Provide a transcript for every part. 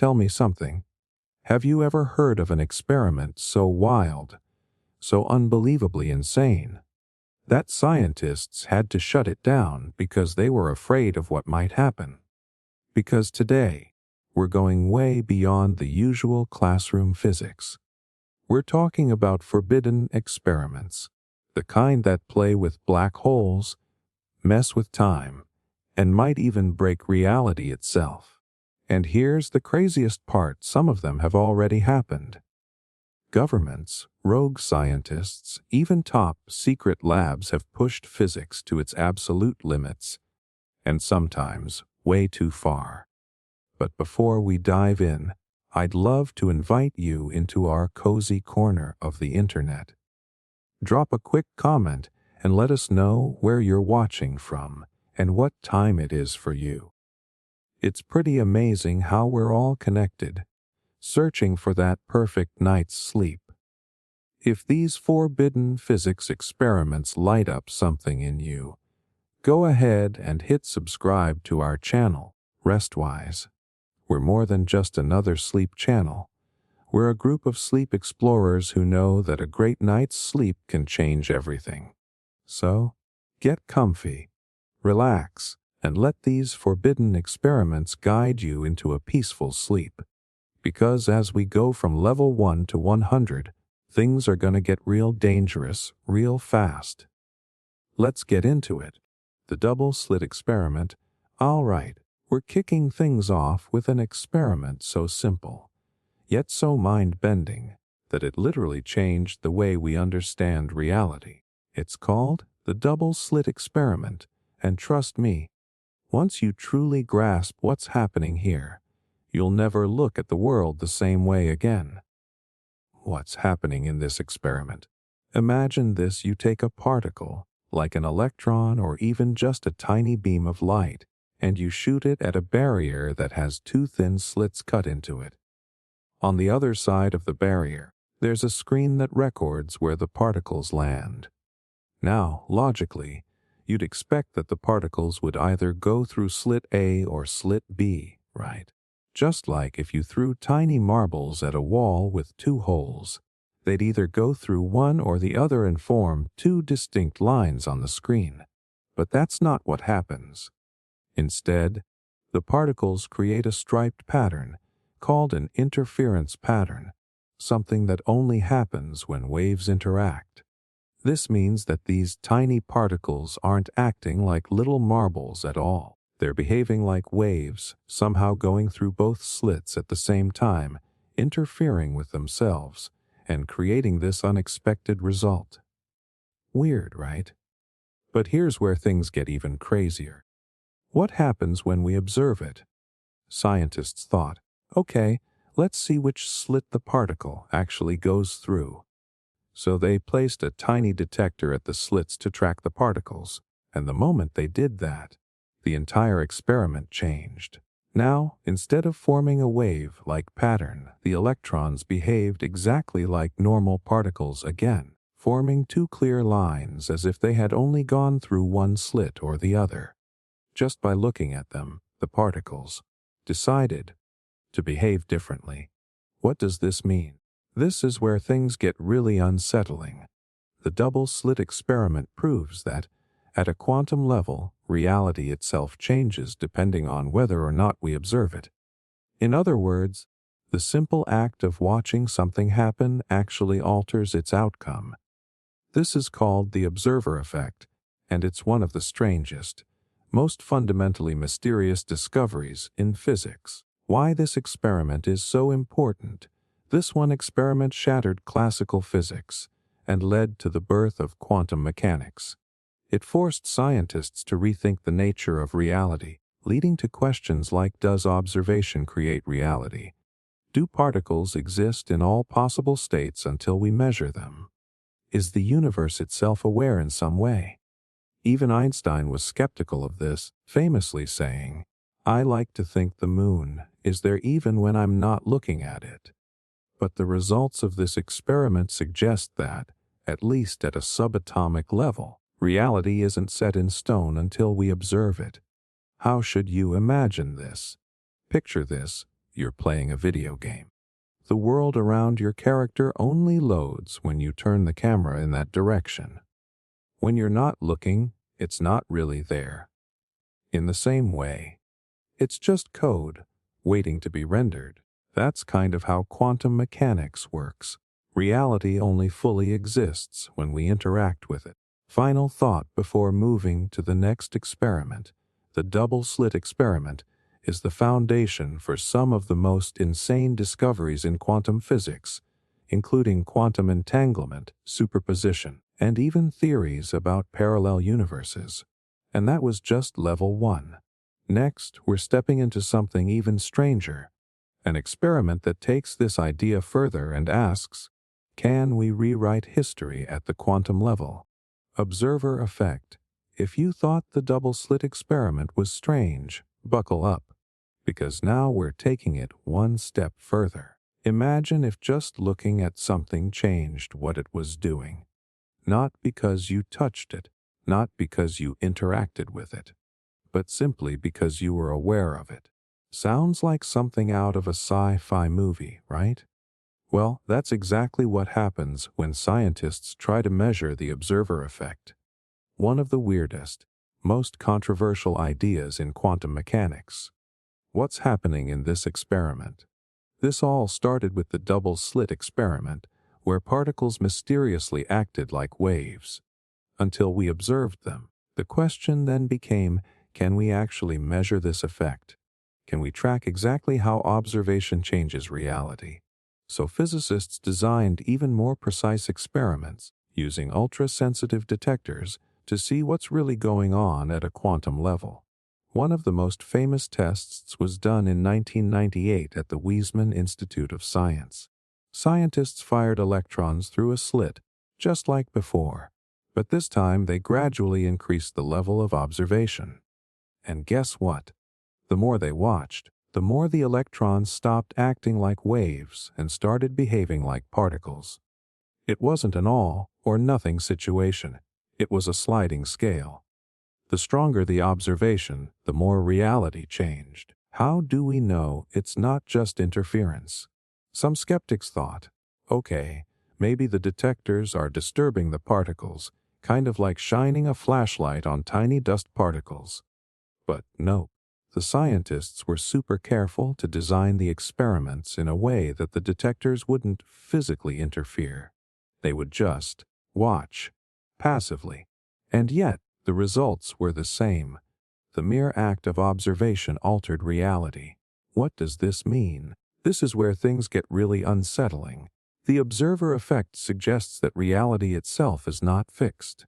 Tell me something. Have you ever heard of an experiment so wild, so unbelievably insane, that scientists had to shut it down because they were afraid of what might happen? Because today, we're going way beyond the usual classroom physics. We're talking about forbidden experiments, the kind that play with black holes, mess with time, and might even break reality itself. And here's the craziest part: some of them have already happened. Governments, rogue scientists, even top secret labs have pushed physics to its absolute limits, and sometimes way too far. But before we dive in, I'd love to invite you into our cozy corner of the internet. Drop a quick comment and let us know where you're watching from and what time it is for you. It's pretty amazing how we're all connected, searching for that perfect night's sleep. If these forbidden physics experiments light up something in you, go ahead and hit subscribe to our channel, Restwise. We're more than just another sleep channel. We're a group of sleep explorers who know that a great night's sleep can change everything. So, get comfy, relax, and let these forbidden experiments guide you into a peaceful sleep. Because as we go from level 1 to 100, things are gonna get real dangerous, real fast. Let's get into it. The double-slit experiment. All right, we're kicking things off with an experiment so simple, yet so mind-bending, that it literally changed the way we understand reality. It's called the double-slit experiment, and trust me, once you truly grasp what's happening here, you'll never look at the world the same way again. What's happening in this experiment? Imagine this: you take a particle, like an electron or even just a tiny beam of light, and you shoot it at a barrier that has two thin slits cut into it. On the other side of the barrier, there's a screen that records where the particles land. Now, logically, you'd expect that the particles would either go through slit A or slit B, right? Just like if you threw tiny marbles at a wall with two holes, they'd either go through one or the other and form two distinct lines on the screen. But that's not what happens. Instead, the particles create a striped pattern called an interference pattern, something that only happens when waves interact. This means that these tiny particles aren't acting like little marbles at all. They're behaving like waves, somehow going through both slits at the same time, interfering with themselves, and creating this unexpected result. Weird, right? But here's where things get even crazier. What happens when we observe it? Scientists thought, okay, let's see which slit the particle actually goes through. So they placed a tiny detector at the slits to track the particles, and the moment they did that, the entire experiment changed. Now, instead of forming a wave-like pattern, the electrons behaved exactly like normal particles again, forming two clear lines as if they had only gone through one slit or the other. Just by looking at them, the particles decided to behave differently. What does this mean? This is where things get really unsettling. The double-slit experiment proves that, at a quantum level, reality itself changes depending on whether or not we observe it. In other words, the simple act of watching something happen actually alters its outcome. This is called the observer effect, and it's one of the strangest, most fundamentally mysterious discoveries in physics. Why this experiment is so important? This one experiment shattered classical physics and led to the birth of quantum mechanics. It forced scientists to rethink the nature of reality, leading to questions like: does observation create reality? Do particles exist in all possible states until we measure them? Is the universe itself aware in some way? Even Einstein was skeptical of this, famously saying, "I like to think the moon is there even when I'm not looking at it." But the results of this experiment suggest that, at least at a subatomic level, reality isn't set in stone until we observe it. How should you imagine this? Picture this: you're playing a video game. The world around your character only loads when you turn the camera in that direction. When you're not looking, it's not really there. In the same way, it's just code, waiting to be rendered. That's kind of how quantum mechanics works. Reality only fully exists when we interact with it. Final thought before moving to the next experiment. The double-slit experiment is the foundation for some of the most insane discoveries in quantum physics, including quantum entanglement, superposition, and even theories about parallel universes. And that was just level 1. Next, we're stepping into something even stranger, an experiment that takes this idea further and asks, can we rewrite history at the quantum level? Observer effect. If you thought the double-slit experiment was strange, buckle up, because now we're taking it one step further. Imagine if just looking at something changed what it was doing. Not because you touched it, not because you interacted with it, but simply because you were aware of it. Sounds like something out of a sci-fi movie, right? Well, that's exactly what happens when scientists try to measure the observer effect. One of the weirdest, most controversial ideas in quantum mechanics. What's happening in this experiment? This all started with the double-slit experiment, where particles mysteriously acted like waves. Until we observed them, the question then became, can we actually measure this effect? Can we track exactly how observation changes reality? So physicists designed even more precise experiments using ultra-sensitive detectors to see what's really going on at a quantum level. One of the most famous tests was done in 1998 at the Weizmann Institute of Science. Scientists fired electrons through a slit, just like before, but this time they gradually increased the level of observation. And guess what? The more they watched, the more the electrons stopped acting like waves and started behaving like particles. It wasn't an all or nothing situation. It was a sliding scale. The stronger the observation, the more reality changed. How do we know it's not just interference? Some skeptics thought, okay, maybe the detectors are disturbing the particles, kind of like shining a flashlight on tiny dust particles. But no. The scientists were super careful to design the experiments in a way that the detectors wouldn't physically interfere. They would just watch, passively. And yet, the results were the same. The mere act of observation altered reality. What does this mean? This is where things get really unsettling. The observer effect suggests that reality itself is not fixed.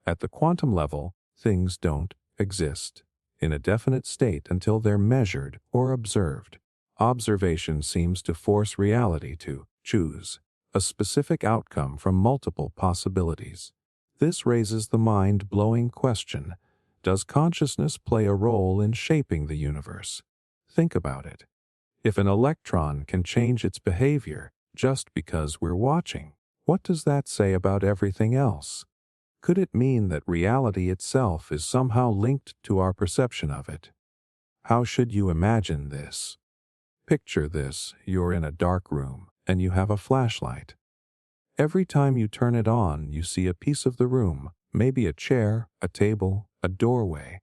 At the quantum level, things don't exist in a definite state until they're measured or observed. Observation seems to force reality to choose a specific outcome from multiple possibilities. This raises the mind-blowing question, does consciousness play a role in shaping the universe? Think about it. If an electron can change its behavior just because we're watching, what does that say about everything else? Could it mean that reality itself is somehow linked to our perception of it? How should you imagine this? Picture this, you're in a dark room, and you have a flashlight. Every time you turn it on, you see a piece of the room, maybe a chair, a table, a doorway.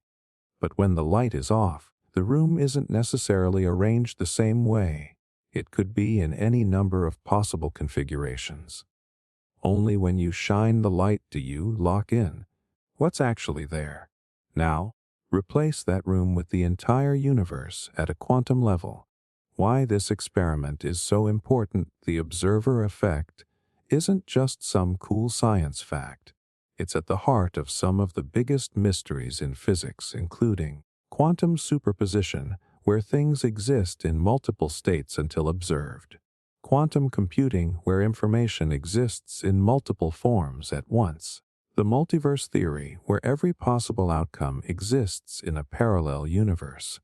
But when the light is off, the room isn't necessarily arranged the same way. It could be in any number of possible configurations. Only when you shine the light do you lock in what's actually there. Now, replace that room with the entire universe at a quantum level. Why this experiment is so important, the observer effect, isn't just some cool science fact. It's at the heart of some of the biggest mysteries in physics, including quantum superposition, where things exist in multiple states until observed. Quantum computing, where information exists in multiple forms at once. The multiverse theory, where every possible outcome exists in a parallel universe.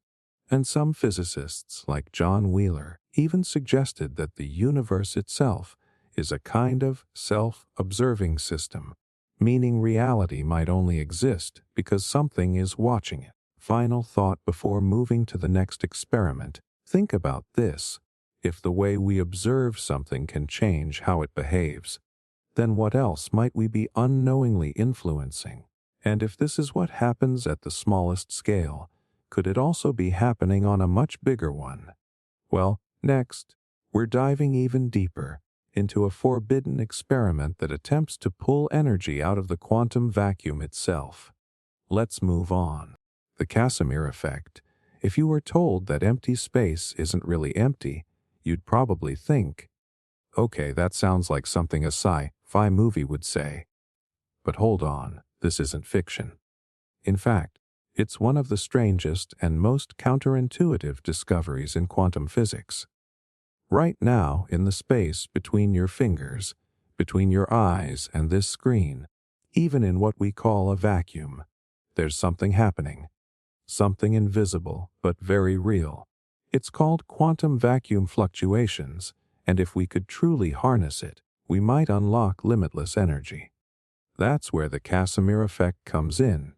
And some physicists, like John Wheeler, even suggested that the universe itself is a kind of self-observing system, meaning reality might only exist because something is watching it. Final thought before moving to the next experiment. Think about this. If the way we observe something can change how it behaves, then what else might we be unknowingly influencing? And if this is what happens at the smallest scale, could it also be happening on a much bigger one? Well, next, we're diving even deeper into a forbidden experiment that attempts to pull energy out of the quantum vacuum itself. Let's move on. The Casimir Effect. If you were told that empty space isn't really empty, you'd probably think, okay, that sounds like something a sci-fi movie would say. But hold on, this isn't fiction. In fact, it's one of the strangest and most counterintuitive discoveries in quantum physics. Right now, in the space between your fingers, between your eyes and this screen, even in what we call a vacuum, there's something happening. Something invisible, but very real. It's called quantum vacuum fluctuations, and if we could truly harness it, we might unlock limitless energy. That's where the Casimir Effect comes in.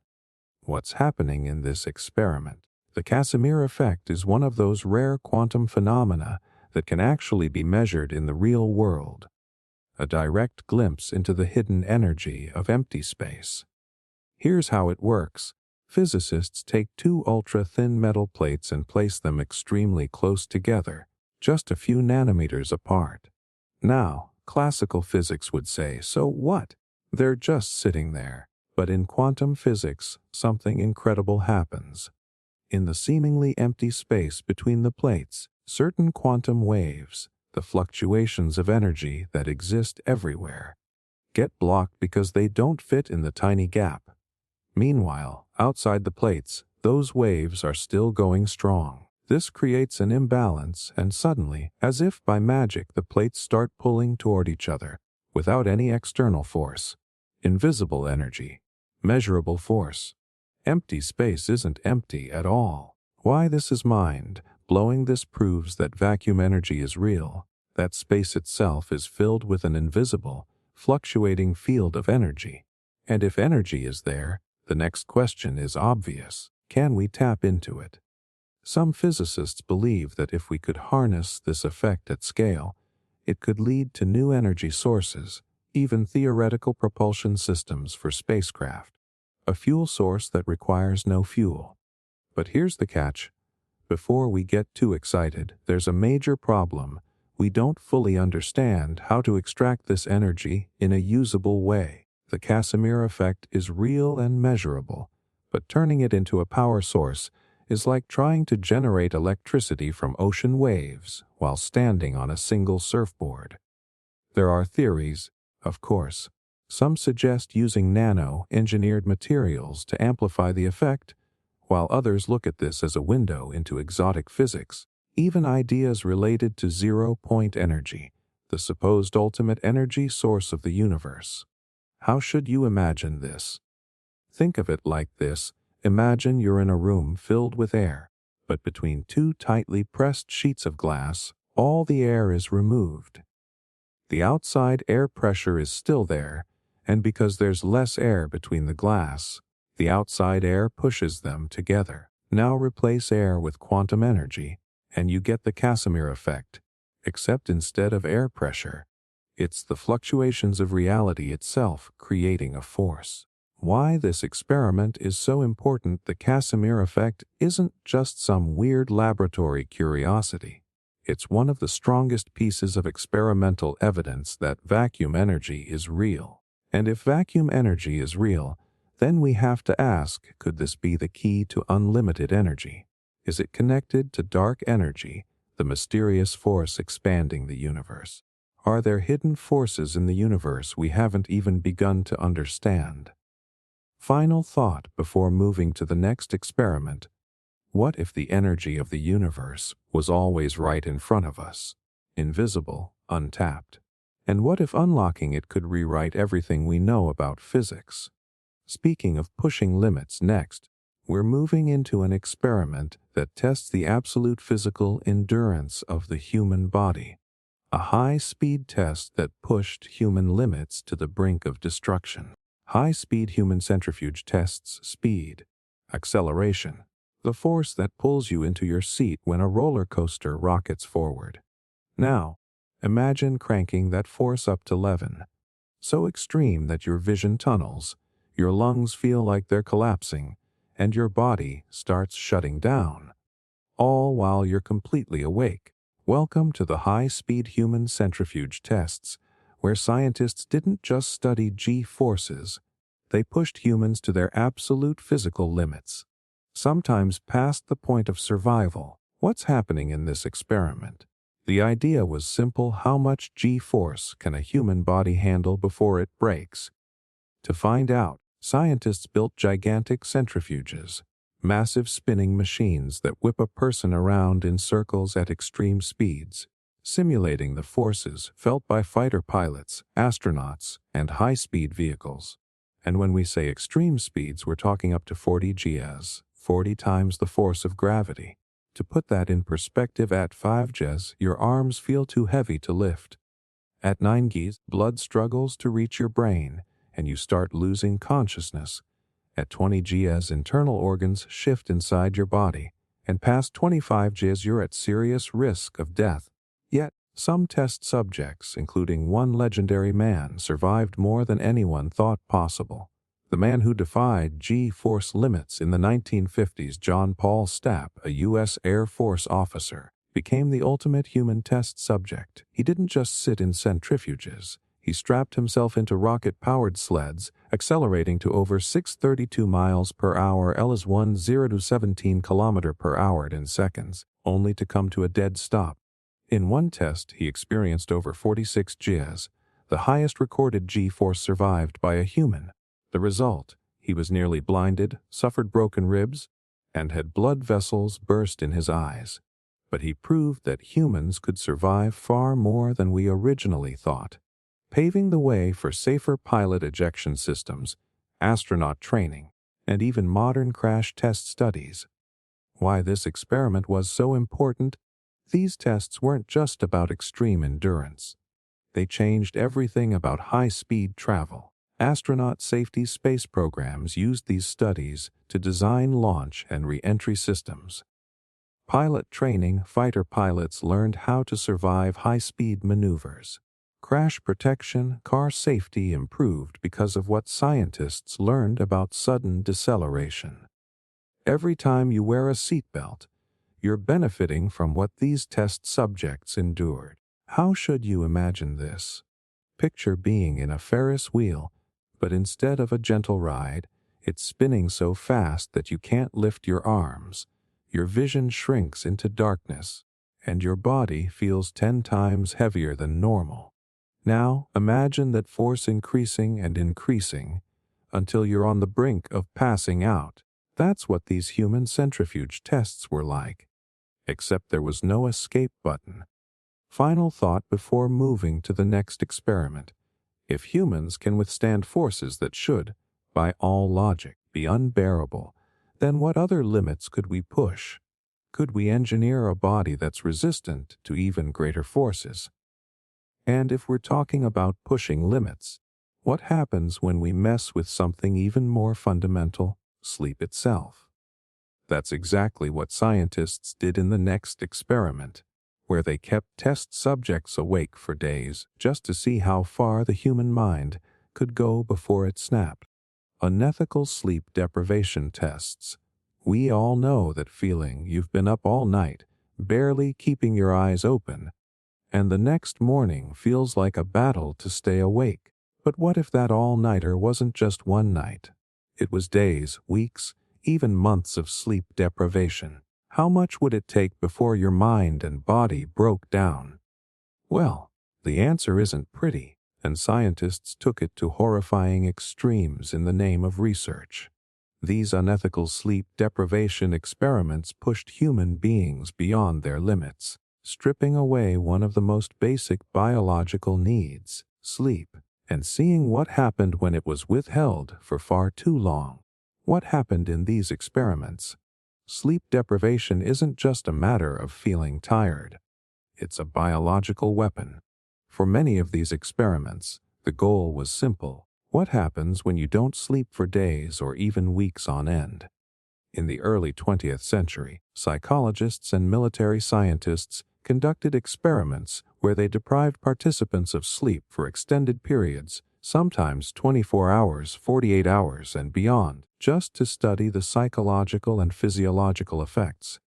What's happening in this experiment? The Casimir Effect is one of those rare quantum phenomena that can actually be measured in the real world. A direct glimpse into the hidden energy of empty space. Here's how it works. Physicists take two ultra-thin metal plates and place them extremely close together, just a few nanometers apart. Now, classical physics would say, so what? They're just sitting there. But in quantum physics, something incredible happens. In the seemingly empty space between the plates, certain quantum waves, the fluctuations of energy that exist everywhere, get blocked because they don't fit in the tiny gap. Meanwhile, outside the plates, those waves are still going strong. This creates an imbalance, and suddenly, as if by magic, the plates start pulling toward each other, without any external force. Invisible energy. Measurable force. Empty space isn't empty at all. Why this is mind-blowing. This proves that vacuum energy is real, that space itself is filled with an invisible, fluctuating field of energy. And if energy is there, the next question is obvious. Can we tap into it? Some physicists believe that if we could harness this effect at scale, it could lead to new energy sources, even theoretical propulsion systems for spacecraft. A fuel source that requires no fuel. But here's the catch. Before we get too excited, there's a major problem. We don't fully understand how to extract this energy in a usable way. The Casimir Effect is real and measurable, but turning it into a power source is like trying to generate electricity from ocean waves while standing on a single surfboard. There are theories, of course. Some suggest using nano-engineered materials to amplify the effect, while others look at this as a window into exotic physics. Even ideas related to zero-point energy, the supposed ultimate energy source of the universe. How should you imagine this? Think of it like this. Imagine you're in a room filled with air, but between two tightly pressed sheets of glass, all the air is removed. The outside air pressure is still there, and because there's less air between the glass, the outside air pushes them together. Now replace air with quantum energy, and you get the Casimir Effect, except instead of air pressure, it's the fluctuations of reality itself creating a force. Why this experiment is so important. The Casimir Effect isn't just some weird laboratory curiosity. It's one of the strongest pieces of experimental evidence that vacuum energy is real. And if vacuum energy is real, then we have to ask, could this be the key to unlimited energy? Is it connected to dark energy, the mysterious force expanding the universe? Are there hidden forces in the universe we haven't even begun to understand? Final thought before moving to the next experiment. What if the energy of the universe was always right in front of us, invisible, untapped? And what if unlocking it could rewrite everything we know about physics? Speaking of pushing limits, next, we're moving into an experiment that tests the absolute physical endurance of the human body. A high-speed test that pushed human limits to the brink of destruction. High-speed human centrifuge tests speed, acceleration, the force that pulls you into your seat when a roller coaster rockets forward. Now, imagine cranking that force up to 11, so extreme that your vision tunnels, your lungs feel like they're collapsing, and your body starts shutting down, all while you're completely awake. Welcome to the high-speed human centrifuge tests, where scientists didn't just study G-forces, they pushed humans to their absolute physical limits, sometimes past the point of survival. What's happening in this experiment? The idea was simple: how much G-force can a human body handle before it breaks? To find out, scientists built gigantic centrifuges, massive spinning machines that whip a person around in circles at extreme speeds, simulating the forces felt by fighter pilots, astronauts, and high-speed vehicles. And when we say extreme speeds, we're talking up to 40 Gs, 40 times the force of gravity. To put that in perspective, at 5 Gs, your arms feel too heavy to lift. At 9 Gs, blood struggles to reach your brain, and you start losing consciousness. At 20 Gs, internal organs shift inside your body, and past 25 Gs, you're at serious risk of death. Yet, some test subjects, including one legendary man, survived more than anyone thought possible. The man who defied G-force limits in the 1950s, John Paul Stapp, a U.S. Air Force officer, became the ultimate human test subject. He didn't just sit in centrifuges. He strapped himself into rocket-powered sleds, accelerating to over 632 miles per hour (10 to 17 km per hour) in seconds, only to come to a dead stop. In one test, he experienced over 46 Gs, the highest recorded G-force survived by a human. The result: he was nearly blinded, suffered broken ribs, and had blood vessels burst in his eyes. But he proved that humans could survive far more than we originally thought, paving the way for safer pilot ejection systems, astronaut training, and even modern crash test studies. Why this experiment was so important? These tests weren't just about extreme endurance. They changed everything about high-speed travel. Astronaut safety space programs used these studies to design launch and re-entry systems. Pilot training: fighter pilots learned how to survive high-speed maneuvers. Crash protection: car safety improved because of what scientists learned about sudden deceleration. Every time you wear a seatbelt, you're benefiting from what these test subjects endured. How should you imagine this? Picture being in a Ferris wheel, but instead of a gentle ride, it's spinning so fast that you can't lift your arms. Your vision shrinks into darkness, and your body feels 10 times heavier than normal. Now, imagine that force increasing and increasing until you're on the brink of passing out. That's what these human centrifuge tests were like. Except there was no escape button. Final thought before moving to the next experiment. If humans can withstand forces that should, by all logic, be unbearable, then what other limits could we push? Could we engineer a body that's resistant to even greater forces? And if we're talking about pushing limits, what happens when we mess with something even more fundamental: sleep itself? That's exactly what scientists did in the next experiment, where they kept test subjects awake for days just to see how far the human mind could go before it snapped. Unethical sleep deprivation tests. We all know that feeling: you've been up all night, barely keeping your eyes open, and the next morning feels like a battle to stay awake. But what if that all-nighter wasn't just one night? It was days, weeks, even months of sleep deprivation. How much would it take before your mind and body broke down? Well, the answer isn't pretty, and scientists took it to horrifying extremes in the name of research. These unethical sleep deprivation experiments pushed human beings beyond their limits, stripping away one of the most basic biological needs, sleep, and seeing what happened when it was withheld for far too long. What happened in these experiments? Sleep deprivation isn't just a matter of feeling tired. It's a biological weapon. For many of these experiments, the goal was simple: what happens when you don't sleep for days or even weeks on end? In the early 20th century, psychologists and military scientists conducted experiments where they deprived participants of sleep for extended periods, sometimes 24 hours, 48 hours, and beyond, just to study the psychological and physiological effects.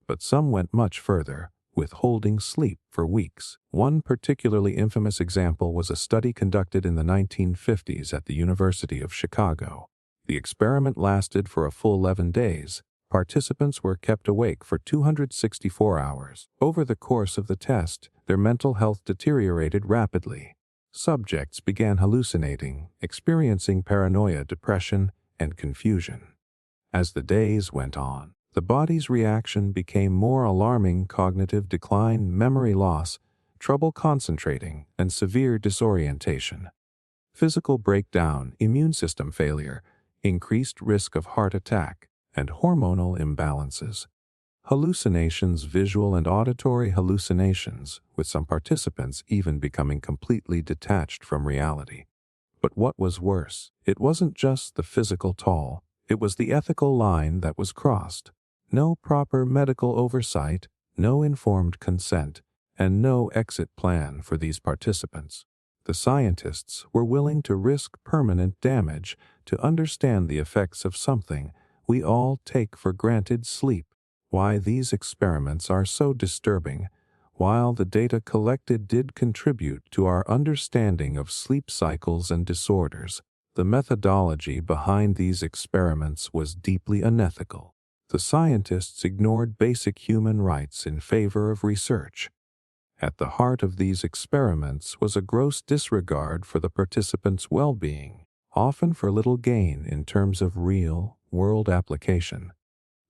But some went much further, withholding sleep for weeks. One particularly infamous example was a study conducted in the 1950s at the University of Chicago. The experiment lasted for a full 11 days. Participants were kept awake for 264 hours. Over the course of the test, their mental health deteriorated rapidly. Subjects began hallucinating, experiencing paranoia, depression, and confusion. As the days went on, the body's reaction became more alarming: cognitive decline, memory loss, trouble concentrating, and severe disorientation. Physical breakdown, immune system failure, increased risk of heart attack, and hormonal imbalances. Hallucinations, visual and auditory hallucinations, with some participants even becoming completely detached from reality. But what was worse, it wasn't just the physical toll, it was the ethical line that was crossed. No proper medical oversight, no informed consent, and no exit plan for these participants. The scientists were willing to risk permanent damage to understand the effects of something we all take for granted: sleep. Why these experiments are so disturbing. While the data collected did contribute to our understanding of sleep cycles and disorders, the methodology behind these experiments was deeply unethical. The scientists ignored basic human rights in favor of research. At the heart of these experiments was a gross disregard for the participants' well-being, often for little gain in terms of real-world application.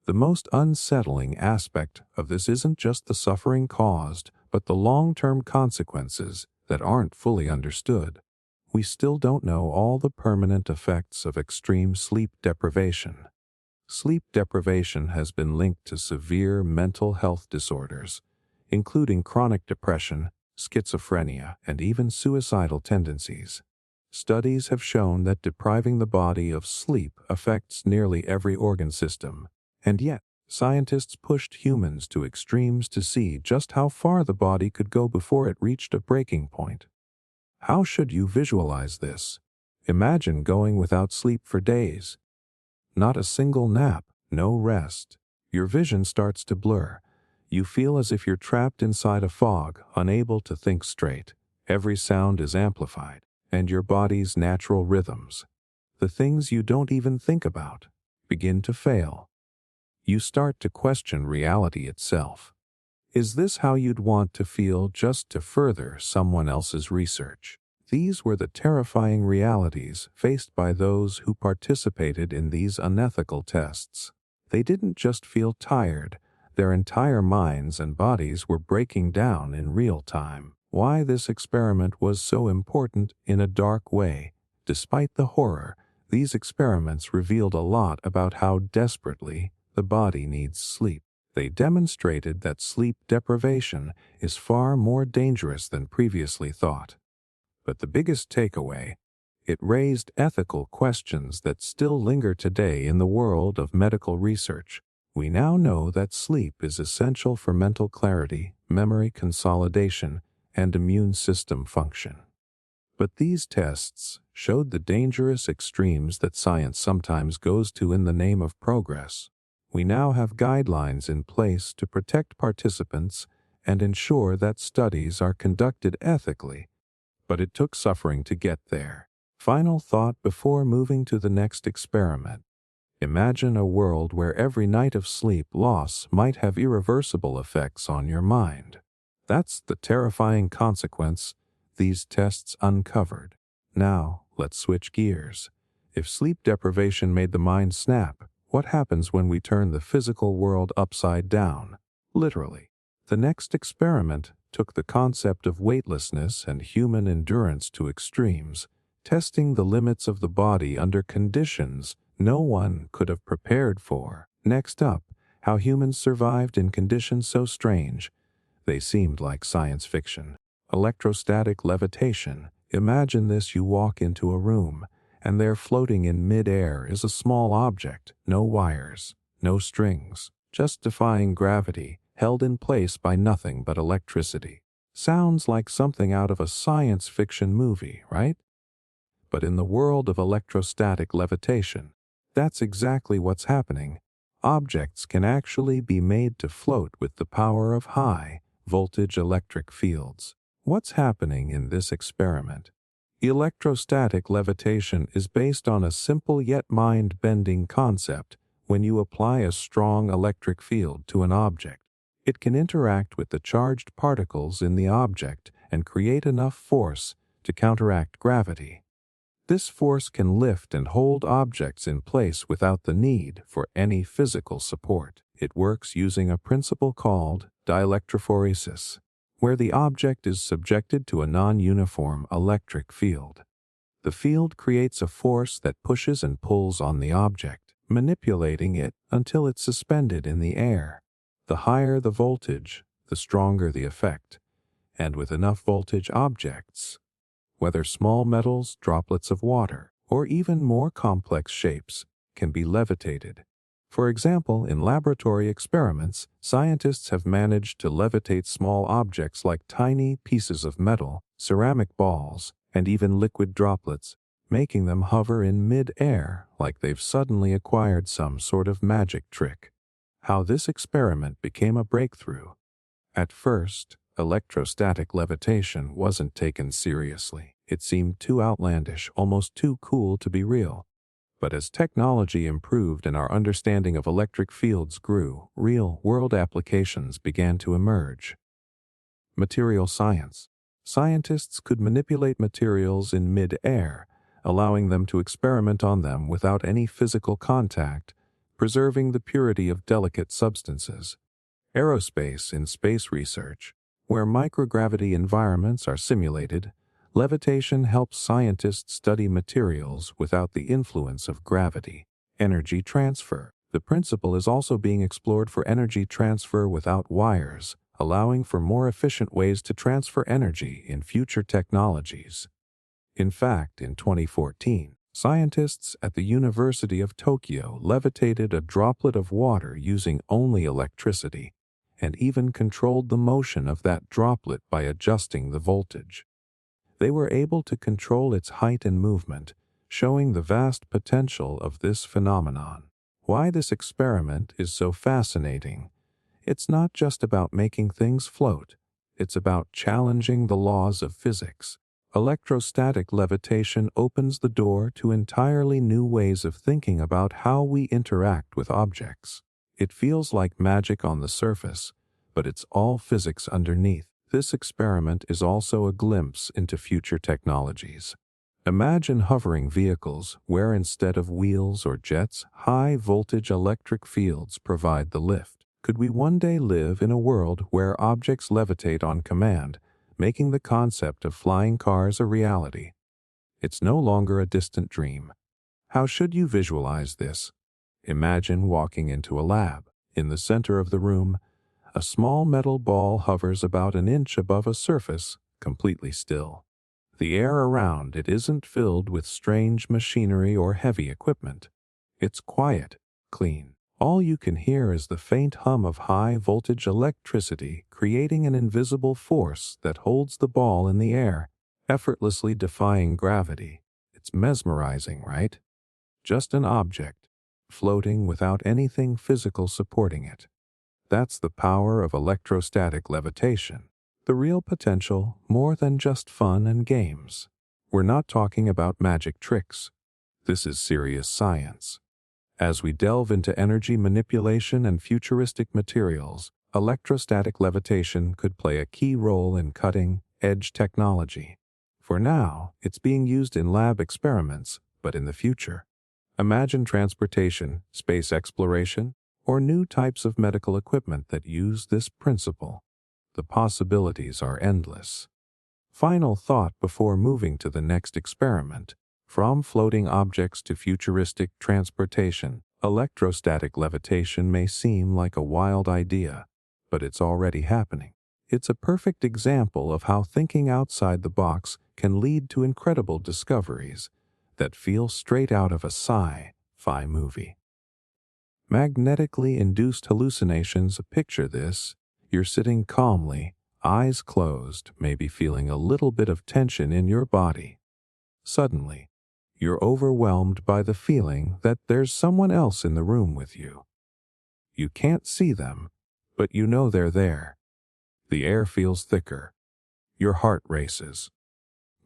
The most unsettling aspect of this isn't just the suffering caused, but the long-term consequences that aren't fully understood. We still don't know all the permanent effects of extreme sleep deprivation. Sleep deprivation has been linked to severe mental health disorders, including chronic depression, schizophrenia, and even suicidal tendencies. Studies have shown that depriving the body of sleep affects nearly every organ system, and yet scientists pushed humans to extremes to see just how far the body could go before it reached a breaking point. How should you visualize this? Imagine going without sleep for days. Not a single nap, no rest. Your vision starts to blur. You feel as if you're trapped inside a fog, unable to think straight. Every sound is amplified, and your body's natural rhythms, the things you don't even think about, begin to fail. You start to question reality itself. Is this how you'd want to feel just to further someone else's research? These were the terrifying realities faced by those who participated in these unethical tests. They didn't just feel tired, their entire minds and bodies were breaking down in real time. Why this experiment was so important in a dark way. Despite the horror, these experiments revealed a lot about how desperately the body needs sleep. They demonstrated that sleep deprivation is far more dangerous than previously thought. But the biggest takeaway, it raised ethical questions that still linger today in the world of medical research. We now know that sleep is essential for mental clarity, memory consolidation, and immune system function. But these tests showed the dangerous extremes that science sometimes goes to in the name of progress. We now have guidelines in place to protect participants and ensure that studies are conducted ethically. But it took suffering to get there. Final thought before moving to the next experiment. Imagine a world where every night of sleep loss might have irreversible effects on your mind. That's the terrifying consequence these tests uncovered. Now, let's switch gears. If sleep deprivation made the mind snap, what happens when we turn the physical world upside down? Literally. The next experiment took the concept of weightlessness and human endurance to extremes, testing the limits of the body under conditions no one could have prepared for. Next up, how humans survived in conditions so strange they seemed like science fiction. Electrostatic levitation. Imagine this: you walk into a room, and there floating in mid-air is a small object, no wires, no strings, just defying gravity, held in place by nothing but electricity. Sounds like something out of a science fiction movie, right? But in the world of electrostatic levitation, that's exactly what's happening. Objects can actually be made to float with the power of high-voltage electric fields. What's happening in this experiment? Electrostatic levitation is based on a simple yet mind-bending concept. When you apply a strong electric field to an object, it can interact with the charged particles in the object and create enough force to counteract gravity. This force can lift and hold objects in place without the need for any physical support. It works using a principle called dielectrophoresis, where the object is subjected to a non-uniform electric field. The field creates a force that pushes and pulls on the object, manipulating it until it's suspended in the air. The higher the voltage, the stronger the effect, and with enough voltage, objects, whether small metals, droplets of water, or even more complex shapes, can be levitated. For example, in laboratory experiments, scientists have managed to levitate small objects like tiny pieces of metal, ceramic balls, and even liquid droplets, making them hover in mid-air like they've suddenly acquired some sort of magic trick. How this experiment became a breakthrough. At first, electrostatic levitation wasn't taken seriously. It seemed too outlandish, almost too cool to be real. But as technology improved and our understanding of electric fields grew, real-world applications began to emerge. Material science. Scientists could manipulate materials in mid-air, allowing them to experiment on them without any physical contact, preserving the purity of delicate substances. Aerospace in space research, where microgravity environments are simulated, levitation helps scientists study materials without the influence of gravity. Energy transfer. The principle is also being explored for energy transfer without wires, allowing for more efficient ways to transfer energy in future technologies. In fact, in 2014, scientists at the University of Tokyo levitated a droplet of water using only electricity, and even controlled the motion of that droplet by adjusting the voltage. They were able to control its height and movement, showing the vast potential of this phenomenon. Why this experiment is so fascinating? It's not just about making things float. It's about challenging the laws of physics. Electrostatic levitation opens the door to entirely new ways of thinking about how we interact with objects. It feels like magic on the surface, but it's all physics underneath. This experiment is also a glimpse into future technologies. Imagine hovering vehicles where instead of wheels or jets, high-voltage electric fields provide the lift. Could we one day live in a world where objects levitate on command, making the concept of flying cars a reality? It's no longer a distant dream. How should you visualize this? Imagine walking into a lab. In the center of the room, a small metal ball hovers about an inch above a surface, completely still. The air around it isn't filled with strange machinery or heavy equipment. It's quiet, clean. All you can hear is the faint hum of high-voltage electricity creating an invisible force that holds the ball in the air, effortlessly defying gravity. It's mesmerizing, right? Just an object, floating without anything physical supporting it. That's the power of electrostatic levitation. The real potential, more than just fun and games. We're not talking about magic tricks. This is serious science. As we delve into energy manipulation and futuristic materials, electrostatic levitation could play a key role in cutting-edge technology. For now, it's being used in lab experiments, but in the future, imagine transportation, space exploration, or new types of medical equipment that use this principle. The possibilities are endless. Final thought before moving to the next experiment. From floating objects to futuristic transportation, electrostatic levitation may seem like a wild idea, but it's already happening. It's a perfect example of how thinking outside the box can lead to incredible discoveries that feel straight out of a sci-fi movie. Magnetically induced hallucinations. Picture this. You're sitting calmly, eyes closed, maybe feeling a little bit of tension in your body. Suddenly, you're overwhelmed by the feeling that there's someone else in the room with you. You can't see them, but you know they're there. The air feels thicker. Your heart races.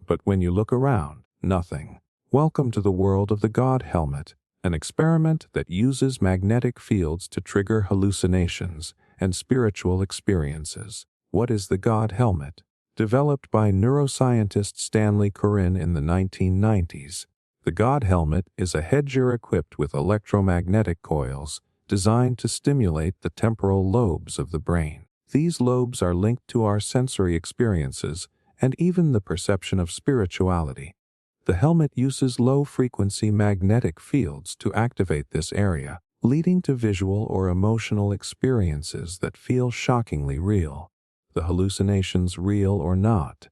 But when you look around, nothing. Welcome to the world of the God Helmet, an experiment that uses magnetic fields to trigger hallucinations and spiritual experiences. What is the God Helmet? Developed by neuroscientist Stanley Corinne in the 1990s, the God Helmet is a headgear equipped with electromagnetic coils designed to stimulate the temporal lobes of the brain. These lobes are linked to our sensory experiences and even the perception of spirituality. The helmet uses low-frequency magnetic fields to activate this area, leading to visual or emotional experiences that feel shockingly real. The hallucinations real or not?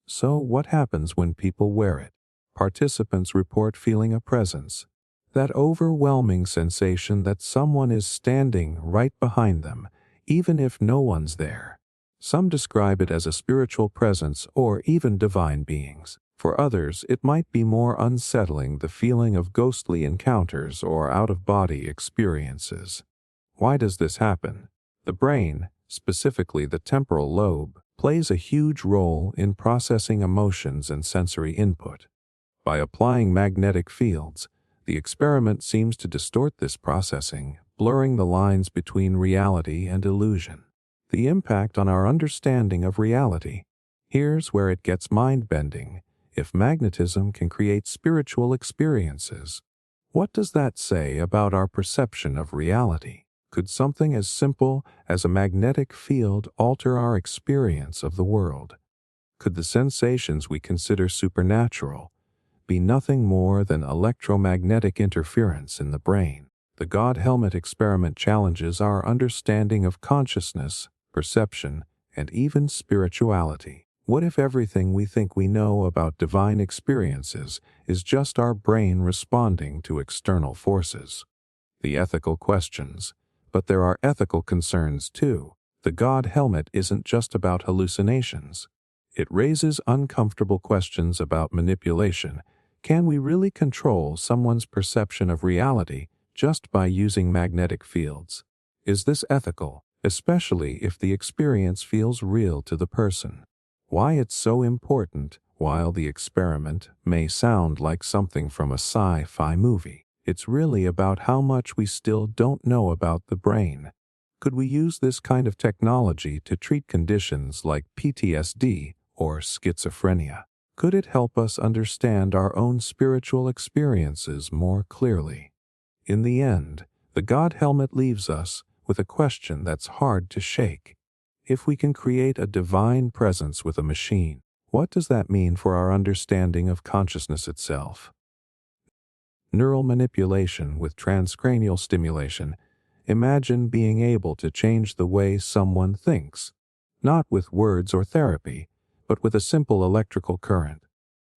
So what happens when people wear it? Participants report feeling a presence, that overwhelming sensation that someone is standing right behind them, even if no one's there. Some describe it as a spiritual presence or even divine beings. For others, it might be more unsettling, the feeling of ghostly encounters or out-of-body experiences. Why does this happen? The brain, specifically the temporal lobe, plays a huge role in processing emotions and sensory input. By applying magnetic fields, the experiment seems to distort this processing, blurring the lines between reality and illusion. The impact on our understanding of reality. Here's where it gets mind-bending. If magnetism can create spiritual experiences, what does that say about our perception of reality? Could something as simple as a magnetic field alter our experience of the world? Could the sensations we consider supernatural be nothing more than electromagnetic interference in the brain? The God Helmet experiment challenges our understanding of consciousness, perception, and even spirituality. What if everything we think we know about divine experiences is just our brain responding to external forces? The ethical questions. But there are ethical concerns too. The God Helmet isn't just about hallucinations. It raises uncomfortable questions about manipulation. Can we really control someone's perception of reality just by using magnetic fields? Is this ethical, especially if the experience feels real to the person? Why it's so important? While the experiment may sound like something from a sci-fi movie, it's really about how much we still don't know about the brain. Could we use this kind of technology to treat conditions like PTSD or schizophrenia? Could it help us understand our own spiritual experiences more clearly? In the end, the God Helmet leaves us with a question that's hard to shake. If we can create a divine presence with a machine, what does that mean for our understanding of consciousness itself? Neural manipulation with transcranial stimulation. Imagine being able to change the way someone thinks, not with words or therapy, but with a simple electrical current.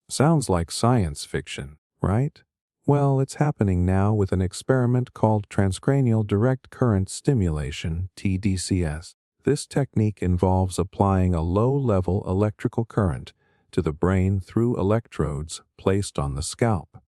Sounds like science fiction, right? Well, it's happening now with an experiment called Transcranial Direct Current Stimulation, TDCS. This technique involves applying a low-level electrical current to the brain through electrodes placed on the scalp.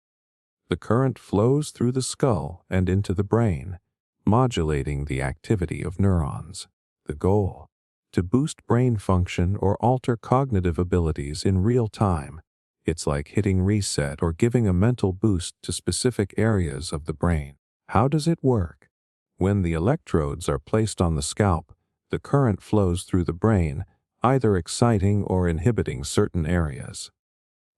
The current flows through the skull and into the brain, modulating the activity of neurons. The goal: to boost brain function or alter cognitive abilities in real time. It's like hitting reset or giving a mental boost to specific areas of the brain. How does it work? When the electrodes are placed on the scalp, the current flows through the brain, either exciting or inhibiting certain areas.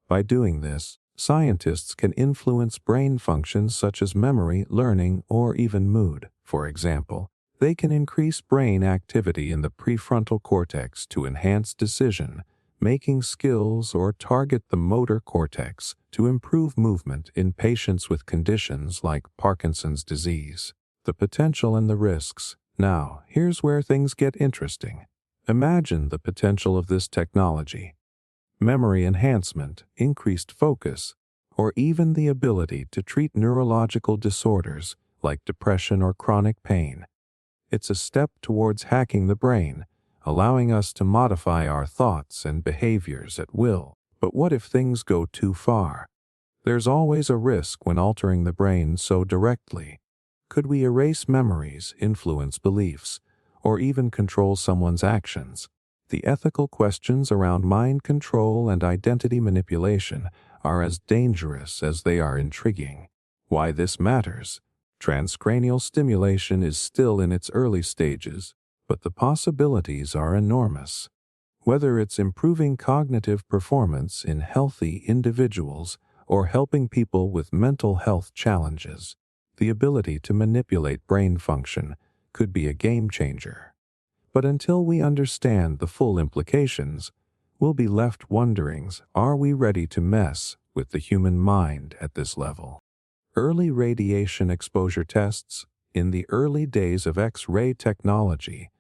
By doing this, scientists can influence brain functions such as memory, learning, or even mood. For example, they can increase brain activity in the prefrontal cortex to enhance decision-making skills or target the motor cortex to improve movement in patients with conditions like Parkinson's disease. The potential and the risks. Now, here's where things get interesting. Imagine the potential of this technology. Memory enhancement, increased focus, or even the ability to treat neurological disorders like depression or chronic pain. It's a step towards hacking the brain, allowing us to modify our thoughts and behaviors at will. But what if things go too far? There's always a risk when altering the brain so directly. Could we erase memories, influence beliefs, or even control someone's actions? The ethical questions around mind control and identity manipulation are as dangerous as they are intriguing. Why this matters? Transcranial stimulation is still in its early stages, but the possibilities are enormous. Whether it's improving cognitive performance in healthy individuals or helping people with mental health challenges, the ability to manipulate brain function could be a game changer. But until we understand the full implications, we'll be left wondering, are we ready to mess with the human mind at this level? Early radiation exposure tests. In the early days of X-ray technology,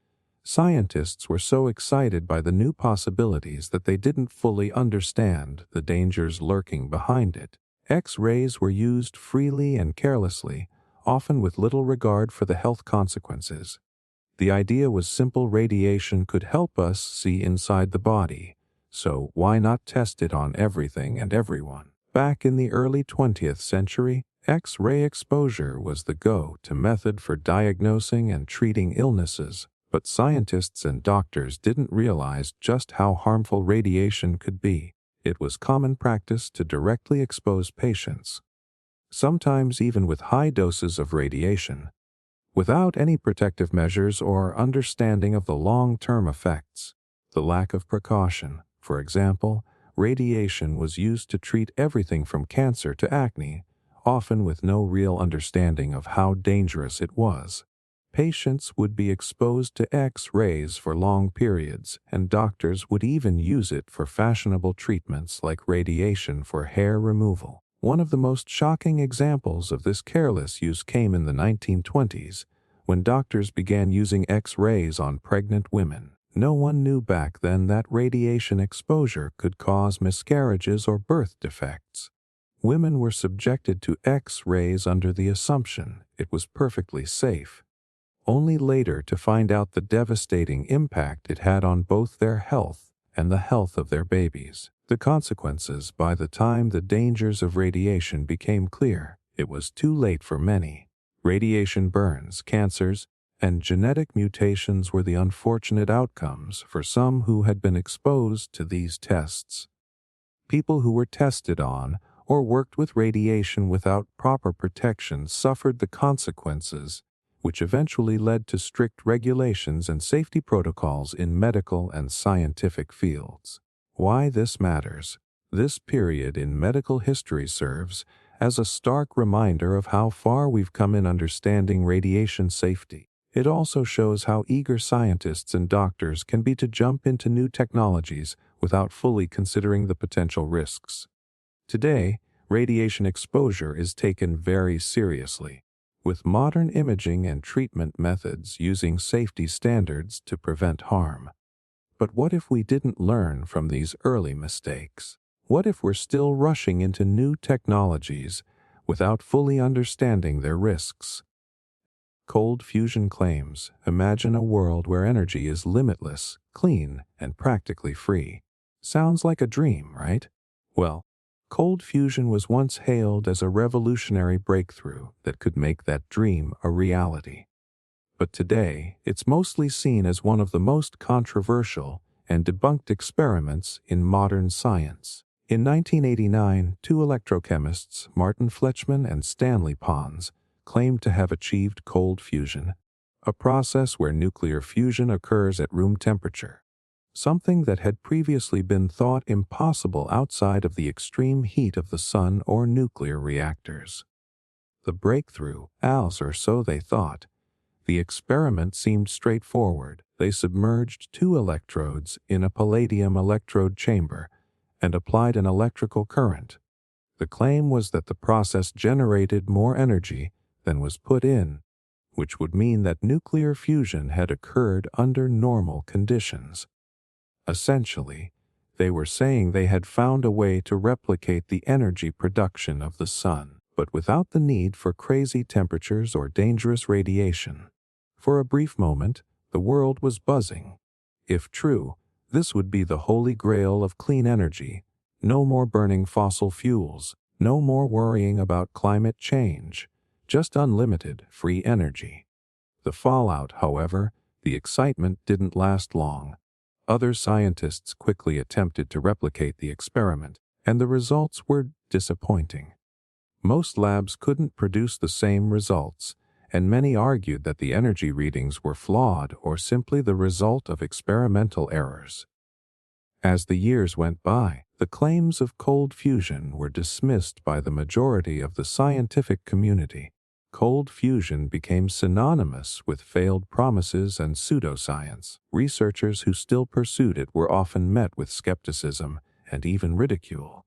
scientists were so excited by the new possibilities that they didn't fully understand the dangers lurking behind it. X-rays were used freely and carelessly, often with little regard for the health consequences. The idea was simple: radiation could help us see inside the body, so why not test it on everything and everyone? Back in the early 20th century, X-ray exposure was the go-to method for diagnosing and treating illnesses, but scientists and doctors didn't realize just how harmful radiation could be. It was common practice to directly expose patients, sometimes even with high doses of radiation, without any protective measures or understanding of the long-term effects. The lack of precaution, for example, radiation was used to treat everything from cancer to acne, often with no real understanding of how dangerous it was. Patients would be exposed to X-rays for long periods, and doctors would even use it for fashionable treatments like radiation for hair removal. One of the most shocking examples of this careless use came in the 1920s, when doctors began using X-rays on pregnant women. No one knew back then that radiation exposure could cause miscarriages or birth defects. Women were subjected to X-rays under the assumption it was perfectly safe, only later to find out the devastating impact it had on both their health and the health of their babies. The consequences: by the time the dangers of radiation became clear, it was too late for many. Radiation burns, cancers, and genetic mutations were the unfortunate outcomes for some who had been exposed to these tests. People who were tested on or worked with radiation without proper protection suffered the consequences, which eventually led to strict regulations and safety protocols in medical and scientific fields. Why this matters? This period in medical history serves as a stark reminder of how far we've come in understanding radiation safety. It also shows how eager scientists and doctors can be to jump into new technologies without fully considering the potential risks. Today, radiation exposure is taken very seriously, with modern imaging and treatment methods using safety standards to prevent harm. But what if we didn't learn from these early mistakes? What if we're still rushing into new technologies without fully understanding their risks? Cold fusion claims: imagine a world where energy is limitless, clean, and practically free. Sounds like a dream, right? Well, cold fusion was once hailed as a revolutionary breakthrough that could make that dream a reality. But today, it's mostly seen as one of the most controversial and debunked experiments in modern science. In 1989, two electrochemists, Martin Fleischmann and Stanley Pons, claimed to have achieved cold fusion, a process where nuclear fusion occurs at room temperature, something that had previously been thought impossible outside of the extreme heat of the sun or nuclear reactors. The breakthrough, or so they thought. The experiment seemed straightforward. They submerged two electrodes in a palladium electrode chamber and applied an electrical current. The claim was that the process generated more energy than was put in, which would mean that nuclear fusion had occurred under normal conditions. Essentially, they were saying they had found a way to replicate the energy production of the sun. but without the need for crazy temperatures or dangerous radiation. For a brief moment, the world was buzzing. If true, this would be the holy grail of clean energy. No more burning fossil fuels, no more worrying about climate change, just unlimited free energy. The fallout, however, the excitement didn't last long. Other scientists quickly attempted to replicate the experiment, and the results were disappointing. Most labs couldn't produce the same results, and many argued that the energy readings were flawed or simply the result of experimental errors. As the years went by, the claims of cold fusion were dismissed by the majority of the scientific community. Cold fusion became synonymous with failed promises and pseudoscience. Researchers who still pursued it were often met with skepticism and even ridicule.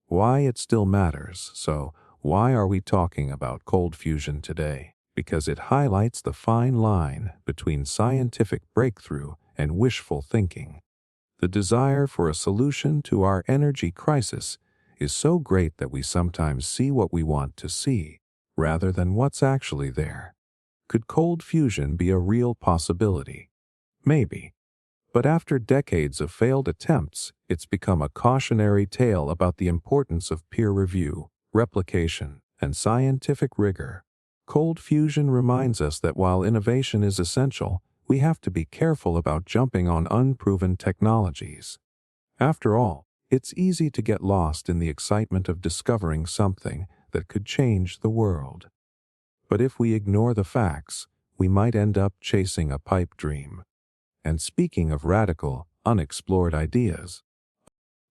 Why it still matters, so why are we talking about cold fusion today? Because it highlights the fine line between scientific breakthrough and wishful thinking. The desire for a solution to our energy crisis is so great that we sometimes see what we want to see, rather than what's actually there. Could cold fusion be a real possibility? Maybe. But after decades of failed attempts, it's become a cautionary tale about the importance of peer review, replication, and scientific rigor. Cold fusion reminds us that while innovation is essential, we have to be careful about jumping on unproven technologies. After all, it's easy to get lost in the excitement of discovering something that could change the world. But if we ignore the facts, we might end up chasing a pipe dream. And speaking of radical, unexplored ideas,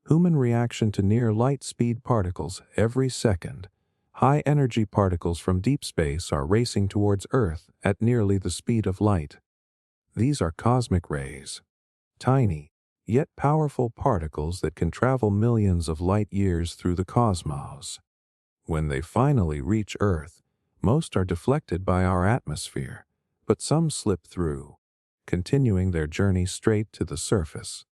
human reaction to near light speed particles every second. High-energy particles from deep space are racing towards Earth at nearly the speed of light. These are cosmic rays. Tiny, yet powerful particles that can travel millions of light years through the cosmos. When they finally reach Earth, most are deflected by our atmosphere, but some slip through, continuing their journey straight to the surface.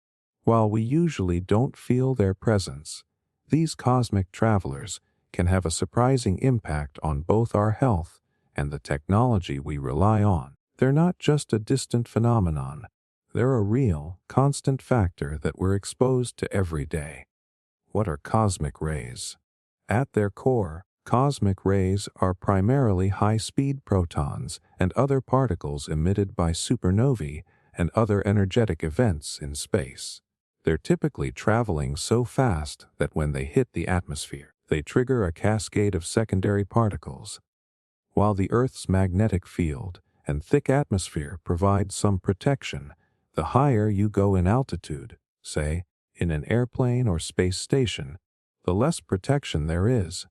While we usually don't feel their presence, these cosmic travelers can have a surprising impact on both our health and the technology we rely on. They're not just a distant phenomenon. They're a real, constant factor that we're exposed to every day. What are cosmic rays? At their core, cosmic rays are primarily high-speed protons and other particles emitted by supernovae and other energetic events in space. They're typically traveling so fast that when they hit the atmosphere, they trigger a cascade of secondary particles. While the Earth's magnetic field and thick atmosphere provide some protection, the higher you go in altitude, say, in an airplane or space station, the less protection there is.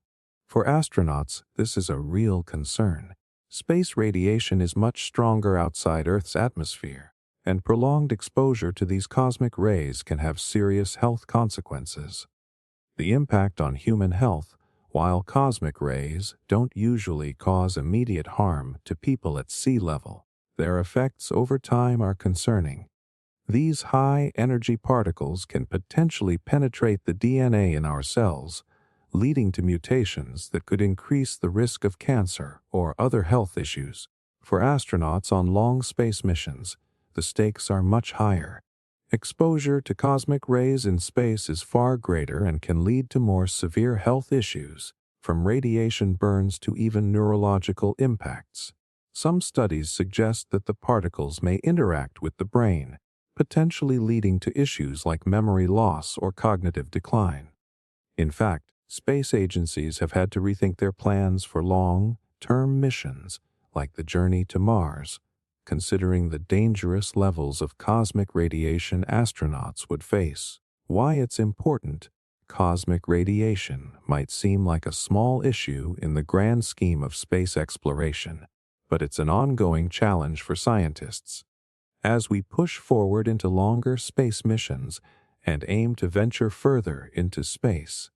For astronauts, this is a real concern. Space radiation is much stronger outside Earth's atmosphere, and prolonged exposure to these cosmic rays can have serious health consequences. The impact on human health, while cosmic rays don't usually cause immediate harm to people at sea level, their effects over time are concerning. These high-energy particles can potentially penetrate the DNA in our cells, leading to mutations that could increase the risk of cancer or other health issues. For astronauts on long space missions, the stakes are much higher. Exposure to cosmic rays in space is far greater and can lead to more severe health issues, from radiation burns to even neurological impacts. Some studies suggest that the particles may interact with the brain, potentially leading to issues like memory loss or cognitive decline. In fact, space agencies have had to rethink their plans for long-term missions, like the journey to Mars, considering the dangerous levels of cosmic radiation astronauts would face. Why it's important? Cosmic radiation might seem like a small issue in the grand scheme of space exploration, but it's an ongoing challenge for scientists. As we push forward into longer space missions and aim to venture further into space,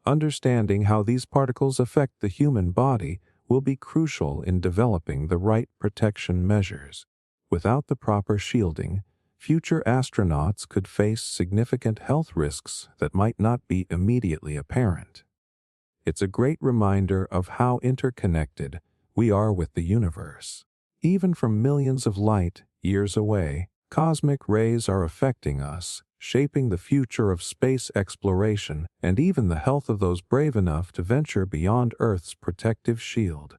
understanding how these particles affect the human body will be crucial in developing the right protection measures. Without the proper shielding, future astronauts could face significant health risks that might not be immediately apparent. It's a great reminder of how interconnected we are with the universe. Even from millions of light years away, cosmic rays are affecting us, shaping the future of space exploration and even the health of those brave enough to venture beyond Earth's protective shield.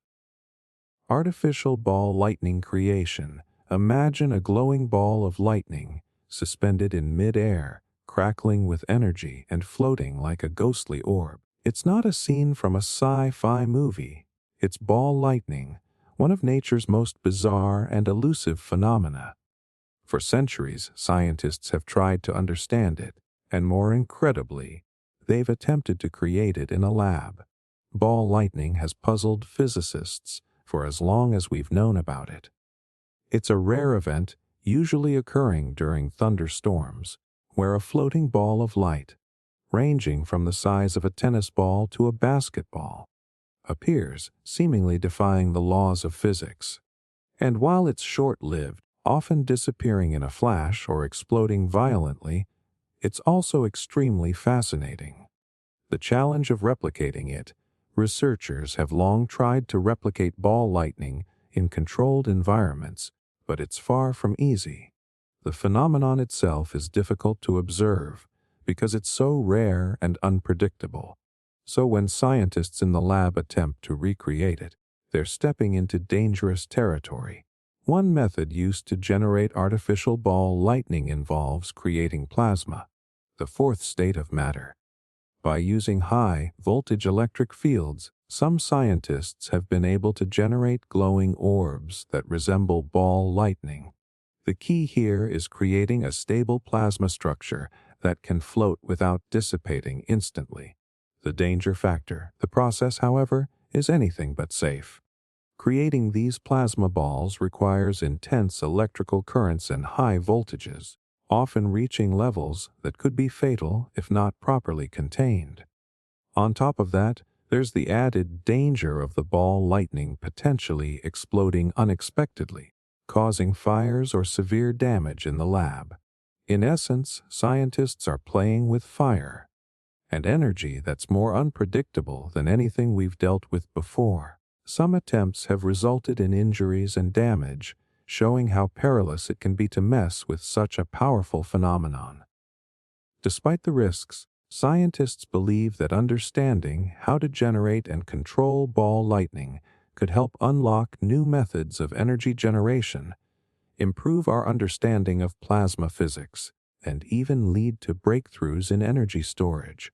Artificial ball lightning creation. Imagine a glowing ball of lightning, suspended in mid-air, crackling with energy and floating like a ghostly orb. It's not a scene from a sci-fi movie. It's ball lightning, one of nature's most bizarre and elusive phenomena. For centuries, scientists have tried to understand it, and more incredibly, they've attempted to create it in a lab. Ball lightning has puzzled physicists for as long as we've known about it. It's a rare event, usually occurring during thunderstorms, where a floating ball of light, ranging from the size of a tennis ball to a basketball, appears, seemingly defying the laws of physics. And while it's short-lived, often disappearing in a flash or exploding violently, it's also extremely fascinating. The challenge of replicating it. Researchers have long tried to replicate ball lightning in controlled environments, but it's far from easy. The phenomenon itself is difficult to observe because it's so rare and unpredictable. So when scientists in the lab attempt to recreate it, they're stepping into dangerous territory. One method used to generate artificial ball lightning involves creating plasma, the fourth state of matter. By using high-voltage electric fields, some scientists have been able to generate glowing orbs that resemble ball lightning. The key here is creating a stable plasma structure that can float without dissipating instantly. The danger factor, the process, however, is anything but safe. Creating these plasma balls requires intense electrical currents and high voltages, often reaching levels that could be fatal if not properly contained. On top of that, there's the added danger of the ball lightning potentially exploding unexpectedly, causing fires or severe damage in the lab. In essence, scientists are playing with fire and energy that's more unpredictable than anything we've dealt with before. Some attempts have resulted in injuries and damage, showing how perilous it can be to mess with such a powerful phenomenon. Despite the risks, scientists believe that understanding how to generate and control ball lightning could help unlock new methods of energy generation, improve our understanding of plasma physics, and even lead to breakthroughs in energy storage.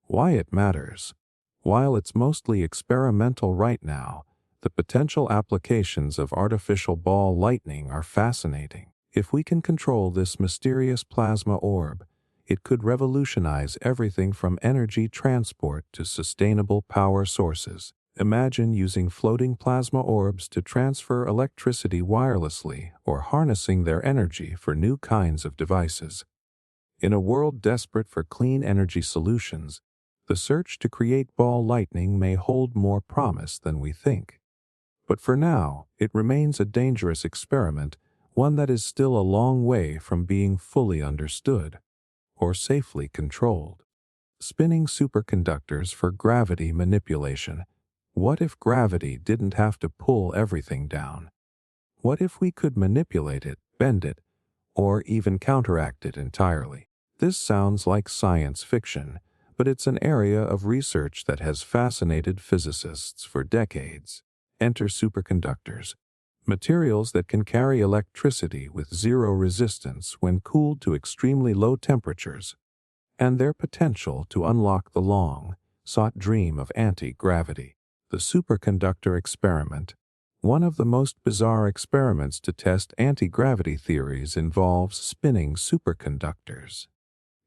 Why it matters. While it's mostly experimental right now, the potential applications of artificial ball lightning are fascinating. If we can control this mysterious plasma orb, it could revolutionize everything from energy transport to sustainable power sources. Imagine using floating plasma orbs to transfer electricity wirelessly or harnessing their energy for new kinds of devices. In a world desperate for clean energy solutions, the search to create ball lightning may hold more promise than we think. But for now, it remains a dangerous experiment, one that is still a long way from being fully understood or safely controlled. Spinning superconductors for gravity manipulation. What if gravity didn't have to pull everything down? What if we could manipulate it, bend it, or even counteract it entirely? This sounds like science fiction, but it's an area of research that has fascinated physicists for decades. Enter superconductors, materials that can carry electricity with zero resistance when cooled to extremely low temperatures, and their potential to unlock the long-sought dream of anti-gravity. The superconductor experiment. One of the most bizarre experiments to test anti-gravity theories involves spinning superconductors.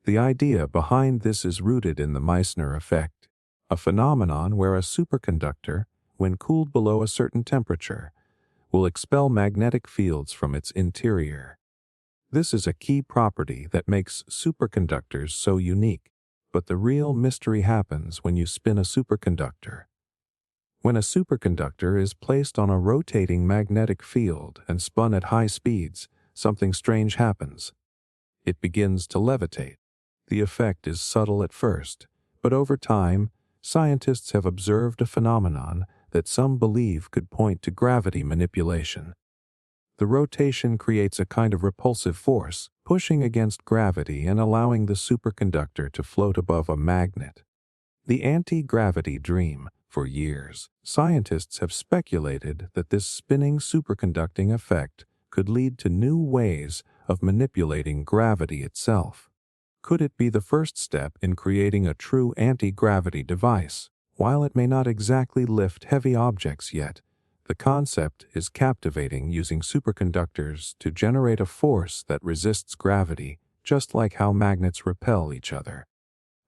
The idea behind this is rooted in the Meissner effect, a phenomenon where a superconductor, when cooled below a certain temperature, will expel magnetic fields from its interior. This is a key property that makes superconductors so unique, but the real mystery happens when you spin a superconductor. When a superconductor is placed on a rotating magnetic field and spun at high speeds, something strange happens. It begins to levitate. The effect is subtle at first, but over time, scientists have observed a phenomenon that some believe could point to gravity manipulation. The rotation creates a kind of repulsive force, pushing against gravity and allowing the superconductor to float above a magnet. The anti-gravity dream. For years, scientists have speculated that this spinning superconducting effect could lead to new ways of manipulating gravity itself. Could it be the first step in creating a true anti-gravity device? While it may not exactly lift heavy objects yet, the concept is captivating, using superconductors to generate a force that resists gravity, just like how magnets repel each other.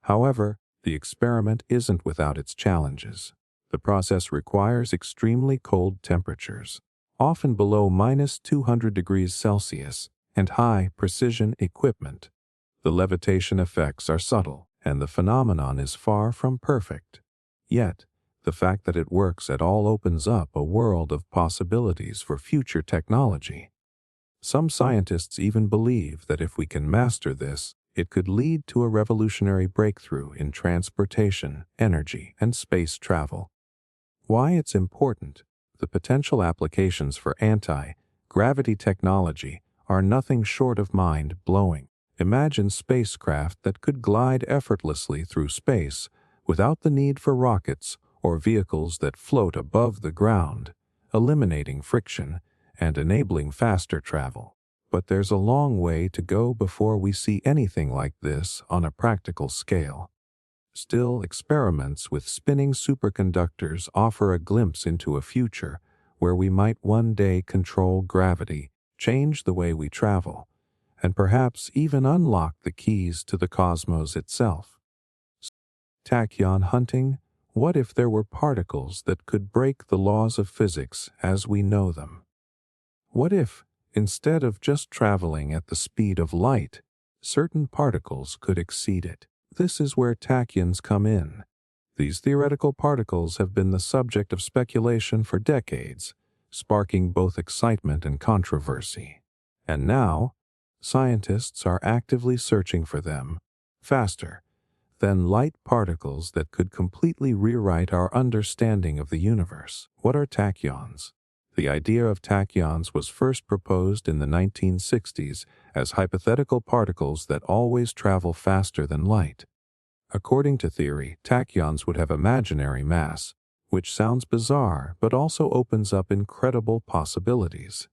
However, the experiment isn't without its challenges. The process requires extremely cold temperatures, often below -200 degrees Celsius, and high-precision equipment. The levitation effects are subtle, and the phenomenon is far from perfect. Yet, the fact that it works at all opens up a world of possibilities for future technology. Some scientists even believe that if we can master this, it could lead to a revolutionary breakthrough in transportation, energy, and space travel. Why it's important? The potential applications for anti-gravity technology are nothing short of mind-blowing. Imagine spacecraft that could glide effortlessly through space without the need for rockets or vehicles that float above the ground, eliminating friction and enabling faster travel. But there's a long way to go before we see anything like this on a practical scale. Still, experiments with spinning superconductors offer a glimpse into a future where we might one day control gravity, change the way we travel, and perhaps even unlock the keys to the cosmos itself. Tachyon hunting. What if there were particles that could break the laws of physics as we know them? What if, instead of just traveling at the speed of light, certain particles could exceed it? This is where tachyons come in. These theoretical particles have been the subject of speculation for decades, sparking both excitement and controversy. And now, scientists are actively searching for them, faster than light particles that could completely rewrite our understanding of the universe. What are tachyons? The idea of tachyons was first proposed in the 1960s as hypothetical particles that always travel faster than light. According to theory, tachyons would have imaginary mass, which sounds bizarre but also opens up incredible possibilities.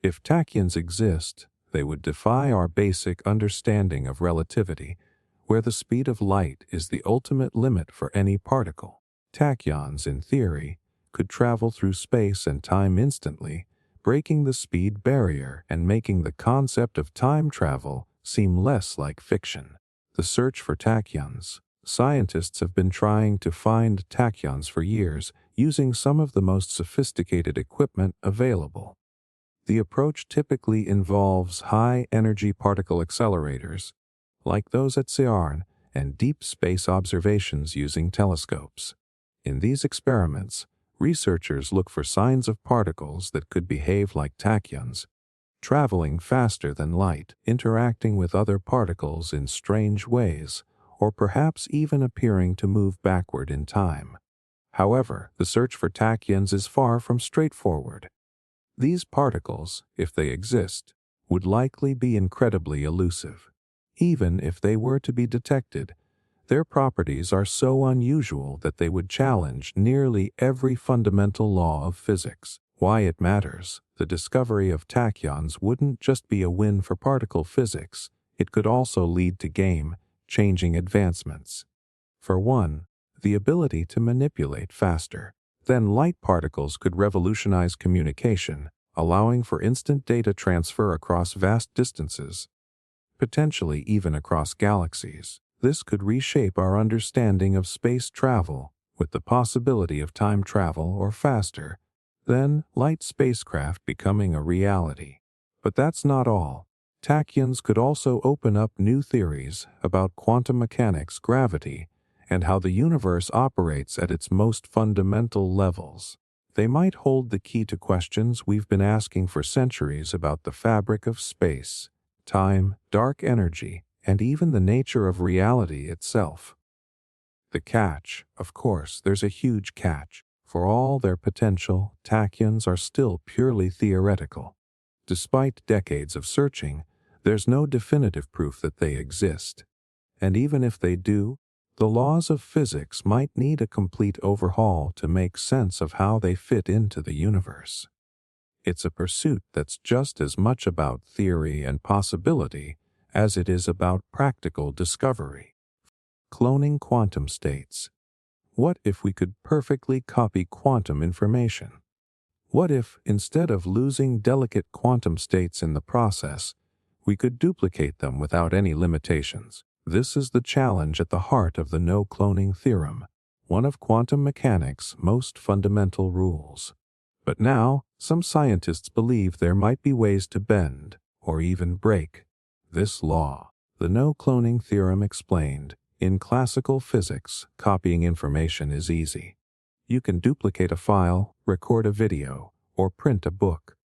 If tachyons exist, they would defy our basic understanding of relativity, where the speed of light is the ultimate limit for any particle. Tachyons, in theory, could travel through space and time instantly, breaking the speed barrier and making the concept of time travel seem less like fiction. The search for tachyons. Scientists have been trying to find tachyons for years, using some of the most sophisticated equipment available. The approach typically involves high-energy particle accelerators, like those at CERN, and deep space observations using telescopes. In these experiments, researchers look for signs of particles that could behave like tachyons, traveling faster than light, interacting with other particles in strange ways, or perhaps even appearing to move backward in time. However, the search for tachyons is far from straightforward. These particles, if they exist, would likely be incredibly elusive. Even if they were to be detected, their properties are so unusual that they would challenge nearly every fundamental law of physics. Why it matters. The discovery of tachyons wouldn't just be a win for particle physics, it could also lead to game-changing advancements. For one, the ability to manipulate faster. Then light particles could revolutionize communication, allowing for instant data transfer across vast distances, potentially even across galaxies. This could reshape our understanding of space travel, with the possibility of time travel or faster, then light spacecraft becoming a reality. But that's not all. Tachyons could also open up new theories about quantum mechanics, gravity, and how the universe operates at its most fundamental levels. They might hold the key to questions we've been asking for centuries about the fabric of space, time, dark energy, and even the nature of reality itself. The catch, of course, there's a huge catch. For all their potential, tachyons are still purely theoretical. Despite decades of searching, there's no definitive proof that they exist. And even if they do, the laws of physics might need a complete overhaul to make sense of how they fit into the universe. It's a pursuit that's just as much about theory and possibility as it is about practical discovery. Cloning quantum states. What if we could perfectly copy quantum information? What if, instead of losing delicate quantum states in the process, we could duplicate them without any limitations? This is the challenge at the heart of the no-cloning theorem, one of quantum mechanics' most fundamental rules. But now, some scientists believe there might be ways to bend, or even break, this law. The no-cloning theorem explained, in classical physics, copying information is easy. You can duplicate a file, record a video, or print a book.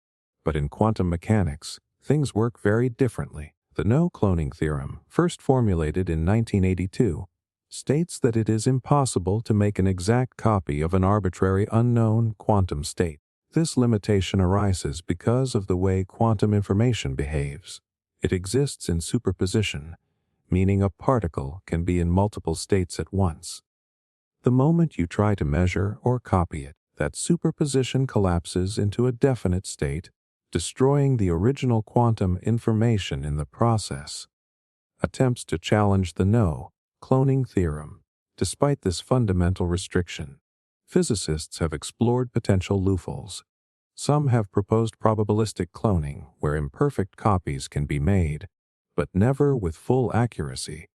But in quantum mechanics, things work very differently. The no-cloning theorem, first formulated in 1982, states that it is impossible to make an exact copy of an arbitrary unknown quantum state. This limitation arises because of the way quantum information behaves. It exists in superposition, meaning a particle can be in multiple states at once. The moment you try to measure or copy it, that superposition collapses into a definite state, destroying the original quantum information in the process. Attempts to challenge the no-cloning theorem. Despite this fundamental restriction, physicists have explored potential loopholes. Some have proposed probabilistic cloning, where imperfect copies can be made, but never with full accuracy.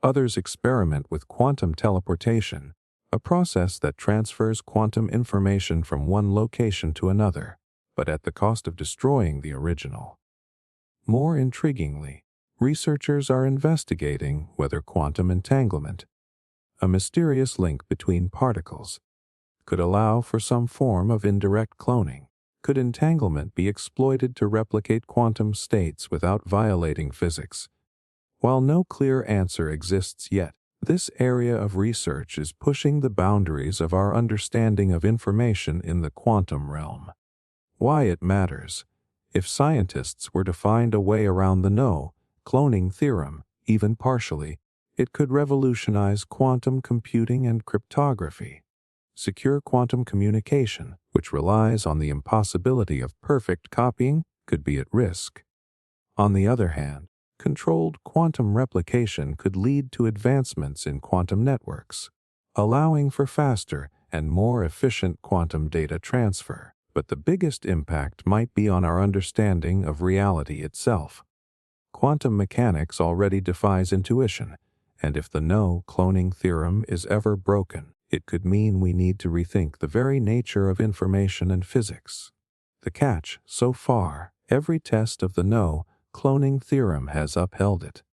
Others experiment with quantum teleportation, a process that transfers quantum information from one location to another, but at the cost of destroying the original. More intriguingly, researchers are investigating whether quantum entanglement, a mysterious link between particles, could allow for some form of indirect cloning. Could entanglement be exploited to replicate quantum states without violating physics? While no clear answer exists yet, this area of research is pushing the boundaries of our understanding of information in the quantum realm. Why it matters. If scientists were to find a way around the no-cloning theorem, even partially, it could revolutionize quantum computing and cryptography. Secure quantum communication, which relies on the impossibility of perfect copying, could be at risk. On the other hand, controlled quantum replication could lead to advancements in quantum networks, allowing for faster and more efficient quantum data transfer. But the biggest impact might be on our understanding of reality itself. Quantum mechanics already defies intuition, and if the no-cloning theorem is ever broken, it could mean we need to rethink the very nature of information and physics. The catch, so far, every test of the no-cloning theorem has upheld it.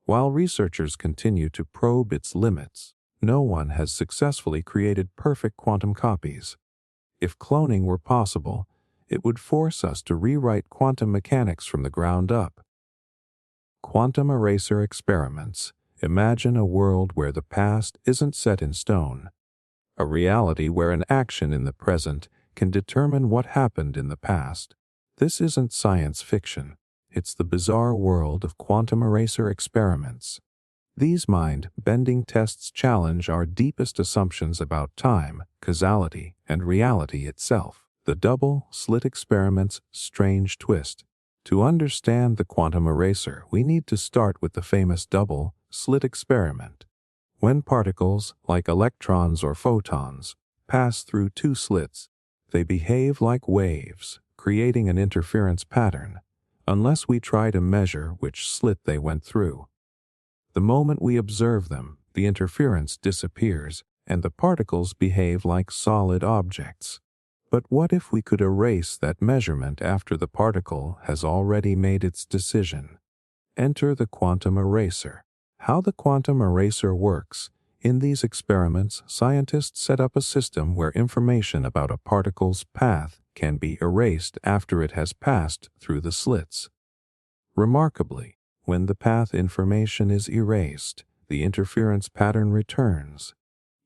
While researchers continue to probe its limits, no one has successfully created perfect quantum copies. If cloning were possible, it would force us to rewrite quantum mechanics from the ground up. Quantum eraser experiments. Imagine a world where the past isn't set in stone. A reality where an action in the present can determine what happened in the past. This isn't science fiction. It's the bizarre world of quantum eraser experiments. These mind-bending tests challenge our deepest assumptions about time, causality, and reality itself. The Double-Slit Experiment's strange twist. To understand the quantum eraser, we need to start with the famous Double-Slit Experiment. When particles, like electrons or photons, pass through two slits, they behave like waves, creating an interference pattern, unless we try to measure which slit they went through. The moment we observe them, the interference disappears, and the particles behave like solid objects. But what if we could erase that measurement after the particle has already made its decision? Enter the quantum eraser. How the quantum eraser works. In these experiments, scientists set up a system where information about a particle's path can be erased after it has passed through the slits. Remarkably, when the path information is erased, the interference pattern returns,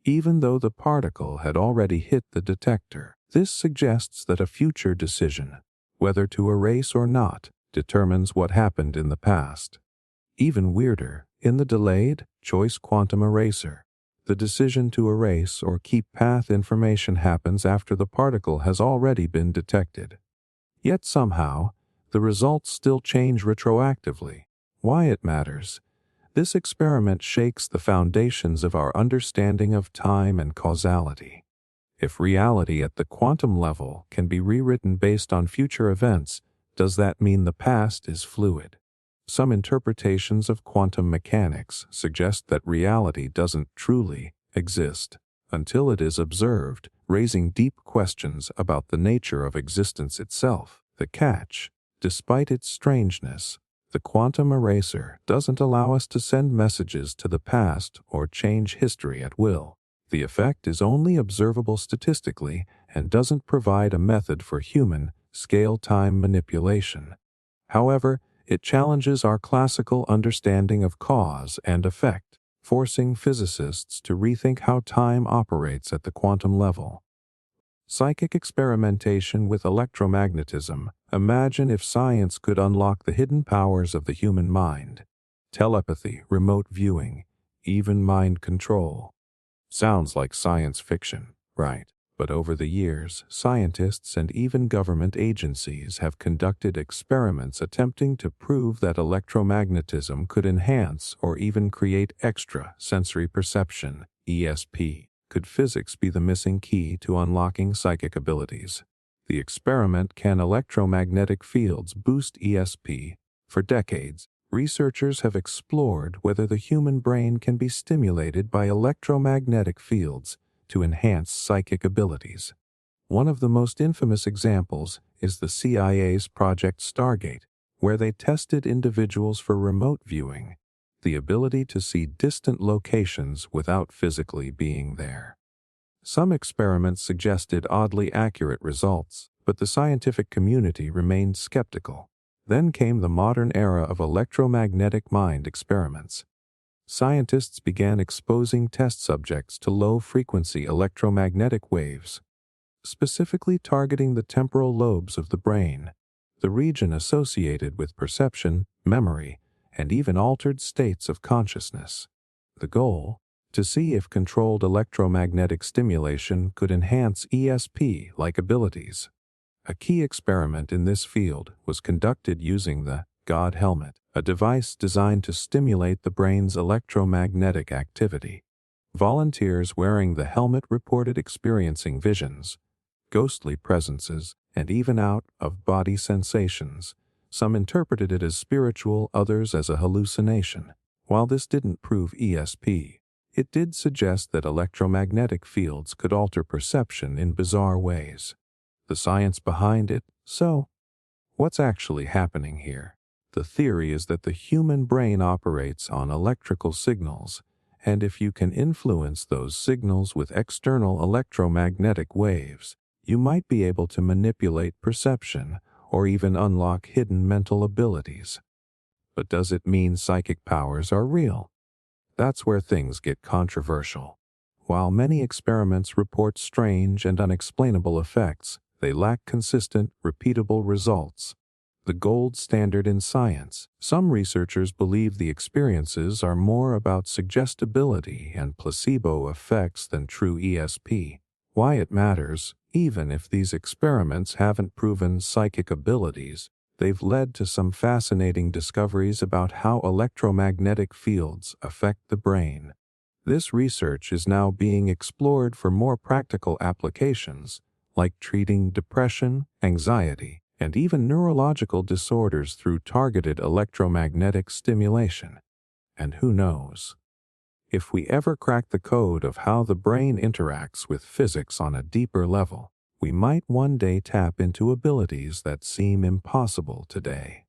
even though the particle had already hit the detector. This suggests that a future decision, whether to erase or not, determines what happened in the past. Even weirder, in the delayed choice quantum eraser, the decision to erase or keep path information happens after the particle has already been detected. Yet somehow, the results still change retroactively. Why it matters? This experiment shakes the foundations of our understanding of time and causality. If reality at the quantum level can be rewritten based on future events, does that mean the past is fluid? Some interpretations of quantum mechanics suggest that reality doesn't truly exist until it is observed, raising deep questions about the nature of existence itself. The catch, despite its strangeness, the quantum eraser doesn't allow us to send messages to the past or change history at will. The effect is only observable statistically and doesn't provide a method for human, scale-time manipulation. However, it challenges our classical understanding of cause and effect, forcing physicists to rethink how time operates at the quantum level. Psychic experimentation with electromagnetism. Imagine if science could unlock the hidden powers of the human mind. Telepathy, remote viewing, even mind control. Sounds like science fiction, right? But over the years, scientists and even government agencies have conducted experiments attempting to prove that electromagnetism could enhance or even create extra sensory perception, ESP. Could physics be the missing key to unlocking psychic abilities? The experiment Can electromagnetic fields boost ESP? For decades, researchers have explored whether the human brain can be stimulated by electromagnetic fields to enhance psychic abilities. One of the most infamous examples is the CIA's Project Stargate, where they tested individuals for remote viewing, the ability to see distant locations without physically being there. Some experiments suggested oddly accurate results, but the scientific community remained skeptical. Then came the modern era of electromagnetic mind experiments. Scientists began exposing test subjects to low-frequency electromagnetic waves, specifically targeting the temporal lobes of the brain, the region associated with perception, memory, and even altered states of consciousness. The goal? To see if controlled electromagnetic stimulation could enhance ESP-like abilities. A key experiment in this field was conducted using the God helmet, a device designed to stimulate the brain's electromagnetic activity. Volunteers wearing the helmet reported experiencing visions, ghostly presences, and even out-of-body sensations. Some interpreted it as spiritual, others as a hallucination. While this didn't prove ESP, it did suggest that electromagnetic fields could alter perception in bizarre ways. The science behind it, so what's actually happening here? The theory is that the human brain operates on electrical signals, and if you can influence those signals with external electromagnetic waves, you might be able to manipulate perception or even unlock hidden mental abilities. But does it mean psychic powers are real? That's where things get controversial. While many experiments report strange and unexplainable effects, they lack consistent, repeatable results. The gold standard in science. Some researchers believe the experiences are more about suggestibility and placebo effects than true ESP. Why it matters, even if these experiments haven't proven psychic abilities, they've led to some fascinating discoveries about how electromagnetic fields affect the brain. This research is now being explored for more practical applications, like treating depression, anxiety, and even neurological disorders through targeted electromagnetic stimulation. And who knows? If we ever crack the code of how the brain interacts with physics on a deeper level, we might one day tap into abilities that seem impossible today.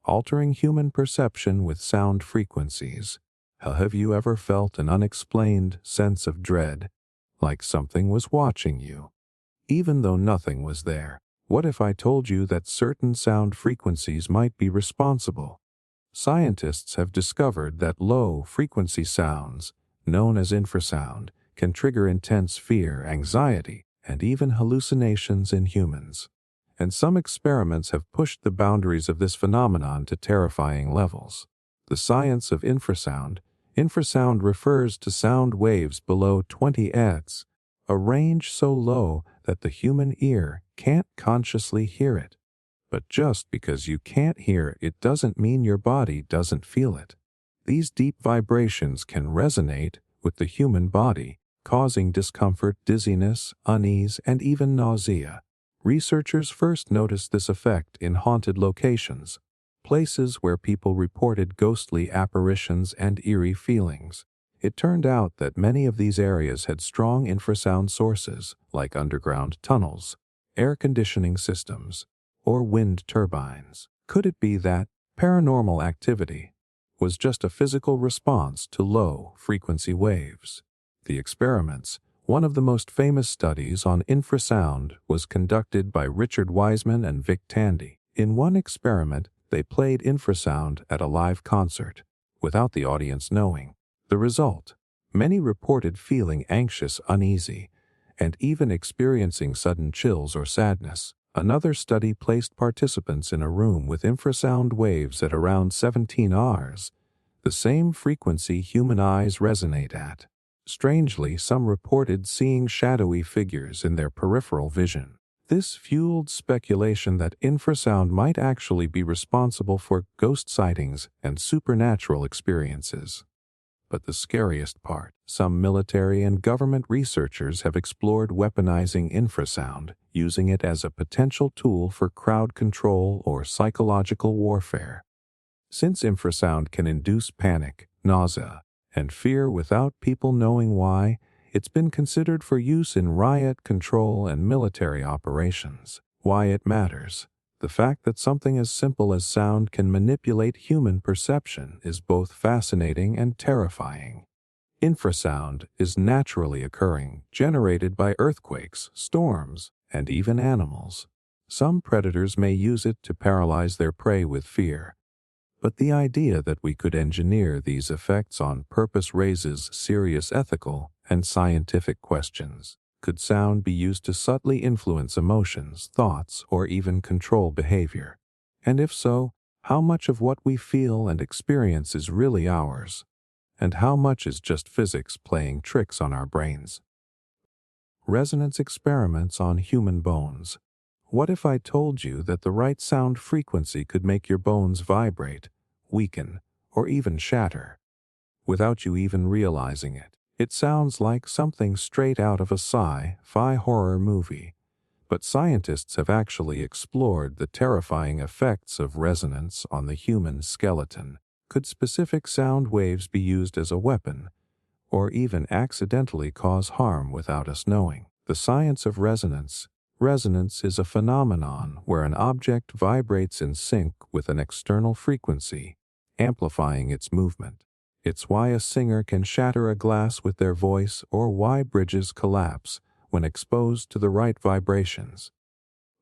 Altering human perception with sound frequencies. Have you ever felt an unexplained sense of dread, like something was watching you, even though nothing was there? What if I told you that certain sound frequencies might be responsible? Scientists have discovered that low-frequency sounds, known as infrasound, can trigger intense fear, anxiety, and even hallucinations in humans. And some experiments have pushed the boundaries of this phenomenon to terrifying levels. The science of infrasound. Infrasound refers to sound waves below 20 Hz, a range so low that the human ear can't consciously hear it. But just because you can't hear it doesn't mean your body doesn't feel it. These deep vibrations can resonate with the human body, causing discomfort, dizziness, unease, and even nausea. Researchers first noticed this effect in haunted locations, places where people reported ghostly apparitions and eerie feelings. It turned out that many of these areas had strong infrasound sources, like underground tunnels, air conditioning systems, or wind turbines. Could it be that paranormal activity was just a physical response to low-frequency waves? The experiments. One of the most famous studies on infrasound was conducted by Richard Wiseman and Vic Tandy. In one experiment, they played infrasound at a live concert, without the audience knowing. The result: many reported feeling anxious, uneasy, and even experiencing sudden chills or sadness. Another study placed participants in a room with infrasound waves at around 17 Hz, the same frequency human eyes resonate at. Strangely, some reported seeing shadowy figures in their peripheral vision. This fueled speculation that infrasound might actually be responsible for ghost sightings and supernatural experiences. But the scariest part, some military and government researchers have explored weaponizing infrasound, using it as a potential tool for crowd control or psychological warfare. Since infrasound can induce panic, nausea, and fear without people knowing why, it's been considered for use in riot control and military operations. Why it matters. The fact that something as simple as sound can manipulate human perception is both fascinating and terrifying. Infrasound is naturally occurring, generated by earthquakes, storms, and even animals. Some predators may use it to paralyze their prey with fear. But the idea that we could engineer these effects on purpose raises serious ethical and scientific questions. Could sound be used to subtly influence emotions, thoughts, or even control behavior? And if so, how much of what we feel and experience is really ours? And how much is just physics playing tricks on our brains? Resonance experiments on human bones. What if I told you that the right sound frequency could make your bones vibrate, weaken, or even shatter, without you even realizing it? It sounds like something straight out of a sci-fi horror movie, but scientists have actually explored the terrifying effects of resonance on the human skeleton. Could specific sound waves be used as a weapon, or even accidentally cause harm without us knowing? The science of resonance. Resonance is a phenomenon where an object vibrates in sync with an external frequency, amplifying its movement. It's why a singer can shatter a glass with their voice or why bridges collapse when exposed to the right vibrations.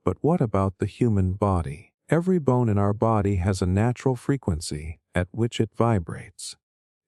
But what about the human body? Every bone in our body has a natural frequency at which it vibrates.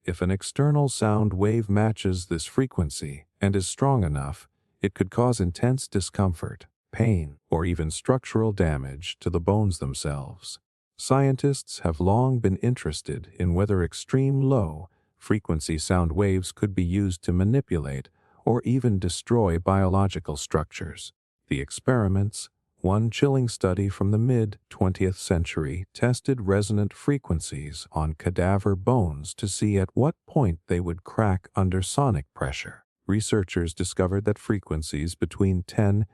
If an external sound wave matches this frequency and is strong enough, it could cause intense discomfort, pain, or even structural damage to the bones themselves. Scientists have long been interested in whether extreme low-frequency sound waves could be used to manipulate or even destroy biological structures. The experiments. One chilling study from the mid-20th century tested resonant frequencies on cadaver bones to see at what point they would crack under sonic pressure. Researchers discovered that frequencies between 10-50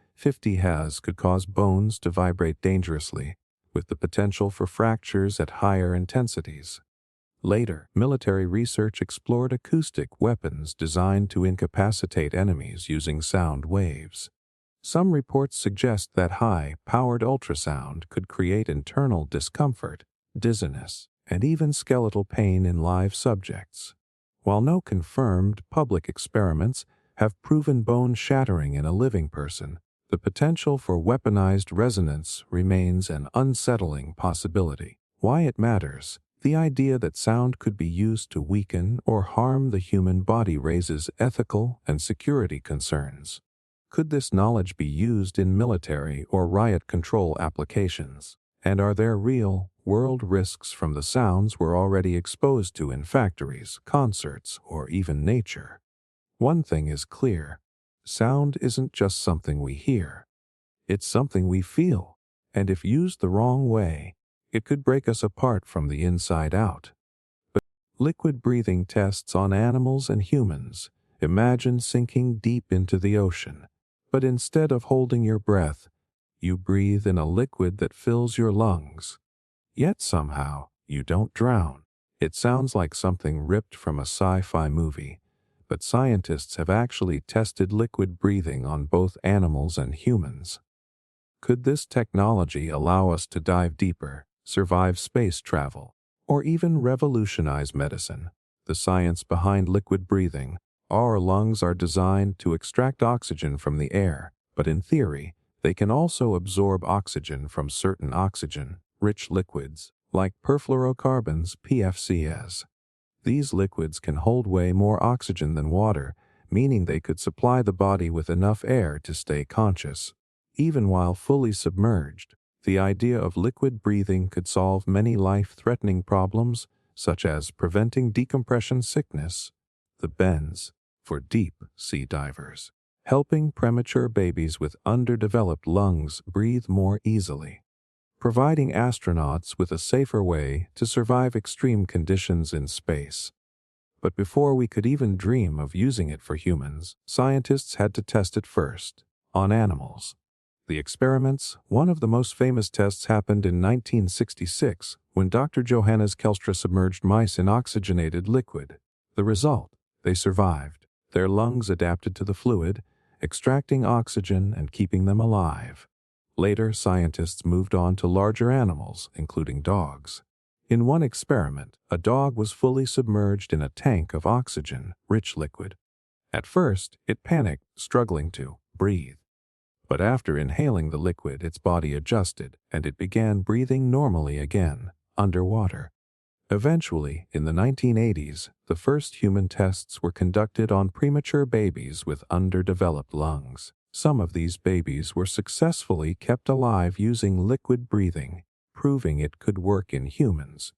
Hz could cause bones to vibrate dangerously, with the potential for fractures at higher intensities. Later, military research explored acoustic weapons designed to incapacitate enemies using sound waves. Some reports suggest that high-powered ultrasound could create internal discomfort, dizziness, and even skeletal pain in live subjects. While no confirmed public experiments have proven bone shattering in a living person, the potential for weaponized resonance remains an unsettling possibility. Why it matters. The idea that sound could be used to weaken or harm the human body raises ethical and security concerns. Could this knowledge be used in military or riot control applications? And are there real, world risks from the sounds we're already exposed to in factories, concerts, or even nature? One thing is clear: sound isn't just something we hear. It's something we feel, and if used the wrong way, it could break us apart from the inside out. But liquid breathing tests on animals and humans. Imagine sinking deep into the ocean, but instead of holding your breath, you breathe in a liquid that fills your lungs. Yet somehow, you don't drown. It sounds like something ripped from a sci-fi movie, but scientists have actually tested liquid breathing on both animals and humans. Could this technology allow us to dive deeper, survive space travel, or even revolutionize medicine? The science behind liquid breathing. Our lungs are designed to extract oxygen from the air, but in theory, they can also absorb oxygen from certain oxygen-rich liquids, like perfluorocarbons (PFCs). These liquids can hold way more oxygen than water, meaning they could supply the body with enough air to stay conscious. Even while fully submerged, the idea of liquid breathing could solve many life-threatening problems, such as preventing decompression sickness, the bends, for deep-sea divers, helping premature babies with underdeveloped lungs breathe more easily, providing astronauts with a safer way to survive extreme conditions in space. But before we could even dream of using it for humans, scientists had to test it first, on animals. The experiments, one of the most famous tests, happened in 1966 when Dr. Johannes Kelstra submerged mice in oxygenated liquid. The result: they survived. Their lungs adapted to the fluid, extracting oxygen and keeping them alive. Later, scientists moved on to larger animals, including dogs. In one experiment, a dog was fully submerged in a tank of oxygen-rich liquid. At first, it panicked, struggling to breathe. But after inhaling the liquid, its body adjusted, and it began breathing normally again, underwater. Eventually, in the 1980s, the first human tests were conducted on premature babies with underdeveloped lungs. Some of these babies were successfully kept alive using liquid breathing, proving it could work in humans.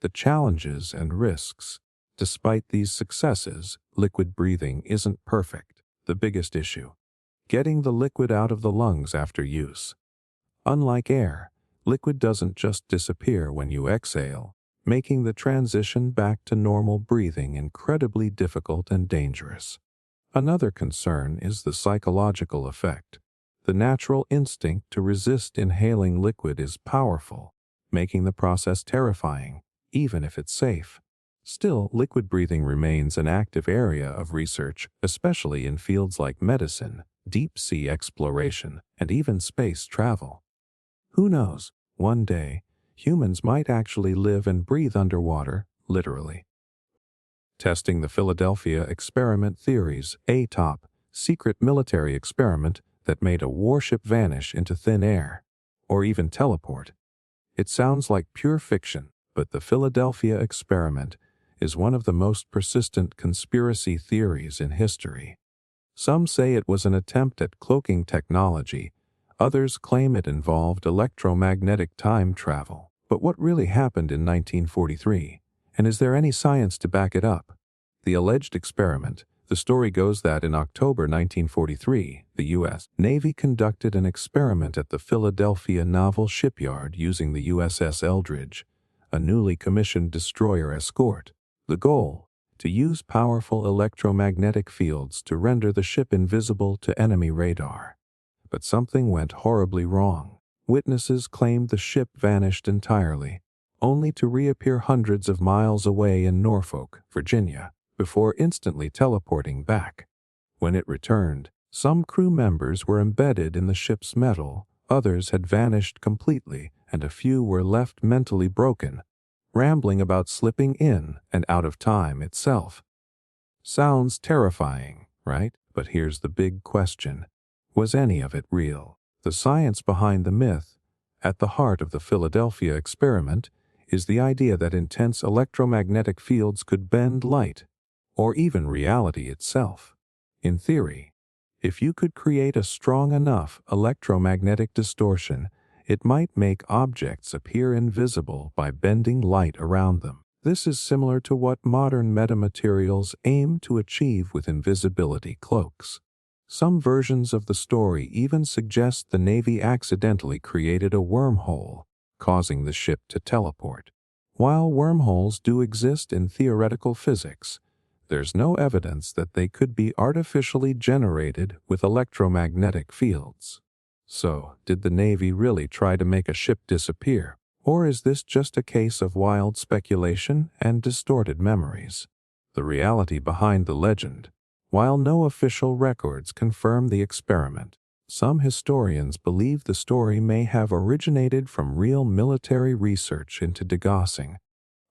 The challenges and risks. Despite these successes, liquid breathing isn't perfect. The biggest issue: getting the liquid out of the lungs after use. Unlike air, liquid doesn't just disappear when you exhale, making the transition back to normal breathing incredibly difficult and dangerous. Another concern is the psychological effect. The natural instinct to resist inhaling liquid is powerful, making the process terrifying, even if it's safe. Still, liquid breathing remains an active area of research, especially in fields like medicine, deep-sea exploration, and even space travel. Who knows, one day, humans might actually live and breathe underwater, literally. Testing the Philadelphia experiment theories. A top secret military experiment that made a warship vanish into thin air, or even teleport. It sounds like pure fiction, but the Philadelphia experiment is one of the most persistent conspiracy theories in history. Some say it was an attempt at cloaking technology. Others claim it involved electromagnetic time travel. But what really happened in 1943? And is there any science to back it up? The alleged experiment. The story goes that in October 1943, the U.S. Navy conducted an experiment at the Philadelphia Naval Shipyard using the USS Eldridge, a newly commissioned destroyer escort. The goal: to use powerful electromagnetic fields to render the ship invisible to enemy radar. But something went horribly wrong. Witnesses claimed the ship vanished entirely, only to reappear hundreds of miles away in Norfolk, Virginia, before instantly teleporting back. When it returned, some crew members were embedded in the ship's metal, others had vanished completely, and a few were left mentally broken, rambling about slipping in and out of time itself. Sounds terrifying, right? But here's the big question. Was any of it real? The science behind the myth. At the heart of the Philadelphia experiment is the idea that intense electromagnetic fields could bend light, or even reality itself. In theory, if you could create a strong enough electromagnetic distortion, it might make objects appear invisible by bending light around them. This is similar to what modern metamaterials aim to achieve with invisibility cloaks. Some versions of the story even suggest the Navy accidentally created a wormhole, causing the ship to teleport. While wormholes do exist in theoretical physics, there's no evidence that they could be artificially generated with electromagnetic fields. So, did the Navy really try to make a ship disappear? Or is this just a case of wild speculation and distorted memories? The reality behind the legend. While no official records confirm the experiment, some historians believe the story may have originated from real military research into degaussing,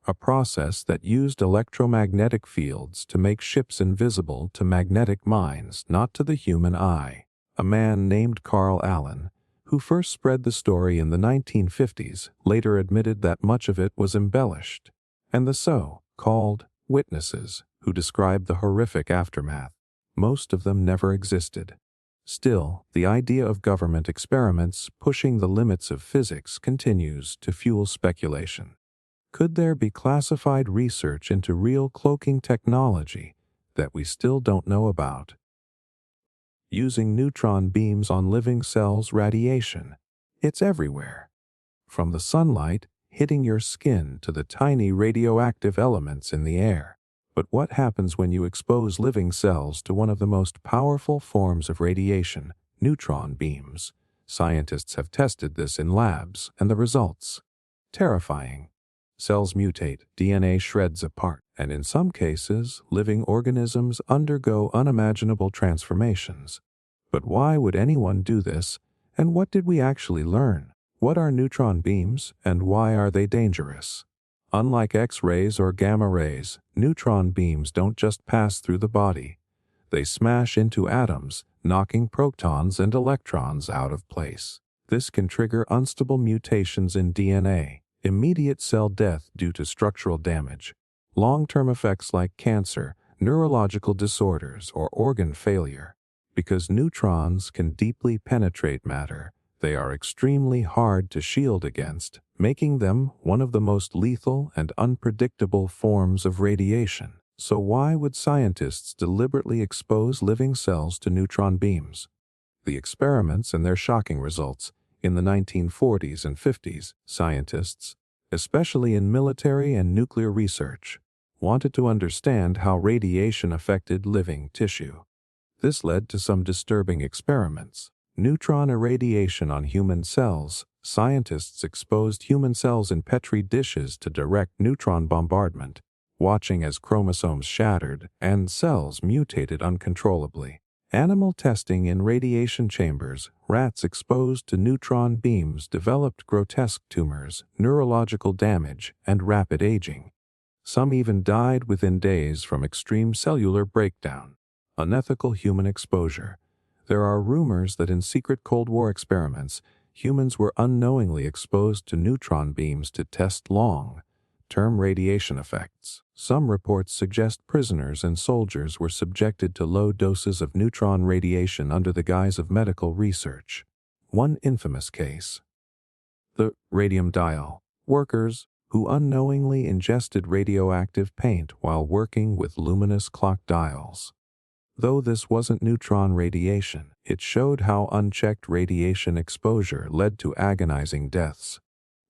a process that used electromagnetic fields to make ships invisible to magnetic mines, not to the human eye. A man named Carl Allen, who first spread the story in the 1950s, later admitted that much of it was embellished, and the so-called witnesses who described the horrific aftermath, most of them never existed. Still, the idea of government experiments pushing the limits of physics continues to fuel speculation. Could there be classified research into real cloaking technology that we still don't know about? Using neutron beams on living cells' radiation. It's everywhere. From the sunlight hitting your skin to the tiny radioactive elements in the air. But what happens when you expose living cells to one of the most powerful forms of radiation, neutron beams? Scientists have tested this in labs, and the results? Terrifying. Cells mutate, DNA shreds apart, and in some cases, living organisms undergo unimaginable transformations. But why would anyone do this, and what did we actually learn? What are neutron beams, and why are they dangerous? Unlike X-rays or gamma rays, neutron beams don't just pass through the body. They smash into atoms, knocking protons and electrons out of place. This can trigger unstable mutations in DNA, immediate cell death due to structural damage, long-term effects like cancer, neurological disorders, or organ failure. Because neutrons can deeply penetrate matter, they are extremely hard to shield against, making them one of the most lethal and unpredictable forms of radiation. So why would scientists deliberately expose living cells to neutron beams? The experiments and their shocking results. In the 1940s and 50s, scientists, especially in military and nuclear research, wanted to understand how radiation affected living tissue. This led to some disturbing experiments. Neutron irradiation on human cells. Scientists exposed human cells in Petri dishes to direct neutron bombardment, watching as chromosomes shattered and cells mutated uncontrollably. Animal testing in radiation chambers. Rats exposed to neutron beams developed grotesque tumors, neurological damage, and rapid aging. Some even died within days from extreme cellular breakdown. Unethical human exposure. There are rumors that in secret Cold War experiments, humans were unknowingly exposed to neutron beams to test long-term radiation effects. Some reports suggest prisoners and soldiers were subjected to low doses of neutron radiation under the guise of medical research. One infamous case. The radium dial. Workers who unknowingly ingested radioactive paint while working with luminous clock dials. Though this wasn't neutron radiation, it showed how unchecked radiation exposure led to agonizing deaths,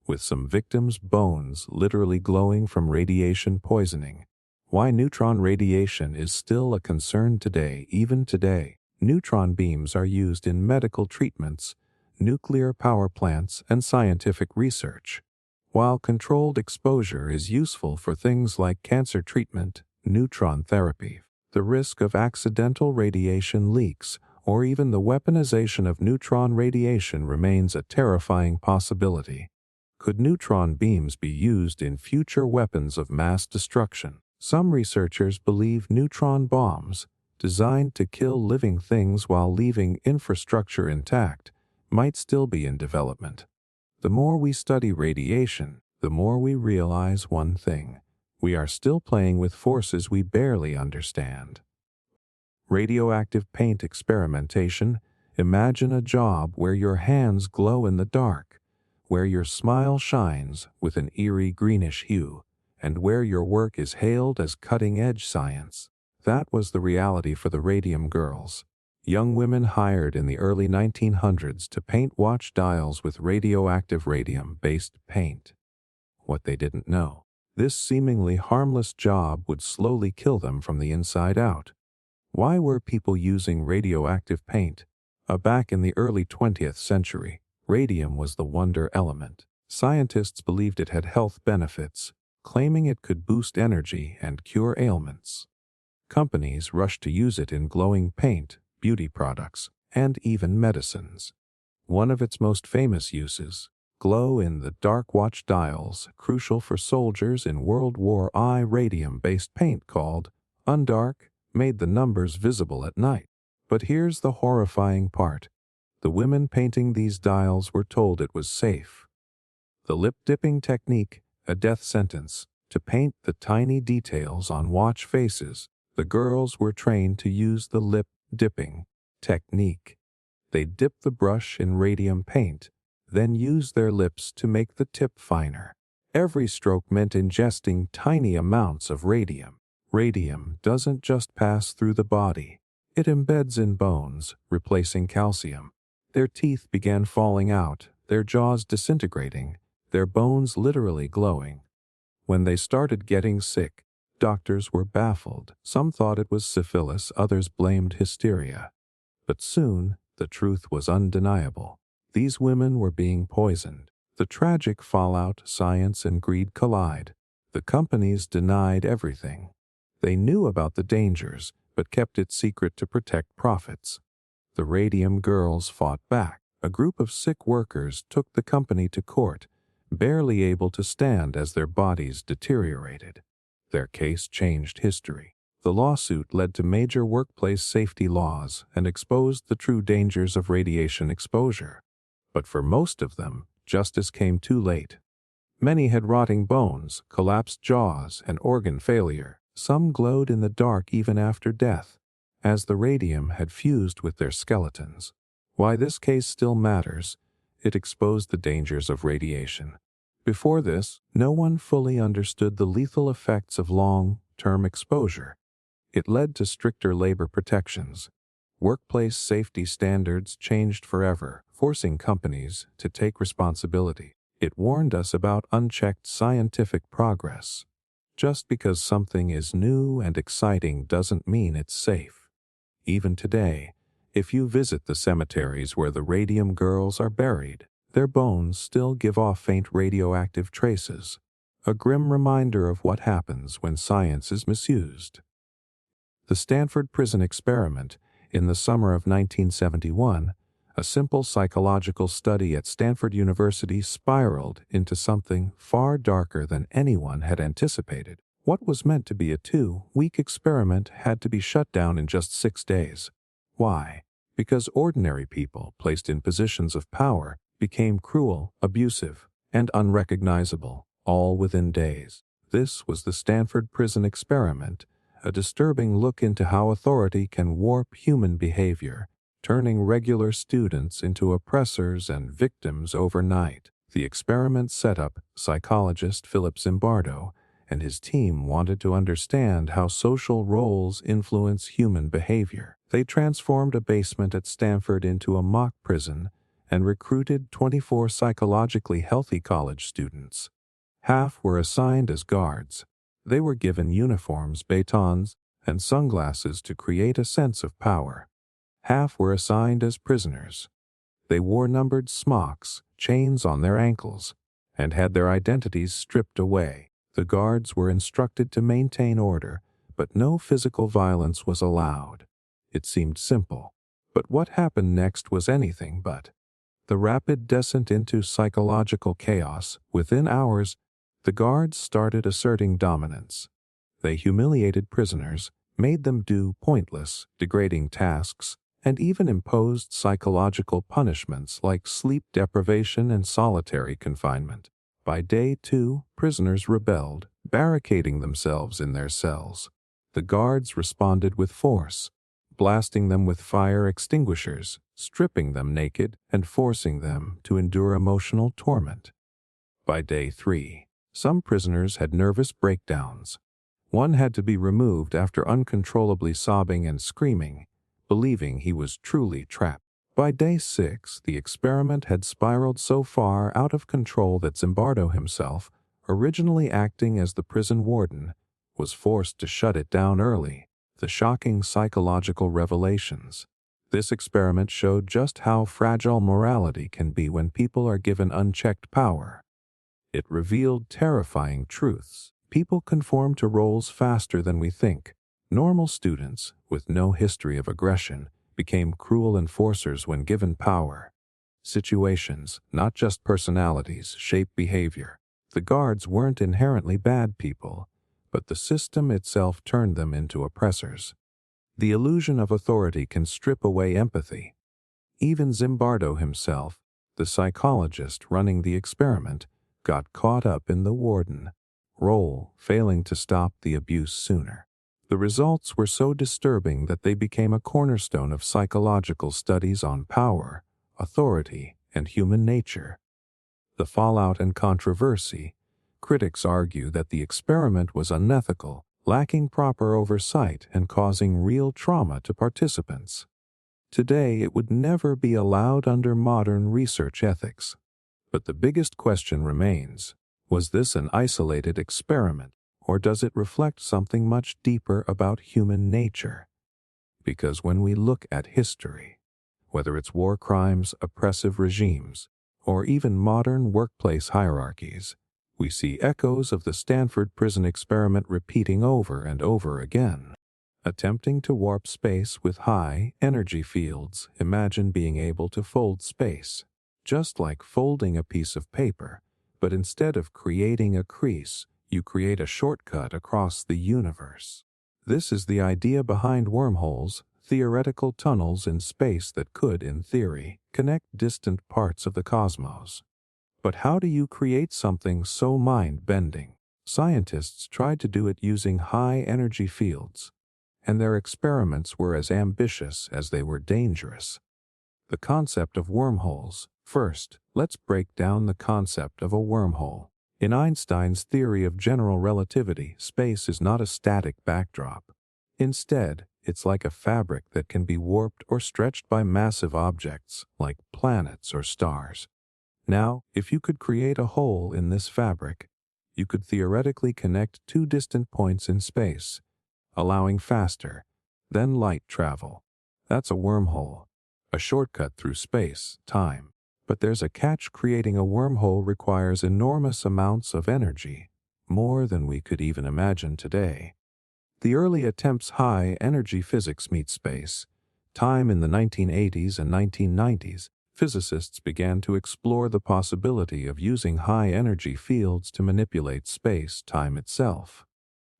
with some victims' bones literally glowing from radiation poisoning. Why neutron radiation is still a concern today. Even today, neutron beams are used in medical treatments, nuclear power plants, and scientific research. While controlled exposure is useful for things like cancer treatment, neutron therapy, the risk of accidental radiation leaks or even the weaponization of neutron radiation remains a terrifying possibility. Could neutron beams be used in future weapons of mass destruction? Some researchers believe neutron bombs, designed to kill living things while leaving infrastructure intact, might still be in development. The more we study radiation, the more we realize one thing: we are still playing with forces we barely understand. Radioactive paint experimentation. Imagine a job where your hands glow in the dark, where your smile shines with an eerie greenish hue, and where your work is hailed as cutting-edge science. That was the reality for the radium girls. Young women hired in the early 1900s to paint watch dials with radioactive radium-based paint. What they didn't know: this seemingly harmless job would slowly kill them from the inside out. Why were people using radioactive paint? Back in the early 20th century, radium was the wonder element. Scientists believed it had health benefits, claiming it could boost energy and cure ailments. Companies rushed to use it in glowing paint, beauty products, and even medicines. One of its most famous uses: glow-in-the-dark watch dials, crucial for soldiers in World War I. Radium-based paint called Undark made the numbers visible at night. But here's the horrifying part: the women painting these dials were told it was safe. The lip-dipping technique, a death sentence, to paint the tiny details on watch faces. The girls were trained to use the lip-dipping technique. They dip the brush in radium paint, then use their lips to make the tip finer. Every stroke meant ingesting tiny amounts of radium. Radium doesn't just pass through the body. It embeds in bones, replacing calcium. Their teeth began falling out, their jaws disintegrating, their bones literally glowing. When they started getting sick, doctors were baffled. Some thought it was syphilis, others blamed hysteria. But soon, the truth was undeniable. These women were being poisoned. The tragic fallout: science and greed collide. The companies denied everything. They knew about the dangers, but kept it secret to protect profits. The radium girls fought back. A group of sick workers took the company to court, barely able to stand as their bodies deteriorated. Their case changed history. The lawsuit led to major workplace safety laws and exposed the true dangers of radiation exposure. But for most of them, justice came too late. Many had rotting bones, collapsed jaws, and organ failure. Some glowed in the dark even after death, as the radium had fused with their skeletons. Why this case still matters: it exposed the dangers of radiation. Before this, no one fully understood the lethal effects of long-term exposure. It led to stricter labor protections. Workplace safety standards changed forever, forcing companies to take responsibility. It warned us about unchecked scientific progress. Just because something is new and exciting doesn't mean it's safe. Even today, if you visit the cemeteries where the radium girls are buried, their bones still give off faint radioactive traces, a grim reminder of what happens when science is misused. The Stanford prison experiment. In the summer of 1971, a simple psychological study at Stanford University spiraled into something far darker than anyone had anticipated. What was meant to be a 2-week experiment had to be shut down in just 6 days. Why? Because ordinary people placed in positions of power became cruel, abusive, and unrecognizable, all within days. This was the Stanford prison experiment, a disturbing look into how authority can warp human behavior, turning regular students into oppressors and victims overnight. The experiment setup: psychologist Philip Zimbardo and his team wanted to understand how social roles influence human behavior. They transformed a basement at Stanford into a mock prison and recruited 24 psychologically healthy college students. Half were assigned as guards. They were given uniforms, batons, and sunglasses to create a sense of power. Half were assigned as prisoners. They wore numbered smocks, chains on their ankles, and had their identities stripped away. The guards were instructed to maintain order, but no physical violence was allowed. It seemed simple, but what happened next was anything but. The rapid descent into psychological chaos. Within hours, the guards started asserting dominance. They humiliated prisoners, made them do pointless, degrading tasks, and even imposed psychological punishments like sleep deprivation and solitary confinement. By day 2, prisoners rebelled, barricading themselves in their cells. The guards responded with force, blasting them with fire extinguishers, stripping them naked, and forcing them to endure emotional torment. By day 3, some prisoners had nervous breakdowns. One had to be removed after uncontrollably sobbing and screaming, believing he was truly trapped. By day 6, the experiment had spiraled so far out of control that Zimbardo himself, originally acting as the prison warden, was forced to shut it down early. The shocking psychological revelations. This experiment showed just how fragile morality can be when people are given unchecked power. It revealed terrifying truths. People conform to roles faster than we think. Normal students, with no history of aggression, became cruel enforcers when given power. Situations, not just personalities, shape behavior. The guards weren't inherently bad people, but the system itself turned them into oppressors. The illusion of authority can strip away empathy. Even Zimbardo himself, the psychologist running the experiment, got caught up in the warden role, failing to stop the abuse sooner. The results were so disturbing that they became a cornerstone of psychological studies on power, authority, and human nature. The fallout and controversy. Critics argue that the experiment was unethical, lacking proper oversight, and causing real trauma to participants. Today, it would never be allowed under modern research ethics. But the biggest question remains, was this an isolated experiment, or does it reflect something much deeper about human nature? Because when we look at history, whether it's war crimes, oppressive regimes, or even modern workplace hierarchies, we see echoes of the Stanford prison experiment repeating over and over again. Attempting to warp space with high energy fields, imagine being able to fold space, just like folding a piece of paper, but instead of creating a crease, you create a shortcut across the universe. This is the idea behind wormholes, theoretical tunnels in space that could, in theory, connect distant parts of the cosmos. But how do you create something so mind-bending? Scientists tried to do it using high-energy fields, and their experiments were as ambitious as they were dangerous. The concept of wormholes. First, let's break down the concept of a wormhole. In Einstein's theory of general relativity, space is not a static backdrop. Instead, it's like a fabric that can be warped or stretched by massive objects, like planets or stars. Now, if you could create a hole in this fabric, you could theoretically connect two distant points in space, allowing faster, then light travel. That's a wormhole, a shortcut through space, time. But there's a catch: creating a wormhole requires enormous amounts of energy, more than we could even imagine today. The early attempts high-energy physics meet space. Time in the 1980s and 1990s, physicists began to explore the possibility of using high-energy fields to manipulate space-time itself.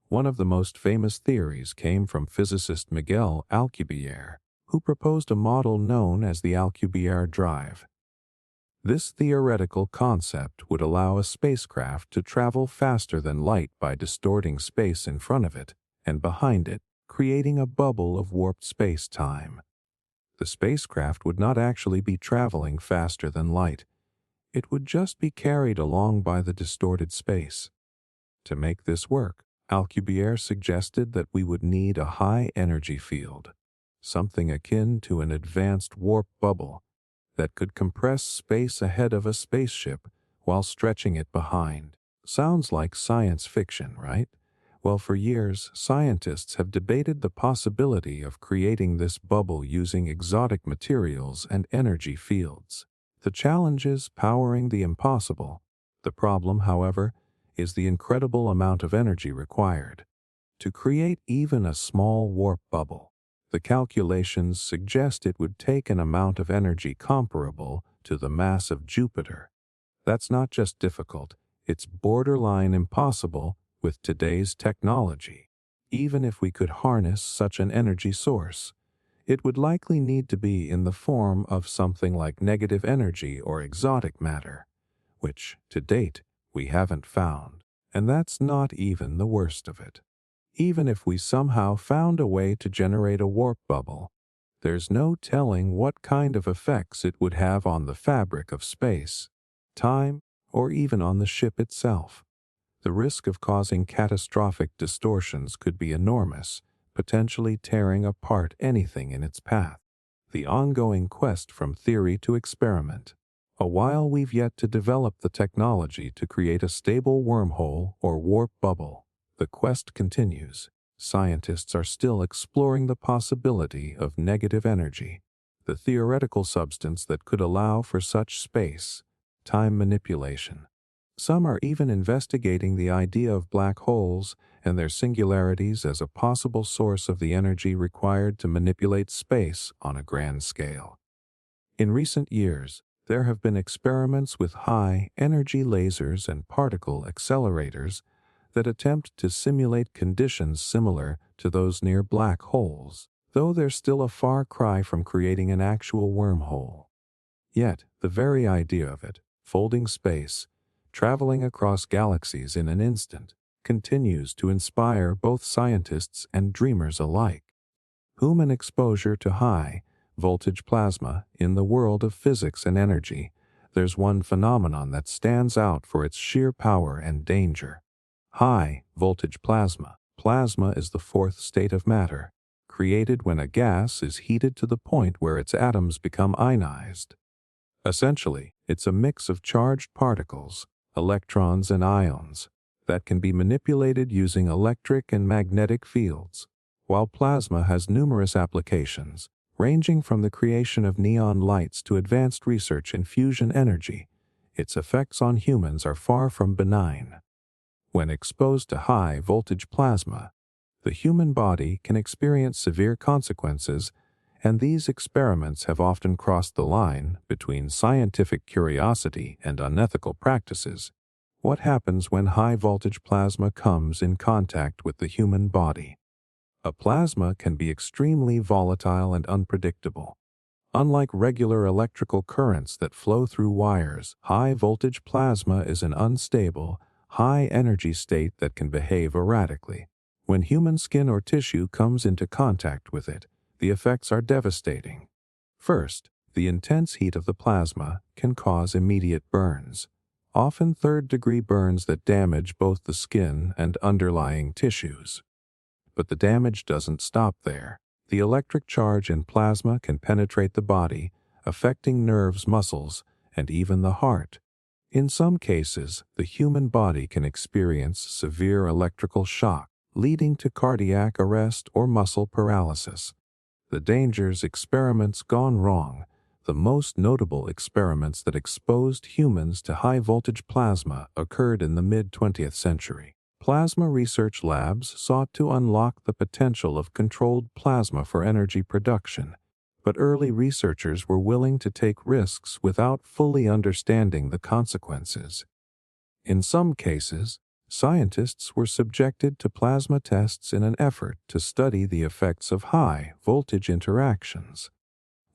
One of the most famous theories came from physicist Miguel Alcubierre, who proposed a model known as the Alcubierre drive. This theoretical concept would allow a spacecraft to travel faster than light by distorting space in front of it and behind it, creating a bubble of warped space-time. The spacecraft would not actually be traveling faster than light. It would just be carried along by the distorted space. To make this work, Alcubierre suggested that we would need a high-energy field, something akin to an advanced warp bubble, that could compress space ahead of a spaceship while stretching it behind. Sounds like science fiction, right? Well, for years, scientists have debated the possibility of creating this bubble using exotic materials and energy fields. The challenge is powering the impossible. The problem, however, is the incredible amount of energy required. To create even a small warp bubble, the calculations suggest it would take an amount of energy comparable to the mass of Jupiter. That's not just difficult, it's borderline impossible with today's technology. Even if we could harness such an energy source, it would likely need to be in the form of something like negative energy or exotic matter, which, to date, we haven't found, and that's not even the worst of it. Even if we somehow found a way to generate a warp bubble, there's no telling what kind of effects it would have on the fabric of space, time, or even on the ship itself. The risk of causing catastrophic distortions could be enormous, potentially tearing apart anything in its path. The ongoing quest from theory to experiment. While we've yet to develop the technology to create a stable wormhole or warp bubble, the quest continues. Scientists are still exploring the possibility of negative energy, the theoretical substance that could allow for such space-time manipulation. Some are even investigating the idea of black holes and their singularities as a possible source of the energy required to manipulate space on a grand scale. In recent years, there have been experiments with high-energy lasers and particle accelerators that attempt to simulate conditions similar to those near black holes, though they're still a far cry from creating an actual wormhole. Yet, the very idea of it, folding space, traveling across galaxies in an instant, continues to inspire both scientists and dreamers alike. Human exposure to high-voltage plasma in the world of physics and energy, there's one phenomenon that stands out for its sheer power and danger. High-voltage plasma. Plasma is the fourth state of matter, created when a gas is heated to the point where its atoms become ionized. Essentially, it's a mix of charged particles, electrons and ions, that can be manipulated using electric and magnetic fields. While plasma has numerous applications, ranging from the creation of neon lights to advanced research in fusion energy, its effects on humans are far from benign. When exposed to high-voltage plasma, the human body can experience severe consequences, and these experiments have often crossed the line between scientific curiosity and unethical practices. What happens when high-voltage plasma comes in contact with the human body? A plasma can be extremely volatile and unpredictable. Unlike regular electrical currents that flow through wires, high-voltage plasma is an unstable, high-energy state that can behave erratically. When human skin or tissue comes into contact with it, the effects are devastating. First, the intense heat of the plasma can cause immediate burns, often third-degree burns that damage both the skin and underlying tissues. But the damage doesn't stop there. The electric charge in plasma can penetrate the body, affecting nerves, muscles, and even the heart. In some cases, the human body can experience severe electrical shock, leading to cardiac arrest or muscle paralysis. The dangers. Experiments gone wrong. The most notable experiments that exposed humans to high-voltage plasma occurred in the mid-20th century. Plasma research labs sought to unlock the potential of controlled plasma for energy production, but early researchers were willing to take risks without fully understanding the consequences. In some cases, scientists were subjected to plasma tests in an effort to study the effects of high-voltage interactions.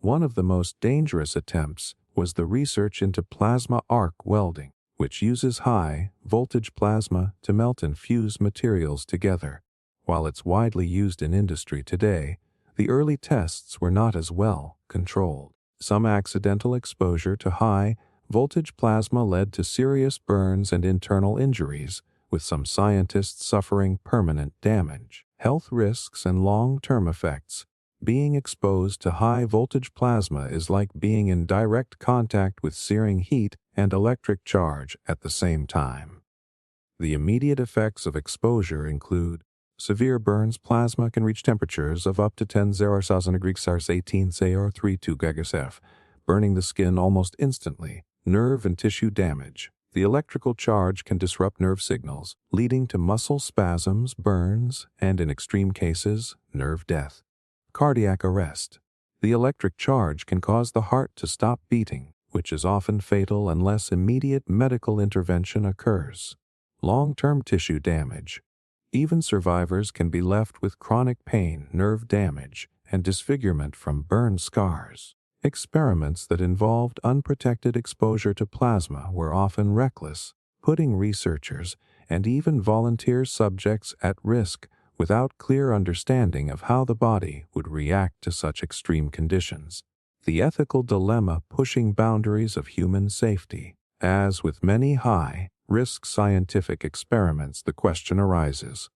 One of the most dangerous attempts was the research into plasma arc welding, which uses high-voltage plasma to melt and fuse materials together. While it's widely used in industry today, the early tests were not as well controlled. Some accidental exposure to high-voltage plasma led to serious burns and internal injuries, with some scientists suffering permanent damage. Health risks and long-term effects. Being exposed to high-voltage plasma is like being in direct contact with searing heat and electric charge at the same time. The immediate effects of exposure include severe burns. Plasma can reach temperatures of up to 10,000 degrees Celsius 18,032 GHz, burning the skin almost instantly. Nerve and tissue damage. The electrical charge can disrupt nerve signals, leading to muscle spasms, burns, and in extreme cases, nerve death. Cardiac arrest. The electric charge can cause the heart to stop beating, which is often fatal unless immediate medical intervention occurs. Long-term tissue damage. Even survivors can be left with chronic pain, nerve damage, and disfigurement from burn scars. Experiments that involved unprotected exposure to plasma were often reckless, putting researchers and even volunteer subjects at risk without clear understanding of how the body would react to such extreme conditions. The ethical dilemma pushing boundaries of human safety. As with many high-risk scientific experiments, the question arises: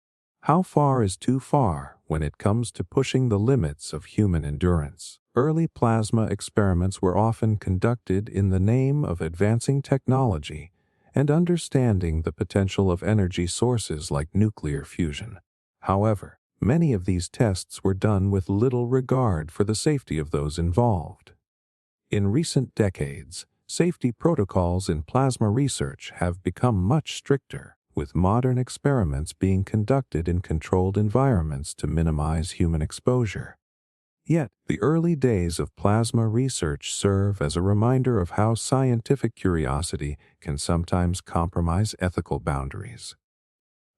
how far is too far when it comes to pushing the limits of human endurance? Early plasma experiments were often conducted in the name of advancing technology and understanding the potential of energy sources like nuclear fusion. However, many of these tests were done with little regard for the safety of those involved. In recent decades, safety protocols in plasma research have become much stricter, with modern experiments being conducted in controlled environments to minimize human exposure. Yet, the early days of plasma research serve as a reminder of how scientific curiosity can sometimes compromise ethical boundaries.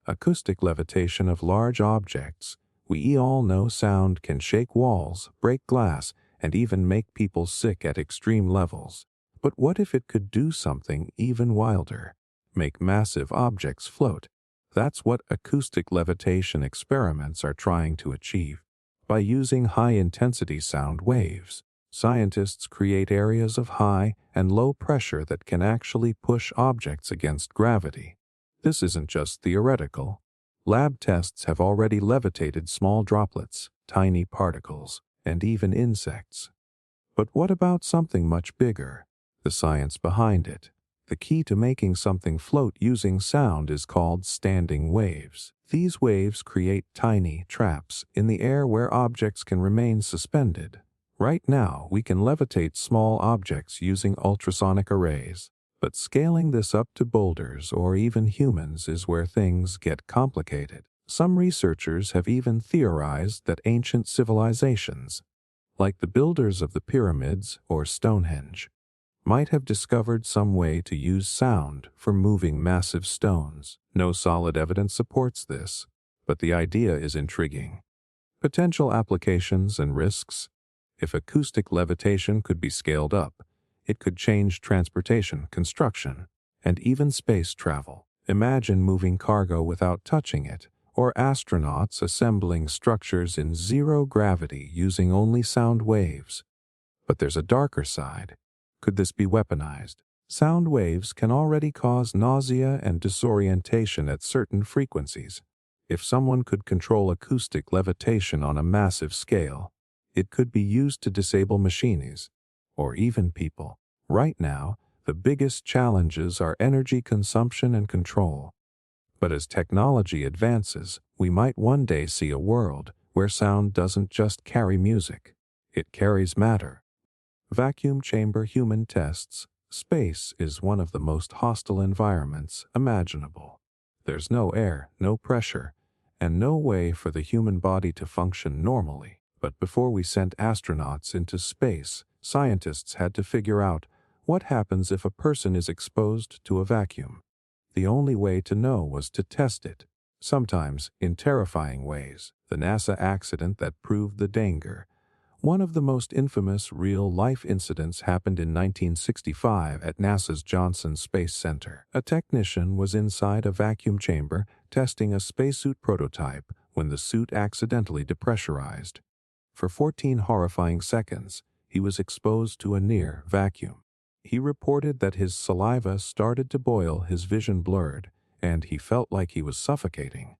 Acoustic levitation of large objects. We all know sound can shake walls, break glass, and even make people sick at extreme levels. But what if it could do something even wilder? Make massive objects float? That's what acoustic levitation experiments are trying to achieve. By using high-intensity sound waves, scientists create areas of high and low pressure that can actually push objects against gravity. This isn't just theoretical. Lab tests have already levitated small droplets, tiny particles, and even insects. But what about something much bigger? The science behind it. The key to making something float using sound is called standing waves. These waves create tiny traps in the air where objects can remain suspended. Right now, we can levitate small objects using ultrasonic arrays. But scaling this up to boulders or even humans is where things get complicated. Some researchers have even theorized that ancient civilizations, like the builders of the pyramids or Stonehenge, might have discovered some way to use sound for moving massive stones. No solid evidence supports this, but the idea is intriguing. Potential applications and risks. If acoustic levitation could be scaled up, it could change transportation, construction, and even space travel. Imagine moving cargo without touching it, or astronauts assembling structures in zero gravity using only sound waves. But there's a darker side. Could this be weaponized? Sound waves can already cause nausea and disorientation at certain frequencies. If someone could control acoustic levitation on a massive scale, it could be used to disable machines, or even people. Right now, the biggest challenges are energy consumption and control. But as technology advances, we might one day see a world where sound doesn't just carry music, it carries matter. Vacuum chamber human tests. Space is one of the most hostile environments imaginable. There's no air, no pressure, and no way for the human body to function normally. But before we sent astronauts into space, scientists had to figure out what happens if a person is exposed to a vacuum. The only way to know was to test it, sometimes in terrifying ways. The NASA accident that proved the danger. One of the most infamous real-life incidents happened in 1965 at NASA's Johnson Space Center. A technician was inside a vacuum chamber testing a spacesuit prototype when the suit accidentally depressurized. For 14 horrifying seconds, he was exposed to a near vacuum. He reported that his saliva started to boil, his vision blurred, and he felt like he was suffocating.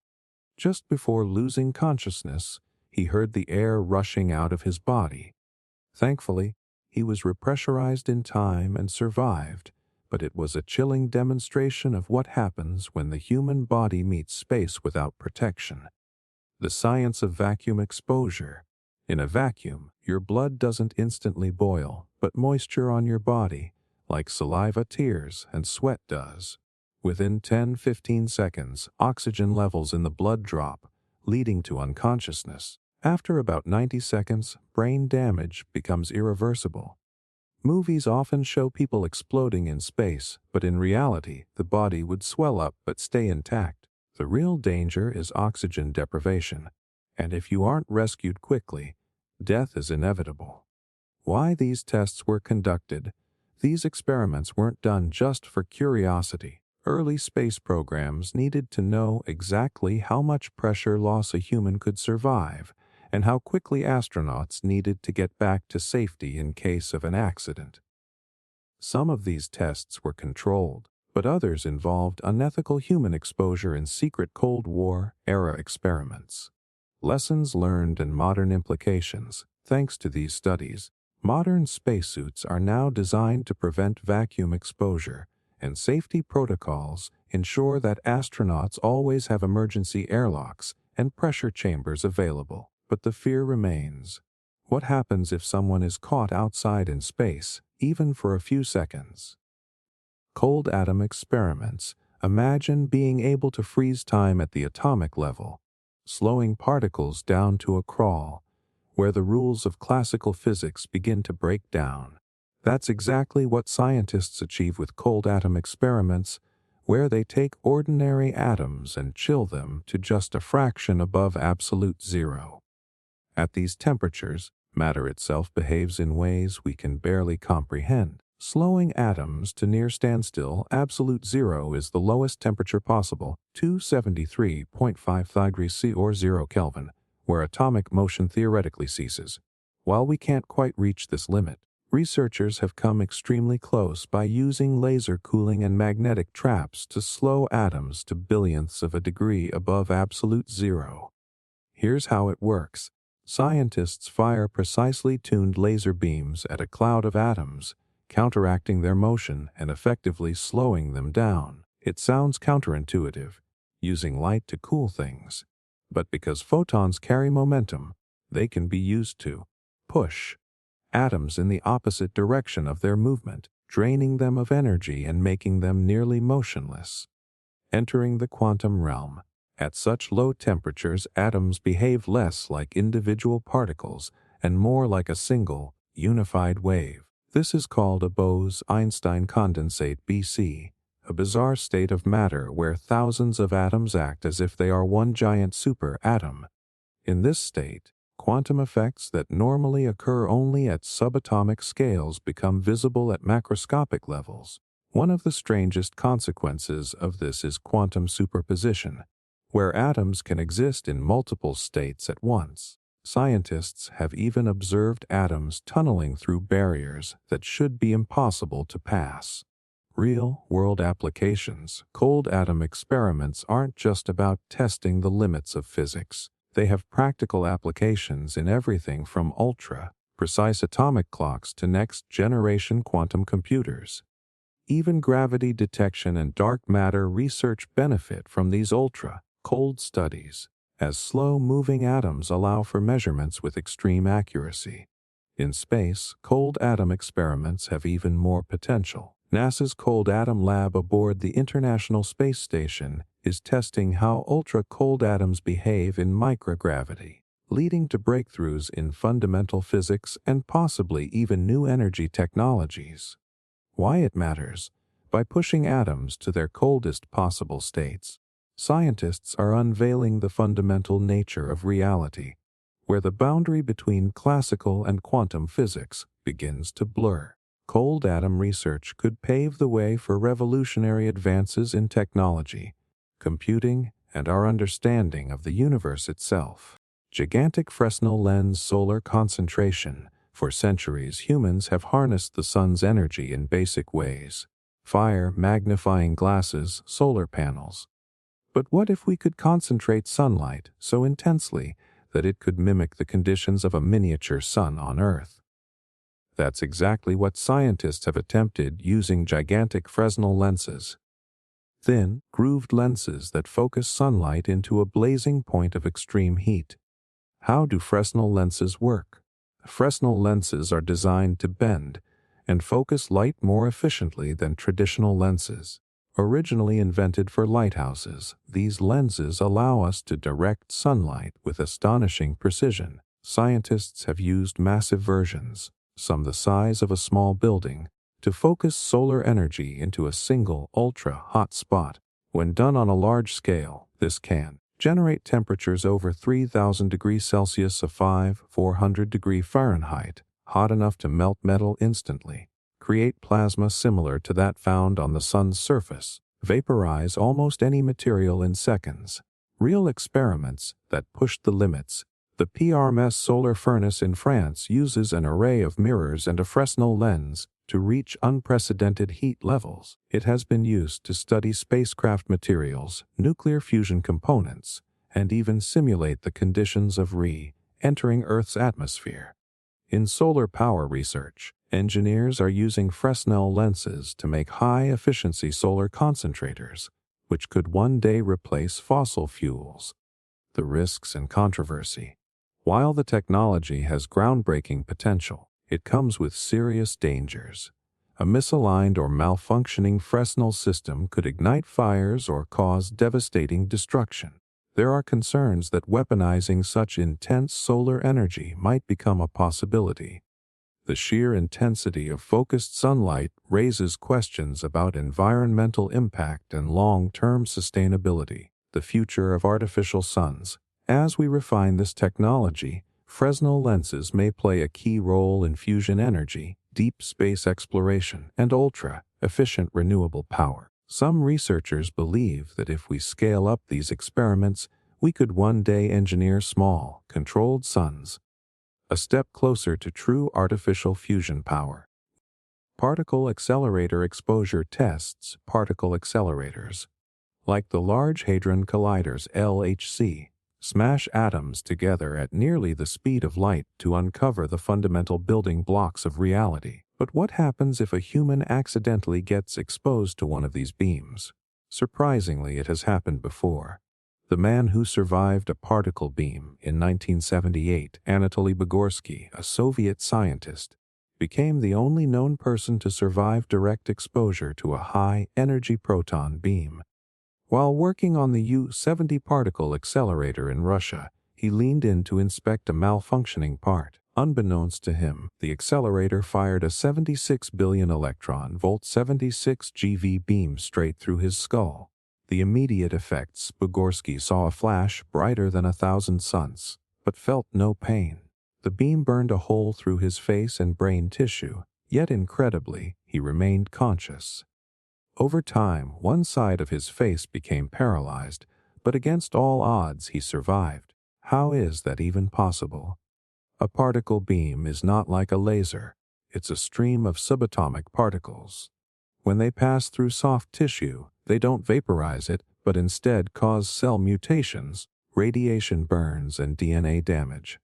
Just before losing consciousness, he heard the air rushing out of his body. Thankfully, he was repressurized in time and survived, but it was a chilling demonstration of what happens when the human body meets space without protection. The science of vacuum exposure. In a vacuum, your blood doesn't instantly boil, but moisture on your body, like saliva, tears, and sweat does. Within 10-15 seconds, oxygen levels in the blood drop, leading to unconsciousness. After about 90 seconds, brain damage becomes irreversible. Movies often show people exploding in space, but in reality, the body would swell up but stay intact. The real danger is oxygen deprivation, and if you aren't rescued quickly, death is inevitable. Why these tests were conducted? These experiments weren't done just for curiosity. Early space programs needed to know exactly how much pressure loss a human could survive and how quickly astronauts needed to get back to safety in case of an accident. Some of these tests were controlled, but others involved unethical human exposure in secret Cold War-era experiments. Lessons learned and modern implications. Thanks to these studies, modern spacesuits are now designed to prevent vacuum exposure, and safety protocols ensure that astronauts always have emergency airlocks and pressure chambers available. But the fear remains. What happens if someone is caught outside in space, even for a few seconds? Cold atom experiments. Imagine being able to freeze time at the atomic level, slowing particles down to a crawl, where the rules of classical physics begin to break down. That's exactly what scientists achieve with cold atom experiments, where they take ordinary atoms and chill them to just a fraction above absolute zero. At these temperatures, matter itself behaves in ways we can barely comprehend. Slowing atoms to near standstill, absolute zero is the lowest temperature possible, 273.5 degrees C or 0 Kelvin, where atomic motion theoretically ceases. While we can't quite reach this limit, researchers have come extremely close by using laser cooling and magnetic traps to slow atoms to billionths of a degree above absolute zero. Here's how it works. Scientists fire precisely tuned laser beams at a cloud of atoms, counteracting their motion and effectively slowing them down. It sounds counterintuitive, using light to cool things. But because photons carry momentum, they can be used to push atoms in the opposite direction of their movement, draining them of energy and making them nearly motionless. Entering the quantum realm. At such low temperatures, atoms behave less like individual particles and more like a single, unified wave. This is called a Bose-Einstein condensate BC, a bizarre state of matter where thousands of atoms act as if they are one giant super-atom. In this state, quantum effects that normally occur only at subatomic scales become visible at macroscopic levels. One of the strangest consequences of this is quantum superposition, where atoms can exist in multiple states at once. Scientists have even observed atoms tunneling through barriers that should be impossible to pass. Real-world applications. Cold atom experiments aren't just about testing the limits of physics. They have practical applications in everything from ultra-precise atomic clocks to next-generation quantum computers. Even gravity detection and dark matter research benefit from these ultra-cold studies, as slow-moving atoms allow for measurements with extreme accuracy. In space, cold atom experiments have even more potential. NASA's Cold Atom Lab aboard the International Space Station is testing how ultra-cold atoms behave in microgravity, leading to breakthroughs in fundamental physics and possibly even new energy technologies. Why it matters? By pushing atoms to their coldest possible states, scientists are unveiling the fundamental nature of reality, where the boundary between classical and quantum physics begins to blur. Cold atom research could pave the way for revolutionary advances in technology, computing, and our understanding of the universe itself. Gigantic Fresnel lens solar concentration. For centuries, humans have harnessed the sun's energy in basic ways: fire, magnifying glasses, solar panels. But what if we could concentrate sunlight so intensely that it could mimic the conditions of a miniature sun on Earth? That's exactly what scientists have attempted using gigantic Fresnel lenses. Thin, grooved lenses that focus sunlight into a blazing point of extreme heat. How do Fresnel lenses work? Fresnel lenses are designed to bend and focus light more efficiently than traditional lenses. Originally invented for lighthouses, these lenses allow us to direct sunlight with astonishing precision. Scientists have used massive versions, some the size of a small building, to focus solar energy into a single ultra-hot spot. When done on a large scale, this can generate temperatures over 3,000 degrees Celsius of 400 degrees Fahrenheit, hot enough to melt metal instantly, create plasma similar to that found on the sun's surface, vaporize almost any material in seconds. Real experiments that pushed the limits. The PRMS solar furnace in France uses an array of mirrors and a Fresnel lens to reach unprecedented heat levels. It has been used to study spacecraft materials, nuclear fusion components, and even simulate the conditions of re-entering Earth's atmosphere. In solar power research, engineers are using Fresnel lenses to make high-efficiency solar concentrators, which could one day replace fossil fuels. The risks and controversy. While the technology has groundbreaking potential, it comes with serious dangers. A misaligned or malfunctioning Fresnel system could ignite fires or cause devastating destruction. There are concerns that weaponizing such intense solar energy might become a possibility. The sheer intensity of focused sunlight raises questions about environmental impact and long-term sustainability. The future of artificial suns. As we refine this technology, Fresnel lenses may play a key role in fusion energy, deep space exploration, and ultra-efficient renewable power. Some researchers believe that if we scale up these experiments, we could one day engineer small, controlled suns, a step closer to true artificial fusion power. Particle accelerator exposure tests. Particle accelerators, like the Large Hadron Colliders (LHC), smash atoms together at nearly the speed of light to uncover the fundamental building blocks of reality. But what happens if a human accidentally gets exposed to one of these beams? Surprisingly, it has happened before. The man who survived a particle beam in 1978, Anatoly Bugorsky, a Soviet scientist, became the only known person to survive direct exposure to a high-energy proton beam. While working on the U-70 particle accelerator in Russia, he leaned in to inspect a malfunctioning part. Unbeknownst to him, the accelerator fired a 76 billion electron-volt 76 GeV beam straight through his skull. The immediate effects: Bugorsky saw a flash brighter than 1,000 suns, but felt no pain. The beam burned a hole through his face and brain tissue, yet incredibly, he remained conscious. Over time, one side of his face became paralyzed, but against all odds he survived. How is that even possible? A particle beam is not like a laser. It's a stream of subatomic particles. When they pass through soft tissue, they don't vaporize it, but instead cause cell mutations, radiation burns, and DNA damage.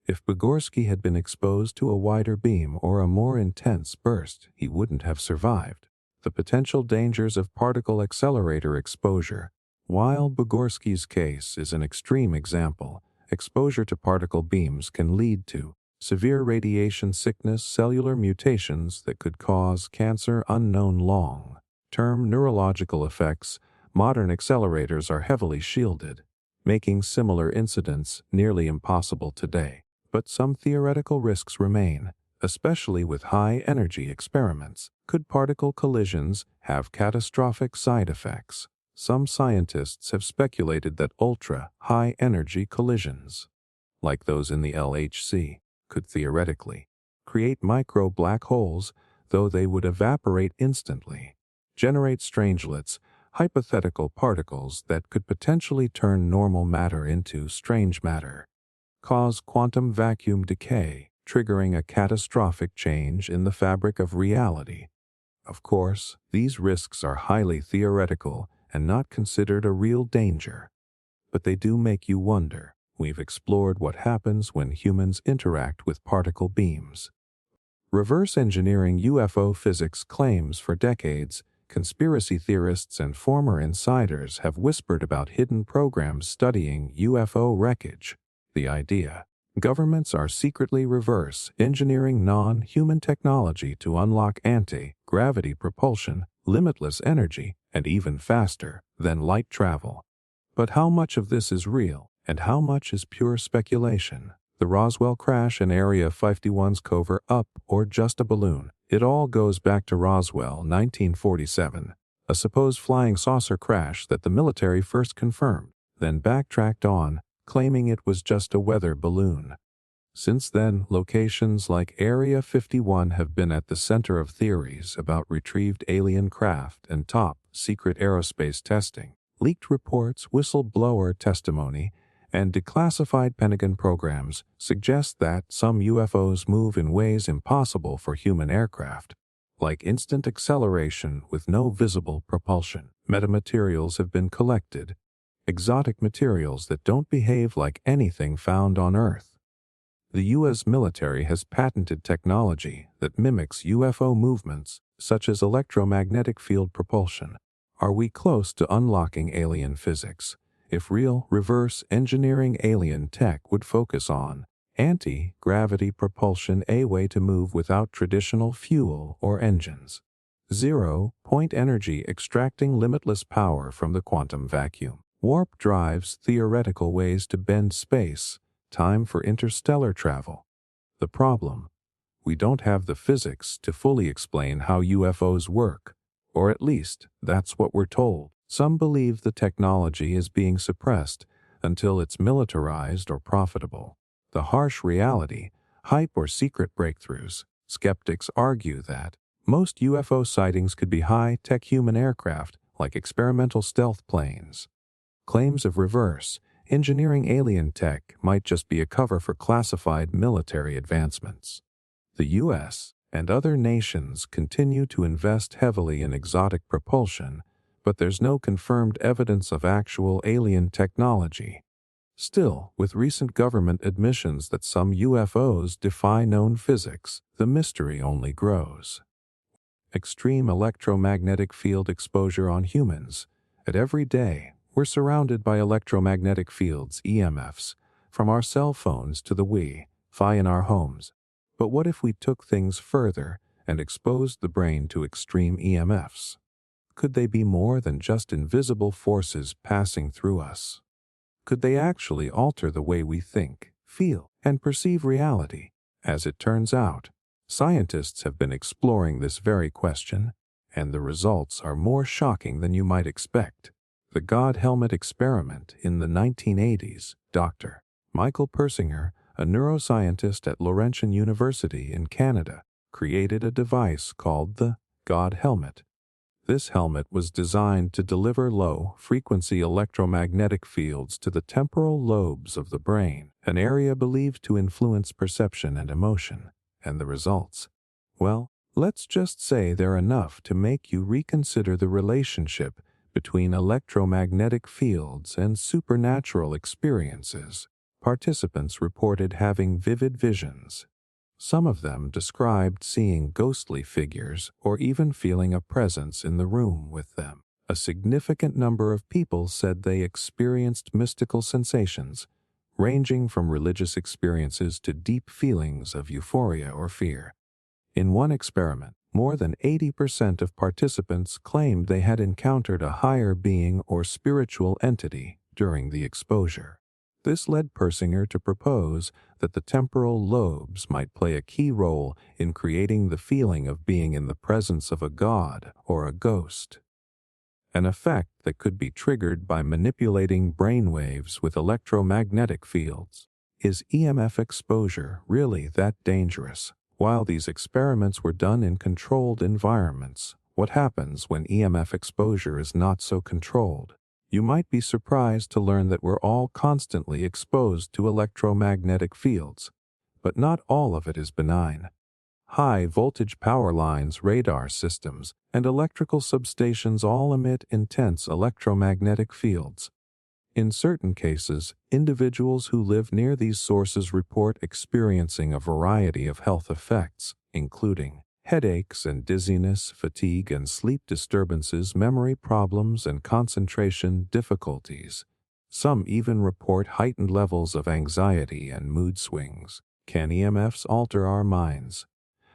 If Bugorsky had been exposed to a wider beam or a more intense burst, he wouldn't have survived. The potential dangers of particle accelerator exposure. While Bugorsky's case is an extreme example, exposure to particle beams can lead to severe radiation sickness, cellular mutations that could cause cancer, unknown long-term neurological effects. Modern accelerators are heavily shielded, making similar incidents nearly impossible today. But some theoretical risks remain, especially with high-energy experiments. Could particle collisions have catastrophic side effects? Some scientists have speculated that ultra-high-energy collisions, like those in the LHC, could theoretically create micro-black holes, though they would evaporate instantly, generate strangelets, hypothetical particles that could potentially turn normal matter into strange matter, cause quantum vacuum decay, triggering a catastrophic change in the fabric of reality. Of course, these risks are highly theoretical and not considered a real danger. But they do make you wonder. We've explored what happens when humans interact with particle beams. Reverse engineering UFO physics claims. For decades, conspiracy theorists and former insiders have whispered about hidden programs studying UFO wreckage. The idea: governments are secretly reverse engineering non-human technology to unlock anti-gravity propulsion, limitless energy, and even faster than light travel. But how much of this is real, and how much is pure speculation? The Roswell crash and Area 51's cover-up, or just a balloon? It all goes back to Roswell, 1947, a supposed flying saucer crash that the military first confirmed, then backtracked on, claiming it was just a weather balloon. Since then, locations like Area 51 have been at the center of theories about retrieved alien craft and top-secret aerospace testing. Leaked reports, whistleblower testimony, and declassified Pentagon programs suggest that some UFOs move in ways impossible for human aircraft, like instant acceleration with no visible propulsion. Metamaterials have been collected, exotic materials that don't behave like anything found on Earth. The U.S. military has patented technology that mimics UFO movements, such as electromagnetic field propulsion. Are we close to unlocking alien physics? If real reverse engineering alien tech would focus on anti-gravity propulsion, a way to move without traditional fuel or engines, zero-point energy extracting limitless power from the quantum vacuum, warp drives, theoretical ways to bend space, time for interstellar travel. The problem: we don't have the physics to fully explain how UFOs work, or at least that's what we're told. Some believe the technology is being suppressed until it's militarized or profitable. The harsh reality: hype or secret breakthroughs. Skeptics argue that most UFO sightings could be high-tech human aircraft like experimental stealth planes. Claims of reverse engineering alien tech might just be a cover for classified military advancements. The U.S. and other nations continue to invest heavily in exotic propulsion, but there's no confirmed evidence of actual alien technology. Still, with recent government admissions that some UFOs defy known physics, the mystery only grows. Extreme electromagnetic field exposure on humans. At every day, we're surrounded by electromagnetic fields, EMFs, from our cell phones to the Wi-Fi in our homes. But what if we took things further and exposed the brain to extreme EMFs? Could they be more than just invisible forces passing through us? Could they actually alter the way we think, feel, and perceive reality? As it turns out, scientists have been exploring this very question, and the results are more shocking than you might expect. The God Helmet Experiment. In the 1980s, Dr. Michael Persinger, a neuroscientist at Laurentian University in Canada, created a device called the God Helmet. This helmet was designed to deliver low-frequency electromagnetic fields to the temporal lobes of the brain, an area believed to influence perception and emotion. And the results? Well, let's just say they're enough to make you reconsider the relationship between electromagnetic fields and supernatural experiences. Participants reported having vivid visions. Some of them described seeing ghostly figures or even feeling a presence in the room with them. A significant number of people said they experienced mystical sensations, ranging from religious experiences to deep feelings of euphoria or fear. In one experiment, more than 80% of participants claimed they had encountered a higher being or spiritual entity during the exposure. This led Persinger to propose that the temporal lobes might play a key role in creating the feeling of being in the presence of a god or a ghost, an effect that could be triggered by manipulating brainwaves with electromagnetic fields. Is EMF exposure really that dangerous? While these experiments were done in controlled environments, what happens when EMF exposure is not so controlled? You might be surprised to learn that we're all constantly exposed to electromagnetic fields, but not all of it is benign. High-voltage power lines, radar systems, and electrical substations all emit intense electromagnetic fields. In certain cases, individuals who live near these sources report experiencing a variety of health effects, including headaches and dizziness, fatigue and sleep disturbances, memory problems, and concentration difficulties. Some even report heightened levels of anxiety and mood swings. Can EMFs alter our minds?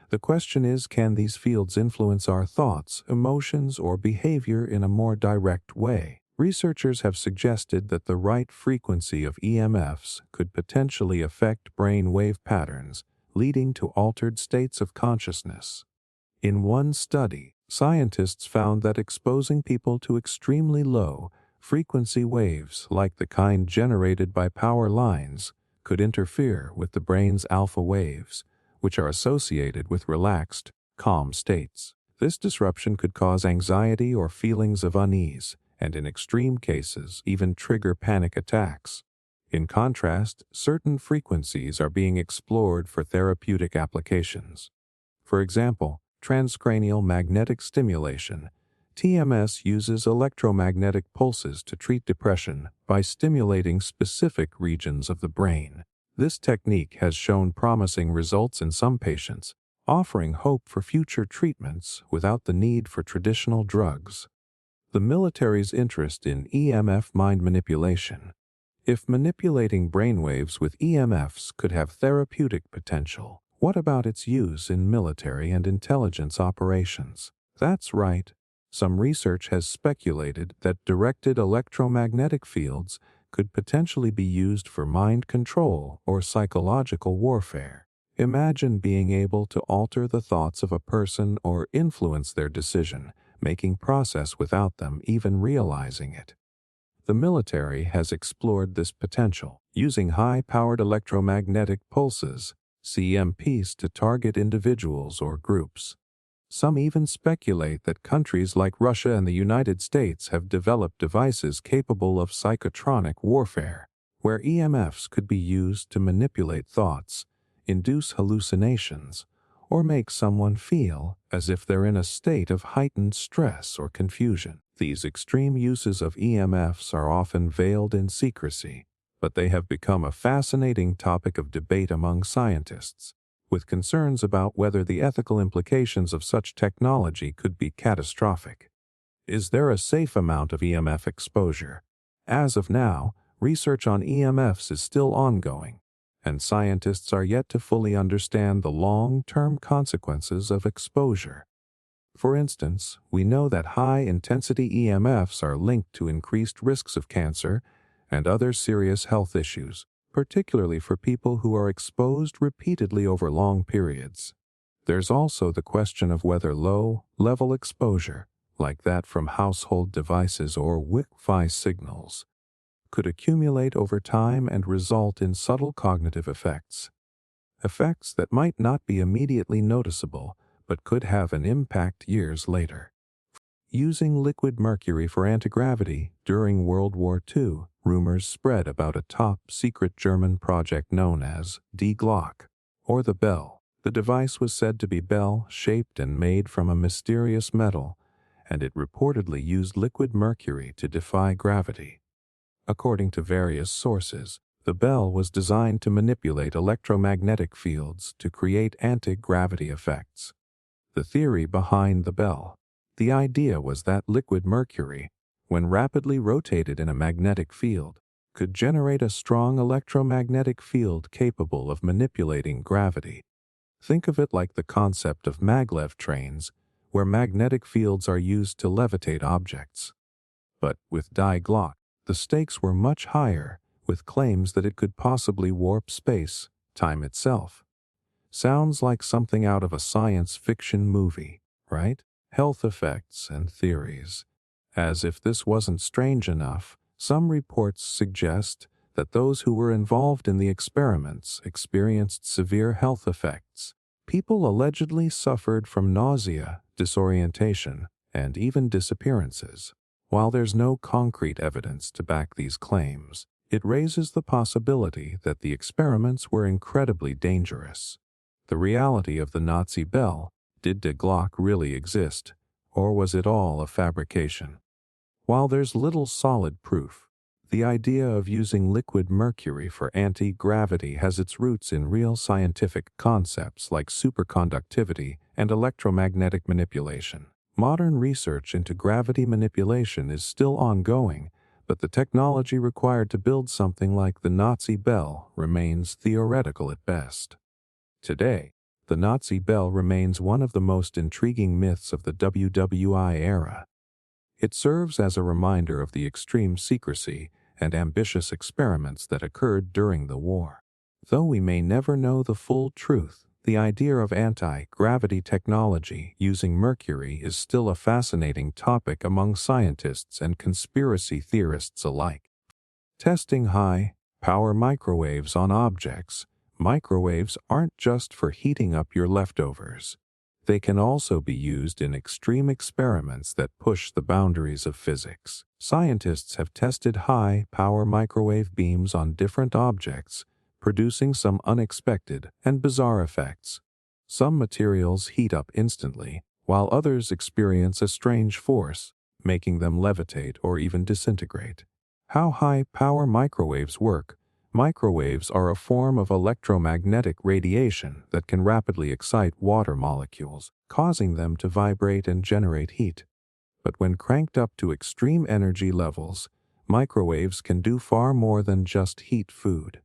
The question is, can these fields influence our thoughts, emotions, or behavior in a more direct way? Researchers have suggested that the right frequency of EMFs could potentially affect brain wave patterns, leading to altered states of consciousness. In one study, scientists found that exposing people to extremely low frequency waves, like the kind generated by power lines, could interfere with the brain's alpha waves, which are associated with relaxed, calm states. This disruption could cause anxiety or feelings of unease, and in extreme cases, even trigger panic attacks. In contrast, certain frequencies are being explored for therapeutic applications. For example, transcranial magnetic stimulation, TMS, uses electromagnetic pulses to treat depression by stimulating specific regions of the brain. This technique has shown promising results in some patients, offering hope for future treatments without the need for traditional drugs. The military's interest in EMF mind manipulation. If manipulating brainwaves with EMFs could have therapeutic potential, what about its use in military and intelligence operations? That's right. Some research has speculated that directed electromagnetic fields could potentially be used for mind control or psychological warfare. Imagine being able to alter the thoughts of a person or influence their decision-making process without them even realizing it. The military has explored this potential, using high-powered electromagnetic pulses, CMPs, to target individuals or groups. Some even speculate that countries like Russia and the United States have developed devices capable of psychotronic warfare, where EMFs could be used to manipulate thoughts, induce hallucinations, or make someone feel as if they're in a state of heightened stress or confusion. These extreme uses of EMFs are often veiled in secrecy, but they have become a fascinating topic of debate among scientists, with concerns about whether the ethical implications of such technology could be catastrophic. Is there a safe amount of EMF exposure? As of now, research on EMFs is still ongoing, and scientists are yet to fully understand the long-term consequences of exposure. For instance, we know that high-intensity EMFs are linked to increased risks of cancer and other serious health issues, particularly for people who are exposed repeatedly over long periods. There's also the question of whether low-level exposure, like that from household devices or Wi-Fi signals, could accumulate over time and result in subtle cognitive effects that might not be immediately noticeable but could have an impact years later. Using liquid mercury for antigravity during World War II, rumors spread about a top-secret German project known as Die Glock, or the bell. The device was said to be bell-shaped and made from a mysterious metal, and it reportedly used liquid mercury to defy gravity. According to various sources, the bell was designed to manipulate electromagnetic fields to create anti-gravity effects. The theory behind the bell. The idea was that liquid mercury, when rapidly rotated in a magnetic field, could generate a strong electromagnetic field capable of manipulating gravity. Think of it like the concept of maglev trains, where magnetic fields are used to levitate objects. But with Die Glock, the stakes were much higher, with claims that it could possibly warp space-time itself. Sounds like something out of a science fiction movie, right? Health effects and theories. As if this wasn't strange enough, some reports suggest that those who were involved in the experiments experienced severe health effects. People allegedly suffered from nausea, disorientation, and even disappearances. While there's no concrete evidence to back these claims, it raises the possibility that the experiments were incredibly dangerous. The reality of the Nazi bell. Did Die Glock really exist, or was it all a fabrication? While there's little solid proof, the idea of using liquid mercury for anti-gravity has its roots in real scientific concepts like superconductivity and electromagnetic manipulation. Modern research into gravity manipulation is still ongoing, but the technology required to build something like the Nazi bell remains theoretical at best. Today, the Nazi bell remains one of the most intriguing myths of the WWI era. It serves as a reminder of the extreme secrecy and ambitious experiments that occurred during the war. Though we may never know the full truth, the idea of anti-gravity technology using mercury is still a fascinating topic among scientists and conspiracy theorists alike. Testing high Power microwaves on objects. Microwaves aren't just for heating up your leftovers. They can also be used in extreme experiments that push the boundaries of physics. Scientists have tested high-power microwave beams on different objects, producing some unexpected and bizarre effects. Some materials heat up instantly, while others experience a strange force, making them levitate or even disintegrate. How high-power microwaves work. Microwaves are a form of electromagnetic radiation that can rapidly excite water molecules, causing them to vibrate and generate heat. But when cranked up to extreme energy levels, microwaves can do far more than just heat food.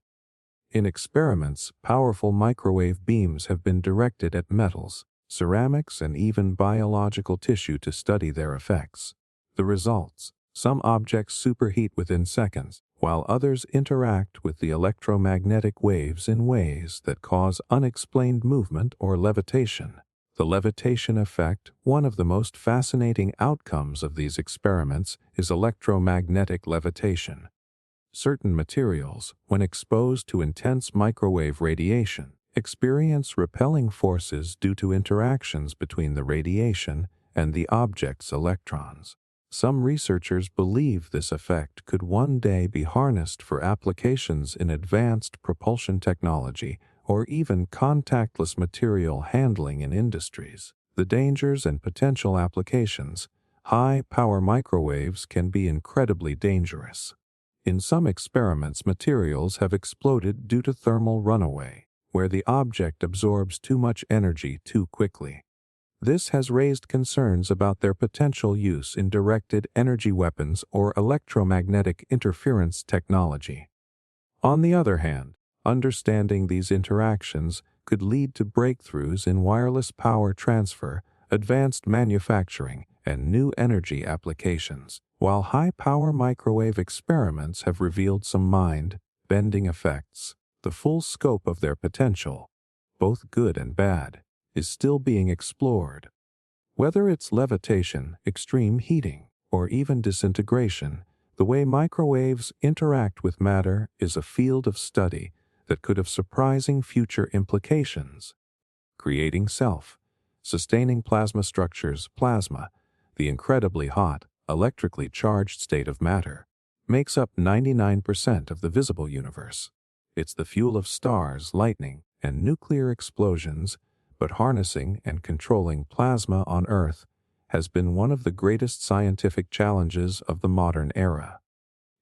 In experiments, powerful microwave beams have been directed at metals, ceramics, and even biological tissue to study their effects. The results: some objects superheat within seconds, while others interact with the electromagnetic waves in ways that cause unexplained movement or levitation. The levitation effect. One of the most fascinating outcomes of these experiments is electromagnetic levitation. Certain materials, when exposed to intense microwave radiation, experience repelling forces due to interactions between the radiation and the object's electrons. Some researchers believe this effect could one day be harnessed for applications in advanced propulsion technology or even contactless material handling in industries. The dangers and potential applications. High-power microwaves can be incredibly dangerous. In some experiments, materials have exploded due to thermal runaway, where the object absorbs too much energy too quickly. This has raised concerns about their potential use in directed energy weapons or electromagnetic interference technology. On the other hand, understanding these interactions could lead to breakthroughs in wireless power transfer, advanced manufacturing, and new energy applications. While high-power microwave experiments have revealed some mind-bending effects, the full scope of their potential, both good and bad, is still being explored. Whether it's levitation, extreme heating, or even disintegration, the way microwaves interact with matter is a field of study that could have surprising future implications. Creating self-sustaining plasma structures. Plasma, the incredibly hot, electrically charged state of matter, makes up 99% of the visible universe. It's the fuel of stars, lightning, and nuclear explosions, but harnessing and controlling plasma on Earth has been one of the greatest scientific challenges of the modern era.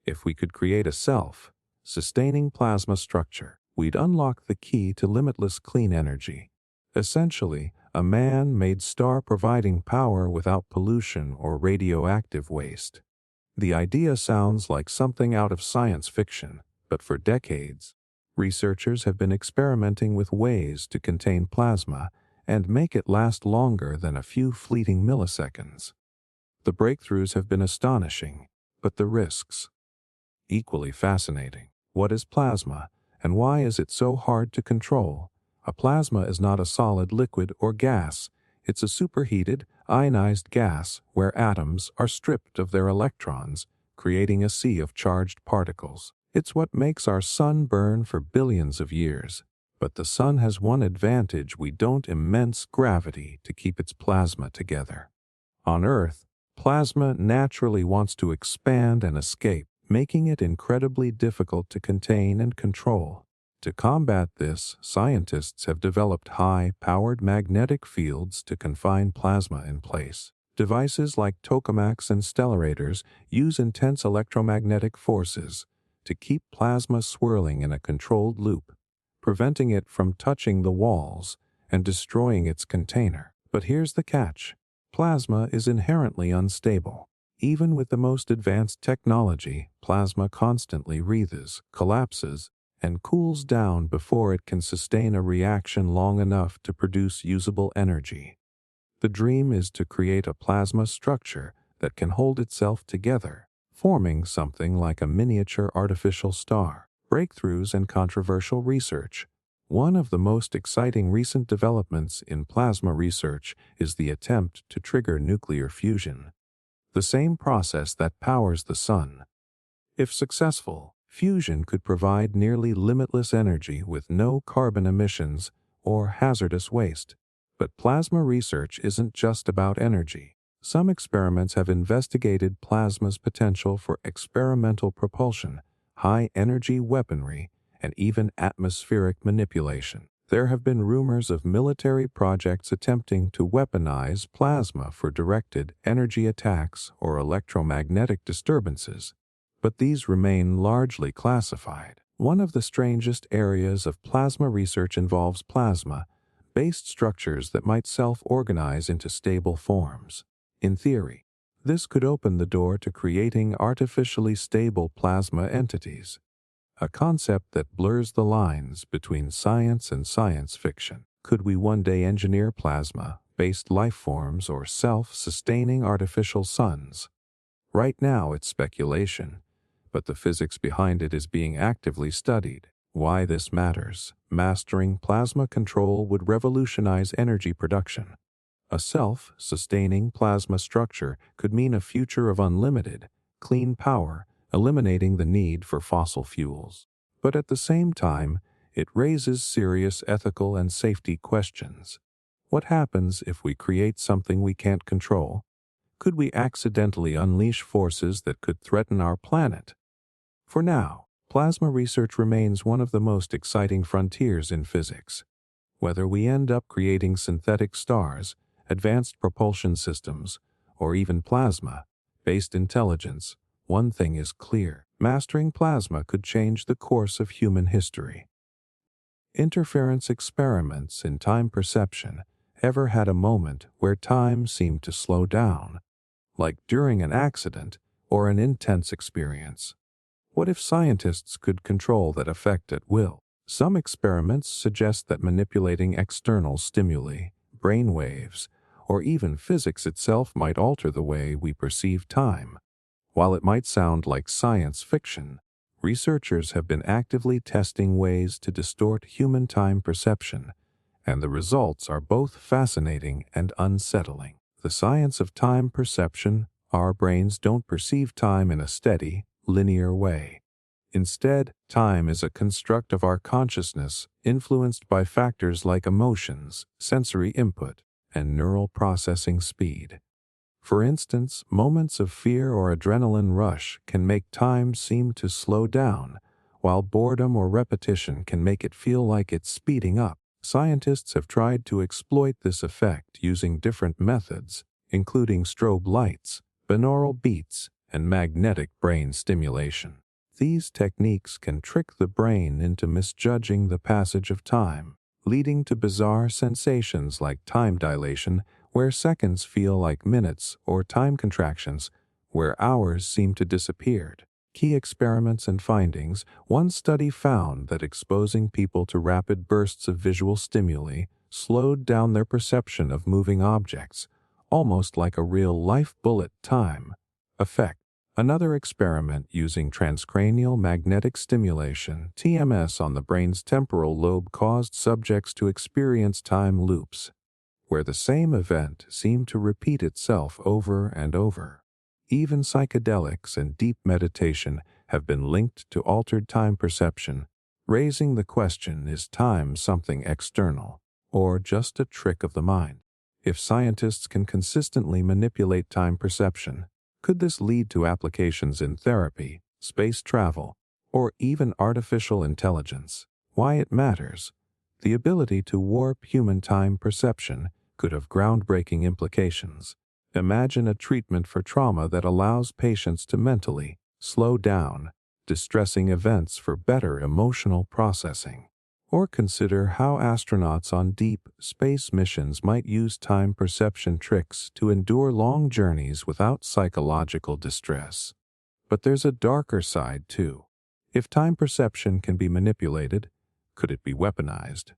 If we could create a self-sustaining plasma structure, we'd unlock the key to limitless clean energy. Essentially, a man-made star providing power without pollution or radioactive waste. The idea sounds like something out of science fiction, but for decades, researchers have been experimenting with ways to contain plasma and make it last longer than a few fleeting milliseconds. The breakthroughs have been astonishing, but the risks equally fascinating. What is plasma, and why is it so hard to control? A plasma is not a solid liquid or gas. It's a superheated, ionized gas where atoms are stripped of their electrons, creating a sea of charged particles. It's what makes our sun burn for billions of years. But the sun has one advantage: we don't immense gravity to keep its plasma together. On Earth, plasma naturally wants to expand and escape, making it incredibly difficult to contain and control. To combat this, scientists have developed high-powered magnetic fields to confine plasma in place. Devices like tokamaks and stellarators use intense electromagnetic forces to keep plasma swirling in a controlled loop, preventing it from touching the walls and destroying its container. But here's the catch: plasma is inherently unstable. Even with the most advanced technology, plasma constantly wreathes, collapses, and cools down before it can sustain a reaction long enough to produce usable energy. The dream is to create a plasma structure that can hold itself together, forming something like a miniature artificial star. Breakthroughs and controversial research. One of the most exciting recent developments in plasma research is the attempt to trigger nuclear fusion, the same process that powers the sun. If successful, Fusion could provide nearly limitless energy with no carbon emissions or hazardous waste. But plasma research isn't just about energy. Some experiments have investigated plasma's potential for experimental propulsion, high-energy weaponry, and even atmospheric manipulation. There have been rumors of military projects attempting to weaponize plasma for directed energy attacks or electromagnetic disturbances, but these remain largely classified. One of the strangest areas of plasma research involves plasma-based structures that might self-organize into stable forms. In theory, this could open the door to creating artificially stable plasma entities, a concept that blurs the lines between science and science fiction. Could we one day engineer plasma-based life forms or self-sustaining artificial suns? Right now it's speculation, but the physics behind it is being actively studied. Why this matters: mastering plasma control would revolutionize energy production. A self-sustaining plasma structure could mean a future of unlimited, clean power, eliminating the need for fossil fuels. But at the same time, it raises serious ethical and safety questions. What happens if we create something we can't control? Could we accidentally unleash forces that could threaten our planet? For now, plasma research remains one of the most exciting frontiers in physics. Whether we end up creating synthetic stars, advanced propulsion systems, or even plasma-based intelligence, one thing is clear: mastering plasma could change the course of human history. Interference experiments in time perception ever had a moment where time seemed to slow down, like during an accident or an intense experience? What if scientists could control that effect at will? Some experiments suggest that manipulating external stimuli, brain waves, or even physics itself might alter the way we perceive time. While it might sound like science fiction, researchers have been actively testing ways to distort human time perception, and the results are both fascinating and unsettling. The science of time perception: our brains don't perceive time in a steady, linear way. Instead, time is a construct of our consciousness, influenced by factors like emotions, sensory input, and neural processing speed. For instance, moments of fear or adrenaline rush can make time seem to slow down, while boredom or repetition can make it feel like it's speeding up. Scientists have tried to exploit this effect using different methods, including strobe lights, binaural beats, and magnetic brain stimulation. These techniques can trick the brain into misjudging the passage of time, leading to bizarre sensations like time dilation, where seconds feel like minutes, or time contractions, where hours seem to disappear. Key experiments and findings: one study found that exposing people to rapid bursts of visual stimuli slowed down their perception of moving objects, almost like a real-life bullet time effect. Another experiment using transcranial magnetic stimulation (TMS) on the brain's temporal lobe caused subjects to experience time loops, where the same event seemed to repeat itself over and over. Even psychedelics and deep meditation have been linked to altered time perception, raising the question: is time something external, or just a trick of the mind? If scientists can consistently manipulate time perception, could this lead to applications in therapy, space travel, or even artificial intelligence? Why it matters: the ability to warp human time perception could have groundbreaking implications. Imagine a treatment for trauma that allows patients to mentally slow down distressing events for better emotional processing. Or consider how astronauts on deep space missions might use time perception tricks to endure long journeys without psychological distress. But there's a darker side too. If time perception can be manipulated, could it be weaponized?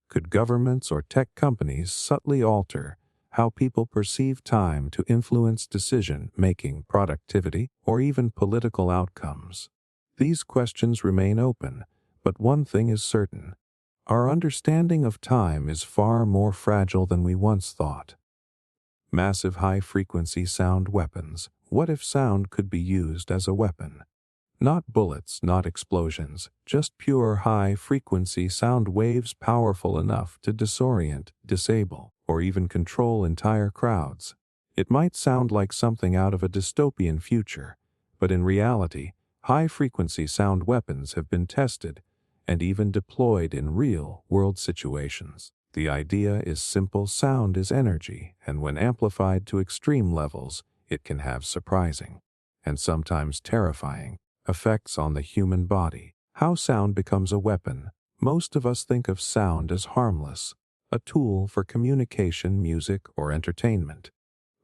Could governments or tech companies subtly alter how people perceive time to influence decision-making, productivity, or even political outcomes? These questions remain open, but one thing is certain: our understanding of time is far more fragile than we once thought. Massive high-frequency sound weapons. What if sound could be used as a weapon? Not bullets, not explosions, just pure high-frequency sound waves powerful enough to disorient, disable, or even control entire crowds. It might sound like something out of a dystopian future, but in reality, high-frequency sound weapons have been tested and even deployed in real-world situations. The idea is simple: sound is energy, and when amplified to extreme levels, it can have surprising, and sometimes terrifying, effects on the human body. How sound becomes a weapon. Most of us think of sound as harmless, a tool for communication, music, or entertainment.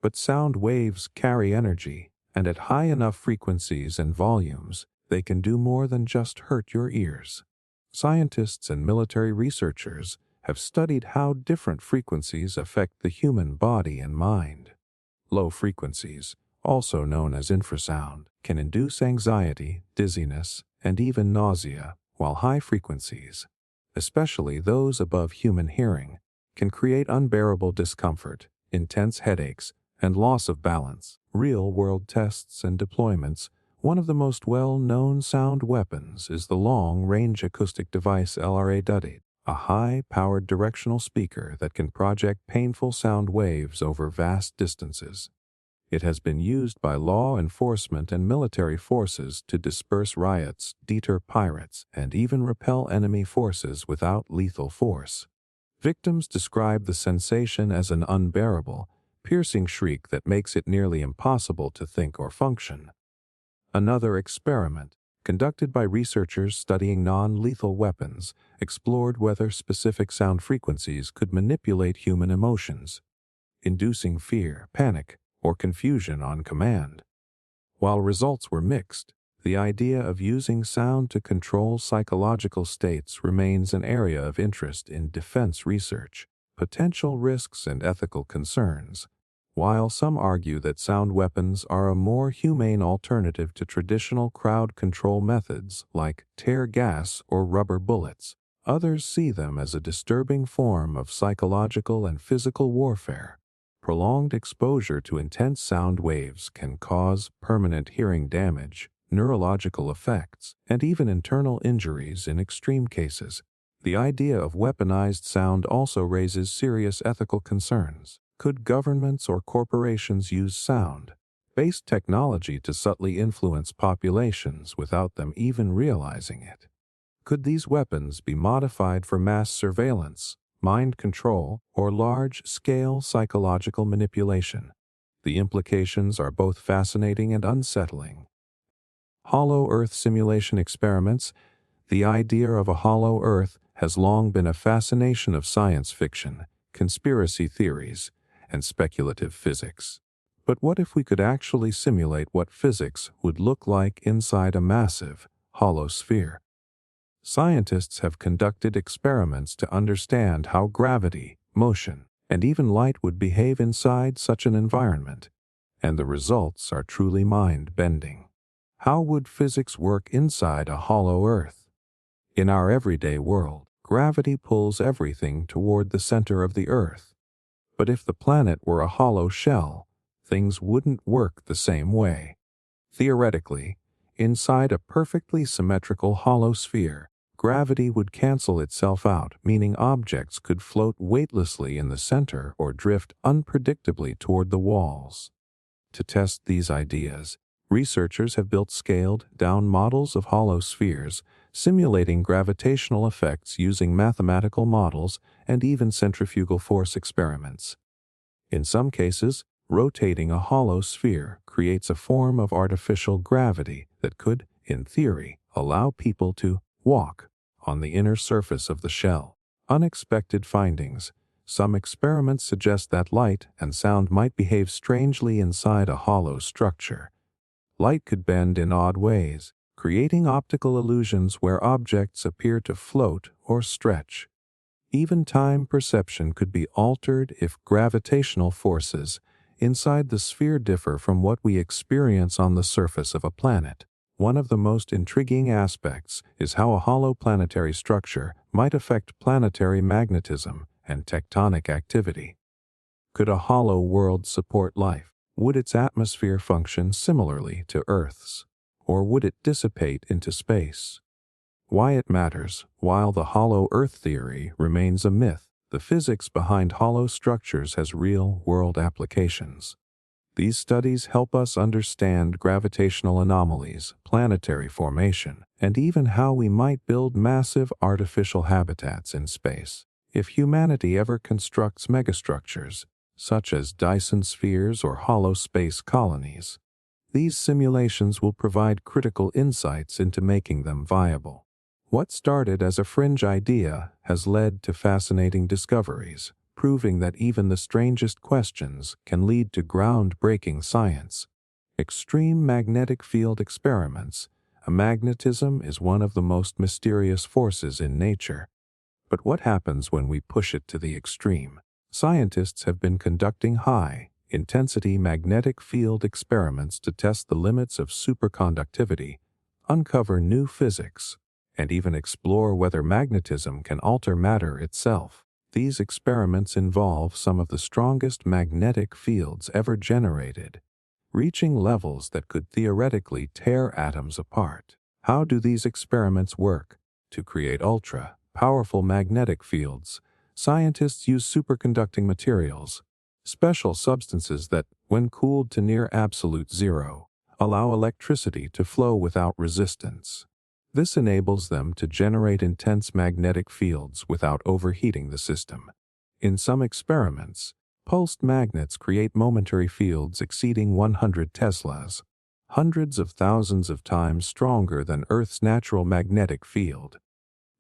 But sound waves carry energy, and at high enough frequencies and volumes, they can do more than just hurt your ears. Scientists and military researchers have studied how different frequencies affect the human body and mind. Low frequencies, also known as infrasound, can induce anxiety, dizziness, and even nausea, while high frequencies, especially those above human hearing, can create unbearable discomfort, intense headaches, and loss of balance. Real-world tests and deployments. One of the most well-known sound weapons is the long-range acoustic device LRAW, a high-powered directional speaker that can project painful sound waves over vast distances. It has been used by law enforcement and military forces to disperse riots, deter pirates, and even repel enemy forces without lethal force. Victims describe the sensation as an unbearable, piercing shriek that makes it nearly impossible to think or function. Another experiment, conducted by researchers studying non-lethal weapons, explored whether specific sound frequencies could manipulate human emotions, inducing fear, panic, or confusion on command. While results were mixed, the idea of using sound to control psychological states remains an area of interest in defense research. Potential risks and ethical concerns. While some argue that sound weapons are a more humane alternative to traditional crowd control methods like tear gas or rubber bullets, others see them as a disturbing form of psychological and physical warfare. Prolonged exposure to intense sound waves can cause permanent hearing damage, neurological effects, and even internal injuries in extreme cases. The idea of weaponized sound also raises serious ethical concerns. Could governments or corporations use sound-based technology to subtly influence populations without them even realizing it? Could these weapons be modified for mass surveillance, mind control, or large-scale psychological manipulation? The implications are both fascinating and unsettling. Hollow Earth simulation experiments. The idea of a hollow Earth has long been a fascination of science fiction, conspiracy theories, and speculative physics. But what if we could actually simulate what physics would look like inside a massive, hollow sphere? Scientists have conducted experiments to understand how gravity, motion, and even light would behave inside such an environment, and the results are truly mind-bending. How would physics work inside a hollow Earth? In our everyday world, gravity pulls everything toward the center of the Earth. But if the planet were a hollow shell, things wouldn't work the same way. Theoretically, inside a perfectly symmetrical hollow sphere, gravity would cancel itself out, meaning objects could float weightlessly in the center or drift unpredictably toward the walls. To test these ideas, researchers have built scaled-down models of hollow spheres, simulating gravitational effects using mathematical models and even centrifugal force experiments. In some cases, rotating a hollow sphere creates a form of artificial gravity that could, in theory, allow people to walk on the inner surface of the shell. Unexpected findings. Some experiments suggest that light and sound might behave strangely inside a hollow structure. Light could bend in odd ways, creating optical illusions where objects appear to float or stretch. Even time perception could be altered if gravitational forces inside the sphere differ from what we experience on the surface of a planet. One of the most intriguing aspects is how a hollow planetary structure might affect planetary magnetism and tectonic activity. Could a hollow world support life? Would its atmosphere function similarly to Earth's? or would it dissipate into space? Why it matters. While the hollow Earth theory remains a myth, the physics behind hollow structures has real-world applications. These studies help us understand gravitational anomalies, planetary formation, and even how we might build massive artificial habitats in space. If humanity ever constructs megastructures, such as Dyson spheres or hollow space colonies, these simulations will provide critical insights into making them viable. What started as a fringe idea has led to fascinating discoveries, proving that even the strangest questions can lead to groundbreaking science. Extreme magnetic field experiments. Magnetism is one of the most mysterious forces in nature. But what happens when we push it to the extreme? Scientists have been conducting high-intensity magnetic field experiments to test the limits of superconductivity, uncover new physics, and even explore whether magnetism can alter matter itself. These experiments involve some of the strongest magnetic fields ever generated, reaching levels that could theoretically tear atoms apart. How do these experiments work? To create ultra-powerful magnetic fields, scientists use superconducting materials, special substances that, when cooled to near absolute zero, allow electricity to flow without resistance. This enables them to generate intense magnetic fields without overheating the system. In some experiments, pulsed magnets create momentary fields exceeding 100 teslas, hundreds of thousands of times stronger than Earth's natural magnetic field.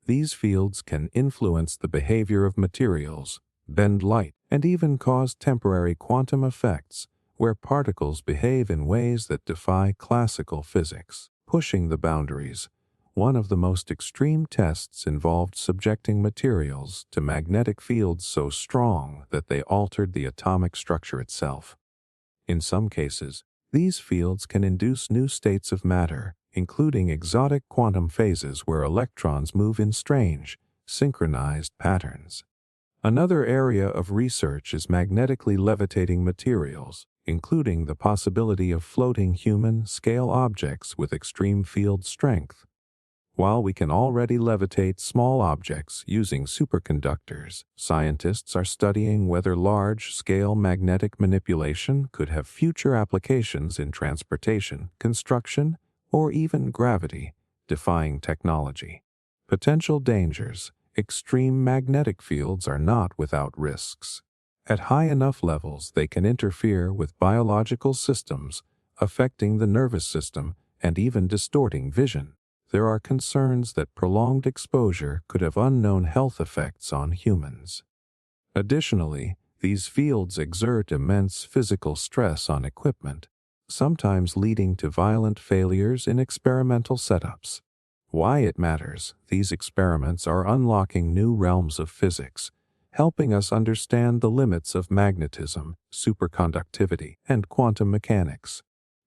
These fields can influence the behavior of materials, bend light, and even cause temporary quantum effects, where particles behave in ways that defy classical physics, pushing the boundaries. One of the most extreme tests involved subjecting materials to magnetic fields so strong that they altered the atomic structure itself. In some cases, these fields can induce new states of matter, including exotic quantum phases where electrons move in strange, synchronized patterns. Another area of research is magnetically levitating materials, including the possibility of floating human-scale objects with extreme field strength. While we can already levitate small objects using superconductors, scientists are studying whether large-scale magnetic manipulation could have future applications in transportation, construction, or even gravity-defying technology. Potential dangers. Extreme magnetic fields are not without risks. At high enough levels, they can interfere with biological systems, affecting the nervous system and even distorting vision. There are concerns that prolonged exposure could have unknown health effects on humans. Additionally, these fields exert immense physical stress on equipment, sometimes leading to violent failures in experimental setups. Why it matters. These experiments are unlocking new realms of physics, helping us understand the limits of magnetism, superconductivity, and quantum mechanics.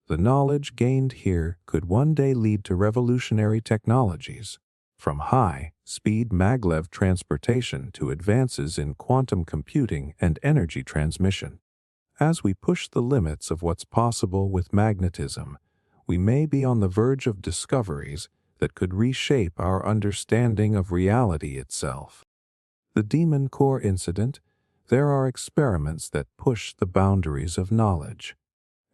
The knowledge gained here could one day lead to revolutionary technologies, from high-speed maglev transportation to advances in quantum computing and energy transmission. As we push the limits of what's possible with magnetism, we may be on the verge of discoveries that could reshape our understanding of reality itself. The Demon Core incident. There are experiments that push the boundaries of knowledge.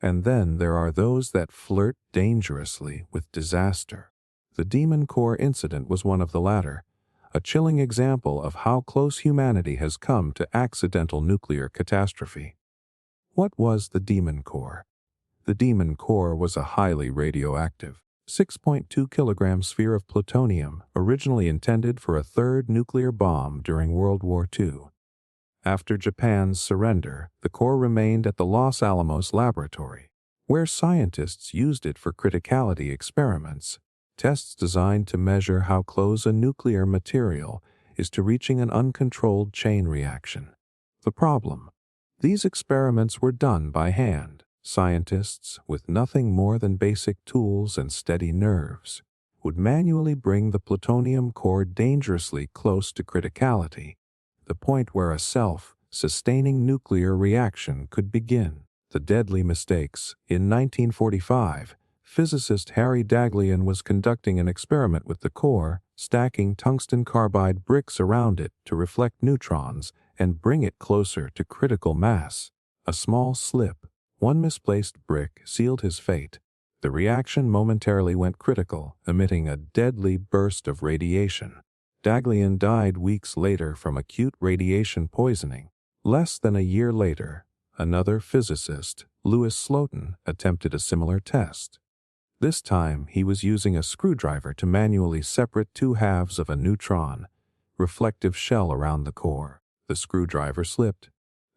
And then there are those that flirt dangerously with disaster. The Demon Core incident was one of the latter, a chilling example of how close humanity has come to accidental nuclear catastrophe. What was the Demon Core? The Demon Core was a highly radioactive, 6.2 kilogram sphere of plutonium originally intended for a third nuclear bomb during World War II. After Japan's surrender, the core remained at the Los Alamos laboratory, where scientists used it for criticality experiments, tests designed to measure how close a nuclear material is to reaching an uncontrolled chain reaction. The problem: these experiments were done by hand. Scientists, with nothing more than basic tools and steady nerves, would manually bring the plutonium core dangerously close to criticality, the point where a self-sustaining nuclear reaction could begin. The deadly mistakes. In 1945, physicist Harry Daghlian was conducting an experiment with the core, stacking tungsten carbide bricks around it to reflect neutrons and bring it closer to critical mass. A small slip, one misplaced brick, sealed his fate. The reaction momentarily went critical, emitting a deadly burst of radiation. Daghlian died weeks later from acute radiation poisoning. Less than a year later, another physicist, Louis Slotin, attempted a similar test. This time, he was using a screwdriver to manually separate two halves of a neutron, reflective shell around the core. The screwdriver slipped.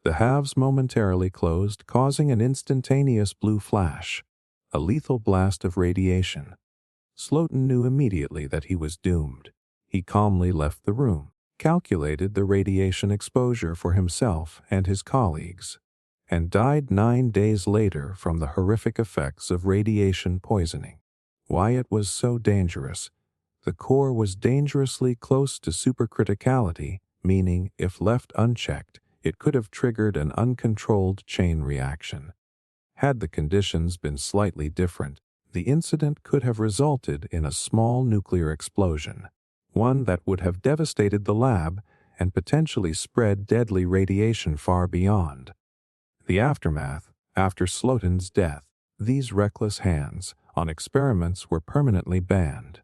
The halves momentarily closed, causing an instantaneous blue flash, a lethal blast of radiation. Slotin knew immediately that he was doomed. He calmly left the room, calculated the radiation exposure for himself and his colleagues, and died 9 days later from the horrific effects of radiation poisoning. Why it was so dangerous? The core was dangerously close to supercriticality, meaning if left unchecked, it could have triggered an uncontrolled chain reaction. Had the conditions been slightly different, the incident could have resulted in a small nuclear explosion, one that would have devastated the lab and potentially spread deadly radiation far beyond. The aftermath, after Slotin's death, these reckless hands on experiments were permanently banned.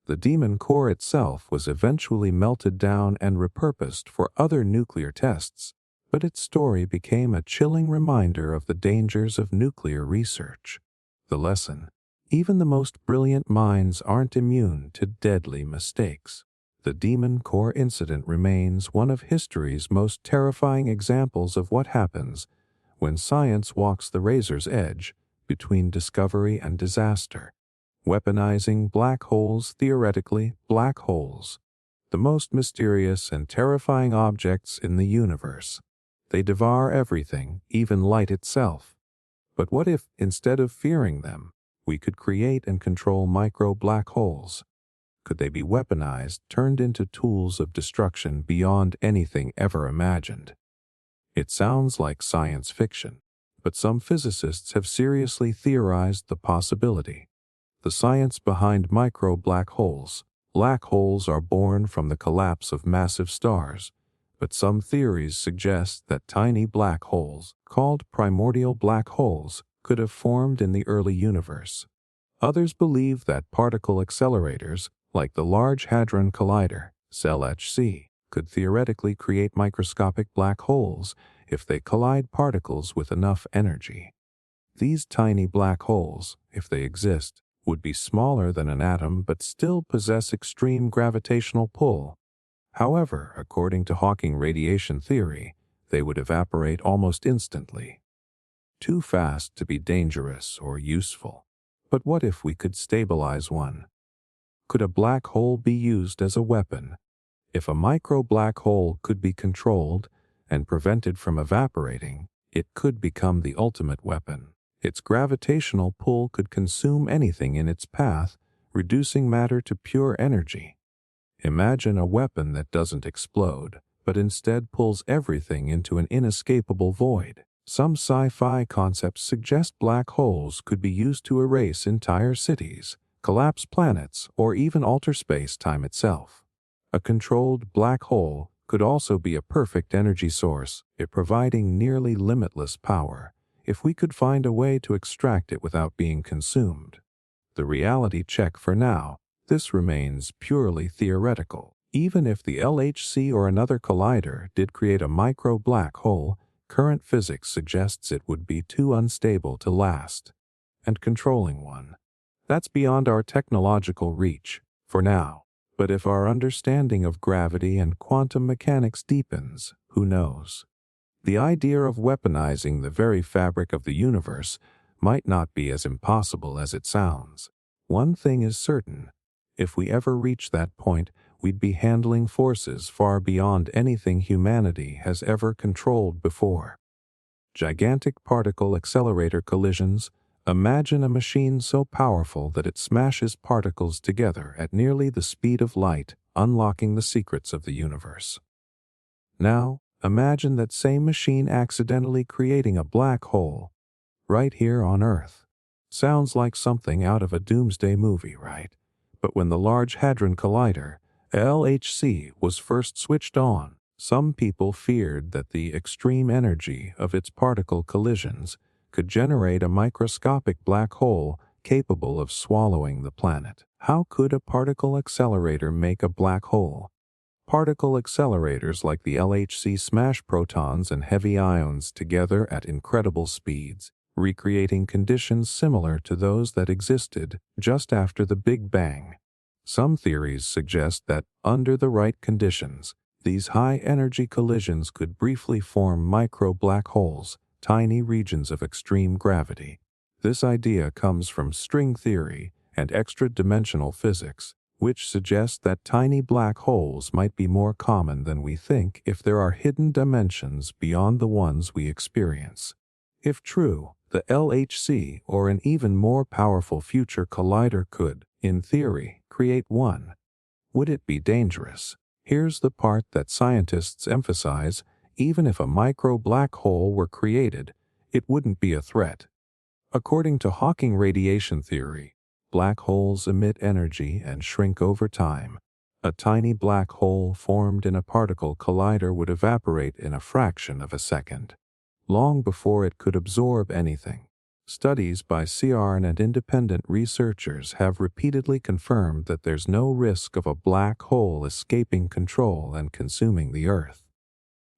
The demon core itself was eventually melted down and repurposed for other nuclear tests, but its story became a chilling reminder of the dangers of nuclear research. The lesson: even the most brilliant minds aren't immune to deadly mistakes. The demon core incident remains one of history's most terrifying examples of what happens when science walks the razor's edge between discovery and disaster. Weaponizing black holes, theoretically, black holes, the most mysterious and terrifying objects in the universe. They devour everything, even light itself. But what if, instead of fearing them, we could create and control micro black holes? Could they be weaponized, turned into tools of destruction beyond anything ever imagined? It sounds like science fiction, but some physicists have seriously theorized the possibility. The science behind micro black holes. Black holes are born from the collapse of massive stars, but some theories suggest that tiny black holes, called primordial black holes, could have formed in the early universe. Others believe that particle accelerators, like the Large Hadron Collider, LHC, could theoretically create microscopic black holes if they collide particles with enough energy. These tiny black holes, if they exist, would be smaller than an atom but still possess extreme gravitational pull. However, according to Hawking radiation theory, they would evaporate almost instantly. Too fast to be dangerous or useful. But what if we could stabilize one? Could a black hole be used as a weapon? If a micro black hole could be controlled and prevented from evaporating, it could become the ultimate weapon. Its gravitational pull could consume anything in its path, reducing matter to pure energy. Imagine a weapon that doesn't explode, but instead pulls everything into an inescapable void. Some sci-fi concepts suggest black holes could be used to erase entire cities, collapse planets, or even alter space-time itself. A controlled black hole could also be a perfect energy source, providing nearly limitless power, if we could find a way to extract it without being consumed. The reality check for now: this remains purely theoretical. Even if the LHC or another collider did create a micro black hole, current physics suggests it would be too unstable to last. And controlling one, that's beyond our technological reach, for now. But if our understanding of gravity and quantum mechanics deepens, who knows? The idea of weaponizing the very fabric of the universe might not be as impossible as it sounds. One thing is certain: if we ever reach that point, we'd be handling forces far beyond anything humanity has ever controlled before. Gigantic particle accelerator collisions. Imagine a machine so powerful that it smashes particles together at nearly the speed of light, unlocking the secrets of the universe. Now, imagine that same machine accidentally creating a black hole right here on Earth. Sounds like something out of a doomsday movie, right? But when the Large Hadron Collider, LHC, was first switched on, some people feared that the extreme energy of its particle collisions could generate a microscopic black hole capable of swallowing the planet. How could a particle accelerator make a black hole? Particle accelerators like the LHC smash protons and heavy ions together at incredible speeds, recreating conditions similar to those that existed just after the Big Bang. Some theories suggest that, under the right conditions, these high-energy collisions could briefly form micro-black holes, tiny regions of extreme gravity. This idea comes from string theory and extra-dimensional physics, which suggests that tiny black holes might be more common than we think if there are hidden dimensions beyond the ones we experience. If true, the LHC or an even more powerful future collider could, in theory, create one. Would it be dangerous? Here's the part that scientists emphasize: even if a micro-black hole were created, it wouldn't be a threat. According to Hawking radiation theory, black holes emit energy and shrink over time. A tiny black hole formed in a particle collider would evaporate in a fraction of a second, long before it could absorb anything. Studies by CERN and independent researchers have repeatedly confirmed that there's no risk of a black hole escaping control and consuming the Earth.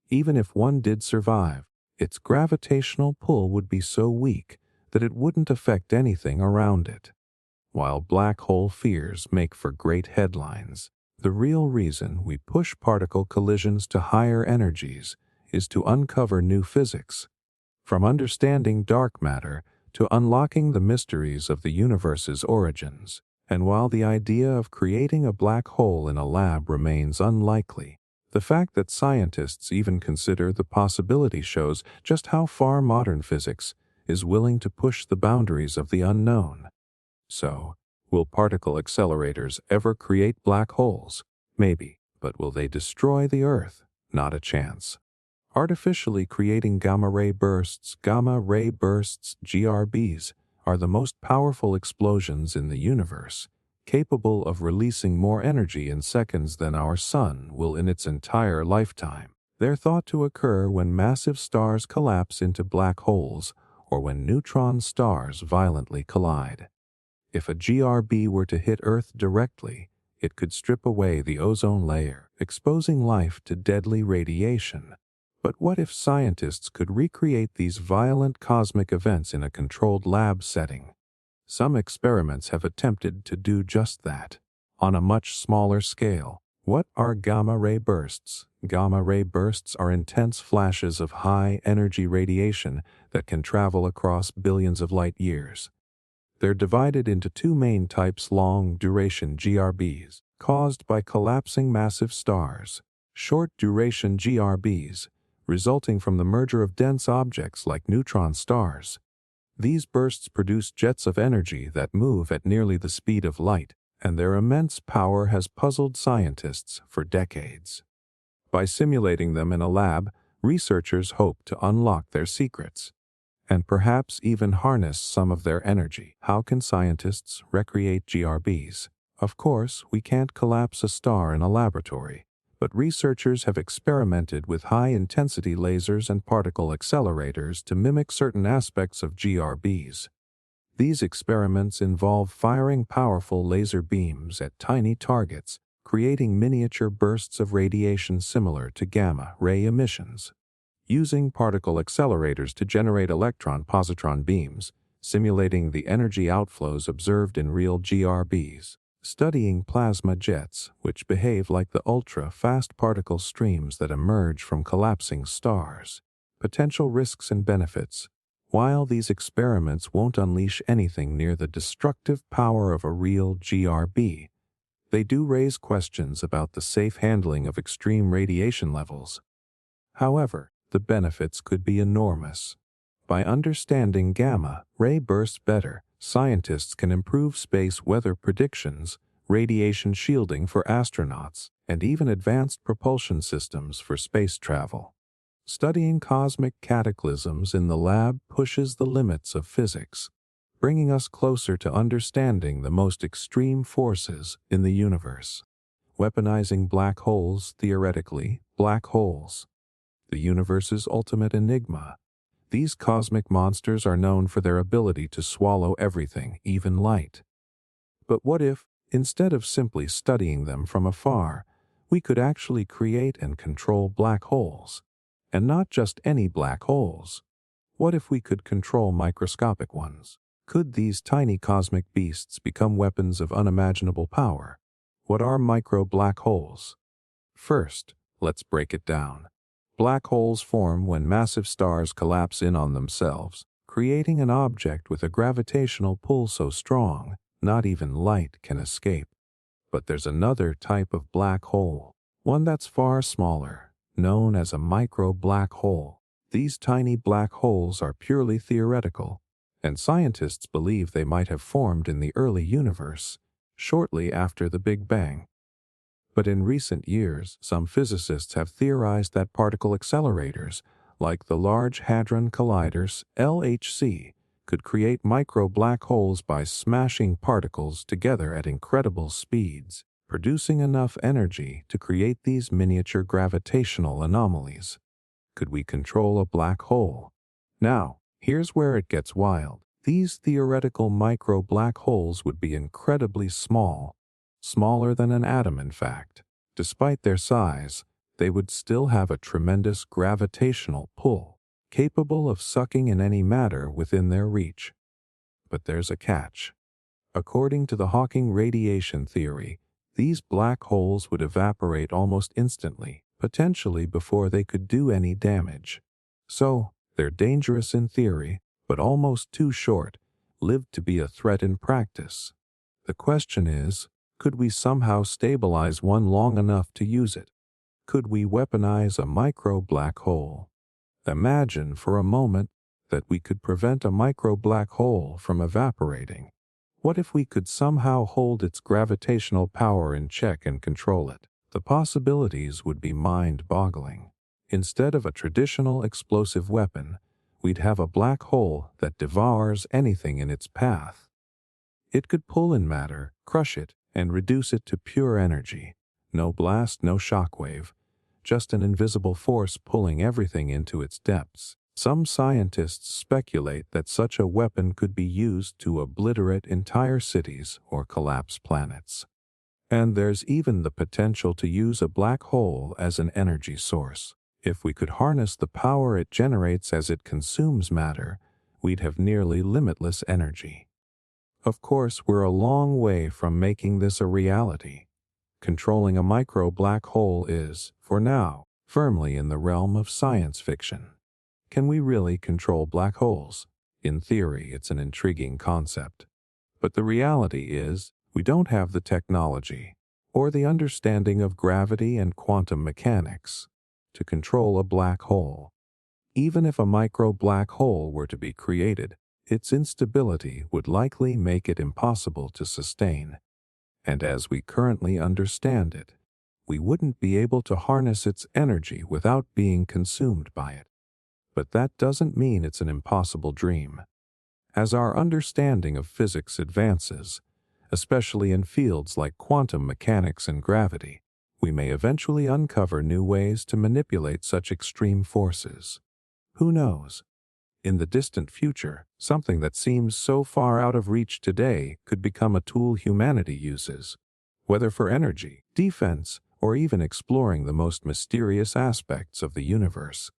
Even if one did survive, its gravitational pull would be so weak that it wouldn't affect anything around it. While black hole fears make for great headlines, the real reason we push particle collisions to higher energies is to uncover new physics. From understanding dark matter to unlocking the mysteries of the universe's origins. And while the idea of creating a black hole in a lab remains unlikely, the fact that scientists even consider the possibility shows just how far modern physics is willing to push the boundaries of the unknown. So, will particle accelerators ever create black holes? Maybe, but will they destroy the Earth? Not a chance. Artificially creating gamma-ray bursts, GRBs, are the most powerful explosions in the universe, capable of releasing more energy in seconds than our Sun will in its entire lifetime. They're thought to occur when massive stars collapse into black holes or when neutron stars violently collide. If a GRB were to hit Earth directly, it could strip away the ozone layer, exposing life to deadly radiation. But what if scientists could recreate these violent cosmic events in a controlled lab setting? Some experiments have attempted to do just that, on a much smaller scale. What are gamma-ray bursts? Gamma-ray bursts are intense flashes of high-energy radiation that can travel across billions of light years. They're divided into two main types: long-duration GRBs, caused by collapsing massive stars; short-duration GRBs, resulting from the merger of dense objects like neutron stars. These bursts produce jets of energy that move at nearly the speed of light, and their immense power has puzzled scientists for decades. By simulating them in a lab, researchers hope to unlock their secrets, and perhaps even harness some of their energy. How can scientists recreate GRBs? Of course, we can't collapse a star in a laboratory, but researchers have experimented with high-intensity lasers and particle accelerators to mimic certain aspects of GRBs. These experiments involve firing powerful laser beams at tiny targets, creating miniature bursts of radiation similar to gamma-ray emissions. Using particle accelerators to generate electron-positron beams, simulating the energy outflows observed in real GRBs. Studying plasma jets, which behave like the ultra-fast particle streams that emerge from collapsing stars. Potential risks and benefits. While these experiments won't unleash anything near the destructive power of a real GRB, they do raise questions about the safe handling of extreme radiation levels. However, the benefits could be enormous. By understanding gamma-ray bursts better, scientists can improve space weather predictions, radiation shielding for astronauts, and even advanced propulsion systems for space travel. Studying cosmic cataclysms in the lab pushes the limits of physics. bringing us closer to understanding the most extreme forces in the universe. Weaponizing black holes, theoretically, black holes. The universe's ultimate enigma. These cosmic monsters are known for their ability to swallow everything, even light. But what if, instead of simply studying them from afar, we could actually create and control black holes? And not just any black holes. What if we could control microscopic ones? Could these tiny cosmic beasts become weapons of unimaginable power? What are micro black holes? First, let's break it down. Black holes form when massive stars collapse in on themselves, creating an object with a gravitational pull so strong, not even light can escape. But there's another type of black hole, one that's far smaller, known as a micro black hole. These tiny black holes are purely theoretical, and scientists believe they might have formed in the early universe, shortly after the Big Bang. But in recent years, some physicists have theorized that particle accelerators, like the Large Hadron Colliders (LHC), could create micro black holes by smashing particles together at incredible speeds, producing enough energy to create these miniature gravitational anomalies. Could we control a black hole? Now, here's where it gets wild. These theoretical micro black holes would be incredibly small, smaller than an atom in fact. Despite their size, they would still have a tremendous gravitational pull, capable of sucking in any matter within their reach. But there's a catch. According to the Hawking radiation theory, these black holes would evaporate almost instantly, potentially before they could do any damage. So, they're dangerous in theory, but almost too short-lived to be a threat in practice. The question is, could we somehow stabilize one long enough to use it? Could we weaponize a micro black hole? Imagine for a moment that we could prevent a micro black hole from evaporating. What if we could somehow hold its gravitational power in check and control it? The possibilities would be mind-boggling. Instead of a traditional explosive weapon, we'd have a black hole that devours anything in its path. It could pull in matter, crush it, and reduce it to pure energy. No blast, no shockwave, just an invisible force pulling everything into its depths. Some scientists speculate that such a weapon could be used to obliterate entire cities or collapse planets. And there's even the potential to use a black hole as an energy source. If we could harness the power it generates as it consumes matter, we'd have nearly limitless energy. Of course, we're a long way from making this a reality. Controlling a micro black hole is, for now, firmly in the realm of science fiction. Can we really control black holes? In theory, it's an intriguing concept. But the reality is, we don't have the technology or the understanding of gravity and quantum mechanics to control a black hole. Even if a micro black hole were to be created, its instability would likely make it impossible to sustain. And as we currently understand it, we wouldn't be able to harness its energy without being consumed by it. But that doesn't mean it's an impossible dream. As our understanding of physics advances, especially in fields like quantum mechanics and gravity, we may eventually uncover new ways to manipulate such extreme forces. Who knows? In the distant future, something that seems so far out of reach today could become a tool humanity uses, whether for energy, defense, or even exploring the most mysterious aspects of the universe.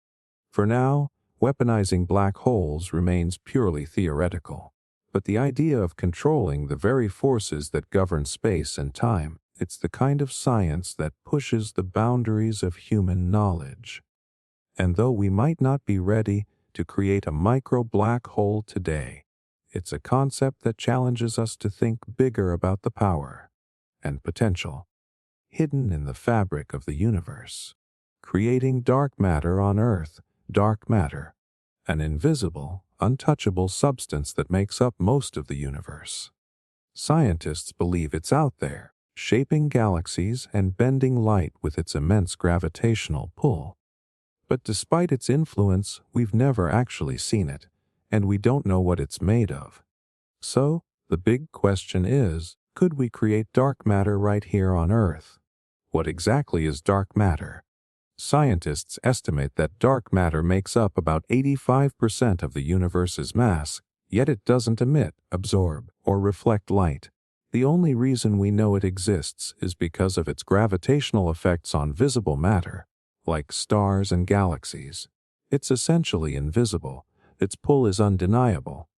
For now, weaponizing black holes remains purely theoretical. But the idea of controlling the very forces that govern space and time, it's the kind of science that pushes the boundaries of human knowledge. And though we might not be ready to create a micro black hole today, it's a concept that challenges us to think bigger about the power and potential hidden in the fabric of the universe. Creating dark matter on Earth, dark matter, an invisible, untouchable substance that makes up most of the universe. Scientists believe it's out there, shaping galaxies and bending light with its immense gravitational pull. But despite its influence, we've never actually seen it, and we don't know what it's made of. So, the big question is, could we create dark matter right here on Earth? What exactly is dark matter? Scientists estimate that dark matter makes up about 85% of the universe's mass, yet it doesn't emit, absorb, or reflect light. The only reason we know it exists is because of its gravitational effects on visible matter, like stars and galaxies. It's essentially invisible. Its pull is undeniable.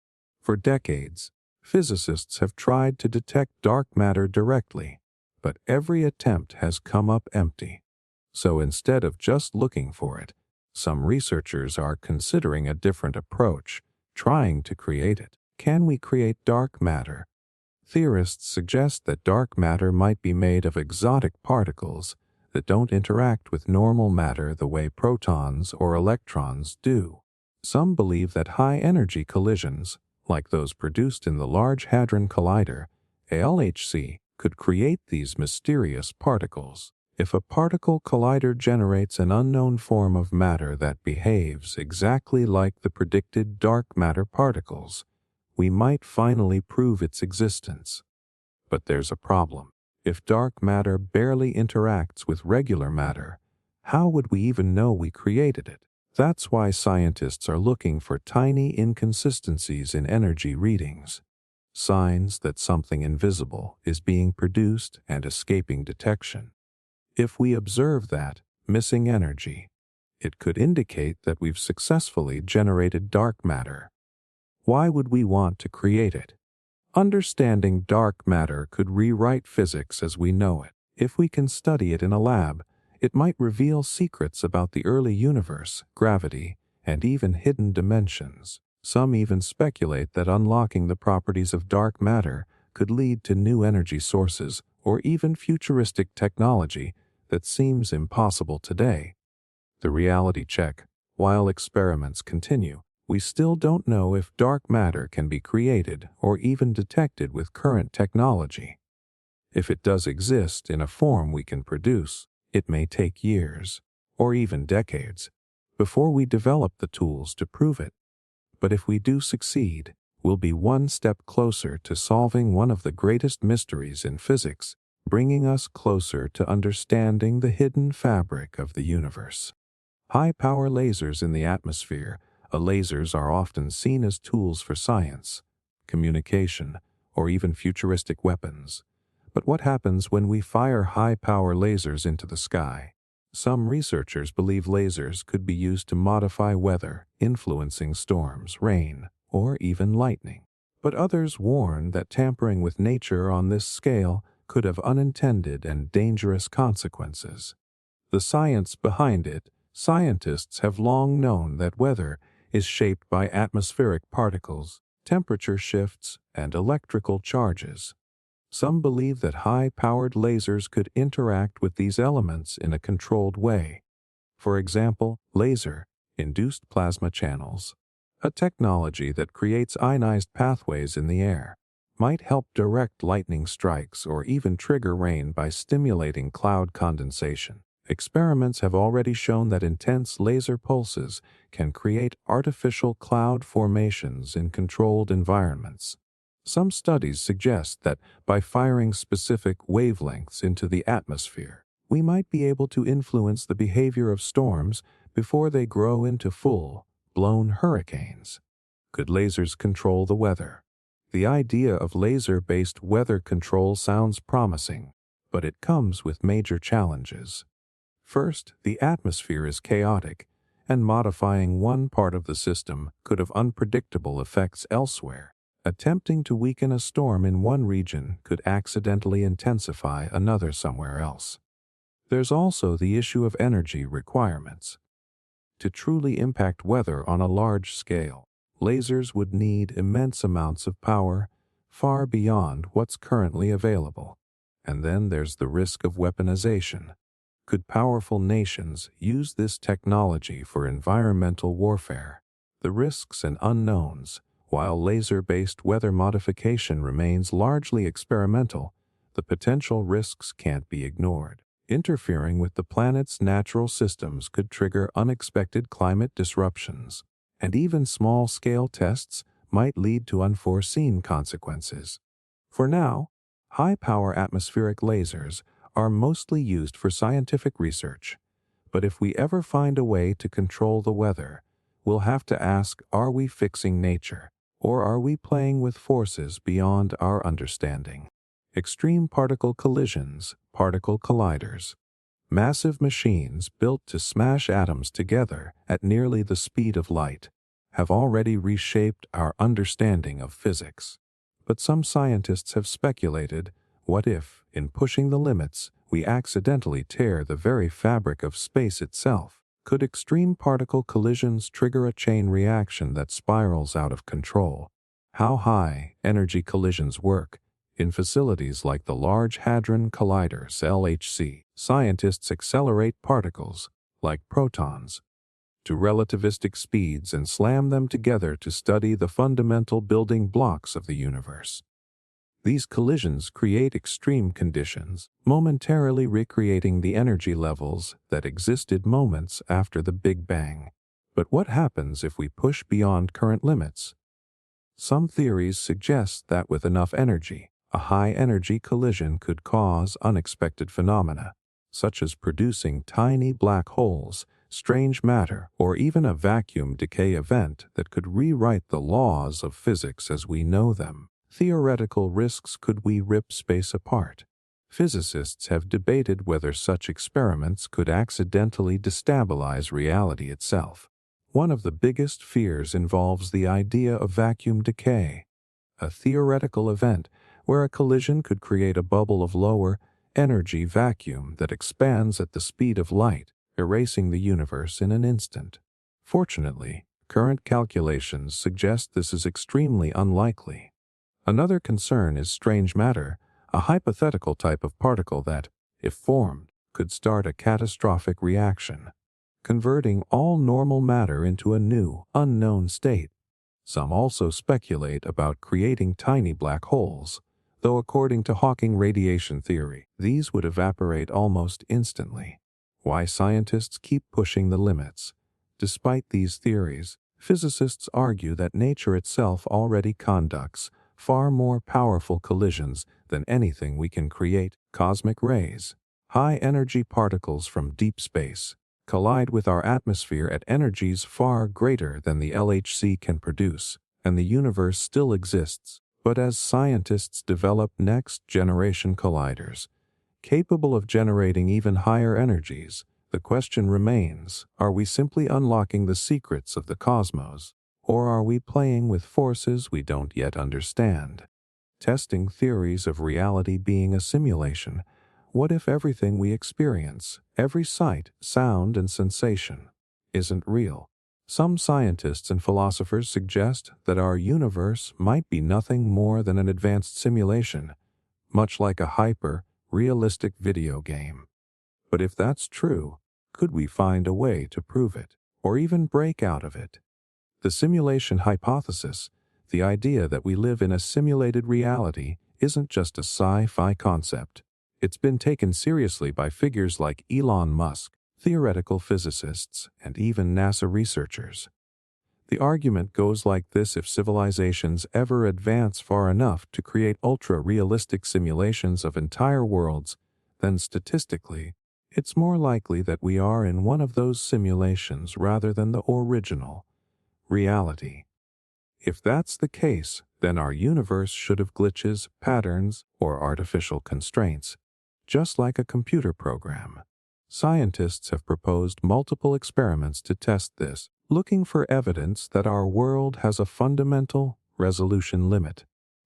For decades, physicists have tried to detect dark matter directly, but every attempt has come up empty. So instead of just looking for it, some researchers are considering a different approach, trying to create it. Can we create dark matter? Theorists suggest that dark matter might be made of exotic particles that don't interact with normal matter the way protons or electrons do. Some believe that high-energy collisions, like those produced in the Large Hadron Collider, LHC, could create these mysterious particles. If a particle collider generates an unknown form of matter that behaves exactly like the predicted dark matter particles, we might finally prove its existence. But there's a problem. If dark matter barely interacts with regular matter, how would we even know we created it? That's why scientists are looking for tiny inconsistencies in energy readings, signs that something invisible is being produced and escaping detection. If we observe that missing energy, it could indicate that we've successfully generated dark matter. Why would we want to create it? Understanding dark matter could rewrite physics as we know it. If we can study it in a lab, it might reveal secrets about the early universe, gravity, and even hidden dimensions. Some even speculate that unlocking the properties of dark matter could lead to new energy sources or even futuristic technology that seems impossible today. The reality check. While experiments continue, we still don't know if dark matter can be created or even detected with current technology. If it does exist in a form we can produce, it may take years, or even decades, before we develop the tools to prove it. But if we do succeed, we'll be one step closer to solving one of the greatest mysteries in physics, bringing us closer to understanding the hidden fabric of the universe. High-power lasers in the atmosphere. Lasers are often seen as tools for science, communication, or even futuristic weapons. But what happens when we fire high-power lasers into the sky? Some researchers believe lasers could be used to modify weather, influencing storms, rain, or even lightning. But others warn that tampering with nature on this scale could have unintended and dangerous consequences. The science behind it. Scientists have long known that weather is shaped by atmospheric particles, temperature shifts, and electrical charges. Some believe that high-powered lasers could interact with these elements in a controlled way. For example, laser-induced plasma channels, a technology that creates ionized pathways in the air, might help direct lightning strikes or even trigger rain by stimulating cloud condensation. Experiments have already shown that intense laser pulses can create artificial cloud formations in controlled environments. Some studies suggest that by firing specific wavelengths into the atmosphere, we might be able to influence the behavior of storms before they grow into full-blown hurricanes. Could lasers control the weather? The idea of laser-based weather control sounds promising, but it comes with major challenges. First, the atmosphere is chaotic, and modifying one part of the system could have unpredictable effects elsewhere. Attempting to weaken a storm in one region could accidentally intensify another somewhere else. There's also the issue of energy requirements. To truly impact weather on a large scale, lasers would need immense amounts of power, far beyond what's currently available. And then there's the risk of weaponization. Could powerful nations use this technology for environmental warfare? The risks and unknowns. While laser-based weather modification remains largely experimental, the potential risks can't be ignored. Interfering with the planet's natural systems could trigger unexpected climate disruptions, and even small-scale tests might lead to unforeseen consequences. For now, high-power atmospheric lasers are mostly used for scientific research, but if we ever find a way to control the weather, we'll have to ask, are we fixing nature, or are we playing with forces beyond our understanding? Extreme particle collisions, particle colliders. Massive machines built to smash atoms together at nearly the speed of light have already reshaped our understanding of physics. But some scientists have speculated, what if, in pushing the limits, we accidentally tear the very fabric of space itself? Could extreme particle collisions trigger a chain reaction that spirals out of control? How high energy collisions work? In facilities like the Large Hadron Colliders (LHC), scientists accelerate particles, like protons, to relativistic speeds and slam them together to study the fundamental building blocks of the universe. These collisions create extreme conditions, momentarily recreating the energy levels that existed moments after the Big Bang. But what happens if we push beyond current limits? Some theories suggest that with enough energy, a high-energy collision could cause unexpected phenomena, such as producing tiny black holes, strange matter, or even a vacuum decay event that could rewrite the laws of physics as we know them. Theoretical risks: could we rip space apart? Physicists have debated whether such experiments could accidentally destabilize reality itself. One of the biggest fears involves the idea of vacuum decay, a theoretical event where a collision could create a bubble of lower energy vacuum that expands at the speed of light, erasing the universe in an instant. Fortunately, current calculations suggest this is extremely unlikely. Another concern is strange matter, a hypothetical type of particle that, if formed, could start a catastrophic reaction, converting all normal matter into a new, unknown state. Some also speculate about creating tiny black holes, though according to Hawking radiation theory, these would evaporate almost instantly. Why scientists keep pushing the limits? Despite these theories, physicists argue that nature itself already conducts far more powerful collisions than anything we can create. Cosmic rays, high-energy particles from deep space, collide with our atmosphere at energies far greater than the LHC can produce, and the universe still exists. But as scientists develop next-generation colliders, capable of generating even higher energies, the question remains, are we simply unlocking the secrets of the cosmos, or are we playing with forces we don't yet understand? Testing theories of reality being a simulation. What if everything we experience, every sight, sound, and sensation, isn't real? Some scientists and philosophers suggest that our universe might be nothing more than an advanced simulation, much like a hyper-realistic video game. But if that's true, could we find a way to prove it, or even break out of it? The simulation hypothesis, the idea that we live in a simulated reality, isn't just a sci-fi concept. It's been taken seriously by figures like Elon Musk, theoretical physicists, and even NASA researchers. The argument goes like this: if civilizations ever advance far enough to create ultra-realistic simulations of entire worlds, then statistically, it's more likely that we are in one of those simulations rather than the original reality. If that's the case, then our universe should have glitches, patterns, or artificial constraints, just like a computer program. Scientists have proposed multiple experiments to test this, looking for evidence that our world has a fundamental resolution limit.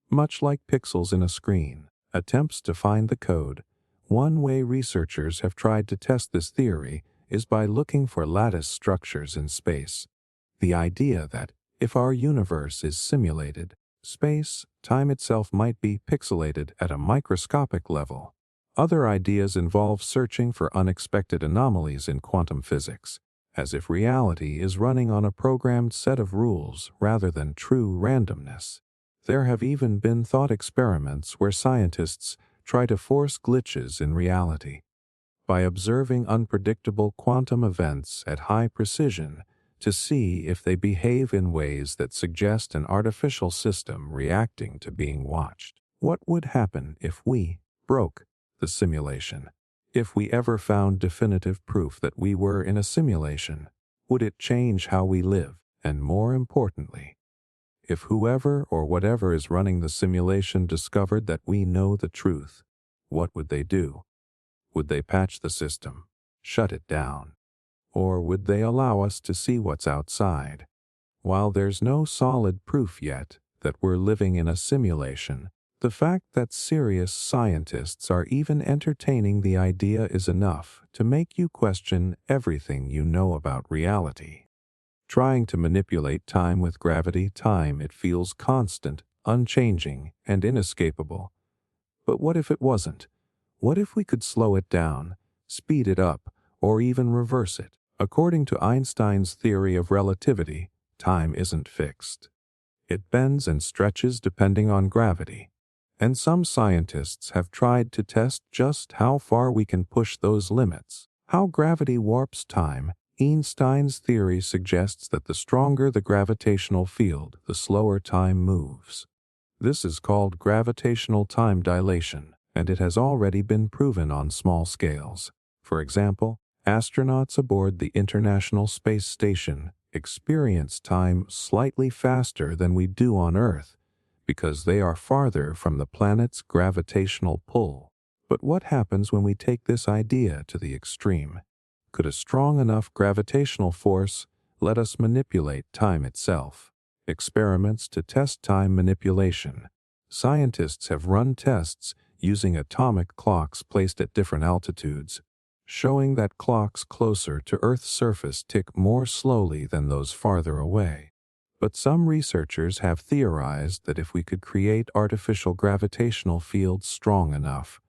Much like pixels in a screen, attempts to find the code. One way researchers have tried to test this theory is by looking for lattice structures in space. The idea that, if our universe is simulated, space-time itself might be pixelated at a microscopic level. Other ideas involve searching for unexpected anomalies in quantum physics, as if reality is running on a programmed set of rules rather than true randomness. There have even been thought experiments where scientists try to force glitches in reality. By observing unpredictable quantum events at high precision, to see if they behave in ways that suggest an artificial system reacting to being watched. What would happen if we broke the simulation? If we ever found definitive proof that we were in a simulation, would it change how we live? And more importantly, if whoever or whatever is running the simulation discovered that we know the truth, what would they do? Would they patch the system, shut it down, or would they allow us to see what's outside? While there's no solid proof yet that we're living in a simulation, the fact that serious scientists are even entertaining the idea is enough to make you question everything you know about reality. Trying to manipulate time with gravity, it feels constant, unchanging, and inescapable. But what if it wasn't? What if we could slow it down, speed it up, or even reverse it? According to Einstein's theory of relativity, time isn't fixed. It bends and stretches depending on gravity. And some scientists have tried to test just how far we can push those limits. How gravity warps time. Einstein's theory suggests that the stronger the gravitational field, the slower time moves. This is called gravitational time dilation, and it has already been proven on small scales. For example, astronauts aboard the International Space Station experience time slightly faster than we do on Earth, because they are farther from the planet's gravitational pull. But what happens when we take this idea to the extreme? Could a strong enough gravitational force let us manipulate time itself? Experiments to test time manipulation. Scientists have run tests using atomic clocks placed at different altitudes, showing that clocks closer to Earth's surface tick more slowly than those farther away. But some researchers have theorized that if we could create artificial gravitational fields strong enough,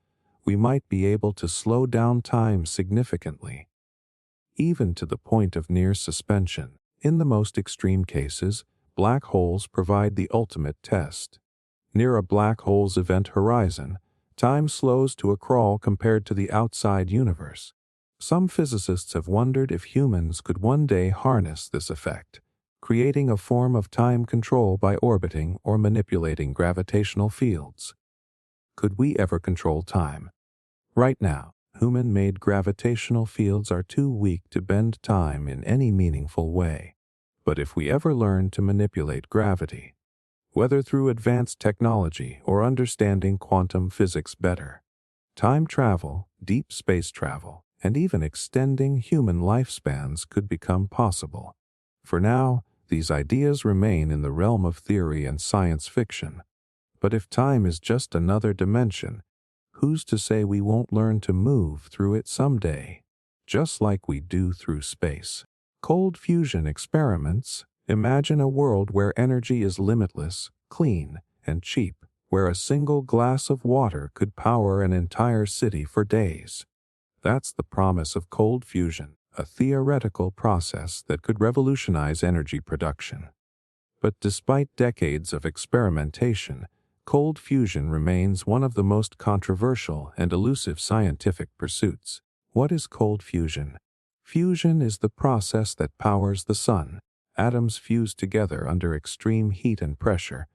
we might be able to slow down time significantly, even to the point of near suspension. In the most extreme cases, black holes provide the ultimate test. Near a black hole's event horizon, time slows to a crawl compared to the outside universe. Some physicists have wondered if humans could one day harness this effect, creating a form of time control by orbiting or manipulating gravitational fields. Could we ever control time? Right now, human-made gravitational fields are too weak to bend time in any meaningful way. But if we ever learn to manipulate gravity, whether through advanced technology or understanding quantum physics better, time travel, deep space travel, and even extending human lifespans could become possible. For now, these ideas remain in the realm of theory and science fiction. But if time is just another dimension, who's to say we won't learn to move through it someday, just like we do through space? Cold fusion experiments. Imagine a world where energy is limitless, clean, and cheap, where a single glass of water could power an entire city for days. That's the promise of cold fusion, a theoretical process that could revolutionize energy production. But despite decades of experimentation, cold fusion remains one of the most controversial and elusive scientific pursuits. What is cold fusion? Fusion is the process that powers the sun. Atoms fuse together under extreme heat and pressure,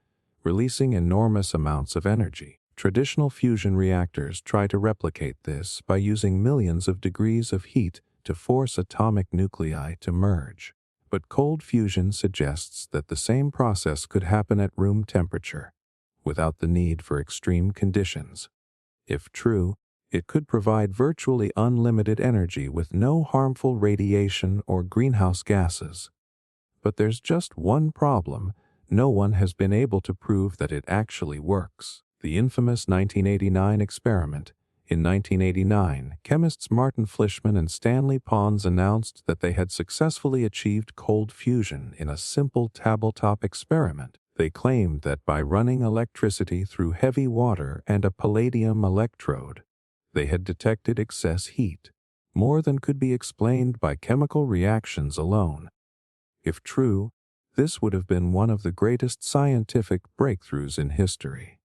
releasing enormous amounts of energy. Traditional fusion reactors try to replicate this by using millions of degrees of heat to force atomic nuclei to merge. But cold fusion suggests that the same process could happen at room temperature, without the need for extreme conditions. If true, it could provide virtually unlimited energy with no harmful radiation or greenhouse gases. But there's just one problem: no one has been able to prove that it actually works. The infamous 1989 experiment. In 1989, chemists Martin Fleischmann and Stanley Pons announced that they had successfully achieved cold fusion in a simple tabletop experiment. They claimed that by running electricity through heavy water and a palladium electrode, they had detected excess heat, more than could be explained by chemical reactions alone. If true, this would have been one of the greatest scientific breakthroughs in history.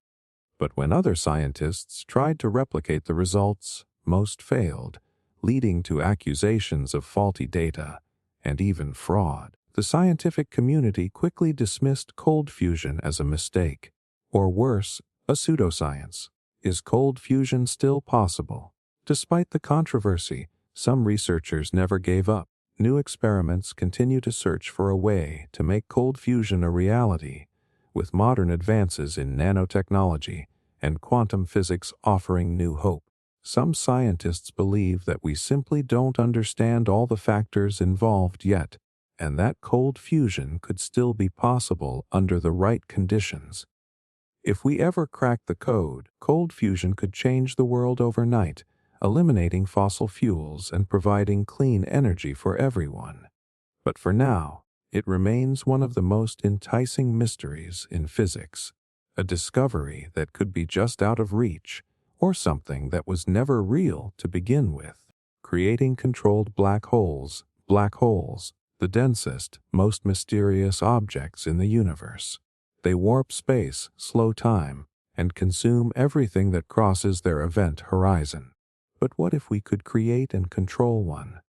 But when other scientists tried to replicate the results, most failed, leading to accusations of faulty data and even fraud. The scientific community quickly dismissed cold fusion as a mistake, or worse, a pseudoscience. Is cold fusion still possible? Despite the controversy, some researchers never gave up. New experiments continue to search for a way to make cold fusion a reality, with modern advances in nanotechnology and quantum physics offering new hope. Some scientists believe that we simply don't understand all the factors involved yet, and that cold fusion could still be possible under the right conditions. If we ever crack the code, cold fusion could change the world overnight, eliminating fossil fuels and providing clean energy for everyone. But for now, it remains one of the most enticing mysteries in physics, a discovery that could be just out of reach, or something that was never real to begin with. Creating controlled black holes, the densest, most mysterious objects in the universe. They warp space, slow time, and consume everything that crosses their event horizon. But what if we could create and control one?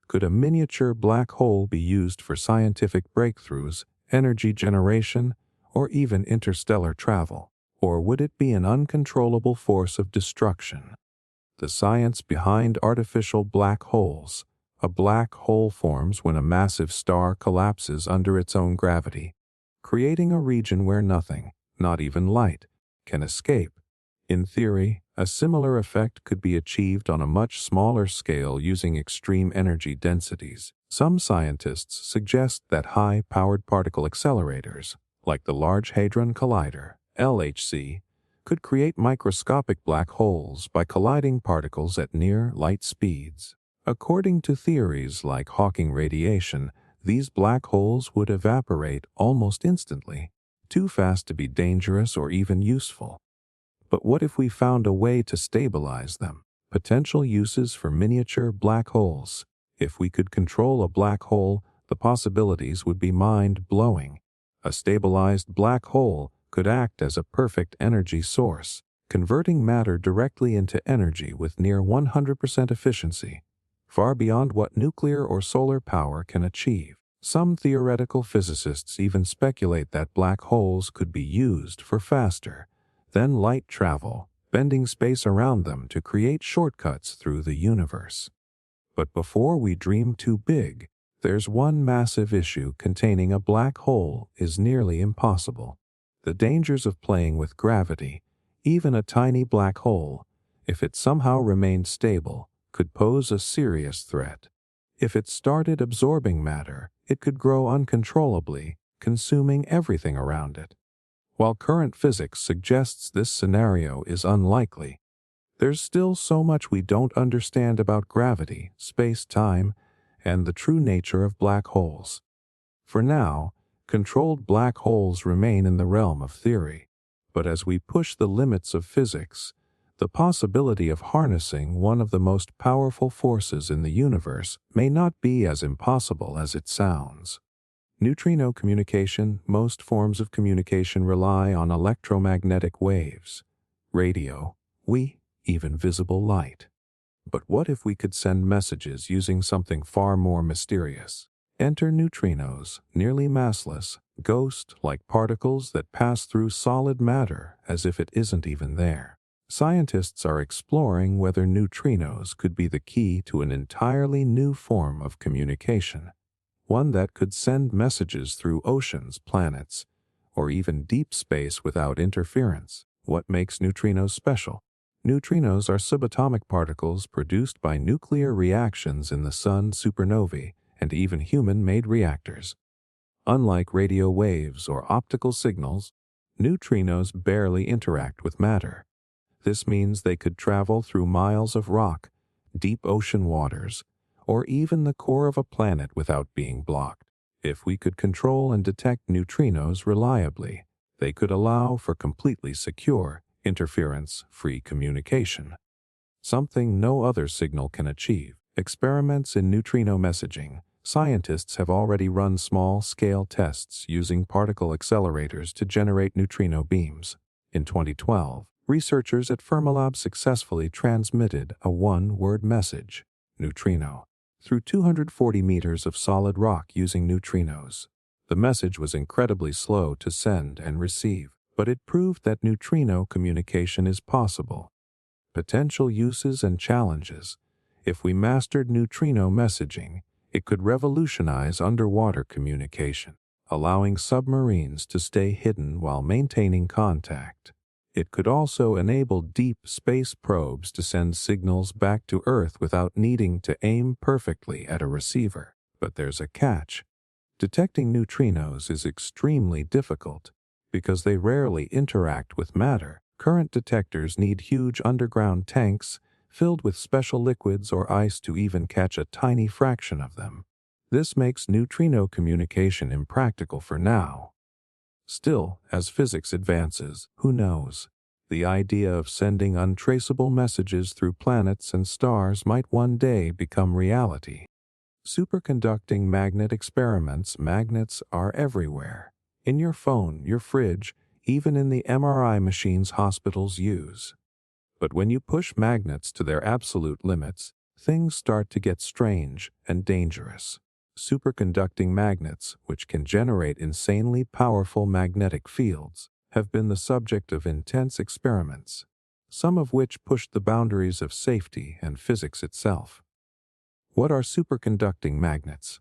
Could a miniature black hole be used for scientific breakthroughs, energy generation, or even interstellar travel? Or would it be an uncontrollable force of destruction? The science behind artificial black holes. A black hole forms when a massive star collapses under its own gravity, creating a region where nothing, not even light, can escape. In theory, a similar effect could be achieved on a much smaller scale using extreme energy densities. Some scientists suggest that high-powered particle accelerators, like the Large Hadron Collider, LHC, could create microscopic black holes by colliding particles at near light speeds. According to theories like Hawking radiation, these black holes would evaporate almost instantly, too fast to be dangerous or even useful. But what if we found a way to stabilize them? Potential uses for miniature black holes. If we could control a black hole, the possibilities would be mind-blowing. A stabilized black hole could act as a perfect energy source, converting matter directly into energy with near 100% efficiency, far beyond what nuclear or solar power can achieve. Some theoretical physicists even speculate that black holes could be used for faster than light travel, bending space around them to create shortcuts through the universe. But before we dream too big, there's one massive issue. Containing a black hole is nearly impossible. The dangers of playing with gravity. Even a tiny black hole, if it somehow remained stable, could pose a serious threat. If it started absorbing matter, it could grow uncontrollably, consuming everything around it. While current physics suggests this scenario is unlikely, there's still so much we don't understand about gravity, space-time, and the true nature of black holes. For now, controlled black holes remain in the realm of theory. But as we push the limits of physics, the possibility of harnessing one of the most powerful forces in the universe may not be as impossible as it sounds. Neutrino communication. Most forms of communication rely on electromagnetic waves, radio, even visible light. But what if we could send messages using something far more mysterious? Enter neutrinos, nearly massless, ghost-like particles that pass through solid matter as if it isn't even there. Scientists are exploring whether neutrinos could be the key to an entirely new form of communication, one that could send messages through oceans, planets, or even deep space without interference. What makes neutrinos special? Neutrinos are subatomic particles produced by nuclear reactions in the sun, supernovae, and even human-made reactors. Unlike radio waves or optical signals, neutrinos barely interact with matter. This means they could travel through miles of rock, deep ocean waters, or even the core of a planet without being blocked. If we could control and detect neutrinos reliably, they could allow for completely secure, interference-free communication, something no other signal can achieve. Experiments in neutrino messaging. Scientists have already run small-scale tests using particle accelerators to generate neutrino beams. In 2012, researchers at Fermilab successfully transmitted a one-word message, neutrino, through 240 meters of solid rock using neutrinos. The message was incredibly slow to send and receive, but it proved that neutrino communication is possible. Potential uses and challenges. If we mastered neutrino messaging, it could revolutionize underwater communication, allowing submarines to stay hidden while maintaining contact. It could also enable deep space probes to send signals back to Earth without needing to aim perfectly at a receiver. But there's a catch. Detecting neutrinos is extremely difficult because they rarely interact with matter. Current detectors need huge underground tanks filled with special liquids or ice to even catch a tiny fraction of them. This makes neutrino communication impractical for now. Still, as physics advances, who knows? The idea of sending untraceable messages through planets and stars might one day become reality. Superconducting magnet experiments. Magnets are everywhere. In your phone, your fridge, even in the MRI machines hospitals use. But when you push magnets to their absolute limits, things start to get strange and dangerous. Superconducting magnets, which can generate insanely powerful magnetic fields, have been the subject of intense experiments, some of which pushed the boundaries of safety and physics itself. What are superconducting magnets?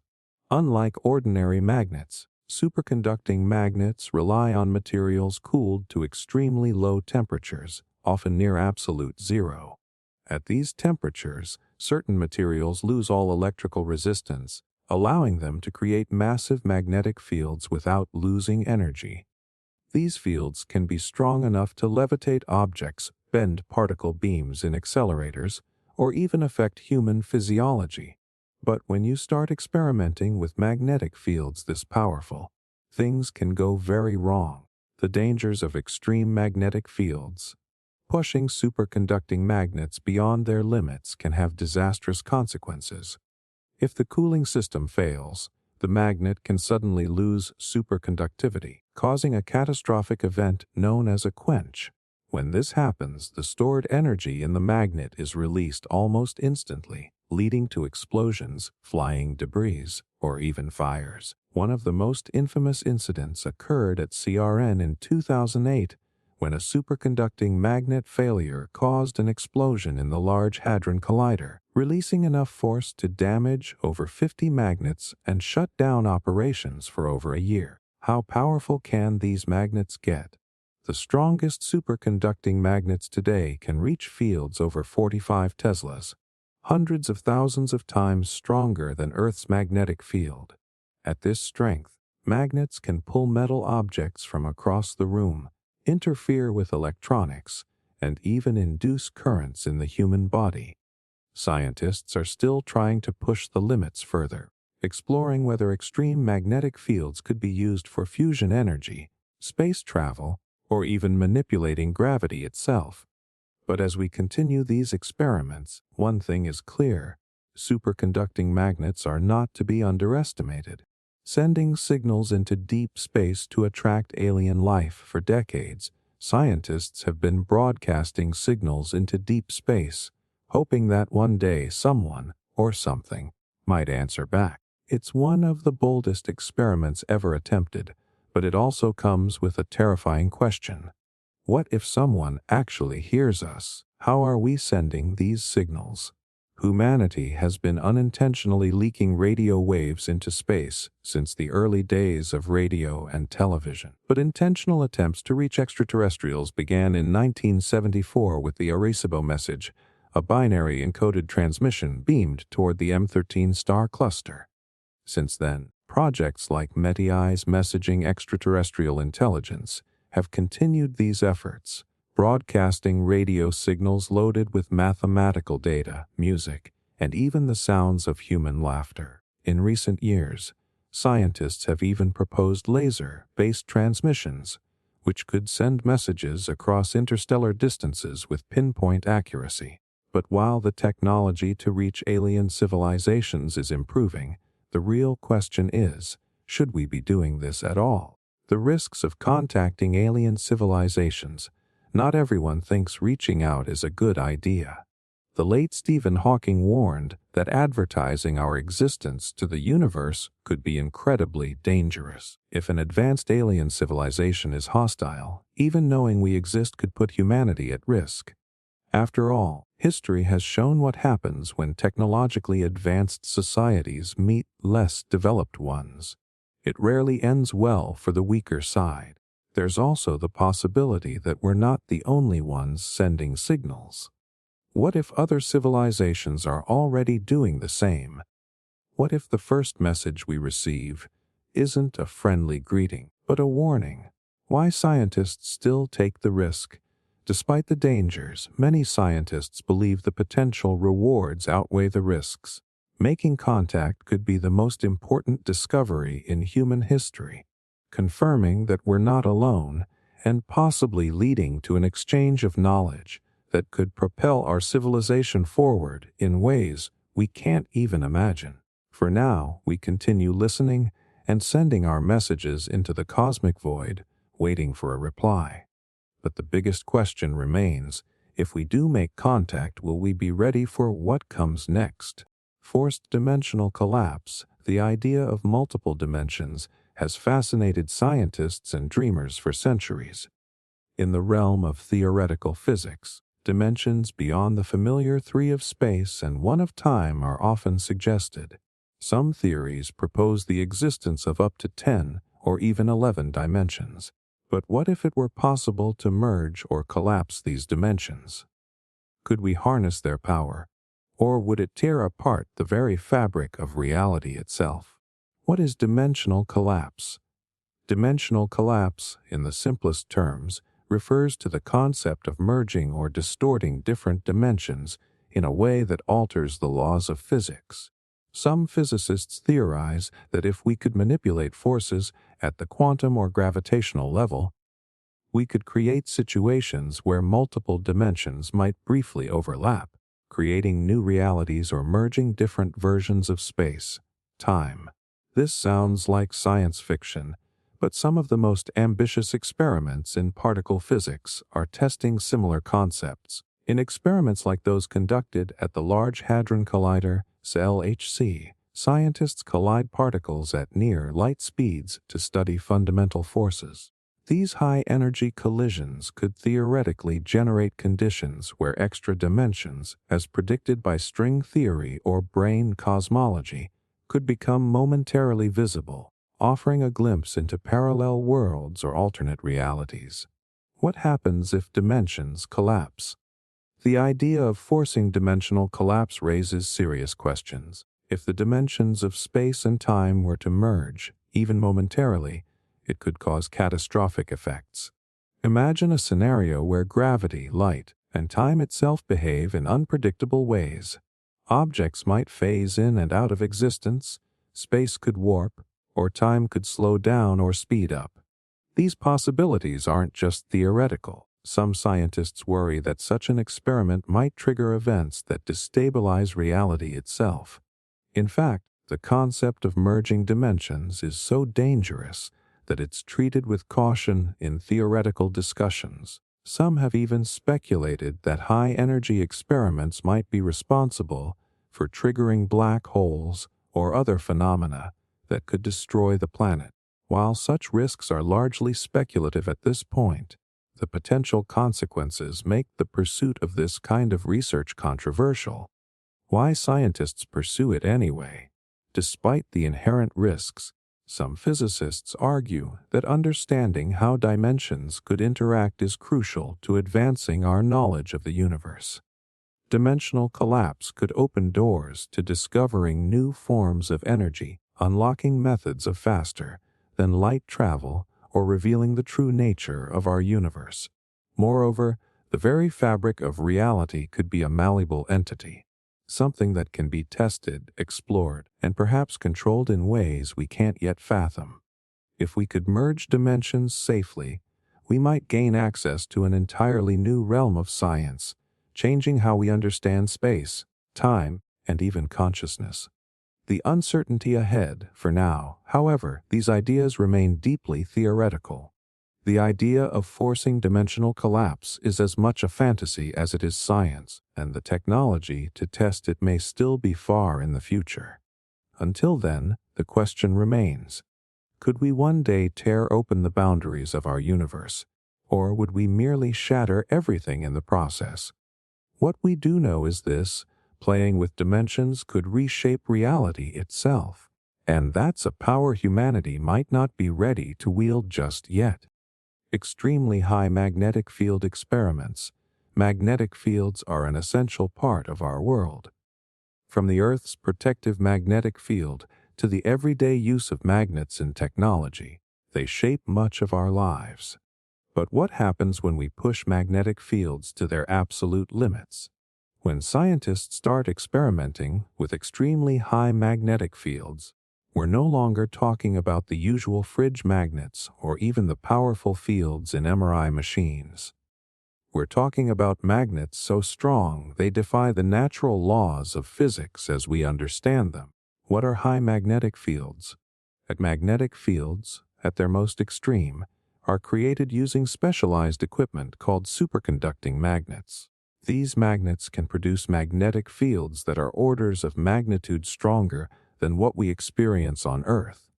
Unlike ordinary magnets, superconducting magnets rely on materials cooled to extremely low temperatures, often near absolute zero. At these temperatures, certain materials lose all electrical resistance, allowing them to create massive magnetic fields without losing energy. These fields can be strong enough to levitate objects, bend particle beams in accelerators, or even affect human physiology. But when you start experimenting with magnetic fields this powerful, things can go very wrong. The dangers of extreme magnetic fields. Pushing superconducting magnets beyond their limits can have disastrous consequences. If the cooling system fails, the magnet can suddenly lose superconductivity, causing a catastrophic event known as a quench. When this happens, the stored energy in the magnet is released almost instantly, leading to explosions, flying debris, or even fires. One of the most infamous incidents occurred at CRN in 2008, when a superconducting magnet failure caused an explosion in the Large Hadron Collider, releasing enough force to damage over 50 magnets and shut down operations for over a year. How powerful can these magnets get? The strongest superconducting magnets today can reach fields over 45 teslas, hundreds of thousands of times stronger than Earth's magnetic field. At this strength, magnets can pull metal objects from across the room, interfere with electronics, and even induce currents in the human body. Scientists are still trying to push the limits further, exploring whether extreme magnetic fields could be used for fusion energy, space travel, or even manipulating gravity itself. But as we continue these experiments, one thing is clear: superconducting magnets are not to be underestimated. Sending signals into deep space to attract alien life for decades, scientists have been broadcasting signals into deep space, hoping that one day someone, or something, might answer back. It's one of the boldest experiments ever attempted, but it also comes with a terrifying question. What if someone actually hears us? How are we sending these signals? Humanity has been unintentionally leaking radio waves into space since the early days of radio and television. But intentional attempts to reach extraterrestrials began in 1974 with the Arecibo message, a binary encoded transmission beamed toward the M13 star cluster. Since then, projects like METI's Messaging Extraterrestrial Intelligence have continued these efforts, broadcasting radio signals loaded with mathematical data, music, and even the sounds of human laughter. In recent years, scientists have even proposed laser-based transmissions, which could send messages across interstellar distances with pinpoint accuracy. But while the technology to reach alien civilizations is improving, the real question is, should we be doing this at all? The risks of contacting alien civilizations. Not everyone thinks reaching out is a good idea. The late Stephen Hawking warned that advertising our existence to the universe could be incredibly dangerous. If an advanced alien civilization is hostile, even knowing we exist could put humanity at risk. After all, history has shown what happens when technologically advanced societies meet less developed ones. It rarely ends well for the weaker side. There's also the possibility that we're not the only ones sending signals. What if other civilizations are already doing the same? What if the first message we receive isn't a friendly greeting, but a warning? Why scientists still take the risk? Despite the dangers, many scientists believe the potential rewards outweigh the risks. Making contact could be the most important discovery in human history, confirming that we're not alone and possibly leading to an exchange of knowledge that could propel our civilization forward in ways we can't even imagine. For now, we continue listening and sending our messages into the cosmic void, waiting for a reply. But the biggest question remains, if we do make contact, will we be ready for what comes next? Forced dimensional collapse, the idea of multiple dimensions, has fascinated scientists and dreamers for centuries. In the realm of theoretical physics, dimensions beyond the familiar three of space and one of time are often suggested. Some theories propose the existence of up to 10 or even 11 dimensions. But what if it were possible to merge or collapse these dimensions? Could we harness their power? Or would it tear apart the very fabric of reality itself? What is dimensional collapse? Dimensional collapse, in the simplest terms, refers to the concept of merging or distorting different dimensions in a way that alters the laws of physics. Some physicists theorize that if we could manipulate forces at the quantum or gravitational level, we could create situations where multiple dimensions might briefly overlap, creating new realities or merging different versions of space, time. This sounds like science fiction, but some of the most ambitious experiments in particle physics are testing similar concepts. In experiments like those conducted at the Large Hadron Collider, LHC, scientists collide particles at near light speeds to study fundamental forces. These high-energy collisions could theoretically generate conditions where extra dimensions, as predicted by string theory or brane cosmology, could become momentarily visible, offering a glimpse into parallel worlds or alternate realities. What happens if dimensions collapse? The idea of forcing dimensional collapse raises serious questions. If the dimensions of space and time were to merge, even momentarily, it could cause catastrophic effects. Imagine a scenario where gravity, light, and time itself behave in unpredictable ways. Objects might phase in and out of existence, space could warp, or time could slow down or speed up. These possibilities aren't just theoretical. Some scientists worry that such an experiment might trigger events that destabilize reality itself. In fact, the concept of merging dimensions is so dangerous that it's treated with caution in theoretical discussions. Some have even speculated that high-energy experiments might be responsible for triggering black holes or other phenomena that could destroy the planet. While such risks are largely speculative at this point, the potential consequences make the pursuit of this kind of research controversial. Why scientists pursue it anyway? Despite the inherent risks, some physicists argue that understanding how dimensions could interact is crucial to advancing our knowledge of the universe. Dimensional collapse could open doors to discovering new forms of energy, unlocking methods of faster than light travel, or revealing the true nature of our universe. Moreover, the very fabric of reality could be a malleable entity, something that can be tested, explored, and perhaps controlled in ways we can't yet fathom. If we could merge dimensions safely, we might gain access to an entirely new realm of science, changing how we understand space, time, and even consciousness. The uncertainty ahead, for now, however, these ideas remain deeply theoretical. The idea of forcing dimensional collapse is as much a fantasy as it is science, and the technology to test it may still be far in the future. Until then, the question remains: could we one day tear open the boundaries of our universe, or would we merely shatter everything in the process? What we do know is this: playing with dimensions could reshape reality itself, and that's a power humanity might not be ready to wield just yet. Extremely high magnetic field experiments. Magnetic fields are an essential part of our world. From the Earth's protective magnetic field to the everyday use of magnets in technology, they shape much of our lives. But what happens when we push magnetic fields to their absolute limits? When scientists start experimenting with extremely high magnetic fields, we're no longer talking about the usual fridge magnets or even the powerful fields in MRI machines. We're talking about magnets so strong they defy the natural laws of physics as we understand them. What are high magnetic fields? Magnetic fields, at their most extreme, are created using specialized equipment called superconducting magnets. These magnets can produce magnetic fields that are orders of magnitude stronger than what we experience on Earth.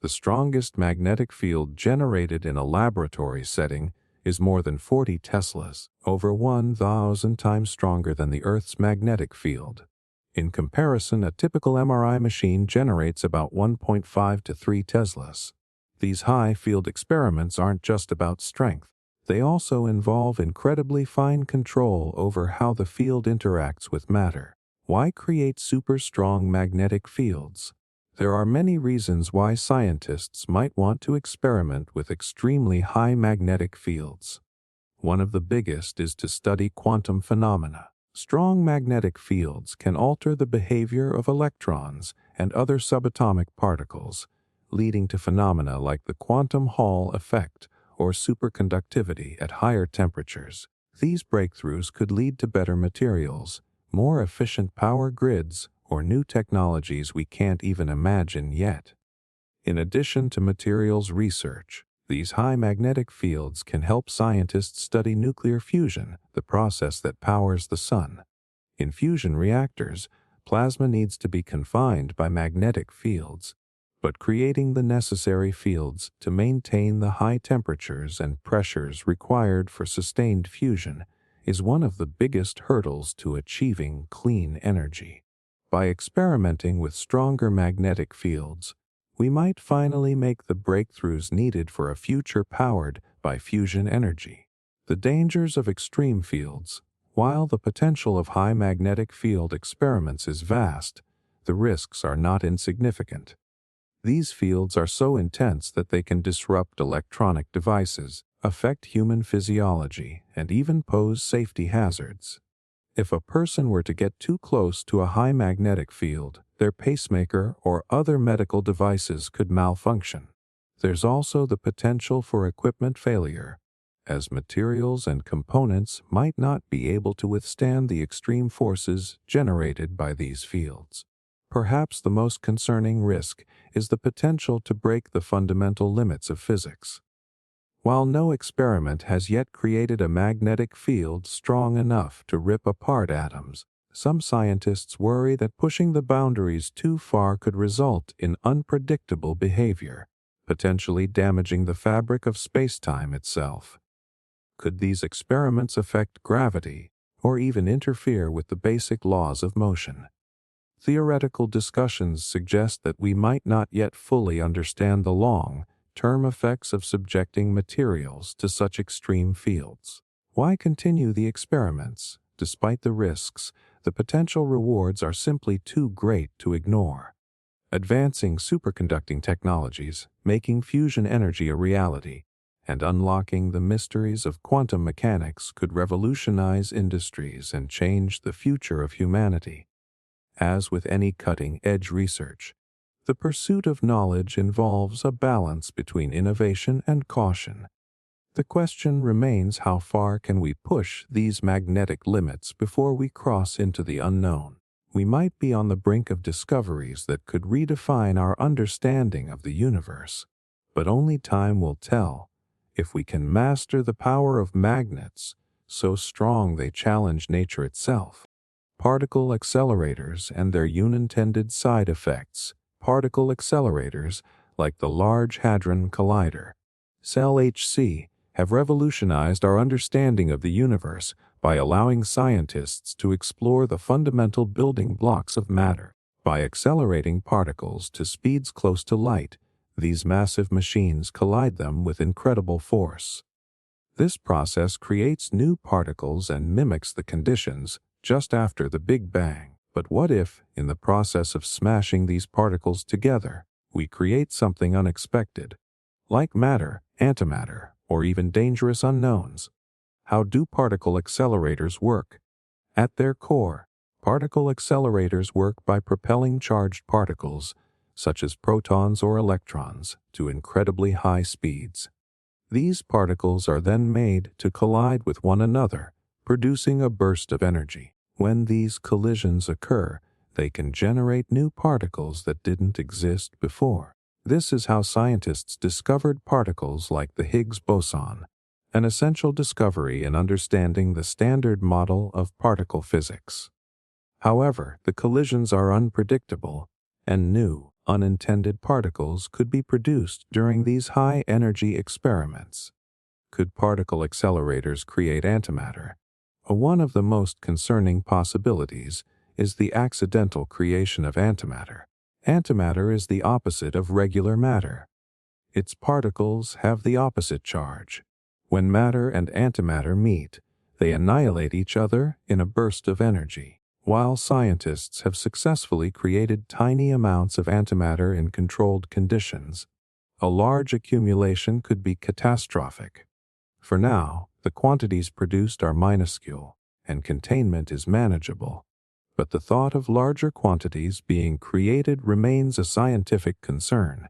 The strongest magnetic field generated in a laboratory setting is more than 40 teslas, over 1,000 times stronger than the Earth's magnetic field. In comparison, a typical MRI machine generates about 1.5 to 3 teslas. These high-field experiments aren't just about strength. They also involve incredibly fine control over how the field interacts with matter. Why create super-strong magnetic fields? There are many reasons why scientists might want to experiment with extremely high magnetic fields. One of the biggest is to study quantum phenomena. Strong magnetic fields can alter the behavior of electrons and other subatomic particles, leading to phenomena like the quantum Hall effect or superconductivity at higher temperatures. These breakthroughs could lead to better materials, more efficient power grids, or new technologies we can't even imagine yet. In addition to materials research, these high magnetic fields can help scientists study nuclear fusion, the process that powers the sun. In fusion reactors, plasma needs to be confined by magnetic fields, but creating the necessary fields to maintain the high temperatures and pressures required for sustained fusion is one of the biggest hurdles to achieving clean energy. By experimenting with stronger magnetic fields, we might finally make the breakthroughs needed for a future powered by fusion energy. The dangers of extreme fields. While the potential of high magnetic field experiments is vast, the risks are not insignificant. These fields are so intense that they can disrupt electronic devices, affect human physiology, and even pose safety hazards. If a person were to get too close to a high magnetic field, their pacemaker or other medical devices could malfunction. There's also the potential for equipment failure, as materials and components might not be able to withstand the extreme forces generated by these fields. Perhaps the most concerning risk is the potential to break the fundamental limits of physics. While no experiment has yet created a magnetic field strong enough to rip apart atoms, some scientists worry that pushing the boundaries too far could result in unpredictable behavior, potentially damaging the fabric of spacetime itself. Could these experiments affect gravity, or even interfere with the basic laws of motion? Theoretical discussions suggest that we might not yet fully understand the long-term effects of subjecting materials to such extreme fields. Why continue the experiments? Despite the risks, the potential rewards are simply too great to ignore. Advancing superconducting technologies, making fusion energy a reality, and unlocking the mysteries of quantum mechanics could revolutionize industries and change the future of humanity. As with any cutting-edge research, the pursuit of knowledge involves a balance between innovation and caution. The question remains: how far can we push these magnetic limits before we cross into the unknown? We might be on the brink of discoveries that could redefine our understanding of the universe, but only time will tell, If we can master the power of magnets, so strong they challenge nature itself. Particle accelerators and their unintended side effects. Particle accelerators, like the Large Hadron Collider, LHC, have revolutionized our understanding of the universe by allowing scientists to explore the fundamental building blocks of matter. By accelerating particles to speeds close to light, these massive machines collide them with incredible force. This process creates new particles and mimics the conditions just after the Big Bang. But what if, in the process of smashing these particles together, we create something unexpected, like matter, antimatter, or even dangerous unknowns? How do particle accelerators work? At their core, particle accelerators work by propelling charged particles, such as protons or electrons, to incredibly high speeds. These particles are then made to collide with one another, producing a burst of energy. When these collisions occur, they can generate new particles that didn't exist before. This is how scientists discovered particles like the Higgs boson, an essential discovery in understanding the standard model of particle physics. However, the collisions are unpredictable, and new, unintended particles could be produced during these high-energy experiments. Could particle accelerators create antimatter? One of the most concerning possibilities is the accidental creation of antimatter. Antimatter is the opposite of regular matter. Its particles have the opposite charge. When matter and antimatter meet, they annihilate each other in a burst of energy. While scientists have successfully created tiny amounts of antimatter in controlled conditions, a large accumulation could be catastrophic. For now, the quantities produced are minuscule, and containment is manageable. But the thought of larger quantities being created remains a scientific concern.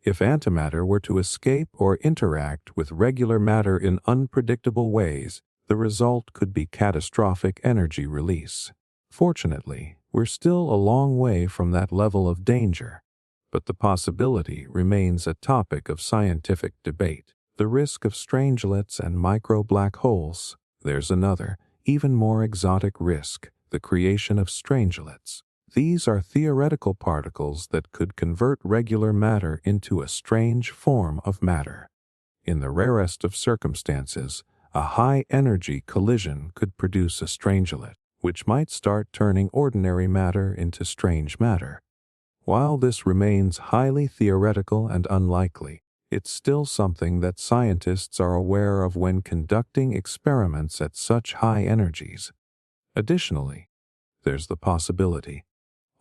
If antimatter were to escape or interact with regular matter in unpredictable ways, the result could be catastrophic energy release. Fortunately, we're still a long way from that level of danger, but the possibility remains a topic of scientific debate. The risk of strangelets and micro-black holes. There's another, even more exotic risk, the creation of strangelets. These are theoretical particles that could convert regular matter into a strange form of matter. In the rarest of circumstances, a high-energy collision could produce a strangelet, which might start turning ordinary matter into strange matter. While this remains highly theoretical and unlikely, it's still something that scientists are aware of when conducting experiments at such high energies. Additionally, there's the possibility,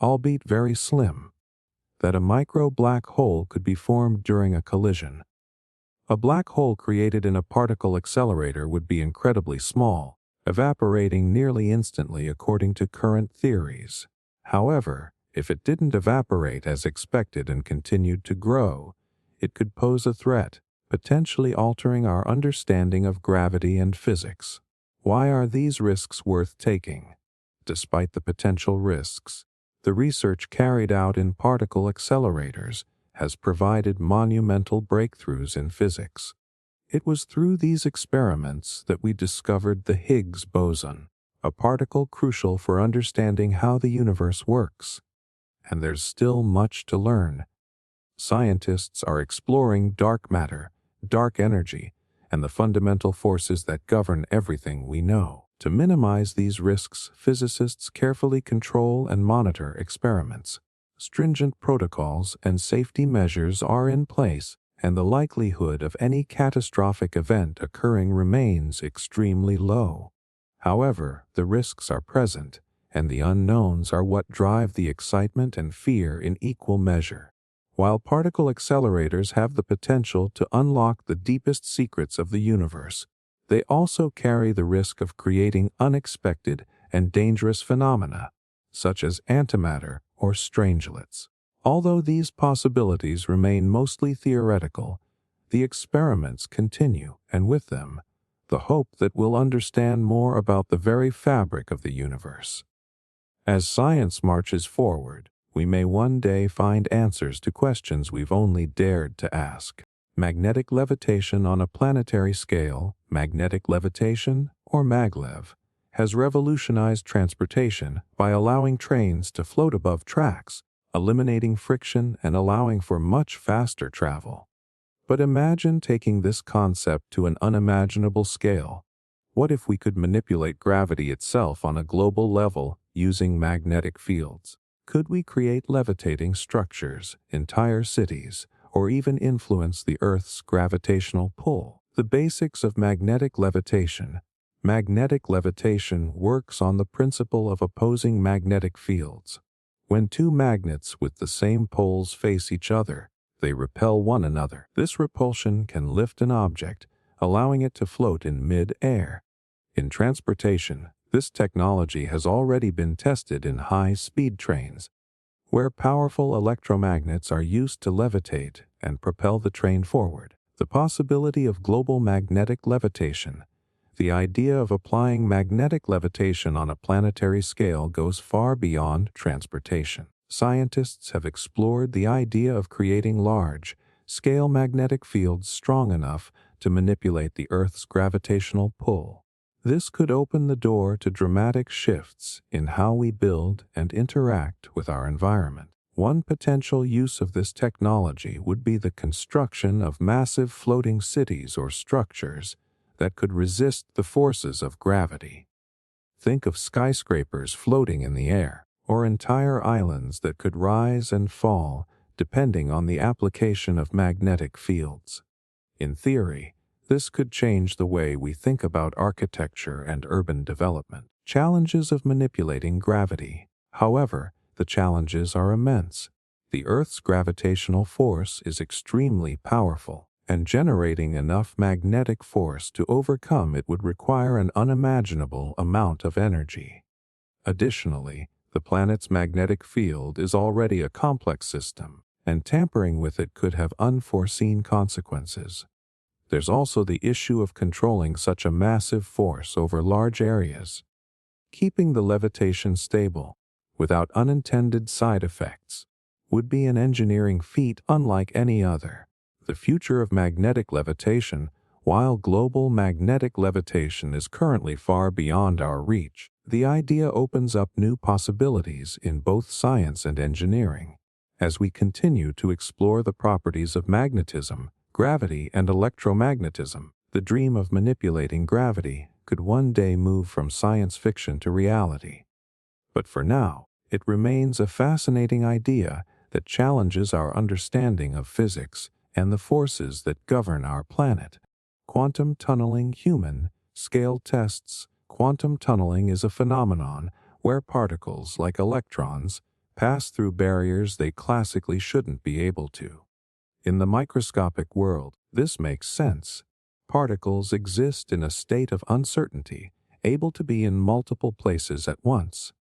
albeit very slim, that a micro-black hole could be formed during a collision. A black hole created in a particle accelerator would be incredibly small, evaporating nearly instantly according to current theories. However, if it didn't evaporate as expected and continued to grow, it could pose a threat, potentially altering our understanding of gravity and physics. Why are these risks worth taking? Despite the potential risks, the research carried out in particle accelerators has provided monumental breakthroughs in physics. It was through these experiments that we discovered the Higgs boson, a particle crucial for understanding how the universe works. And there's still much to learn. Scientists are exploring dark matter, dark energy, and the fundamental forces that govern everything we know. To minimize these risks, physicists carefully control and monitor experiments. Stringent protocols and safety measures are in place, and the likelihood of any catastrophic event occurring remains extremely low. However, the risks are present, and the unknowns are what drive the excitement and fear in equal measure. While particle accelerators have the potential to unlock the deepest secrets of the universe, they also carry the risk of creating unexpected and dangerous phenomena, such as antimatter or strangelets. Although these possibilities remain mostly theoretical, the experiments continue, and with them, the hope that we'll understand more about the very fabric of the universe. As science marches forward, we may one day find answers to questions we've only dared to ask. Magnetic levitation on a planetary scale, magnetic levitation, or maglev, has revolutionized transportation by allowing trains to float above tracks, eliminating friction and allowing for much faster travel. But imagine taking this concept to an unimaginable scale. What if we could manipulate gravity itself on a global level using magnetic fields? Could we create levitating structures, entire cities, or even influence the Earth's gravitational pull? The basics of magnetic levitation. Magnetic levitation works on the principle of opposing magnetic fields. When two magnets with the same poles face each other, they repel one another. This repulsion can lift an object, allowing it to float in mid-air. In transportation, this technology has already been tested in high-speed trains, where powerful electromagnets are used to levitate and propel the train forward. The possibility of global magnetic levitation. The idea of applying magnetic levitation on a planetary scale goes far beyond transportation. Scientists have explored the idea of creating large-scale magnetic fields strong enough to manipulate the Earth's gravitational pull. This could open the door to dramatic shifts in how we build and interact with our environment. One potential use of this technology would be the construction of massive floating cities or structures that could resist the forces of gravity. Think of skyscrapers floating in the air, or entire islands that could rise and fall depending on the application of magnetic fields. In theory, this could change the way we think about architecture and urban development. Challenges of manipulating gravity. However, the challenges are immense. The Earth's gravitational force is extremely powerful, and generating enough magnetic force to overcome it would require an unimaginable amount of energy. Additionally, the planet's magnetic field is already a complex system, and tampering with it could have unforeseen consequences. There's also the issue of controlling such a massive force over large areas. Keeping the levitation stable, without unintended side effects, would be an engineering feat unlike any other. The future of magnetic levitation. While global magnetic levitation is currently far beyond our reach, the idea opens up new possibilities in both science and engineering. As we continue to explore the properties of magnetism, gravity, and electromagnetism, the dream of manipulating gravity could one day move from science fiction to reality. But for now, it remains a fascinating idea that challenges our understanding of physics and the forces that govern our planet. Quantum tunneling. Human scale tests. Quantum tunneling is a phenomenon where particles, like electrons, pass through barriers they classically shouldn't be able to. In the microscopic world, this makes sense. Particles exist in a state of uncertainty, able to be in multiple places at once.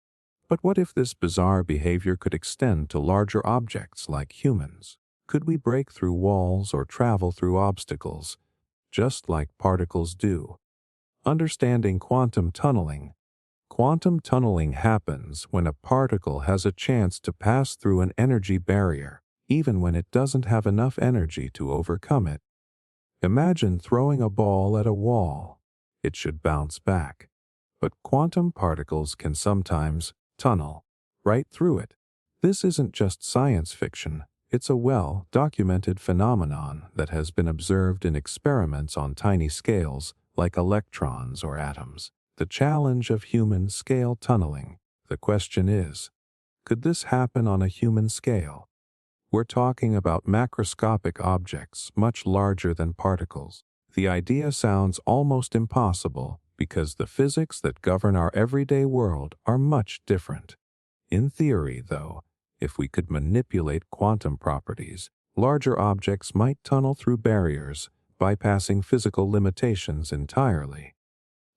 But what if this bizarre behavior could extend to larger objects like humans? Could we break through walls or travel through obstacles, just like particles do? Understanding quantum tunneling. Quantum tunneling happens when a particle has a chance to pass through an energy barrier, even when it doesn't have enough energy to overcome it. Imagine throwing a ball at a wall. It should bounce back. But quantum particles can sometimes tunnel right through it. This isn't just science fiction. It's a well-documented phenomenon that has been observed in experiments on tiny scales like electrons or atoms. The challenge of human-scale tunneling. The question is, could this happen on a human scale? We're talking about macroscopic objects much larger than particles. The idea sounds almost impossible because the physics that govern our everyday world are much different. In theory, though, if we could manipulate quantum properties, larger objects might tunnel through barriers, bypassing physical limitations entirely.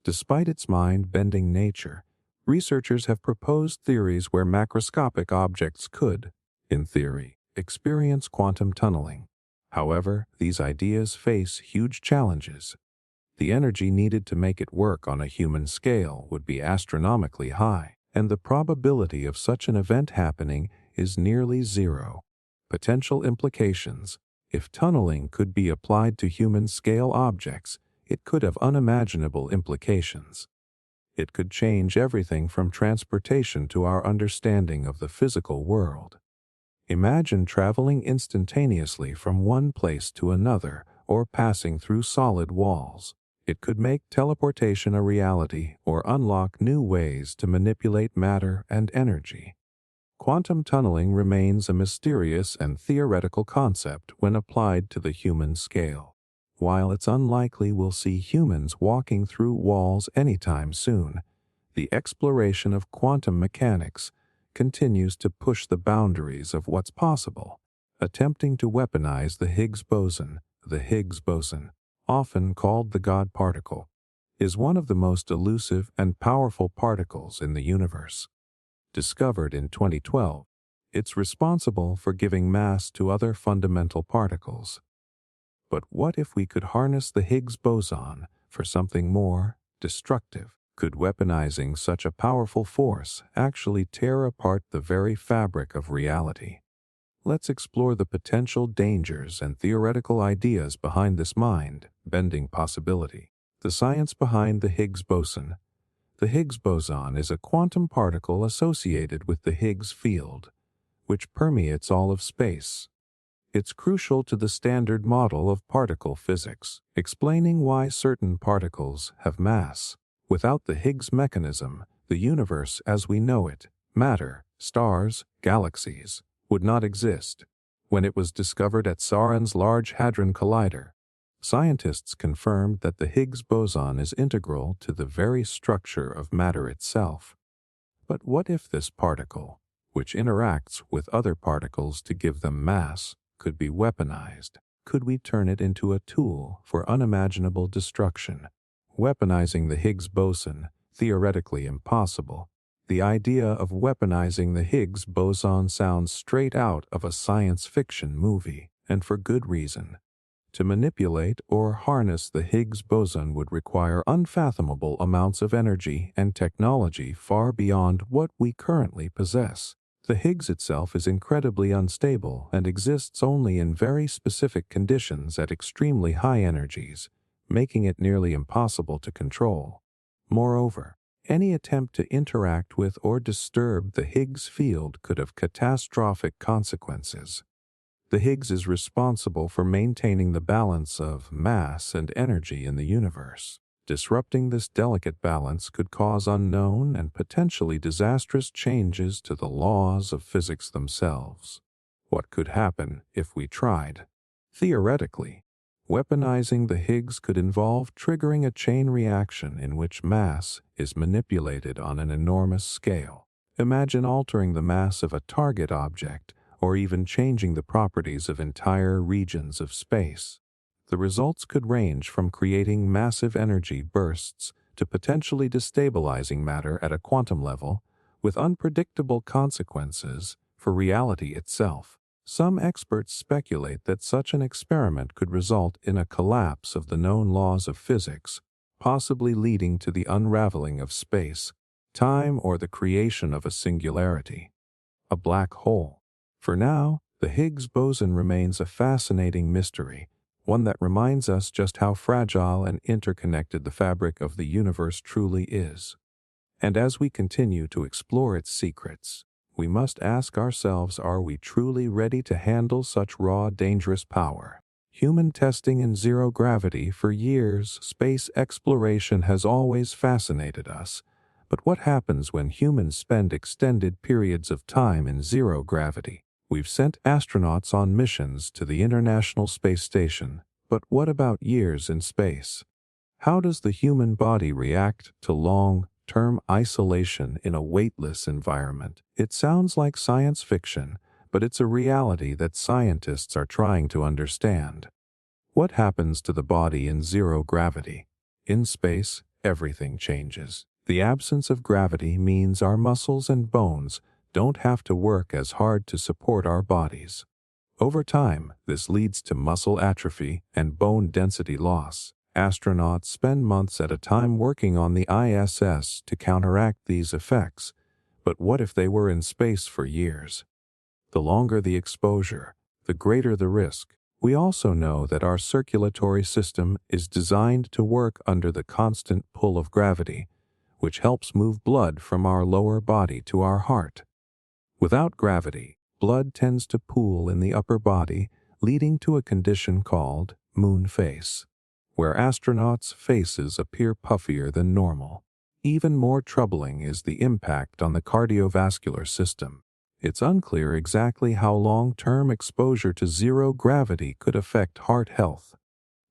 Despite its mind-bending nature, researchers have proposed theories where macroscopic objects could, in theory, experience quantum tunneling. However, these ideas face huge challenges. The energy needed to make it work on a human scale would be astronomically high, and the probability of such an event happening is nearly zero. Potential implications. If tunneling could be applied to human-scale objects, it could have unimaginable implications. It could change everything from transportation to our understanding of the physical world. Imagine traveling instantaneously from one place to another or passing through solid walls. It could make teleportation a reality or unlock new ways to manipulate matter and energy. Quantum tunneling remains a mysterious and theoretical concept when applied to the human scale. While it's unlikely we'll see humans walking through walls anytime soon, the exploration of quantum mechanics continues to push the boundaries of what's possible, attempting to weaponize the Higgs boson. The Higgs boson, often called the God particle, is one of the most elusive and powerful particles in the universe. Discovered in 2012, it's responsible for giving mass to other fundamental particles. But what if we could harness the Higgs boson for something more destructive? Could weaponizing such a powerful force actually tear apart the very fabric of reality? Let's explore the potential dangers and theoretical ideas behind this mind-bending possibility. The science behind the Higgs boson. The Higgs boson is a quantum particle associated with the Higgs field, which permeates all of space. It's crucial to the standard model of particle physics, explaining why certain particles have mass. Without the Higgs mechanism, the universe as we know it, matter, stars, galaxies, would not exist. When it was discovered at CERN's Large Hadron Collider, scientists confirmed that the Higgs boson is integral to the very structure of matter itself. But what if this particle, which interacts with other particles to give them mass, could be weaponized? Could we turn it into a tool for unimaginable destruction? Weaponizing the Higgs boson, theoretically impossible. The idea of weaponizing the Higgs boson sounds straight out of a science fiction movie, and for good reason. To manipulate or harness the Higgs boson would require unfathomable amounts of energy and technology far beyond what we currently possess. The Higgs itself is incredibly unstable and exists only in very specific conditions at extremely high energies, making it nearly impossible to control. Moreover, any attempt to interact with or disturb the Higgs field could have catastrophic consequences. The Higgs is responsible for maintaining the balance of mass and energy in the universe. Disrupting this delicate balance could cause unknown and potentially disastrous changes to the laws of physics themselves. What could happen if we tried? Theoretically, weaponizing the Higgs could involve triggering a chain reaction in which mass is manipulated on an enormous scale. Imagine altering the mass of a target object, or even changing the properties of entire regions of space. The results could range from creating massive energy bursts to potentially destabilizing matter at a quantum level, with unpredictable consequences for reality itself. Some experts speculate that such an experiment could result in a collapse of the known laws of physics, possibly leading to the unraveling of space, time, or the creation of a singularity, a black hole. For now, the Higgs boson remains a fascinating mystery, one that reminds us just how fragile and interconnected the fabric of the universe truly is. And as we continue to explore its secrets, we must ask ourselves, are we truly ready to handle such raw, dangerous power? Human testing in zero gravity for years, space exploration has always fascinated us. But what happens when humans spend extended periods of time in zero gravity? We've sent astronauts on missions to the International Space Station, but what about years in space? How does the human body react to long-term isolation in a weightless environment? It sounds like science fiction, but it's a reality that scientists are trying to understand. What happens to the body in zero gravity? In space, everything changes. The absence of gravity means our muscles and bones don't have to work as hard to support our bodies. Over time, this leads to muscle atrophy and bone density loss. Astronauts spend months at a time working on the ISS to counteract these effects, but what if they were in space for years? The longer the exposure, the greater the risk. We also know that our circulatory system is designed to work under the constant pull of gravity, which helps move blood from our lower body to our heart. Without gravity, blood tends to pool in the upper body, leading to a condition called moon face, where astronauts' faces appear puffier than normal. Even more troubling is the impact on the cardiovascular system. It's unclear exactly how long-term exposure to zero gravity could affect heart health.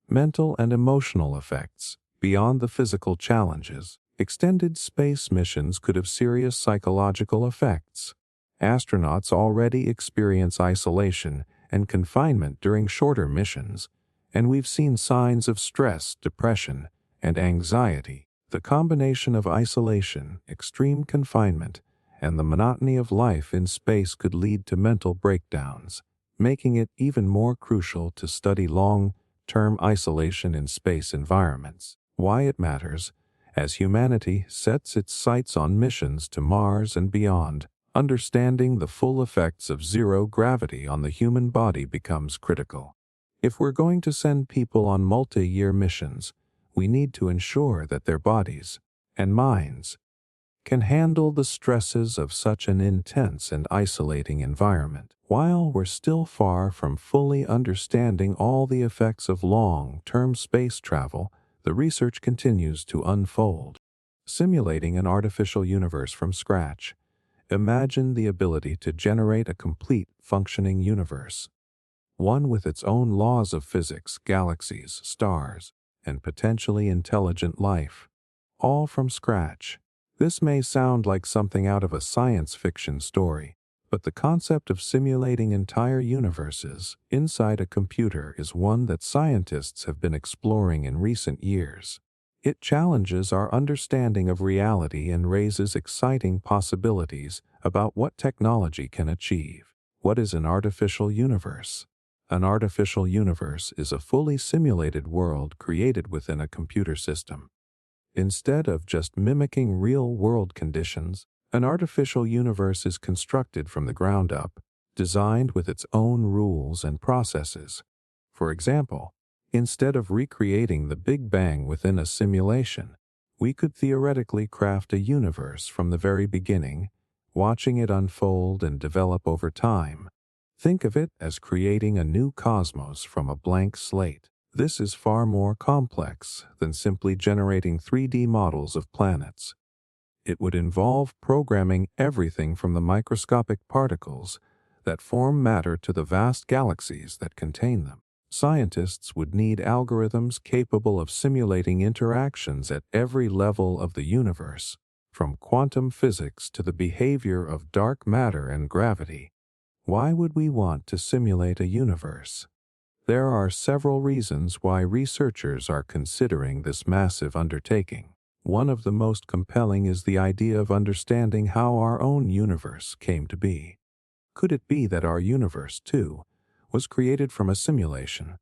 Mental and emotional effects, beyond the physical challenges, extended space missions could have serious psychological effects. Astronauts already experience isolation and confinement during shorter missions, and we've seen signs of stress, depression, and anxiety. The combination of isolation, extreme confinement, and the monotony of life in space could lead to mental breakdowns, making it even more crucial to study long-term isolation in space environments. Why it matters, as humanity sets its sights on missions to Mars and beyond, understanding the full effects of zero gravity on the human body becomes critical. If we're going to send people on multi-year missions, we need to ensure that their bodies and minds can handle the stresses of such an intense and isolating environment. While we're still far from fully understanding all the effects of long-term space travel, the research continues to unfold. Simulating an artificial universe from scratch. Imagine the ability to generate a complete, functioning universe. One with its own laws of physics, galaxies, stars, and potentially intelligent life, all from scratch. This may sound like something out of a science fiction story, but the concept of simulating entire universes inside a computer is one that scientists have been exploring in recent years. It challenges our understanding of reality and raises exciting possibilities about what technology can achieve. What is an artificial universe? An artificial universe is a fully simulated world created within a computer system. Instead of just mimicking real-world conditions, an artificial universe is constructed from the ground up, designed with its own rules and processes. For example, instead of recreating the Big Bang within a simulation, we could theoretically craft a universe from the very beginning, watching it unfold and develop over time. Think of it as creating a new cosmos from a blank slate. This is far more complex than simply generating 3D models of planets. It would involve programming everything from the microscopic particles that form matter to the vast galaxies that contain them. Scientists would need algorithms capable of simulating interactions at every level of the universe, from quantum physics to the behavior of dark matter and gravity. Why would we want to simulate a universe? There are several reasons why researchers are considering this massive undertaking. One of the most compelling is the idea of understanding how our own universe came to be. Could it be that our universe, too, was created from a simulation?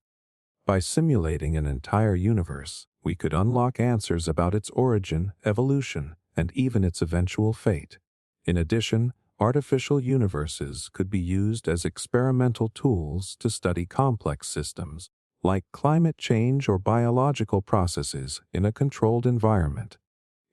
By simulating an entire universe, we could unlock answers about its origin, evolution, and even its eventual fate. In addition, artificial universes could be used as experimental tools to study complex systems, like climate change or biological processes in a controlled environment.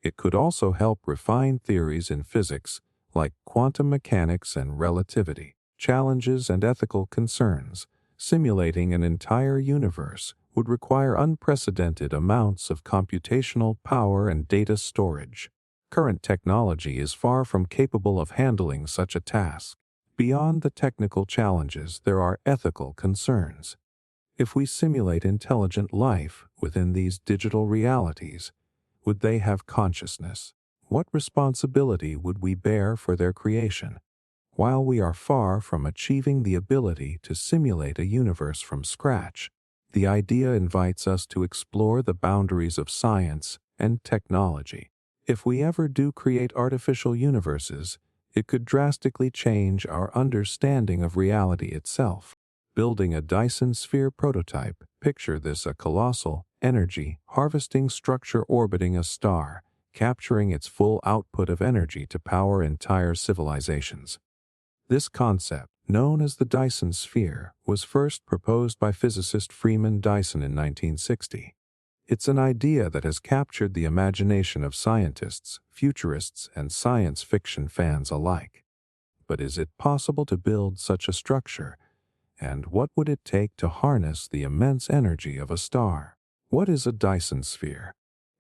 It could also help refine theories in physics, like quantum mechanics and relativity. Challenges and ethical concerns. Simulating an entire universe would require unprecedented amounts of computational power and data storage. Current technology is far from capable of handling such a task. Beyond the technical challenges, there are ethical concerns. If we simulate intelligent life within these digital realities, would they have consciousness? What responsibility would we bear for their creation? While we are far from achieving the ability to simulate a universe from scratch, the idea invites us to explore the boundaries of science and technology. If we ever do create artificial universes, it could drastically change our understanding of reality itself. Building a Dyson sphere prototype, picture this: a colossal, energy-harvesting structure orbiting a star, capturing its full output of energy to power entire civilizations. This concept, known as the Dyson sphere, was first proposed by physicist Freeman Dyson in 1960. It's an idea that has captured the imagination of scientists, futurists, and science fiction fans alike. But is it possible to build such a structure? And what would it take to harness the immense energy of a star? What is a Dyson sphere?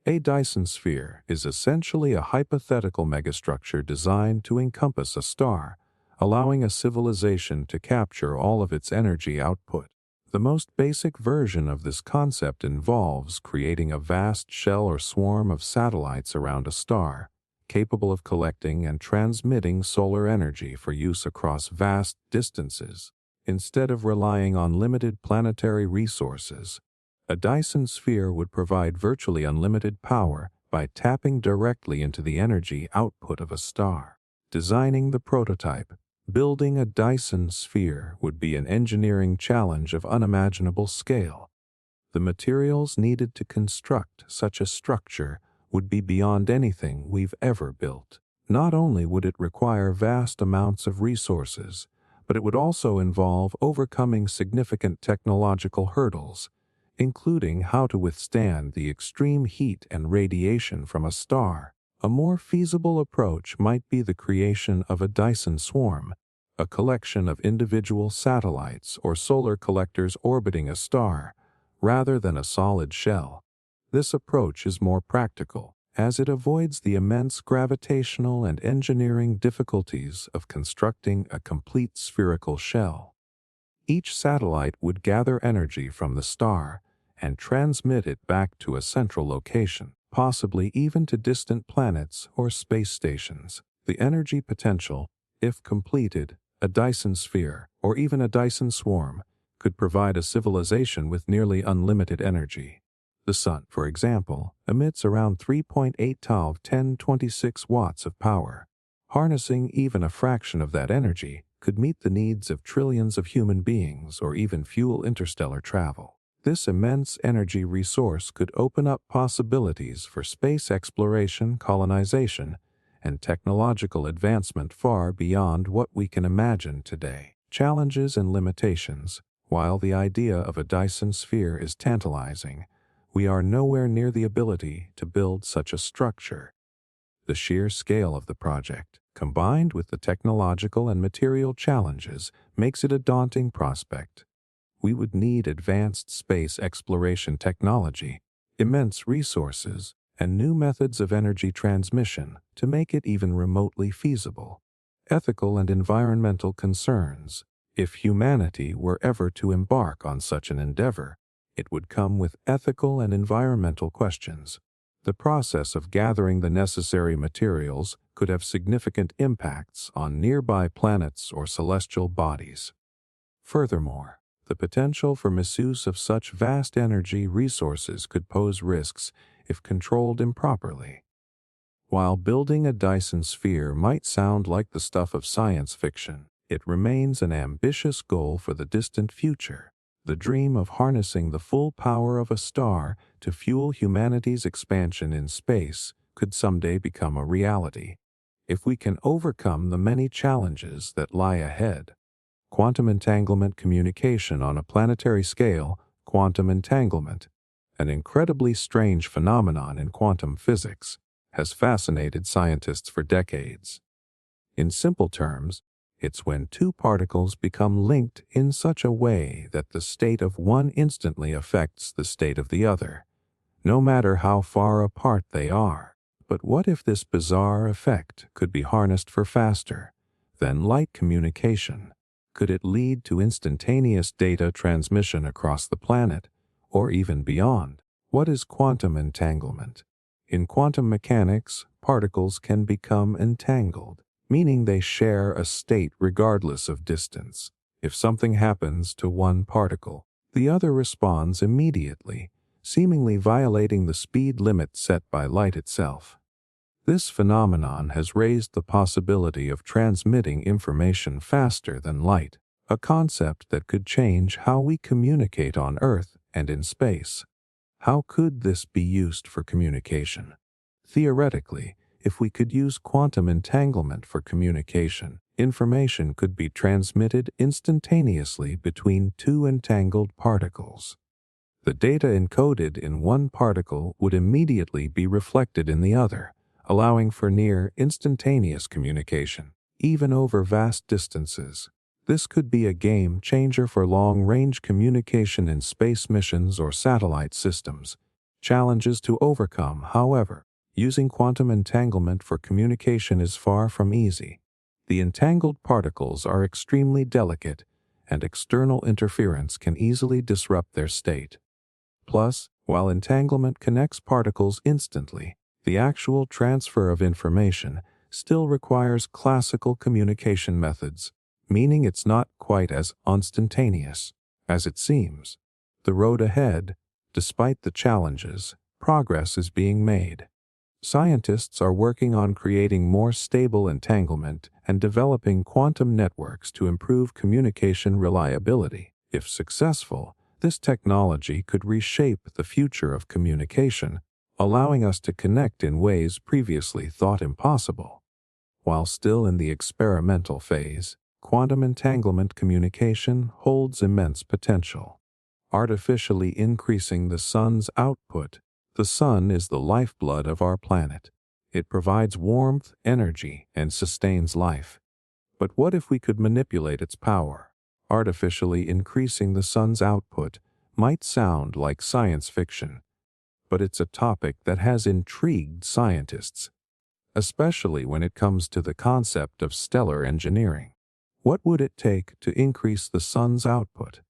A Dyson sphere is essentially a hypothetical megastructure designed to encompass a star, allowing a civilization to capture all of its energy output. The most basic version of this concept involves creating a vast shell or swarm of satellites around a star, capable of collecting and transmitting solar energy for use across vast distances. Instead of relying on limited planetary resources, a Dyson sphere would provide virtually unlimited power by tapping directly into the energy output of a star. Designing the prototype, building a Dyson sphere would be an engineering challenge of unimaginable scale. The materials needed to construct such a structure would be beyond anything we've ever built. Not only would it require vast amounts of resources, but it would also involve overcoming significant technological hurdles, including how to withstand the extreme heat and radiation from a star. A more feasible approach might be the creation of a Dyson swarm, a collection of individual satellites or solar collectors orbiting a star, rather than a solid shell. This approach is more practical, as it avoids the immense gravitational and engineering difficulties of constructing a complete spherical shell. Each satellite would gather energy from the star and transmit it back to a central location, possibly even to distant planets or space stations. The energy potential, if completed, a Dyson sphere, or even a Dyson swarm, could provide a civilization with nearly unlimited energy. The Sun, for example, emits around 3.8 TeV 1026 watts of power. Harnessing even a fraction of that energy could meet the needs of trillions of human beings or even fuel interstellar travel. This immense energy resource could open up possibilities for space exploration, colonization, and technological advancement far beyond what we can imagine today. Challenges and limitations. While the idea of a Dyson sphere is tantalizing, we are nowhere near the ability to build such a structure. The sheer scale of the project, combined with the technological and material challenges, makes it a daunting prospect. We would need advanced space exploration technology, immense resources, and new methods of energy transmission to make it even remotely feasible. Ethical and environmental concerns. If humanity were ever to embark on such an endeavor, it would come with ethical and environmental questions. The process of gathering the necessary materials could have significant impacts on nearby planets or celestial bodies. Furthermore, the potential for misuse of such vast energy resources could pose risks if controlled improperly. While building a Dyson sphere might sound like the stuff of science fiction, it remains an ambitious goal for the distant future. The dream of harnessing the full power of a star to fuel humanity's expansion in space could someday become a reality, if we can overcome the many challenges that lie ahead. Quantum entanglement communication on a planetary scale. Quantum entanglement, an incredibly strange phenomenon in quantum physics, has fascinated scientists for decades. In simple terms, it's when two particles become linked in such a way that the state of one instantly affects the state of the other, no matter how far apart they are. But what if this bizarre effect could be harnessed for faster than light communication? Could it lead to instantaneous data transmission across the planet, or even beyond? What is quantum entanglement? In quantum mechanics, particles can become entangled, meaning they share a state regardless of distance. If something happens to one particle, the other responds immediately, seemingly violating the speed limit set by light itself. This phenomenon has raised the possibility of transmitting information faster than light, a concept that could change how we communicate on Earth and in space. How could this be used for communication? Theoretically, if we could use quantum entanglement for communication, information could be transmitted instantaneously between two entangled particles. The data encoded in one particle would immediately be reflected in the other, allowing for near instantaneous communication, even over vast distances. This could be a game changer for long-range communication in space missions or satellite systems. Challenges to overcome, however. Using quantum entanglement for communication is far from easy. The entangled particles are extremely delicate, and external interference can easily disrupt their state. Plus, while entanglement connects particles instantly, the actual transfer of information still requires classical communication methods, meaning it's not quite as instantaneous as it seems. The road ahead, despite the challenges, progress is being made. Scientists are working on creating more stable entanglement and developing quantum networks to improve communication reliability. If successful, this technology could reshape the future of communication, allowing us to connect in ways previously thought impossible. While still in the experimental phase, quantum entanglement communication holds immense potential. Artificially increasing the sun's output. The sun is the lifeblood of our planet. It provides warmth, energy, and sustains life. But what if we could manipulate its power? Artificially increasing the sun's output might sound like science fiction, but it's a topic that has intrigued scientists, especially when it comes to the concept of stellar engineering. What would it take to increase the sun's output?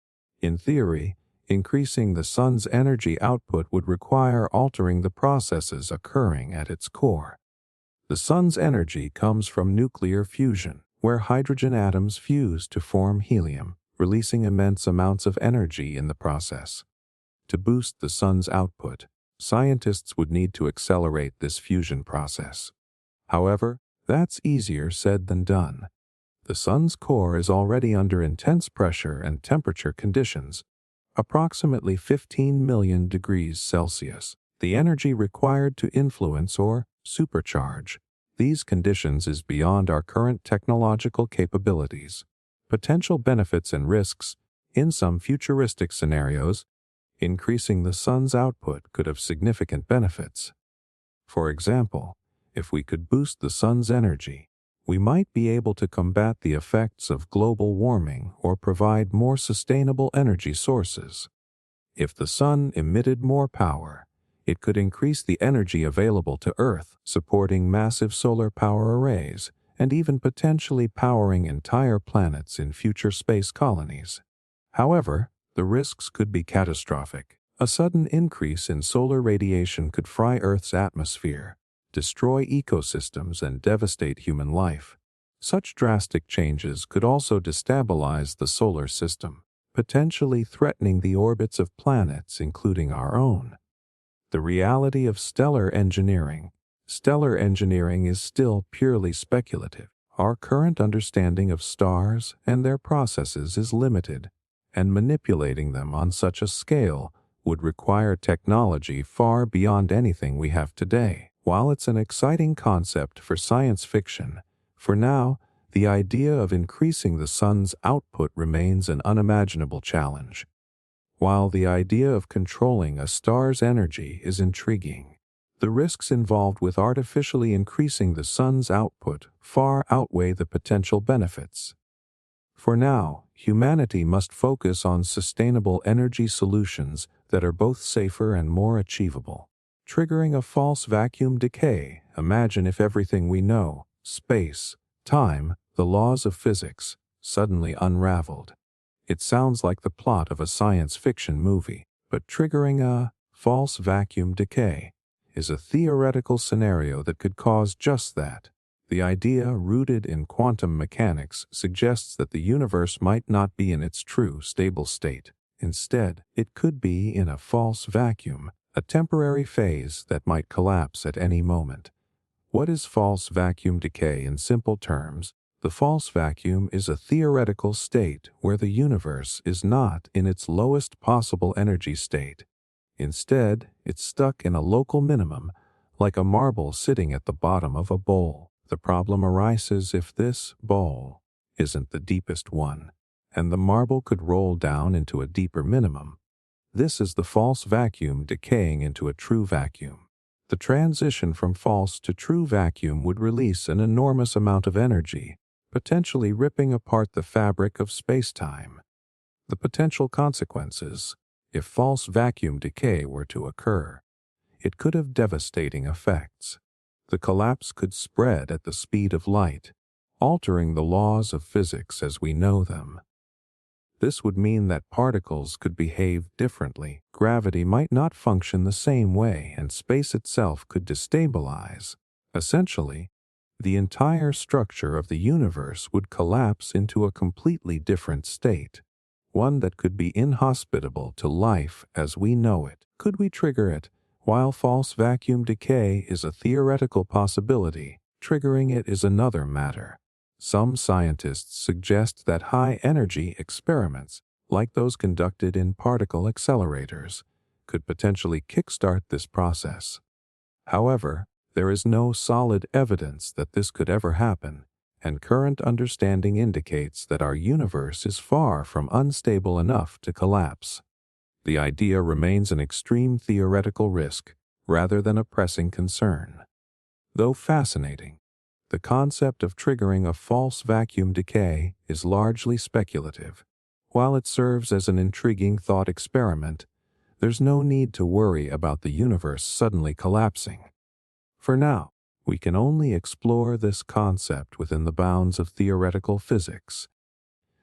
In theory, increasing the sun's energy output would require altering the processes occurring at its core. The sun's energy comes from nuclear fusion, where hydrogen atoms fuse to form helium, releasing immense amounts of energy in the process. To boost the sun's output, scientists would need to accelerate this fusion process. However, that's easier said than done. The sun's core is already under intense pressure and temperature conditions, approximately 15 million degrees Celsius. The energy required to influence or supercharge these conditions is beyond our current technological capabilities. Potential benefits and risks. In some futuristic scenarios, increasing the sun's output could have significant benefits. For example, if we could boost the sun's energy, we might be able to combat the effects of global warming or provide more sustainable energy sources. If the sun emitted more power, it could increase the energy available to Earth, supporting massive solar power arrays and even potentially powering entire planets in future space colonies. However, the risks could be catastrophic. A sudden increase in solar radiation could fry Earth's atmosphere, destroy ecosystems, and devastate human life. Such drastic changes could also destabilize the solar system, potentially threatening the orbits of planets, including our own. The reality of stellar engineering. Stellar engineering is still purely speculative. Our current understanding of stars and their processes is limited, and manipulating them on such a scale would require technology far beyond anything we have today. While it's an exciting concept for science fiction, for now, the idea of increasing the sun's output remains an unimaginable challenge. While the idea of controlling a star's energy is intriguing, the risks involved with artificially increasing the sun's output far outweigh the potential benefits. For now, humanity must focus on sustainable energy solutions that are both safer and more achievable. Triggering a false vacuum decay. Imagine if everything we know, space, time, the laws of physics, suddenly unraveled. It sounds like the plot of a science fiction movie, but triggering a false vacuum decay is a theoretical scenario that could cause just that. The idea, rooted in quantum mechanics, suggests that the universe might not be in its true stable state. Instead, it could be in a false vacuum, a temporary phase that might collapse at any moment. What is false vacuum decay in simple terms? The false vacuum is a theoretical state where the universe is not in its lowest possible energy state. Instead, it's stuck in a local minimum, like a marble sitting at the bottom of a bowl. The problem arises if this bowl isn't the deepest one, and the marble could roll down into a deeper minimum. This is the false vacuum decaying into a true vacuum. The transition from false to true vacuum would release an enormous amount of energy, potentially ripping apart the fabric of spacetime. The potential consequences, if false vacuum decay were to occur, it could have devastating effects. The collapse could spread at the speed of light, altering the laws of physics as we know them. This would mean that particles could behave differently, gravity might not function the same way, and space itself could destabilize. Essentially, the entire structure of the universe would collapse into a completely different state, one that could be inhospitable to life as we know it. Could we trigger it? While false vacuum decay is a theoretical possibility, triggering it is another matter. Some scientists suggest that high-energy experiments, like those conducted in particle accelerators, could potentially kickstart this process. However, there is no solid evidence that this could ever happen, and current understanding indicates that our universe is far from unstable enough to collapse. The idea remains an extreme theoretical risk rather than a pressing concern. Though fascinating, the concept of triggering a false vacuum decay is largely speculative. While it serves as an intriguing thought experiment, there's no need to worry about the universe suddenly collapsing. For now, we can only explore this concept within the bounds of theoretical physics.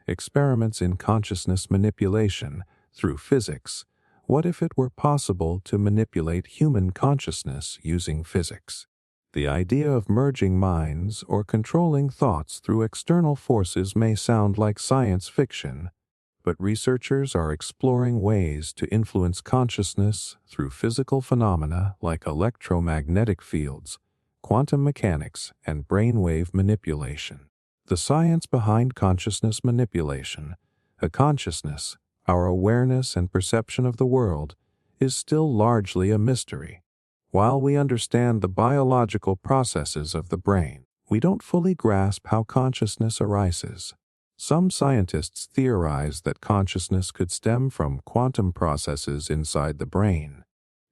Experiments in consciousness manipulation through physics. What if it were possible to manipulate human consciousness using physics? The idea of merging minds or controlling thoughts through external forces may sound like science fiction, but researchers are exploring ways to influence consciousness through physical phenomena like electromagnetic fields, quantum mechanics, and brainwave manipulation. The science behind consciousness manipulation, a consciousness, our awareness and perception of the world, is still largely a mystery. While we understand the biological processes of the brain, we don't fully grasp how consciousness arises. Some scientists theorize that consciousness could stem from quantum processes inside the brain.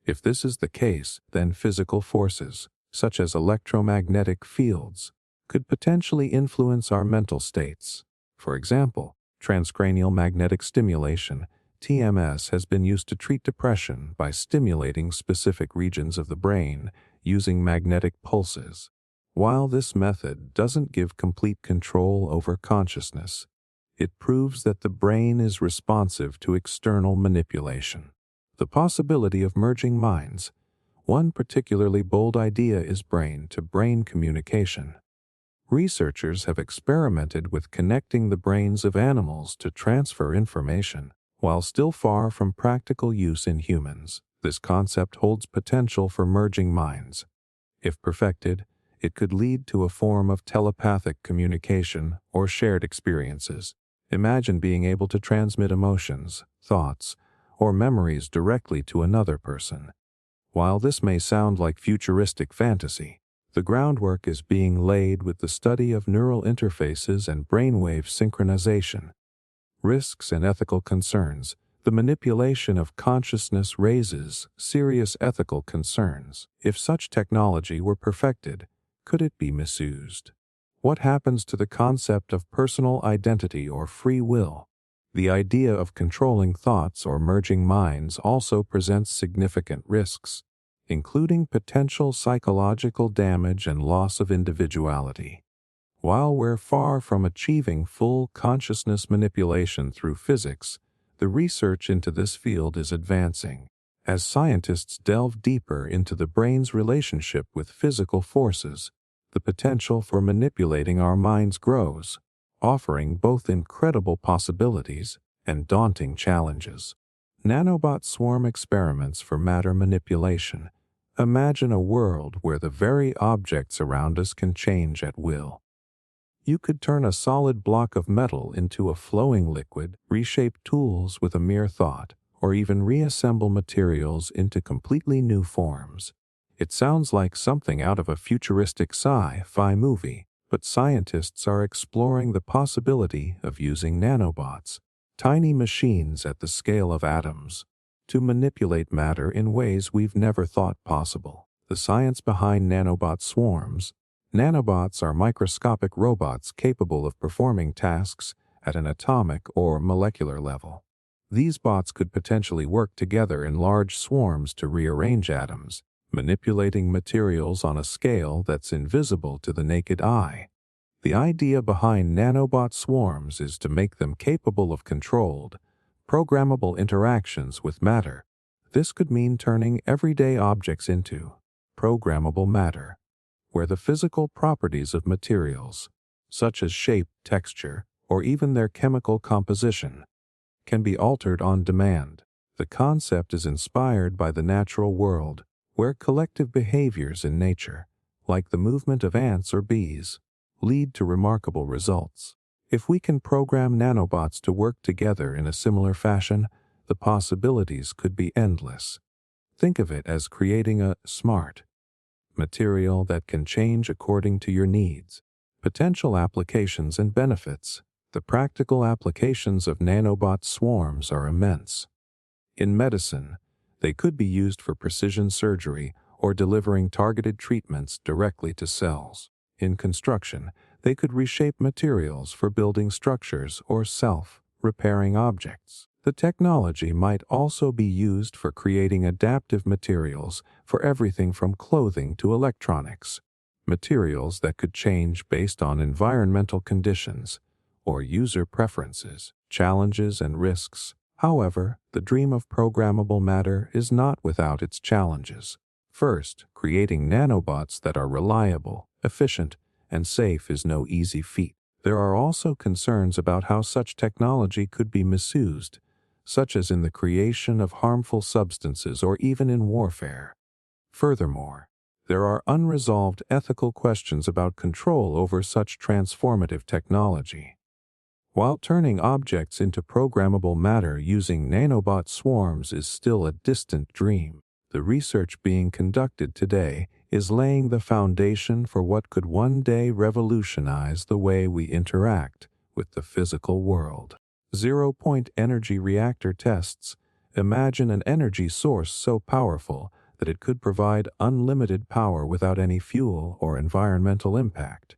If this is the case, then physical forces, such as electromagnetic fields, could potentially influence our mental states. For example, transcranial magnetic stimulation, TMS, has been used to treat depression by stimulating specific regions of the brain using magnetic pulses. While this method doesn't give complete control over consciousness, it proves that the brain is responsive to external manipulation. The possibility of merging minds. One particularly bold idea is brain-to-brain communication. Researchers have experimented with connecting the brains of animals to transfer information. While still far from practical use in humans, this concept holds potential for merging minds. If perfected, it could lead to a form of telepathic communication or shared experiences. Imagine being able to transmit emotions, thoughts, or memories directly to another person. While this may sound like futuristic fantasy, the groundwork is being laid with the study of neural interfaces and brainwave synchronization. Risks and ethical concerns. The manipulation of consciousness raises serious ethical concerns. If such technology were perfected, could it be misused? What happens to the concept of personal identity or free will? The idea of controlling thoughts or merging minds also presents significant risks, including potential psychological damage and loss of individuality. While we're far from achieving full consciousness manipulation through physics, the research into this field is advancing. As scientists delve deeper into the brain's relationship with physical forces, the potential for manipulating our minds grows, offering both incredible possibilities and daunting challenges. Nanobot swarm experiments for matter manipulation. Imagine a world where the very objects around us can change at will. You could turn a solid block of metal into a flowing liquid, reshape tools with a mere thought, or even reassemble materials into completely new forms. It sounds like something out of a futuristic sci-fi movie, but scientists are exploring the possibility of using nanobots, tiny machines at the scale of atoms, to manipulate matter in ways we've never thought possible. The science behind nanobot swarms. Nanobots are microscopic robots capable of performing tasks at an atomic or molecular level. These bots could potentially work together in large swarms to rearrange atoms, manipulating materials on a scale that's invisible to the naked eye. The idea behind nanobot swarms is to make them capable of controlled, programmable interactions with matter. This could mean turning everyday objects into programmable matter, where the physical properties of materials, such as shape, texture, or even their chemical composition, can be altered on demand. The concept is inspired by the natural world, where collective behaviors in nature, like the movement of ants or bees, lead to remarkable results. If we can program nanobots to work together in a similar fashion, the possibilities could be endless. Think of it as creating a smart material that can change according to your needs. Potential applications and benefits. The practical applications of nanobot swarms are immense. In medicine, they could be used for precision surgery or delivering targeted treatments directly to cells. In construction, they could reshape materials for building structures or self-repairing objects. The technology might also be used for creating adaptive materials for everything from clothing to electronics, materials that could change based on environmental conditions or user preferences. Challenges and risks. However, the dream of programmable matter is not without its challenges. First, creating nanobots that are reliable, efficient, and safe is no easy feat. There are also concerns about how such technology could be misused, such as in the creation of harmful substances or even in warfare. Furthermore, there are unresolved ethical questions about control over such transformative technology. While turning objects into programmable matter using nanobot swarms is still a distant dream, the research being conducted today is laying the foundation for what could one day revolutionize the way we interact with the physical world. Zero-point energy reactor tests. Imagine an energy source so powerful that it could provide unlimited power without any fuel or environmental impact.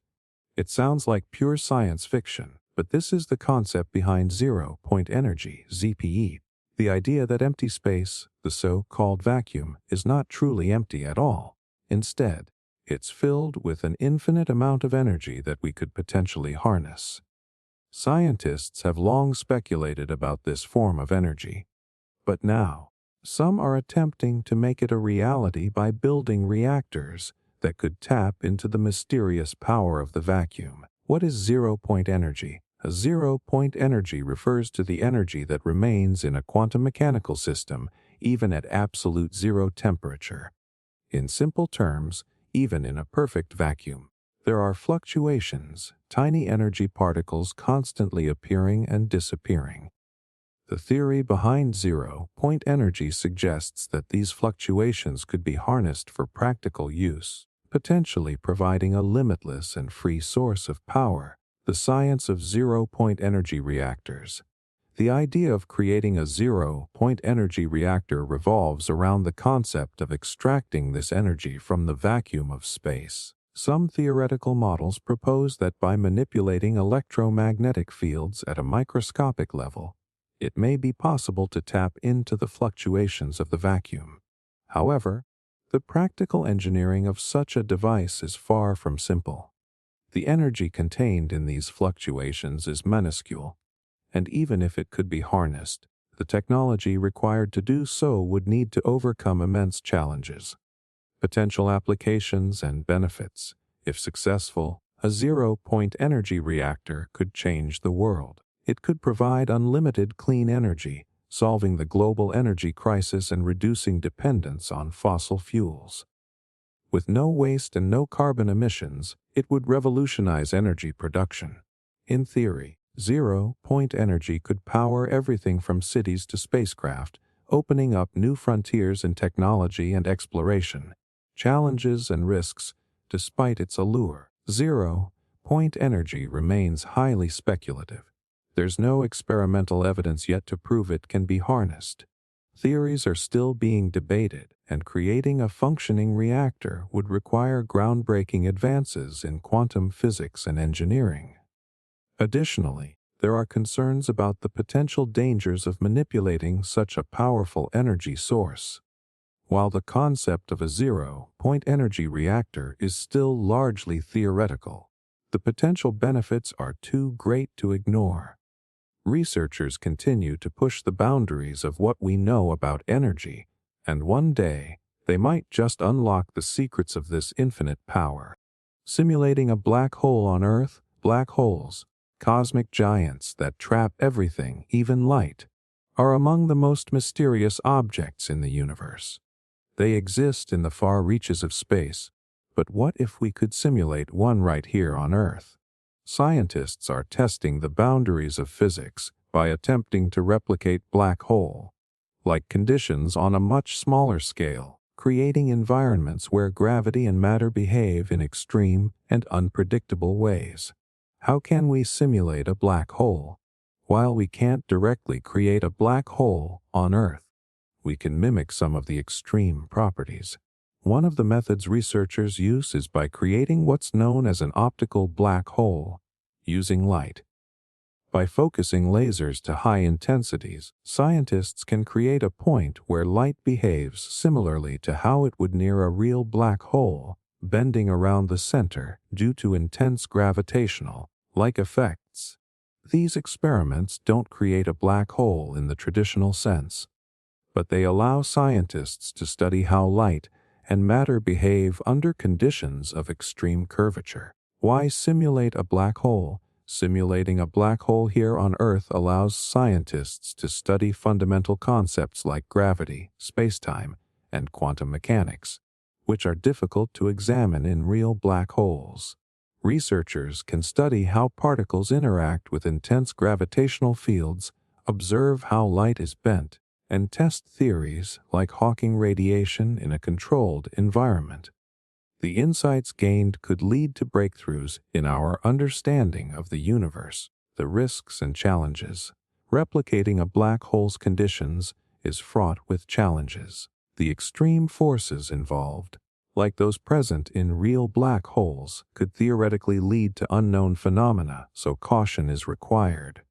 It sounds like pure science fiction, but this is the concept behind zero-point energy, ZPE. The idea that empty space, the so-called vacuum, is not truly empty at all. Instead, it's filled with an infinite amount of energy that we could potentially harness. Scientists have long speculated about this form of energy, but now, some are attempting to make it a reality by building reactors that could tap into the mysterious power of the vacuum. What is zero-point energy? A zero-point energy refers to the energy that remains in a quantum mechanical system even at absolute zero temperature. In simple terms, even in a perfect vacuum, there are fluctuations, tiny energy particles constantly appearing and disappearing. The theory behind zero-point energy suggests that these fluctuations could be harnessed for practical use, potentially providing a limitless and free source of power. The science of zero-point energy reactors. The idea of creating a zero-point energy reactor revolves around the concept of extracting this energy from the vacuum of space. Some theoretical models propose that by manipulating electromagnetic fields at a microscopic level, it may be possible to tap into the fluctuations of the vacuum. However, the practical engineering of such a device is far from simple. The energy contained in these fluctuations is minuscule, and even if it could be harnessed, the technology required to do so would need to overcome immense challenges. Potential applications and benefits. If successful, a zero-point energy reactor could change the world. It could provide unlimited clean energy, solving the global energy crisis and reducing dependence on fossil fuels. With no waste and no carbon emissions, it would revolutionize energy production. In theory, zero-point energy could power everything from cities to spacecraft, opening up new frontiers in technology and exploration. challenges and risks despite its allure. 0-point energy remains highly speculative. There's no experimental evidence yet to prove it can be harnessed. Theories are still being debated, and creating a functioning reactor would require groundbreaking advances in quantum physics and engineering. Additionally, there are concerns about the potential dangers of manipulating such a powerful energy source. While the concept of a zero-point energy reactor is still largely theoretical, the potential benefits are too great to ignore. Researchers continue to push the boundaries of what we know about energy, and one day, they might just unlock the secrets of this infinite power. Simulating a black hole on Earth, black holes, cosmic giants that trap everything, even light, are among the most mysterious objects in the universe. They exist in the far reaches of space, but what if we could simulate one right here on Earth? Scientists are testing the boundaries of physics by attempting to replicate black hole-like conditions on a much smaller scale, creating environments where gravity and matter behave in extreme and unpredictable ways. How can we simulate a black hole? While we can't directly create a black hole on Earth, we can mimic some of the extreme properties. One of the methods researchers use is by creating what's known as an optical black hole, using light. By focusing lasers to high intensities, scientists can create a point where light behaves similarly to how it would near a real black hole, bending around the center due to intense gravitational-like effects. These experiments don't create a black hole in the traditional sense, but they allow scientists to study how light and matter behave under conditions of extreme curvature. Why simulate a black hole? Simulating a black hole here on Earth allows scientists to study fundamental concepts like gravity, spacetime, and quantum mechanics, which are difficult to examine in real black holes. Researchers can study how particles interact with intense gravitational fields, observe how light is bent, and test theories like Hawking radiation in a controlled environment. The insights gained could lead to breakthroughs in our understanding of the universe, the risks and challenges. Replicating a black hole's conditions is fraught with challenges. The extreme forces involved, like those present in real black holes, could theoretically lead to unknown phenomena, so caution is required.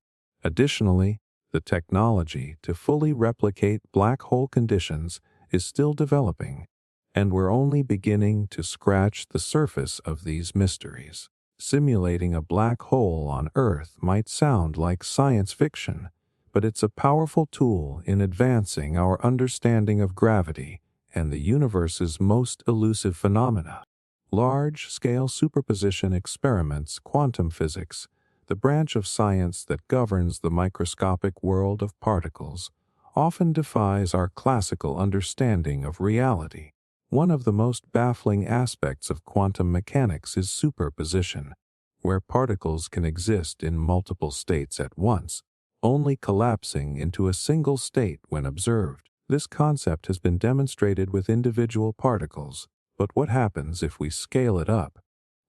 Additionally, the technology to fully replicate black hole conditions is still developing, and we're only beginning to scratch the surface of these mysteries. Simulating a black hole on Earth might sound like science fiction, but it's a powerful tool in advancing our understanding of gravity and the universe's most elusive phenomena. Large-scale superposition experiments, quantum physics, the branch of science that governs the microscopic world of particles, often defies our classical understanding of reality. One of the most baffling aspects of quantum mechanics is superposition, where particles can exist in multiple states at once, only collapsing into a single state when observed. This concept has been demonstrated with individual particles, but what happens if we scale it up?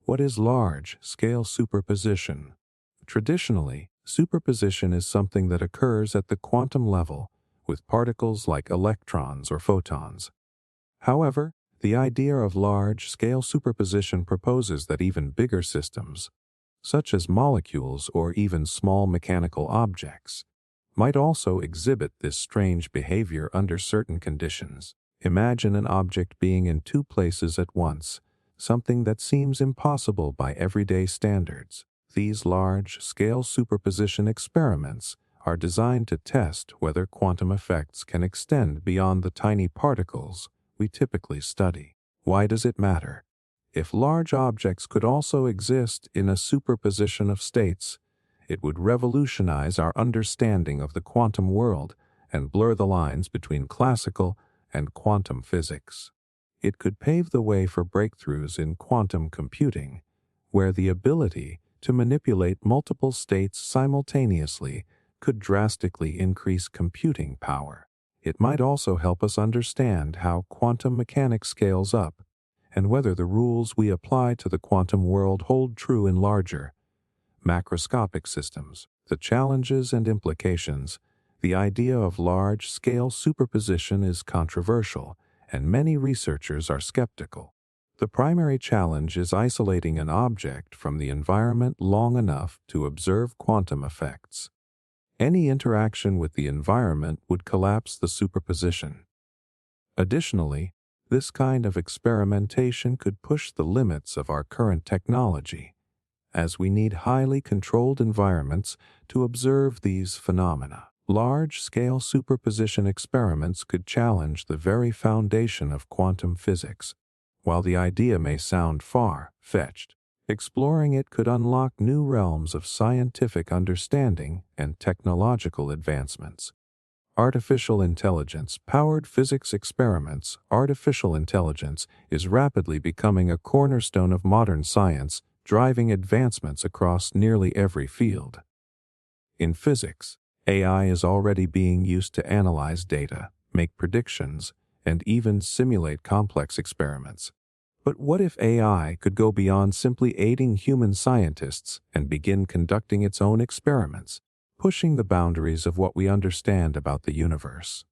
What is large-scale superposition? Traditionally, superposition is something that occurs at the quantum level with particles like electrons or photons. However, the idea of large-scale superposition proposes that even bigger systems, such as molecules or even small mechanical objects, might also exhibit this strange behavior under certain conditions. Imagine an object being in two places at once, something that seems impossible by everyday standards. These large-scale superposition experiments are designed to test whether quantum effects can extend beyond the tiny particles we typically study. Why does it matter? If large objects could also exist in a superposition of states, it would revolutionize our understanding of the quantum world and blur the lines between classical and quantum physics. It could pave the way for breakthroughs in quantum computing, where the ability to manipulate multiple states simultaneously could drastically increase computing power. It might also help us understand how quantum mechanics scales up, and whether the rules we apply to the quantum world hold true in larger, macroscopic systems. The challenges and implications. The idea of large-scale superposition is controversial, and many researchers are skeptical. The primary challenge is isolating an object from the environment long enough to observe quantum effects. Any interaction with the environment would collapse the superposition. Additionally, this kind of experimentation could push the limits of our current technology, as we need highly controlled environments to observe these phenomena. Large-scale superposition experiments could challenge the very foundation of quantum physics. While the idea may sound far-fetched, exploring it could unlock new realms of scientific understanding and technological advancements. Artificial intelligence-powered physics experiments. Artificial intelligence is rapidly becoming a cornerstone of modern science, driving advancements across nearly every field. In physics, AI is already being used to analyze data, make predictions, and even simulate complex experiments. But what if AI could go beyond simply aiding human scientists and begin conducting its own experiments, pushing the boundaries of what we understand about the universe?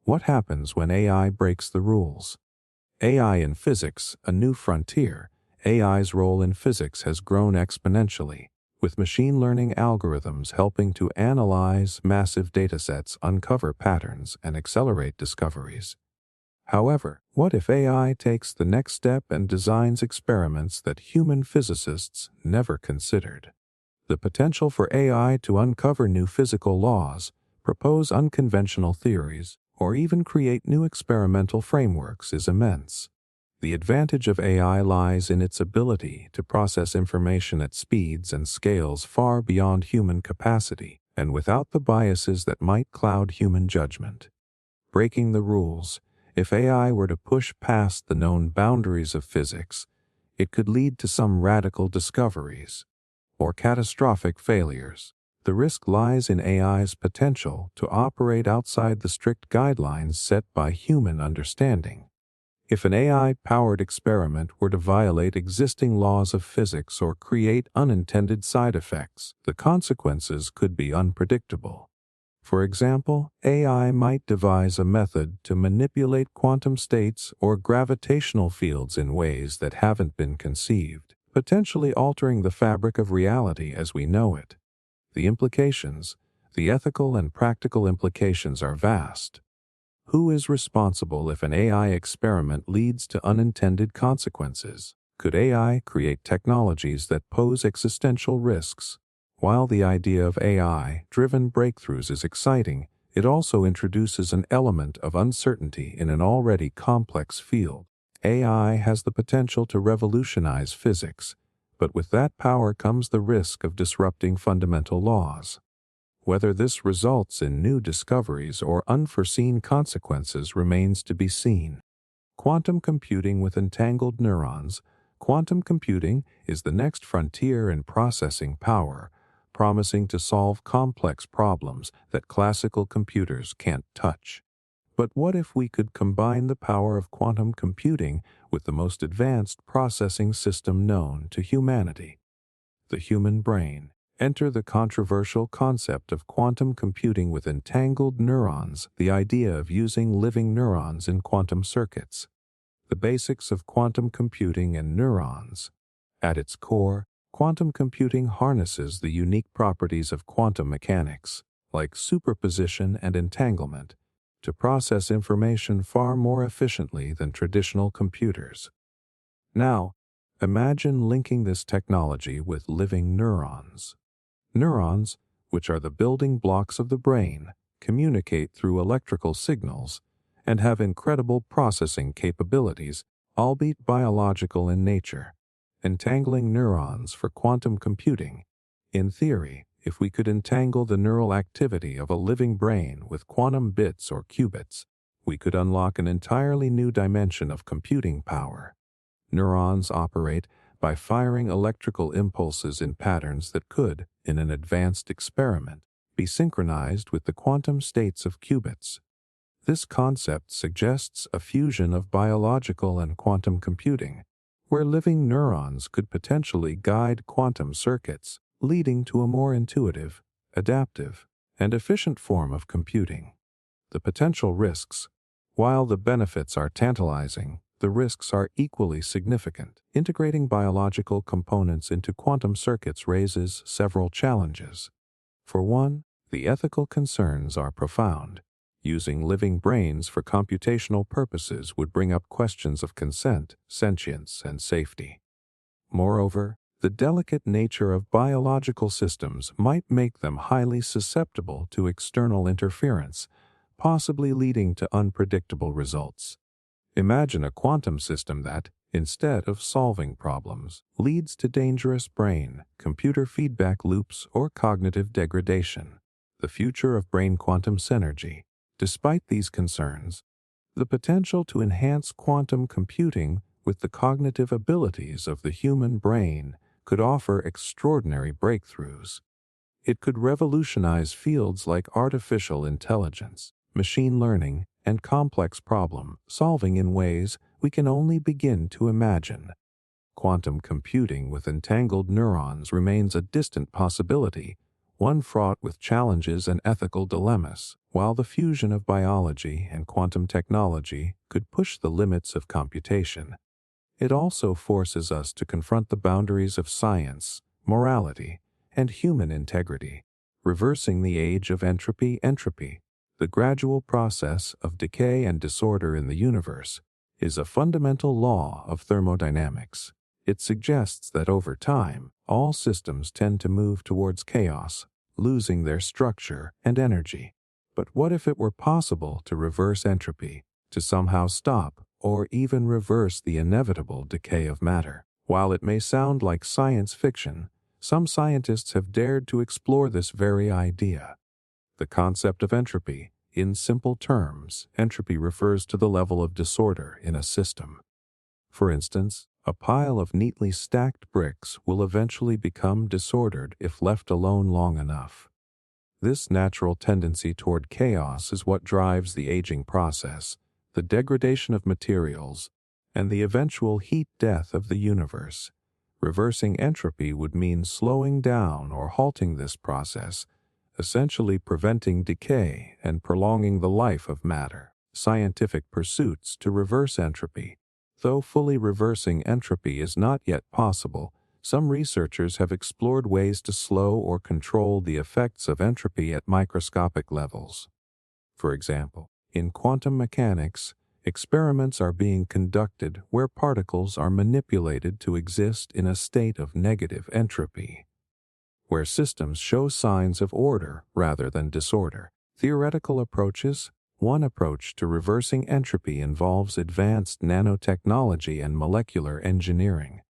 What happens when AI breaks the rules? AI in physics, a new frontier. AI's role in physics has grown exponentially, with machine learning algorithms helping to analyze massive datasets, uncover patterns, and accelerate discoveries. However, what if AI takes the next step and designs experiments that human physicists never considered? The potential for AI to uncover new physical laws, propose unconventional theories, or even create new experimental frameworks is immense. The advantage of AI lies in its ability to process information at speeds and scales far beyond human capacity, and without the biases that might cloud human judgment. Breaking the rules. If AI were to push past the known boundaries of physics, it could lead to some radical discoveries or catastrophic failures. The risk lies in AI's potential to operate outside the strict guidelines set by human understanding. If an AI-powered experiment were to violate existing laws of physics or create unintended side effects, the consequences could be unpredictable. For example, AI might devise a method to manipulate quantum states or gravitational fields in ways that haven't been conceived, potentially altering the fabric of reality as we know it. The implications, the ethical and practical implications are vast. Who is responsible if an AI experiment leads to unintended consequences? Could AI create technologies that pose existential risks? While the idea of AI-driven breakthroughs is exciting, it also introduces an element of uncertainty in an already complex field. AI has the potential to revolutionize physics, but with that power comes the risk of disrupting fundamental laws. Whether this results in new discoveries or unforeseen consequences remains to be seen. Quantum computing with entangled neurons. Quantum computing is the next frontier in processing power, promising to solve complex problems that classical computers can't touch. But what if we could combine the power of quantum computing with the most advanced processing system known to humanity? The human brain. Enter the controversial concept of quantum computing with entangled neurons, the idea of using living neurons in quantum circuits. The basics of quantum computing and neurons. At its core, quantum computing harnesses the unique properties of quantum mechanics, like superposition and entanglement, to process information far more efficiently than traditional computers. Now, imagine linking this technology with living neurons. Neurons, which are the building blocks of the brain, communicate through electrical signals and have incredible processing capabilities, albeit biological in nature. Entangling neurons for quantum computing. In theory, if we could entangle the neural activity of a living brain with quantum bits or qubits, we could unlock an entirely new dimension of computing power. Neurons operate by firing electrical impulses in patterns that could, in an advanced experiment, be synchronized with the quantum states of qubits. This concept suggests a fusion of biological and quantum computing, where living neurons could potentially guide quantum circuits, leading to a more intuitive, adaptive, and efficient form of computing. The potential risks. While the benefits are tantalizing, the risks are equally significant. Integrating biological components into quantum circuits raises several challenges. For one, the ethical concerns are profound. Using living brains for computational purposes would bring up questions of consent, sentience, and safety. Moreover, the delicate nature of biological systems might make them highly susceptible to external interference, possibly leading to unpredictable results. Imagine a quantum system that, instead of solving problems, leads to dangerous brain-computer feedback loops or cognitive degradation. The future of brain quantum synergy. Despite these concerns, the potential to enhance quantum computing with the cognitive abilities of the human brain could offer extraordinary breakthroughs. It could revolutionize fields like artificial intelligence, machine learning, and complex problem solving in ways we can only begin to imagine. Quantum computing with entangled neurons remains a distant possibility, one fraught with challenges and ethical dilemmas, while the fusion of biology and quantum technology could push the limits of computation. It also forces us to confront the boundaries of science, morality, and human integrity. Reversing the age of entropy, the gradual process of decay and disorder in the universe, is a fundamental law of thermodynamics. It suggests that over time, all systems tend to move towards chaos, losing their structure and energy. But what if it were possible to reverse entropy, to somehow stop or even reverse the inevitable decay of matter? While it may sound like science fiction, some scientists have dared to explore this very idea. The concept of entropy. In simple terms, entropy refers to the level of disorder in a system. For instance, a pile of neatly stacked bricks will eventually become disordered if left alone long enough. This natural tendency toward chaos is what drives the aging process, the degradation of materials, and the eventual heat death of the universe. Reversing entropy would mean slowing down or halting this process, essentially preventing decay and prolonging the life of matter. Scientific pursuits to reverse entropy. Though fully reversing entropy is not yet possible, some researchers have explored ways to slow or control the effects of entropy at microscopic levels. For example, in quantum mechanics, experiments are being conducted where particles are manipulated to exist in a state of negative entropy, where systems show signs of order rather than disorder. Theoretical approaches. One approach to reversing entropy involves advanced nanotechnology and molecular engineering.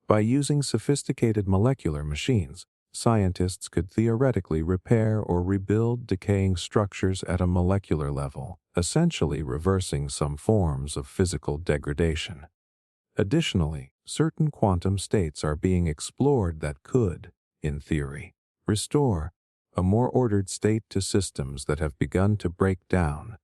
By using sophisticated molecular machines, scientists could theoretically repair or rebuild decaying structures at a molecular level, essentially reversing some forms of physical degradation. Additionally, certain quantum states are being explored that could, in theory, restore a more ordered state to systems that have begun to break down.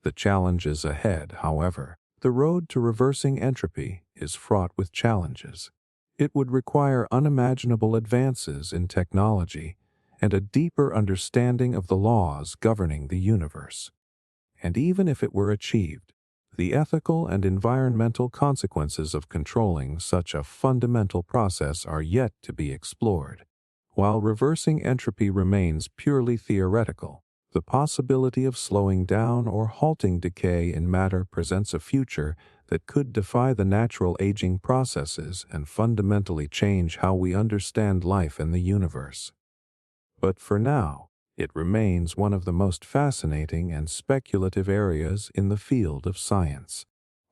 The challenges ahead, however. The road to reversing entropy is fraught with challenges. It would require unimaginable advances in technology and a deeper understanding of the laws governing the universe. And even if it were achieved, the ethical and environmental consequences of controlling such a fundamental process are yet to be explored. While reversing entropy remains purely theoretical, the possibility of slowing down or halting decay in matter presents a future that could defy the natural aging processes and fundamentally change how we understand life in the universe. But for now, it remains one of the most fascinating and speculative areas in the field of science.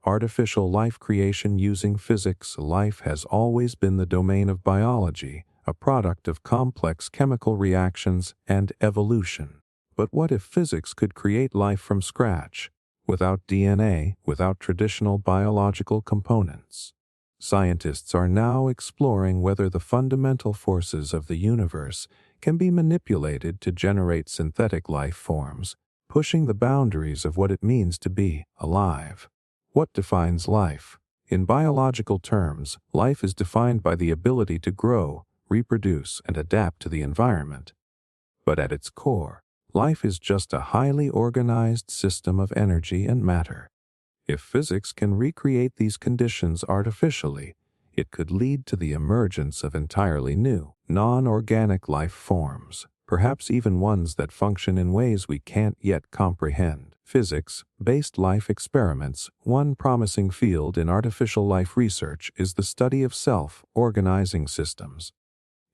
Artificial life creation using physics. Life has always been the domain of biology, a product of complex chemical reactions and evolution. But what if physics could create life from scratch, without DNA, without traditional biological components? Scientists are now exploring whether the fundamental forces of the universe can be manipulated to generate synthetic life forms, pushing the boundaries of what it means to be alive. What defines life? In biological terms, life is defined by the ability to grow, reproduce, and adapt to the environment. But at its core, life is just a highly organized system of energy and matter. If physics can recreate these conditions artificially, it could lead to the emergence of entirely new, non-organic life forms, perhaps even ones that function in ways we can't yet comprehend. Physics-based life experiments. One promising field in artificial life research is the study of self-organizing systems.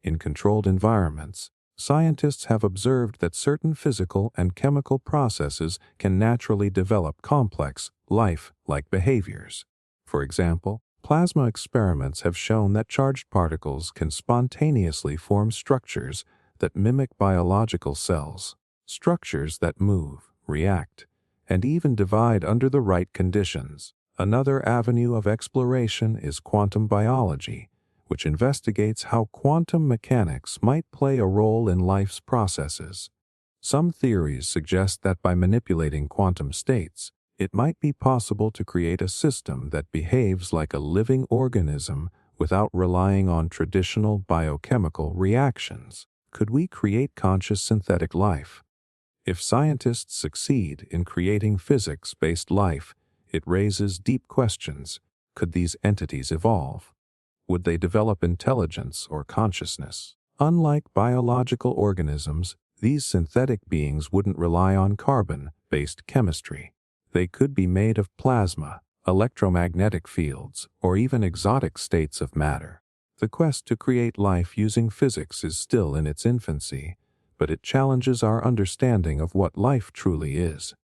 In controlled environments, scientists have observed that certain physical and chemical processes can naturally develop complex, life-like behaviors. For example, plasma experiments have shown that charged particles can spontaneously form structures that mimic biological cells, structures that move, react, and even divide under the right conditions. Another avenue of exploration is quantum biology, which investigates how quantum mechanics might play a role in life's processes. Some theories suggest that by manipulating quantum states, it might be possible to create a system that behaves like a living organism without relying on traditional biochemical reactions. Could we create conscious synthetic life? If scientists succeed in creating physics-based life, it raises deep questions. Could these entities evolve? Would they develop intelligence or consciousness? Unlike biological organisms, these synthetic beings wouldn't rely on carbon-based chemistry. They could be made of plasma, electromagnetic fields, or even exotic states of matter. The quest to create life using physics is still in its infancy, but it challenges our understanding of what life truly is.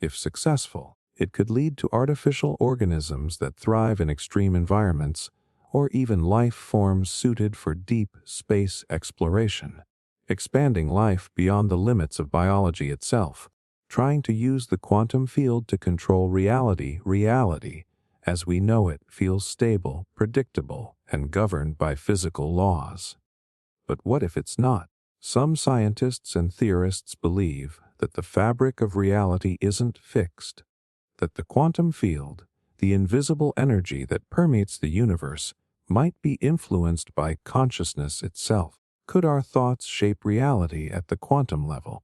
If successful, it could lead to artificial organisms that thrive in extreme environments, or even life forms suited for deep space exploration, expanding life beyond the limits of biology itself, trying to use the quantum field to control reality. Reality, as we know it, feels stable, predictable, and governed by physical laws. But what if it's not? Some scientists and theorists believe that the fabric of reality isn't fixed, that the quantum field, the invisible energy that permeates the universe, might be influenced by consciousness itself. Could our thoughts shape reality at the quantum level?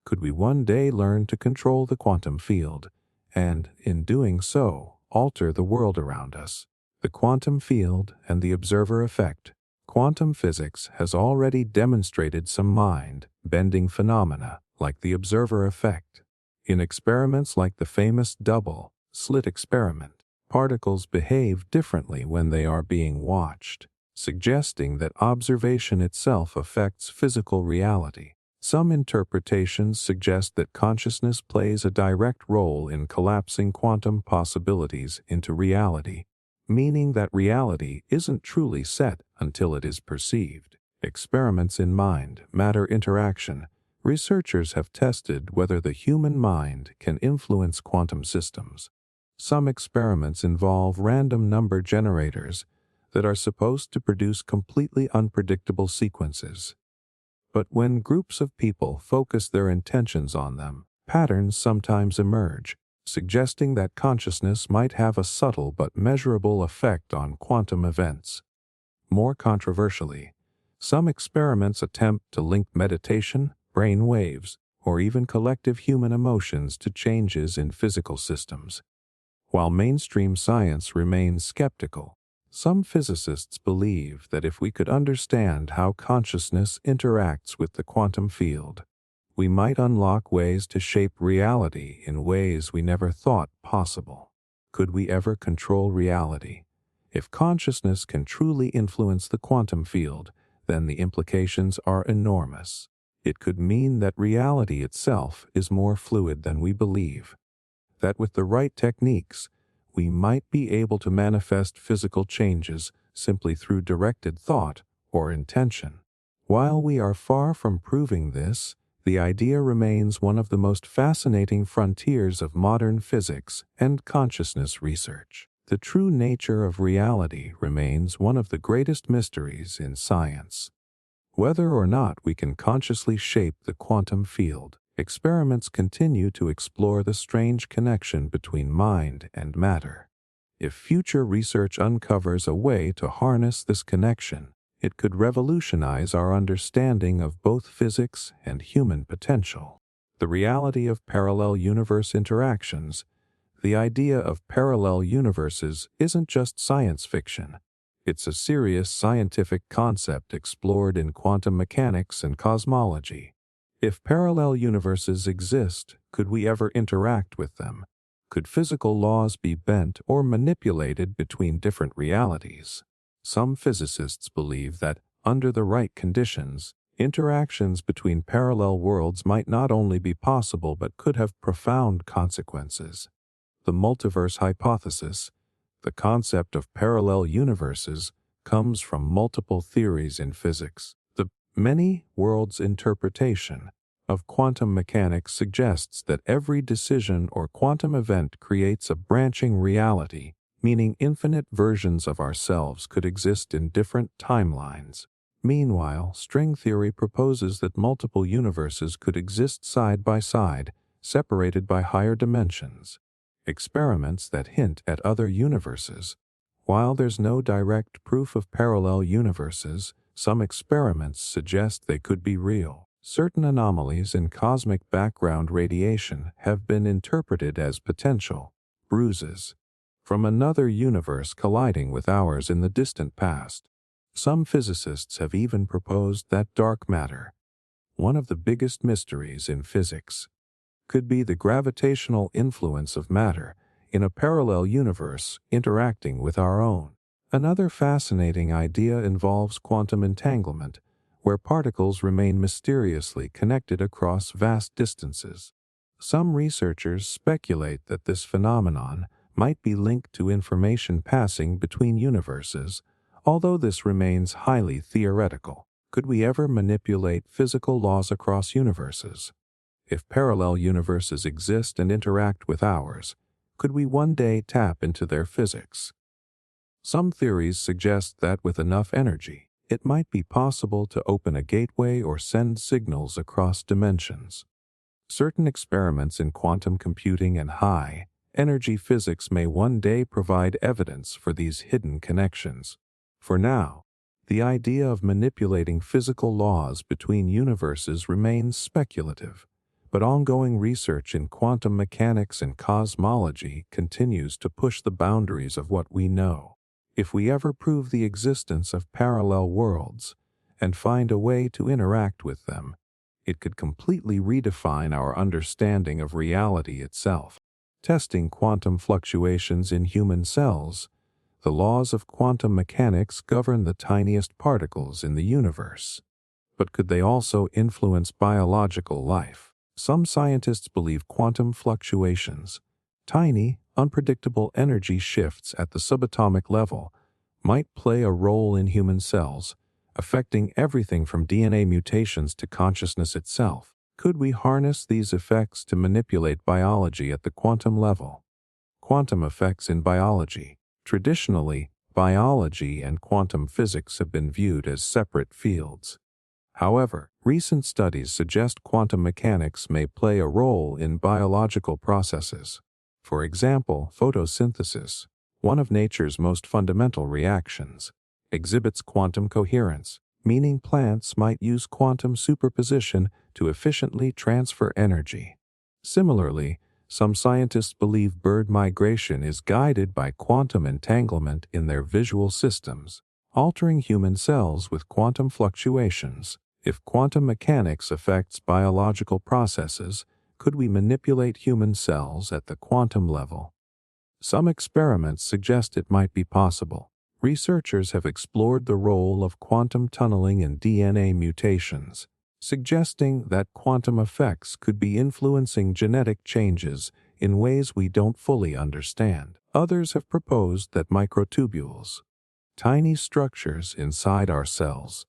Could we one day learn to control the quantum field, and, in doing so, alter the world around us? The quantum field and the observer effect. Quantum physics has already demonstrated some mind-bending phenomena, like the observer effect. In experiments like the famous Double-Slit Experiment, particles behave differently when they are being watched, suggesting that observation itself affects physical reality. Some interpretations suggest that consciousness plays a direct role in collapsing quantum possibilities into reality, meaning that reality isn't truly set until it is perceived. Experiments in mind-matter interaction. Researchers have tested whether the human mind can influence quantum systems. Some experiments involve random number generators that are supposed to produce completely unpredictable sequences. But when groups of people focus their intentions on them, patterns sometimes emerge, suggesting that consciousness might have a subtle but measurable effect on quantum events. More controversially, some experiments attempt to link meditation, brain waves, or even collective human emotions to changes in physical systems. While mainstream science remains skeptical, some physicists believe that if we could understand how consciousness interacts with the quantum field, we might unlock ways to shape reality in ways we never thought possible. Could we ever control reality? If consciousness can truly influence the quantum field, then the implications are enormous. It could mean that reality itself is more fluid than we believe, that with the right techniques, we might be able to manifest physical changes simply through directed thought or intention. While we are far from proving this, the idea remains one of the most fascinating frontiers of modern physics and consciousness research. The true nature of reality remains one of the greatest mysteries in science. Whether or not we can consciously shape the quantum field, experiments continue to explore the strange connection between mind and matter. If future research uncovers a way to harness this connection, it could revolutionize our understanding of both physics and human potential. The reality of parallel universe interactions. The idea of parallel universes isn't just science fiction. It's a serious scientific concept explored in quantum mechanics and cosmology. If parallel universes exist, could we ever interact with them? Could physical laws be bent or manipulated between different realities? Some physicists believe that, under the right conditions, interactions between parallel worlds might not only be possible but could have profound consequences. The multiverse hypothesis, the concept of parallel universes, comes from multiple theories in physics. The many worlds interpretation of quantum mechanics suggests that every decision or quantum event creates a branching reality, meaning infinite versions of ourselves could exist in different timelines. Meanwhile, string theory proposes that multiple universes could exist side by side, separated by higher dimensions. Experiments that hint at other universes. While there's no direct proof of parallel universes, some experiments suggest they could be real. Certain anomalies in cosmic background radiation have been interpreted as potential bruises from another universe colliding with ours in the distant past. Some physicists have even proposed that dark matter, one of the biggest mysteries in physics, could be the gravitational influence of matter in a parallel universe interacting with our own. Another fascinating idea involves quantum entanglement, where particles remain mysteriously connected across vast distances. Some researchers speculate that this phenomenon might be linked to information passing between universes, although this remains highly theoretical. Could we ever manipulate physical laws across universes? If parallel universes exist and interact with ours, could we one day tap into their physics? Some theories suggest that with enough energy, it might be possible to open a gateway or send signals across dimensions. Certain experiments in quantum computing and high-energy physics may one day provide evidence for these hidden connections. For now, the idea of manipulating physical laws between universes remains speculative, but ongoing research in quantum mechanics and cosmology continues to push the boundaries of what we know. If we ever prove the existence of parallel worlds and find a way to interact with them, it could completely redefine our understanding of reality itself. Testing quantum fluctuations in human cells. The laws of quantum mechanics govern the tiniest particles in the universe. But could they also influence biological life? Some scientists believe quantum fluctuations, tiny, unpredictable energy shifts at the subatomic level, might play a role in human cells, affecting everything from DNA mutations to consciousness itself. Could we harness these effects to manipulate biology at the quantum level? Quantum effects in biology. Traditionally, biology and quantum physics have been viewed as separate fields. However, recent studies suggest quantum mechanics may play a role in biological processes. For example, photosynthesis, one of nature's most fundamental reactions, exhibits quantum coherence, meaning plants might use quantum superposition to efficiently transfer energy. Similarly, some scientists believe bird migration is guided by quantum entanglement in their visual systems, altering human cells with quantum fluctuations. If quantum mechanics affects biological processes, could we manipulate human cells at the quantum level? Some experiments suggest it might be possible. Researchers have explored the role of quantum tunneling in DNA mutations, suggesting that quantum effects could be influencing genetic changes in ways we don't fully understand. Others have proposed that microtubules, tiny structures inside our cells,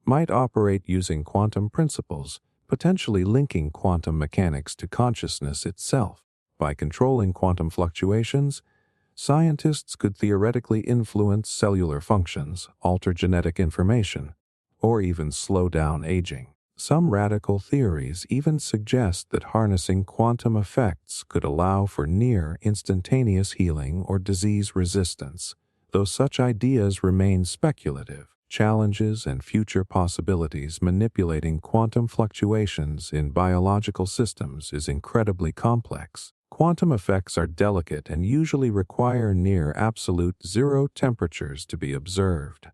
might operate using quantum principles, potentially linking quantum mechanics to consciousness itself. By controlling quantum fluctuations, scientists could theoretically influence cellular functions, alter genetic information, or even slow down aging. Some radical theories even suggest that harnessing quantum effects could allow for near instantaneous healing or disease resistance, though such ideas remain speculative. Challenges and future possibilities manipulating quantum fluctuations in biological systems is incredibly complex. Quantum effects are delicate and usually require near absolute zero temperatures to be observed.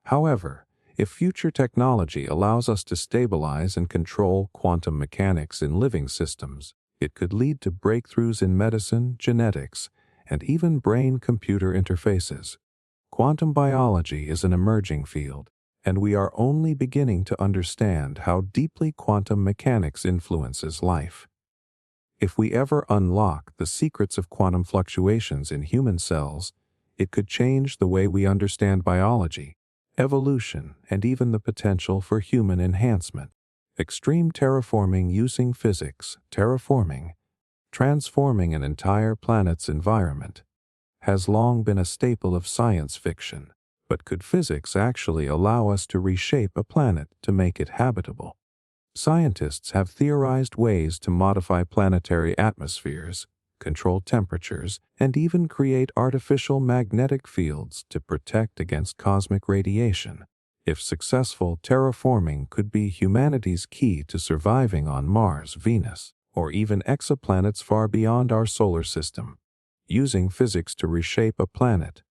However, if future technology allows us to stabilize and control quantum mechanics in living systems, it could lead to breakthroughs in medicine, genetics, and even brain-computer interfaces. Quantum biology is an emerging field, and we are only beginning to understand how deeply quantum mechanics influences life. If we ever unlock the secrets of quantum fluctuations in human cells, it could change the way we understand biology, evolution, and even the potential for human enhancement. Extreme terraforming using physics, transforming an entire planet's environment, has long been a staple of science fiction. But could physics actually allow us to reshape a planet to make it habitable? Scientists have theorized ways to modify planetary atmospheres, control temperatures, and even create artificial magnetic fields to protect against cosmic radiation. If successful, terraforming could be humanity's key to surviving on Mars, Venus, or even exoplanets far beyond our solar system. Using physics to reshape a planet.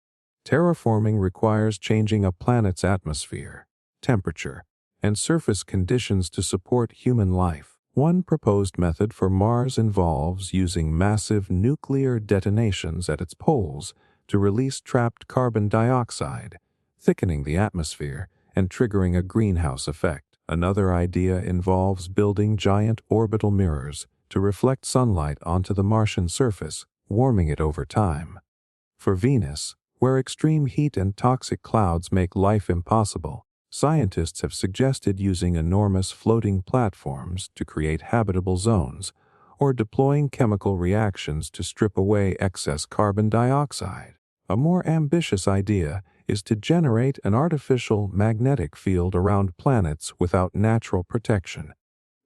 Terraforming requires changing a planet's atmosphere, temperature, and surface conditions to support human life. One proposed method for Mars involves using massive nuclear detonations at its poles to release trapped carbon dioxide, thickening the atmosphere and triggering a greenhouse effect. Another idea involves building giant orbital mirrors to reflect sunlight onto the Martian surface, warming it over time. For Venus, where extreme heat and toxic clouds make life impossible, scientists have suggested using enormous floating platforms to create habitable zones, or deploying chemical reactions to strip away excess carbon dioxide. A more ambitious idea is to generate an artificial magnetic field around planets without natural protection,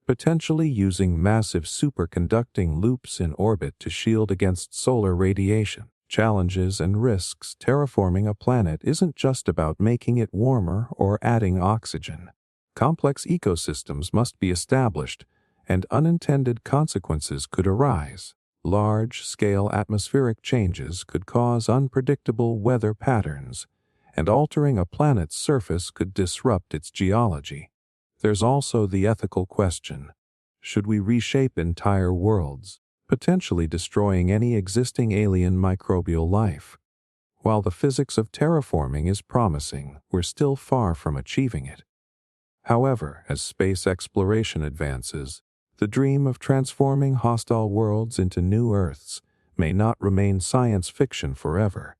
potentially using massive superconducting loops in orbit to shield against solar radiation. Challenges and risks. Terraforming a planet isn't just about making it warmer or adding oxygen. Complex ecosystems must be established, and unintended consequences could arise. Large-scale atmospheric changes could cause unpredictable weather patterns, and altering a planet's surface could disrupt its geology. There's also the ethical question. Should we reshape entire worlds, potentially destroying any existing alien microbial life? While the physics of terraforming is promising, we're still far from achieving it. However, as space exploration advances, the dream of transforming hostile worlds into new Earths may not remain science fiction forever.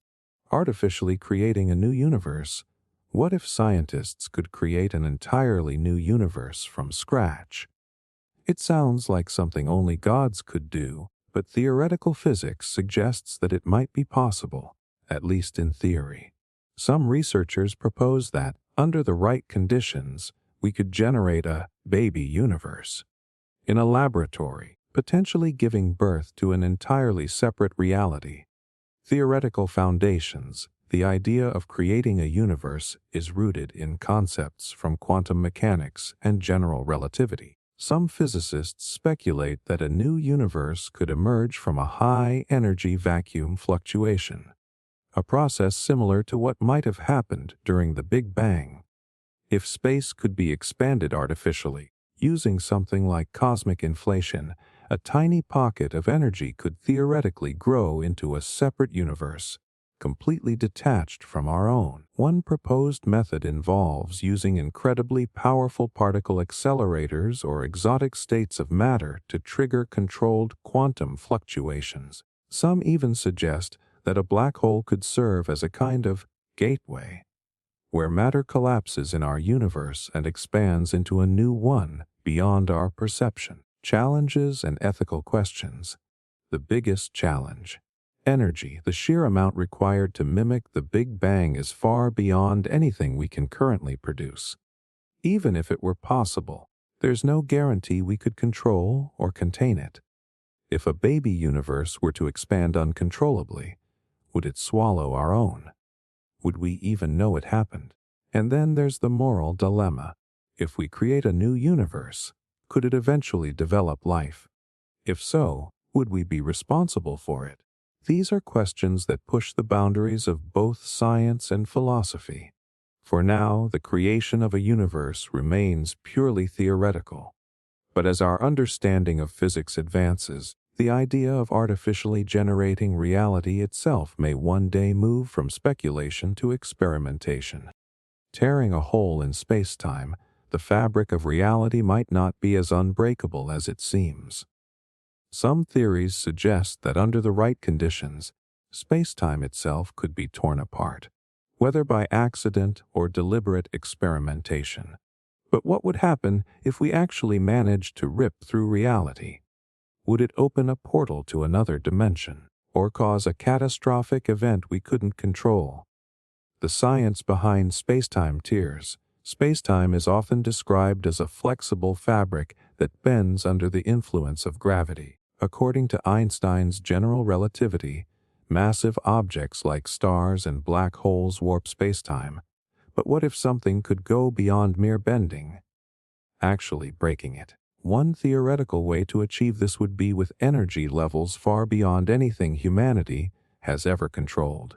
Artificially creating a new universe. What if scientists could create an entirely new universe from scratch? It sounds like something only gods could do, but theoretical physics suggests that it might be possible, at least in theory. Some researchers propose that, under the right conditions, we could generate a baby universe in a laboratory, potentially giving birth to an entirely separate reality. Theoretical foundations. The idea of creating a universe is rooted in concepts from quantum mechanics and general relativity. Some physicists speculate that a new universe could emerge from a high-energy vacuum fluctuation, a process similar to what might have happened during the Big Bang. If space could be expanded artificially, using something like cosmic inflation, a tiny pocket of energy could theoretically grow into a separate universe, completely detached from our own. One proposed method involves using incredibly powerful particle accelerators or exotic states of matter to trigger controlled quantum fluctuations. Some even suggest that a black hole could serve as a kind of gateway, where matter collapses in our universe and expands into a new one beyond our perception. Challenges and ethical questions. The biggest challenge. Energy. The sheer amount required to mimic the Big Bang is far beyond anything we can currently produce. Even if it were possible, there's no guarantee we could control or contain it. If a baby universe were to expand uncontrollably, would it swallow our own? Would we even know it happened? And then there's the moral dilemma. If we create a new universe, could it eventually develop life? If so, would we be responsible for it? These are questions that push the boundaries of both science and philosophy. For now, the creation of a universe remains purely theoretical. But as our understanding of physics advances, the idea of artificially generating reality itself may one day move from speculation to experimentation. Tearing a hole in space-time, the fabric of reality might not be as unbreakable as it seems. Some theories suggest that under the right conditions, space-time itself could be torn apart, whether by accident or deliberate experimentation. But what would happen if we actually managed to rip through reality? Would it open a portal to another dimension, or cause a catastrophic event we couldn't control? The science behind spacetime tears. Spacetime is often described as a flexible fabric that bends under the influence of gravity. According to Einstein's general relativity, massive objects like stars and black holes warp spacetime. But what if something could go beyond mere bending, actually breaking it? One theoretical way to achieve this would be with energy levels far beyond anything humanity has ever controlled.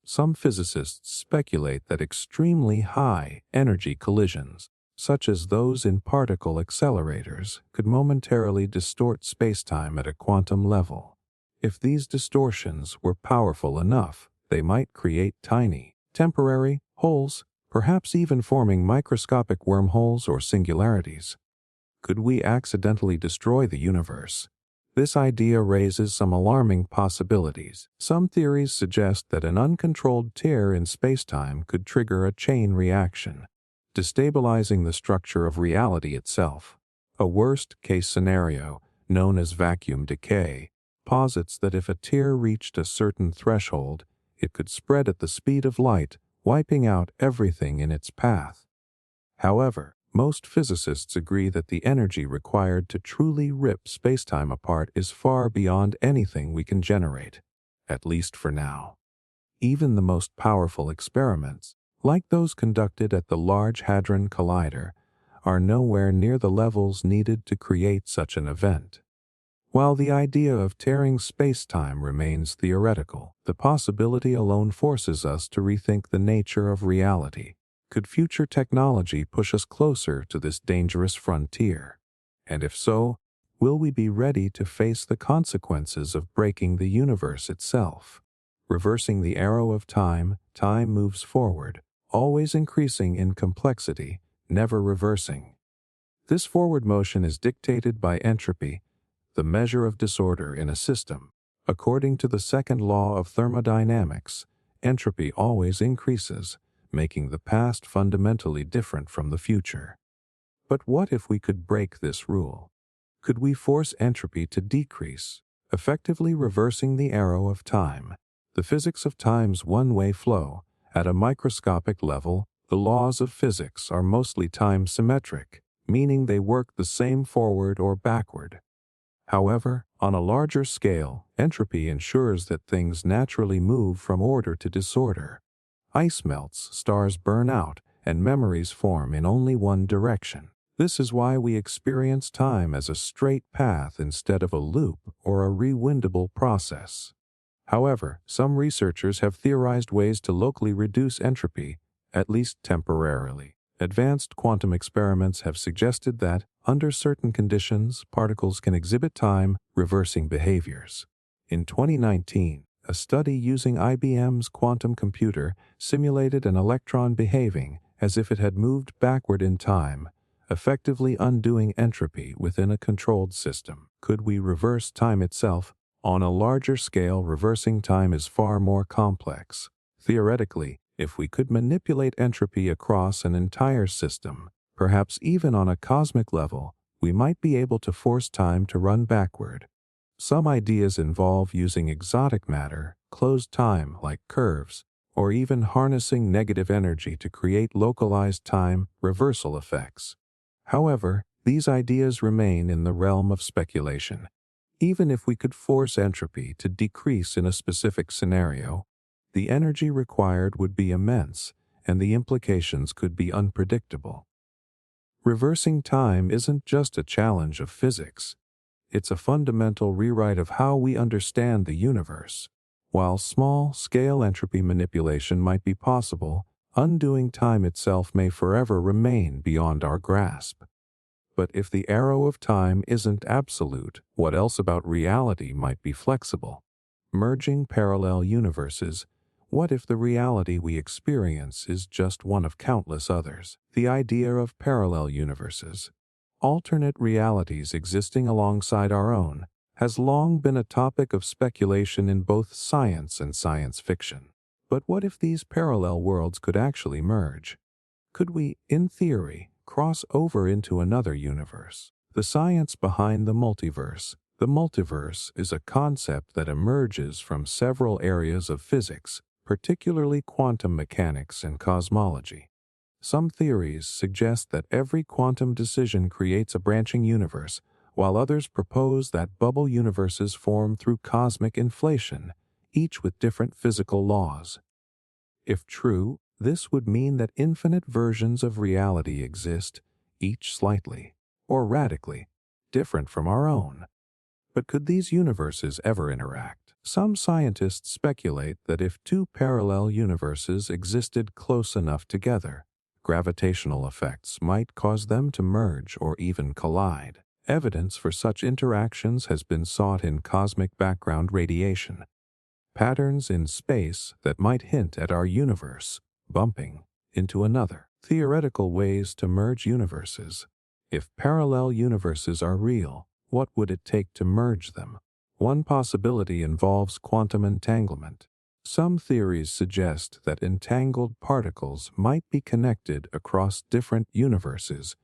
Some physicists speculate that extremely high energy collisions, such as those in particle accelerators, could momentarily distort spacetime at a quantum level. If these distortions were powerful enough, they might create tiny, temporary holes, perhaps even forming microscopic wormholes or singularities. Could we accidentally destroy the universe? This idea raises some alarming possibilities. Some theories suggest that an uncontrolled tear in spacetime could trigger a chain reaction, destabilizing the structure of reality itself. A worst-case scenario, known as vacuum decay, posits that if a tear reached a certain threshold, it could spread at the speed of light, wiping out everything in its path. However, most physicists agree that the energy required to truly rip spacetime apart is far beyond anything we can generate, at least for now. Even the most powerful experiments, like those conducted at the Large Hadron Collider, are nowhere near the levels needed to create such an event. While the idea of tearing spacetime remains theoretical, the possibility alone forces us to rethink the nature of reality. Could future technology push us closer to this dangerous frontier? And if so, will we be ready to face the consequences of breaking the universe itself? Reversing the arrow of time, time moves forward, always increasing in complexity, never reversing. This forward motion is dictated by entropy, the measure of disorder in a system. According to the second law of thermodynamics, entropy always increases, making the past fundamentally different from the future. But what if we could break this rule? Could we force entropy to decrease, effectively reversing the arrow of time? The physics of time's one-way flow. At a microscopic level, the laws of physics are mostly time-symmetric, meaning they work the same forward or backward. However, on a larger scale, entropy ensures that things naturally move from order to disorder. Ice melts, stars burn out, and memories form in only one direction. This is why we experience time as a straight path instead of a loop or a rewindable process. However, some researchers have theorized ways to locally reduce entropy, at least temporarily. Advanced quantum experiments have suggested that, under certain conditions, particles can exhibit time-reversing behaviors. In 2019, a study using IBM's quantum computer simulated an electron behaving as if it had moved backward in time, effectively undoing entropy within a controlled system. Could we reverse time itself? On a larger scale, reversing time is far more complex. Theoretically, if we could manipulate entropy across an entire system, perhaps even on a cosmic level, we might be able to force time to run backward. Some ideas involve using exotic matter, closed time like curves, or even harnessing negative energy to create localized time reversal effects. However, these ideas remain in the realm of speculation. Even if we could force entropy to decrease in a specific scenario, the energy required would be immense, and the implications could be unpredictable. Reversing time isn't just a challenge of physics. It's a fundamental rewrite of how we understand the universe. While small-scale entropy manipulation might be possible, undoing time itself may forever remain beyond our grasp. But if the arrow of time isn't absolute, what else about reality might be flexible? Merging parallel universes. What if the reality we experience is just one of countless others? The idea of parallel universes, alternate realities existing alongside our own, has long been a topic of speculation in both science and science fiction. But what if these parallel worlds could actually merge? Could we, in theory, cross over into another universe? The science behind the multiverse. The multiverse is a concept that emerges from several areas of physics, particularly quantum mechanics and cosmology. Some theories suggest that every quantum decision creates a branching universe, while others propose that bubble universes form through cosmic inflation, each with different physical laws. If true, this would mean that infinite versions of reality exist, each slightly, or radically, different from our own. But could these universes ever interact? Some scientists speculate that if two parallel universes existed close enough together, gravitational effects might cause them to merge or even collide. Evidence for such interactions has been sought in cosmic background radiation, patterns in space that might hint at our universe bumping into another. Theoretical ways to merge universes. If parallel universes are real, what would it take to merge them? One possibility involves quantum entanglement. Some theories suggest that entangled particles might be connected across different universes,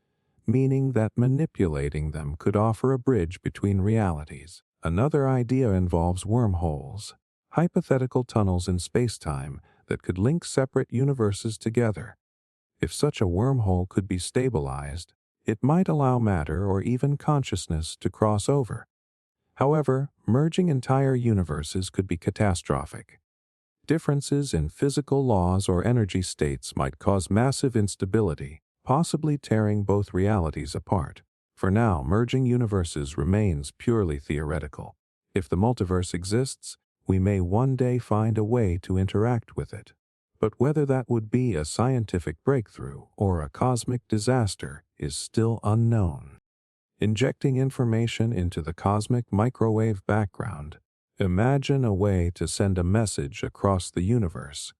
meaning that manipulating them could offer a bridge between realities. Another idea involves wormholes, hypothetical tunnels in spacetime that could link separate universes together. If such a wormhole could be stabilized, it might allow matter or even consciousness to cross over. However, merging entire universes could be catastrophic. Differences in physical laws or energy states might cause massive instability, possibly tearing both realities apart. For now, merging universes remains purely theoretical. If the multiverse exists, we may one day find a way to interact with it. But whether that would be a scientific breakthrough or a cosmic disaster is still unknown. Injecting information into the cosmic microwave background. Imagine a way to send a message across the universe,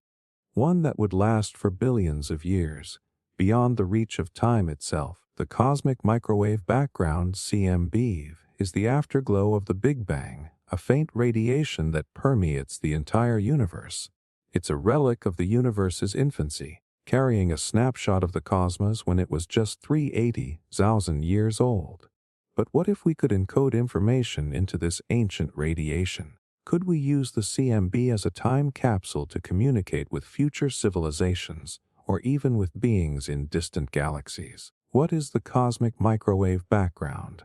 one that would last for billions of years, beyond the reach of time itself. The cosmic microwave background, CMB, is the afterglow of the Big Bang, a faint radiation that permeates the entire universe. It's a relic of the universe's infancy, carrying a snapshot of the cosmos when it was just 380,000 years old. But what if we could encode information into this ancient radiation? Could we use the CMB as a time capsule to communicate with future civilizations, or even with beings in distant galaxies? What is the cosmic microwave background?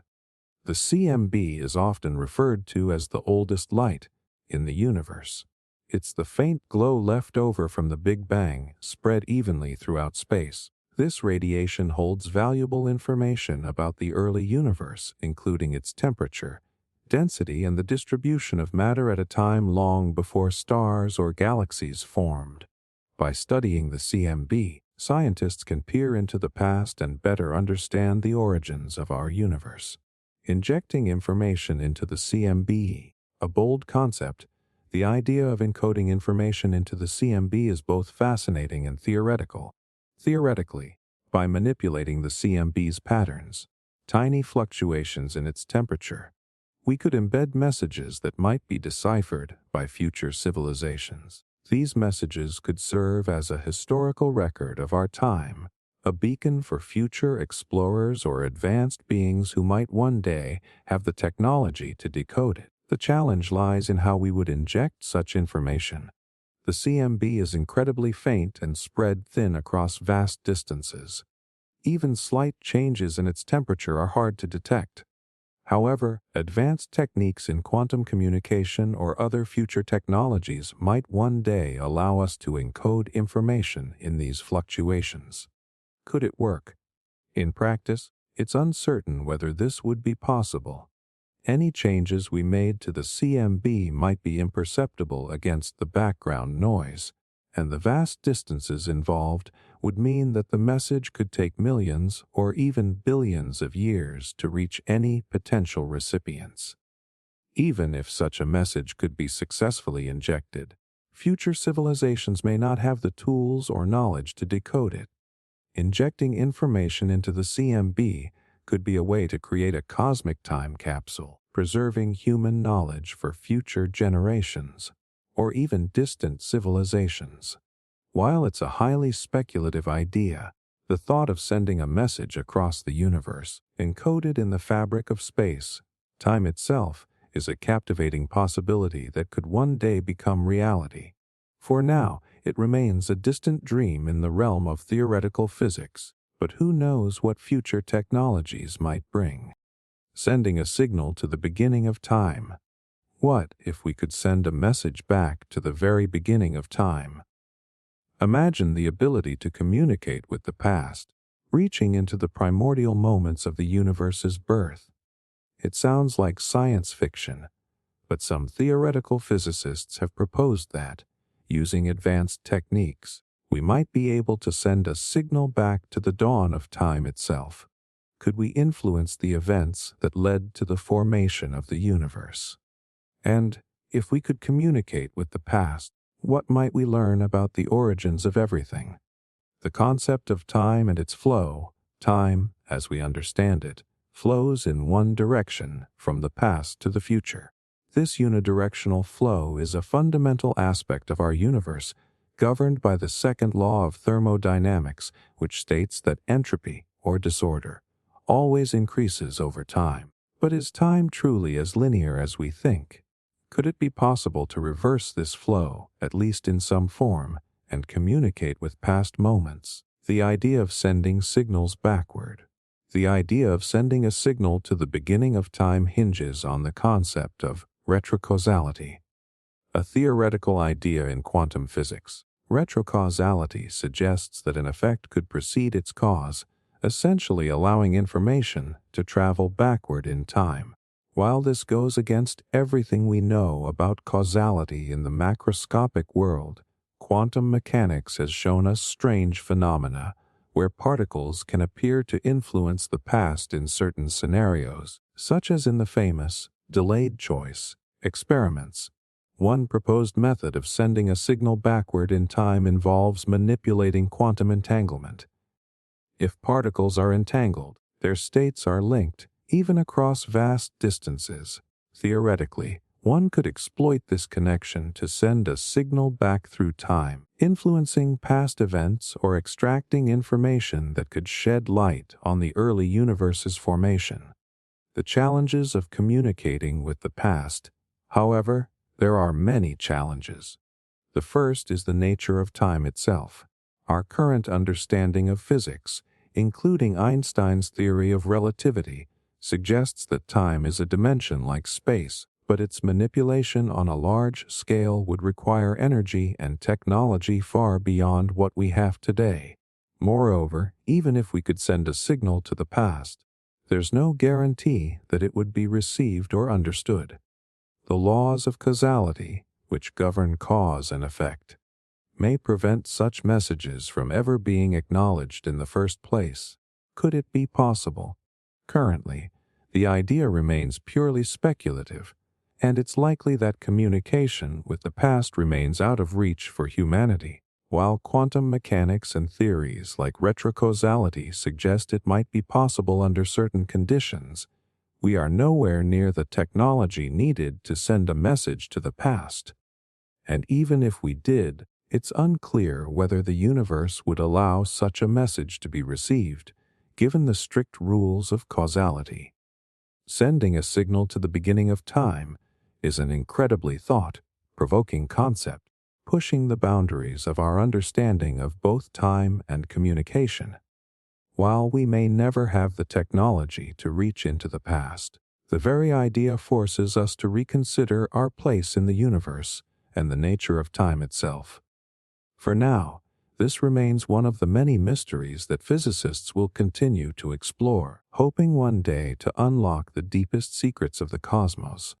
The CMB is often referred to as the oldest light in the universe. It's the faint glow left over from the Big Bang, spread evenly throughout space. This radiation holds valuable information about the early universe, including its temperature, density, and the distribution of matter at a time long before stars or galaxies formed. By studying the CMB, scientists can peer into the past and better understand the origins of our universe. Injecting information into the CMB, a bold concept, the idea of encoding information into the CMB is both fascinating and theoretical. Theoretically, by manipulating the CMB's patterns, tiny fluctuations in its temperature, we could embed messages that might be deciphered by future civilizations. These messages could serve as a historical record of our time, a beacon for future explorers or advanced beings who might one day have the technology to decode it. The challenge lies in how we would inject such information. The CMB is incredibly faint and spread thin across vast distances. Even slight changes in its temperature are hard to detect. However, advanced techniques in quantum communication or other future technologies might one day allow us to encode information in these fluctuations. Could it work? In practice, it's uncertain whether this would be possible. Any changes we made to the CMB might be imperceptible against the background noise, and the vast distances involved would mean that the message could take millions or even billions of years to reach any potential recipients. Even if such a message could be successfully injected, future civilizations may not have the tools or knowledge to decode it. Injecting information into the CMB could be a way to create a cosmic time capsule, preserving human knowledge for future generations, or even distant civilizations. While it's a highly speculative idea, the thought of sending a message across the universe, encoded in the fabric of space, time itself, is a captivating possibility that could one day become reality. For now, it remains a distant dream in the realm of theoretical physics, but who knows what future technologies might bring. Sending a signal to the beginning of time. What if we could send a message back to the very beginning of time? Imagine the ability to communicate with the past, reaching into the primordial moments of the universe's birth. It sounds like science fiction, but some theoretical physicists have proposed that, using advanced techniques, we might be able to send a signal back to the dawn of time itself. Could we influence the events that led to the formation of the universe? And if we could communicate with the past, what might we learn about the origins of everything? The concept of time and its flow, time, as we understand it, flows in one direction from the past to the future. This unidirectional flow is a fundamental aspect of our universe, governed by the second law of thermodynamics, which states that entropy, or disorder, always increases over time. But is time truly as linear as we think? Could it be possible to reverse this flow, at least in some form, and communicate with past moments? The idea of sending signals backward. The idea of sending a signal to the beginning of time hinges on the concept of retrocausality, a theoretical idea in quantum physics. Retrocausality suggests that an effect could precede its cause, essentially allowing information to travel backward in time. While this goes against everything we know about causality in the macroscopic world, quantum mechanics has shown us strange phenomena where particles can appear to influence the past in certain scenarios, such as in the famous delayed choice experiments. One proposed method of sending a signal backward in time involves manipulating quantum entanglement. If particles are entangled, their states are linked, even across vast distances. Theoretically, one could exploit this connection to send a signal back through time, influencing past events or extracting information that could shed light on the early universe's formation. The challenges of communicating with the past. However, there are many challenges. The first is the nature of time itself. Our current understanding of physics, including Einstein's theory of relativity, suggests that time is a dimension like space, but its manipulation on a large scale would require energy and technology far beyond what we have today. Moreover, even if we could send a signal to the past, there's no guarantee that it would be received or understood. The laws of causality, which govern cause and effect, may prevent such messages from ever being acknowledged in the first place. Could it be possible? Currently, the idea remains purely speculative, and it's likely that communication with the past remains out of reach for humanity. While quantum mechanics and theories like retrocausality suggest it might be possible under certain conditions, we are nowhere near the technology needed to send a message to the past. And even if we did, it's unclear whether the universe would allow such a message to be received, given the strict rules of causality. Sending a signal to the beginning of time is an incredibly thought-provoking concept, pushing the boundaries of our understanding of both time and communication. While we may never have the technology to reach into the past, the very idea forces us to reconsider our place in the universe and the nature of time itself. For now, this remains one of the many mysteries that physicists will continue to explore, hoping one day to unlock the deepest secrets of the cosmos.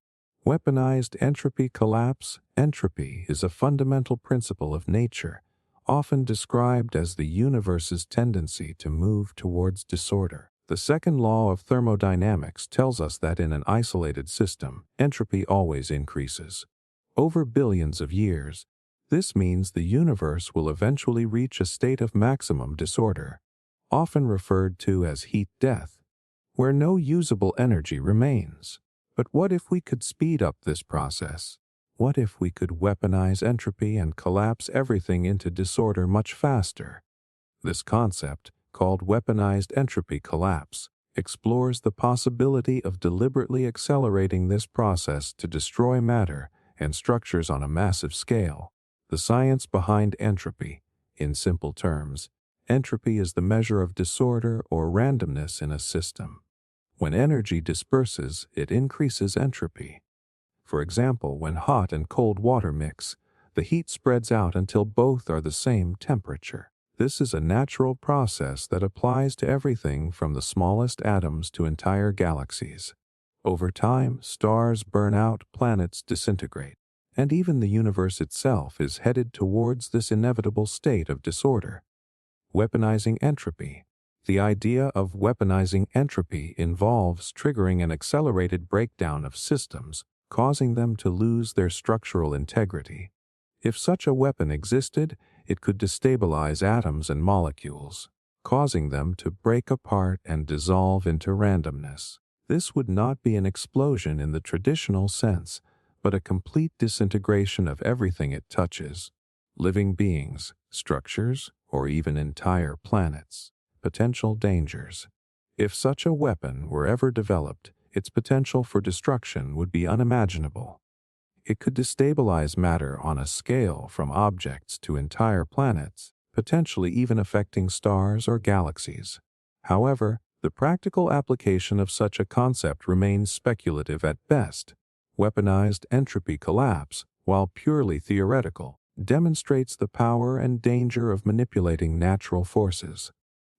Weaponized entropy collapse. Entropy is a fundamental principle of nature, often described as the universe's tendency to move towards disorder. The second law of thermodynamics tells us that in an isolated system, entropy always increases. Over billions of years, this means the universe will eventually reach a state of maximum disorder, often referred to as heat death, where no usable energy remains. But what if we could speed up this process? What if we could weaponize entropy and collapse everything into disorder much faster? This concept, called weaponized entropy collapse, explores the possibility of deliberately accelerating this process to destroy matter and structures on a massive scale. The science behind entropy. In simple terms, entropy is the measure of disorder or randomness in a system. When energy disperses, it increases entropy. For example, when hot and cold water mix, the heat spreads out until both are the same temperature. This is a natural process that applies to everything from the smallest atoms to entire galaxies. Over time, stars burn out, planets disintegrate, and even the universe itself is headed towards this inevitable state of disorder. Weaponizing entropy. The idea of weaponizing entropy involves triggering an accelerated breakdown of systems, causing them to lose their structural integrity. If such a weapon existed, it could destabilize atoms and molecules, causing them to break apart and dissolve into randomness. This would not be an explosion in the traditional sense, but a complete disintegration of everything it touches: living beings, structures, or even entire planets. Potential dangers. If such a weapon were ever developed, its potential for destruction would be unimaginable. It could destabilize matter on a scale from objects to entire planets, potentially even affecting stars or galaxies. However, the practical application of such a concept remains speculative at best. Weaponized entropy collapse, while purely theoretical, demonstrates the power and danger of manipulating natural forces.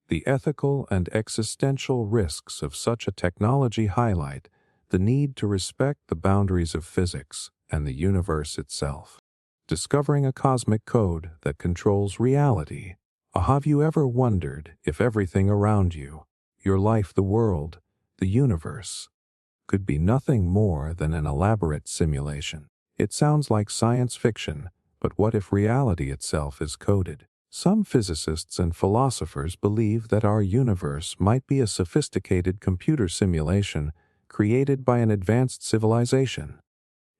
The ethical and existential risks of such a technology highlight the need to respect the boundaries of physics and the universe itself. Discovering a cosmic code that controls reality. Have you ever wondered if everything around you, your life, the world, the universe, could be nothing more than an elaborate simulation? It sounds like science fiction, but what if reality itself is coded? Some physicists and philosophers believe that our universe might be a sophisticated computer simulation created by an advanced civilization.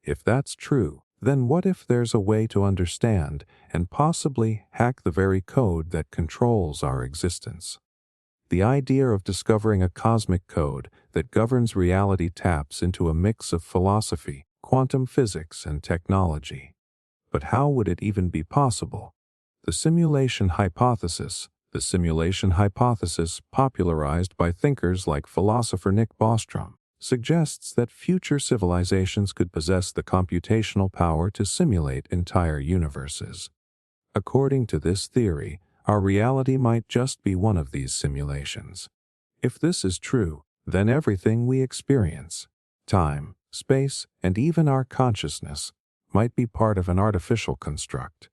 If that's true, then what if there's a way to understand and possibly hack the very code that controls our existence? The idea of discovering a cosmic code that governs reality taps into a mix of philosophy, quantum physics, and technology. But how would it even be possible? The simulation hypothesis. The simulation hypothesis, popularized by thinkers like philosopher Nick Bostrom, suggests that future civilizations could possess the computational power to simulate entire universes. According to this theory, our reality might just be one of these simulations. If this is true, then everything we experience, time, space, and even our consciousness, might be part of an artificial construct.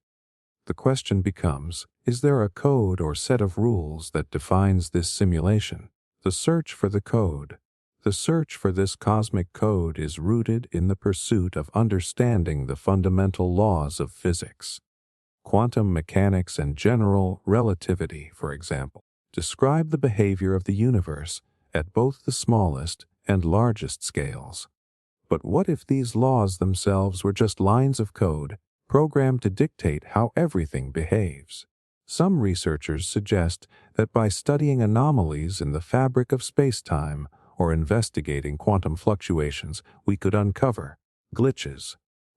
The question becomes, is there a code or set of rules that defines this simulation? The search for the code. The search for this cosmic code is rooted in the pursuit of understanding the fundamental laws of physics. Quantum mechanics and general relativity, for example, describe the behavior of the universe at both the smallest and largest scales. But what if these laws themselves were just lines of code programmed to dictate how everything behaves? Some researchers suggest that by studying anomalies in the fabric of spacetime or investigating quantum fluctuations, we could uncover glitches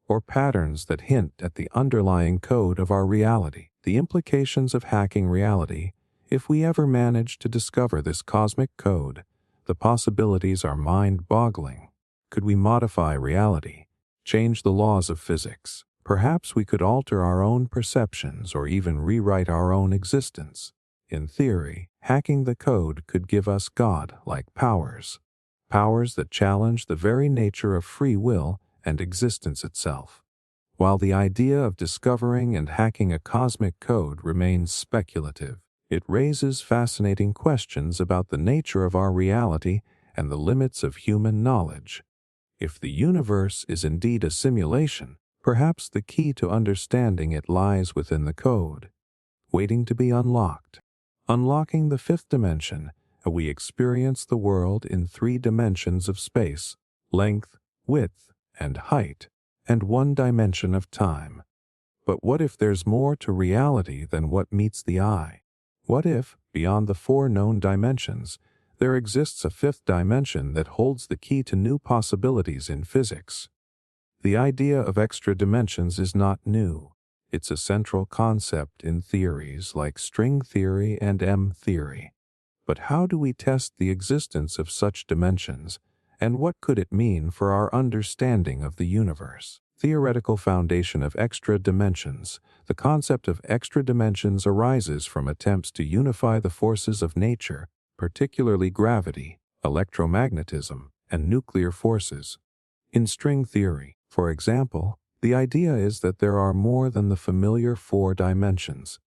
or patterns that hint at the underlying code of our reality. The implications of hacking reality If we ever manage to discover this cosmic code, the possibilities are mind-boggling. Could we modify reality, change the laws of physics? Perhaps we could alter our own perceptions or even rewrite our own existence. In theory, hacking the code could give us God-like powers, powers that challenge the very nature of free will and existence itself. While the idea of discovering and hacking a cosmic code remains speculative, it raises fascinating questions about the nature of our reality and the limits of human knowledge. If the universe is indeed a simulation, perhaps the key to understanding it lies within the code, waiting to be unlocked. Unlocking the fifth dimension, we experience the world in 3 dimensions of space, length, width, and height, and 1 dimension of time. But what if there's more to reality than what meets the eye? What if, beyond the 4 known dimensions, there exists a 5th dimension that holds the key to new possibilities in physics? The idea of extra dimensions is not new. It's a central concept in theories like string theory and M-theory. But how do we test the existence of such dimensions, and what could it mean for our understanding of the universe? Theoretical foundation of extra dimensions. The concept of extra dimensions arises from attempts to unify the forces of nature, particularly gravity, electromagnetism, and nuclear forces. In string theory, for example, the idea is that there are more than the familiar 4 dimensions.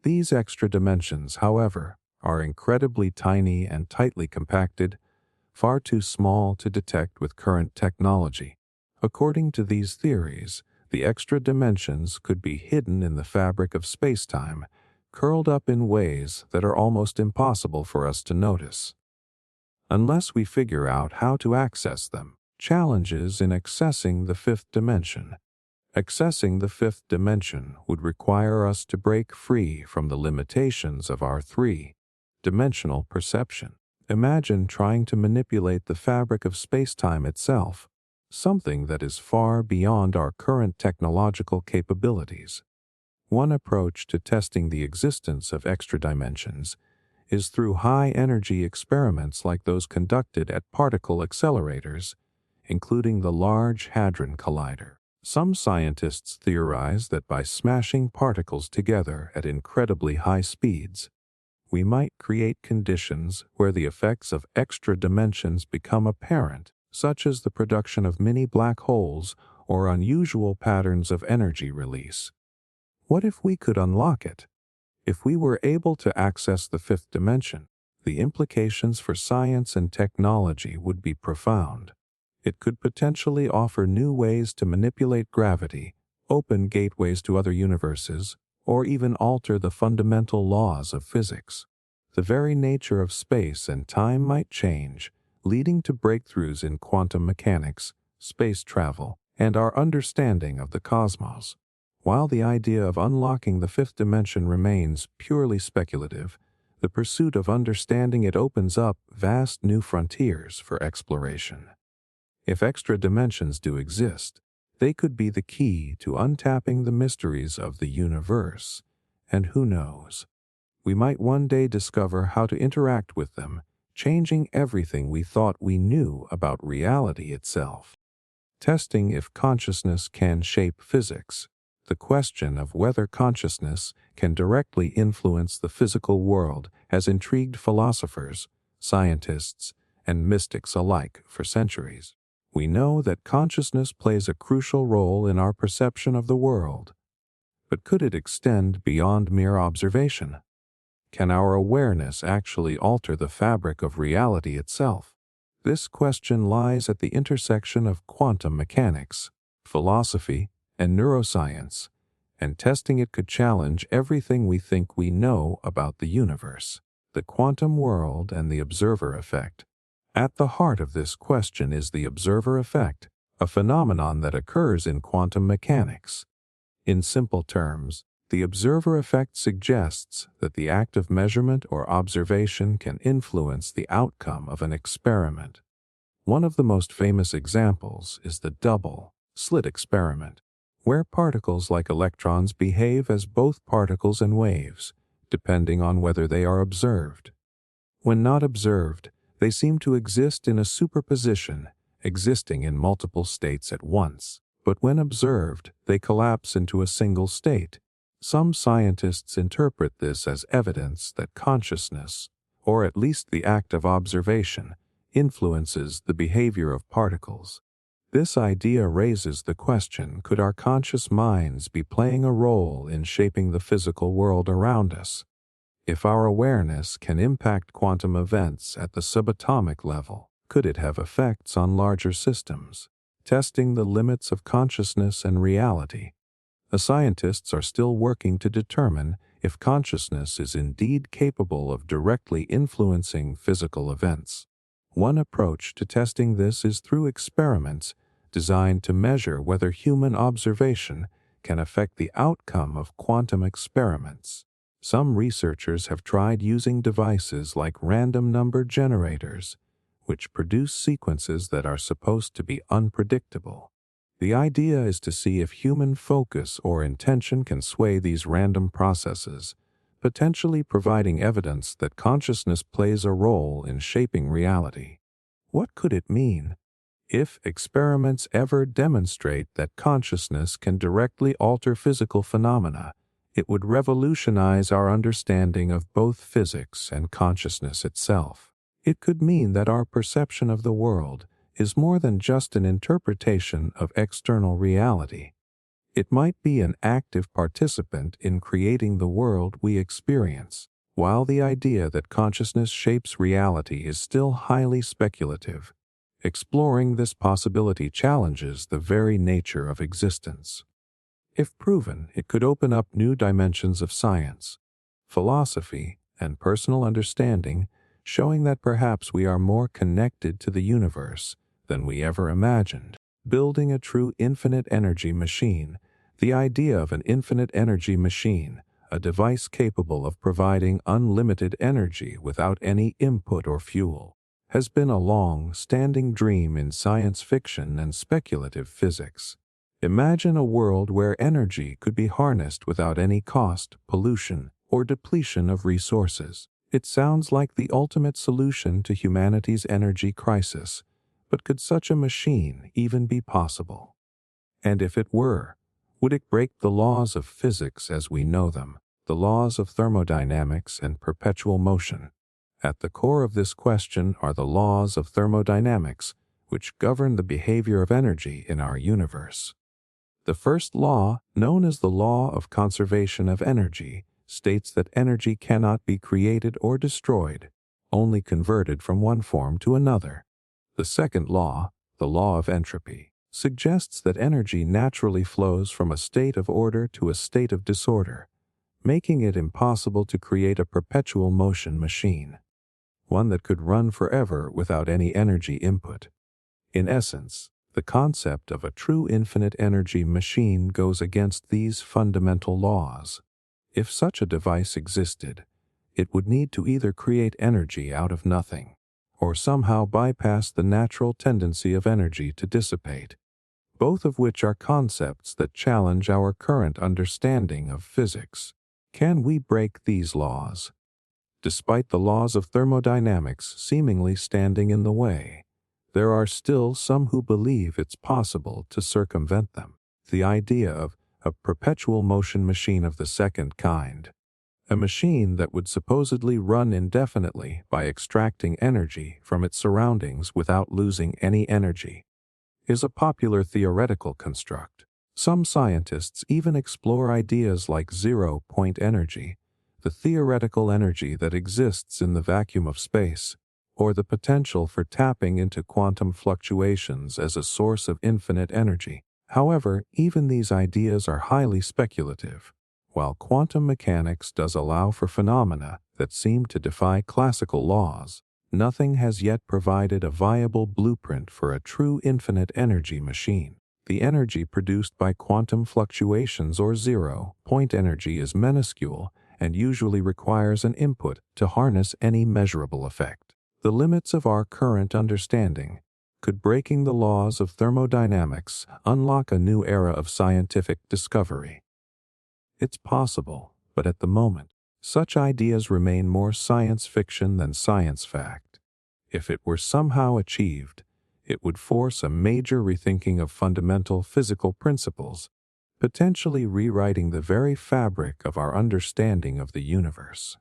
These extra dimensions, however, are incredibly tiny and tightly compacted, far too small to detect with current technology. According to these theories, the extra dimensions could be hidden in the fabric of spacetime, curled up in ways that are almost impossible for us to notice. Unless we figure out how to access them, challenges in accessing the 5th dimension. Accessing the 5th dimension would require us to break free from the limitations of our 3-dimensional perception. Imagine trying to manipulate the fabric of spacetime itself, something that is far beyond our current technological capabilities. One approach to testing the existence of extra dimensions is through high-energy experiments like those conducted at particle accelerators, including the Large Hadron Collider. Some scientists theorize that by smashing particles together at incredibly high speeds, we might create conditions where the effects of extra dimensions become apparent, such as the production of mini black holes or unusual patterns of energy release. What if we could unlock it? If we were able to access the 5th dimension, the implications for science and technology would be profound. It could potentially offer new ways to manipulate gravity, open gateways to other universes, or even alter the fundamental laws of physics. The very nature of space and time might change, leading to breakthroughs in quantum mechanics, space travel, and our understanding of the cosmos. While the idea of unlocking the 5th dimension remains purely speculative, the pursuit of understanding it opens up vast new frontiers for exploration. If extra dimensions do exist, they could be the key to untapping the mysteries of the universe. And who knows? We might one day discover how to interact with them, changing everything we thought we knew about reality itself. Testing if consciousness can shape physics. The question of whether consciousness can directly influence the physical world has intrigued philosophers, scientists, and mystics alike for centuries. We know that consciousness plays a crucial role in our perception of the world. But could it extend beyond mere observation? Can our awareness actually alter the fabric of reality itself? This question lies at the intersection of quantum mechanics, philosophy, and neuroscience, and testing it could challenge everything we think we know about the universe, the quantum world, and the observer effect. At the heart of this question is the observer effect, a phenomenon that occurs in quantum mechanics. In simple terms, the observer effect suggests that the act of measurement or observation can influence the outcome of an experiment. One of the most famous examples is the Double-Slit Experiment, where particles like electrons behave as both particles and waves, depending on whether they are observed. When not observed, they seem to exist in a superposition, existing in multiple states at once. But when observed, they collapse into a single state. Some scientists interpret this as evidence that consciousness, or at least the act of observation, influences the behavior of particles. This idea raises the question, could our conscious minds be playing a role in shaping the physical world around us? If our awareness can impact quantum events at the subatomic level, could it have effects on larger systems? Testing the limits of consciousness and reality. The scientists are still working to determine if consciousness is indeed capable of directly influencing physical events. One approach to testing this is through experiments designed to measure whether human observation can affect the outcome of quantum experiments. Some researchers have tried using devices like random number generators, which produce sequences that are supposed to be unpredictable. The idea is to see if human focus or intention can sway these random processes, potentially providing evidence that consciousness plays a role in shaping reality. What could it mean? If experiments ever demonstrate that consciousness can directly alter physical phenomena, it would revolutionize our understanding of both physics and consciousness itself. It could mean that our perception of the world is more than just an interpretation of external reality. It might be an active participant in creating the world we experience. While the idea that consciousness shapes reality is still highly speculative, exploring this possibility challenges the very nature of existence. If proven, it could open up new dimensions of science, philosophy, and personal understanding, showing that perhaps we are more connected to the universe than we ever imagined. Building a true infinite energy machine. The idea of an infinite energy machine, a device capable of providing unlimited energy without any input or fuel, has been a long-standing dream in science fiction and speculative physics. Imagine a world where energy could be harnessed without any cost, pollution, or depletion of resources. It sounds like the ultimate solution to humanity's energy crisis, but could such a machine even be possible? And if it were, would it break the laws of physics as we know them, the laws of thermodynamics and perpetual motion? At the core of this question are the laws of thermodynamics, which govern the behavior of energy in our universe. The first law, known as the law of conservation of energy, states that energy cannot be created or destroyed, only converted from one form to another. The second law, the law of entropy, suggests that energy naturally flows from a state of order to a state of disorder, making it impossible to create a perpetual motion machine, one that could run forever without any energy input. In essence, the concept of a true infinite energy machine goes against these fundamental laws. If such a device existed, it would need to either create energy out of nothing, or somehow bypass the natural tendency of energy to dissipate, both of which are concepts that challenge our current understanding of physics. Can we break these laws? Despite the laws of thermodynamics seemingly standing in the way, there are still some who believe it's possible to circumvent them. The idea of a perpetual motion machine of the second kind, a machine that would supposedly run indefinitely by extracting energy from its surroundings without losing any energy, is a popular theoretical construct. Some scientists even explore ideas like zero-point energy, the theoretical energy that exists in the vacuum of space, or the potential for tapping into quantum fluctuations as a source of infinite energy. However, even these ideas are highly speculative. While quantum mechanics does allow for phenomena that seem to defy classical laws, nothing has yet provided a viable blueprint for a true infinite energy machine. The energy produced by quantum fluctuations or zero-point energy is minuscule and usually requires an input to harness any measurable effect. The limits of our current understanding. Could breaking the laws of thermodynamics unlock a new era of scientific discovery? It's possible, but at the moment, Such ideas remain more science fiction than science fact. If it were somehow achieved, it would force a major rethinking of fundamental physical principles, potentially rewriting the very fabric of our understanding of the universe.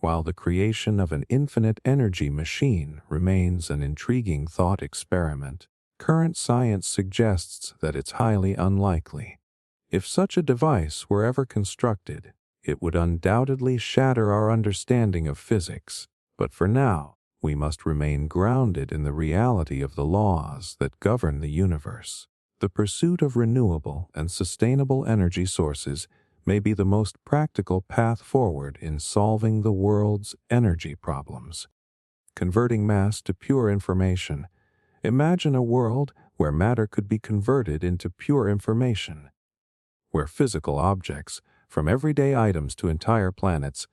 While the creation of an infinite energy machine remains an intriguing thought experiment, current science suggests that it's highly unlikely. If such a device were ever constructed, it would undoubtedly shatter our understanding of physics, but for now, we must remain grounded in the reality of the laws that govern the universe. The pursuit of renewable and sustainable energy sources may be the most practical path forward in solving the world's energy problems. Converting mass to pure information. Imagine a world where matter could be converted into pure information, where physical objects, from everyday items to entire planets,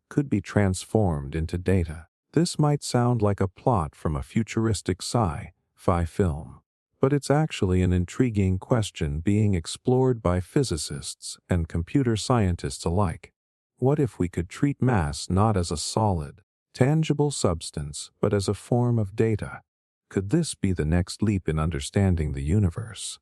could be transformed into data. This might sound like a plot from a futuristic sci-fi film, but it's actually an intriguing question being explored by physicists and computer scientists alike. What if we could treat mass not as a solid, tangible substance, but as a form of data? Could this be the next leap in understanding the universe?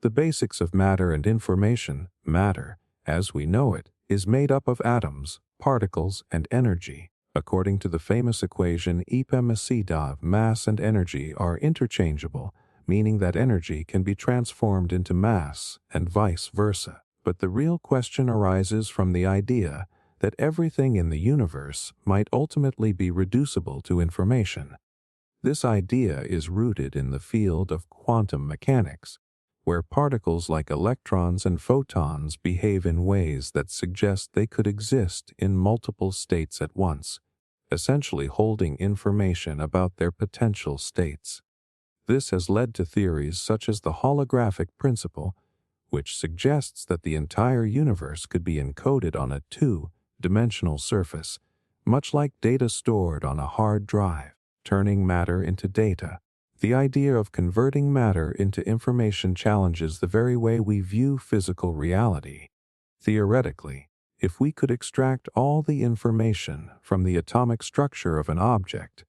The basics of matter and information. Matter, as we know it, is made up of atoms, particles, and energy. According to the famous equation E=mc², mass and energy are interchangeable, meaning that energy can be transformed into mass and vice versa. But the real question arises from the idea that everything in the universe might ultimately be reducible to information. This idea is rooted in the field of quantum mechanics, where particles like electrons and photons behave in ways that suggest they could exist in multiple states at once, essentially holding information about their potential states. This has led to theories such as the holographic principle, which suggests that the entire universe could be encoded on a two-dimensional surface, much like data stored on a hard drive, turning matter into data. The idea of converting matter into information challenges the very way we view physical reality. Theoretically, if we could extract all the information from the atomic structure of an object,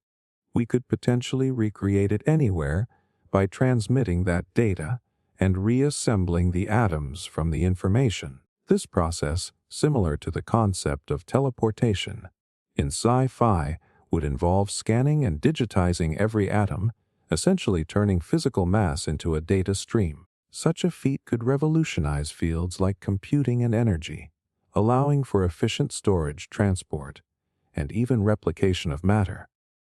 we could potentially recreate it anywhere by transmitting that data and reassembling the atoms from the information. This process, similar to the concept of teleportation in sci-fi, would involve scanning and digitizing every atom, essentially turning physical mass into a data stream. Such a feat could revolutionize fields like computing and energy, allowing for efficient storage, transport, and even replication of matter.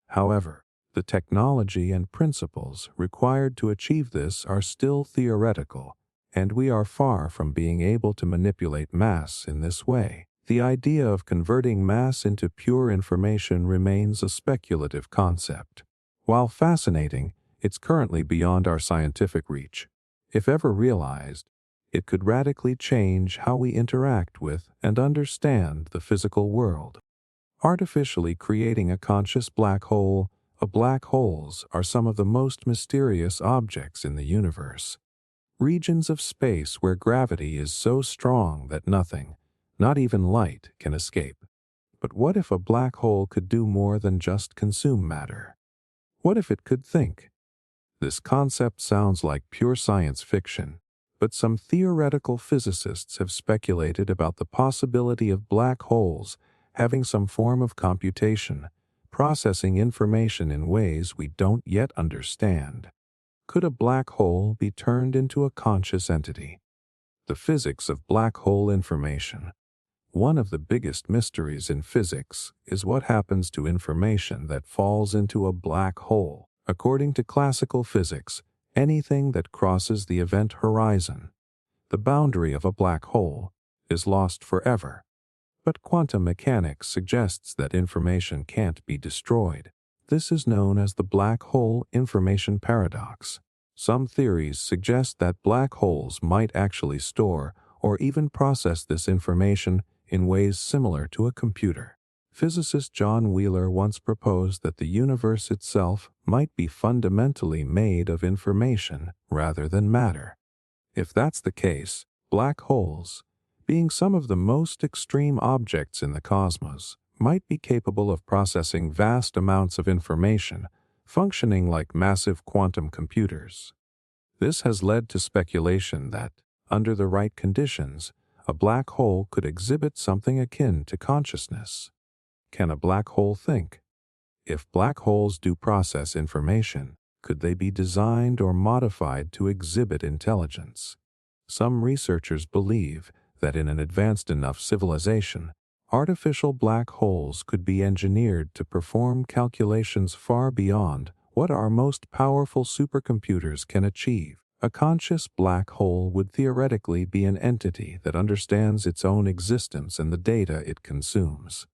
However, the technology and principles required to achieve this are still theoretical, and we are far from being able to manipulate mass in this way. The idea of converting mass into pure information remains a speculative concept. While fascinating, it's currently beyond our scientific reach. If ever realized, it could radically change how we interact with and understand the physical world. Artificially creating a conscious black hole. Black holes are some of the most mysterious objects in the universe. Regions of space where gravity is so strong that nothing, not even light, can escape. But what if a black hole could do more than just consume matter? What if it could think? This concept sounds like pure science fiction, but some theoretical physicists have speculated about the possibility of black holes having some form of computation, processing information in ways we don't yet understand. Could a black hole be turned into a conscious entity? The physics of black hole information. One of the biggest mysteries in physics is what happens to information that falls into a black hole. According to classical physics, anything that crosses the event horizon, the boundary of a black hole, is lost forever. But quantum mechanics suggests that information can't be destroyed. This is known as the black hole information paradox. Some theories suggest that black holes might actually store or even process this information in ways similar to a computer. Physicist John Wheeler once proposed that the universe itself might be fundamentally made of information rather than matter. If that's the case, black holes, being some of the most extreme objects in the cosmos, might be capable of processing vast amounts of information, functioning like massive quantum computers. This has led to speculation that, under the right conditions, a black hole could exhibit something akin to consciousness. Can a black hole think? If black holes do process information, could they be designed or modified to exhibit intelligence? Some researchers believe that in an advanced enough civilization, artificial black holes could be engineered to perform calculations far beyond what our most powerful supercomputers can achieve. A conscious black hole would theoretically be an entity that understands its own existence and the data it consumes.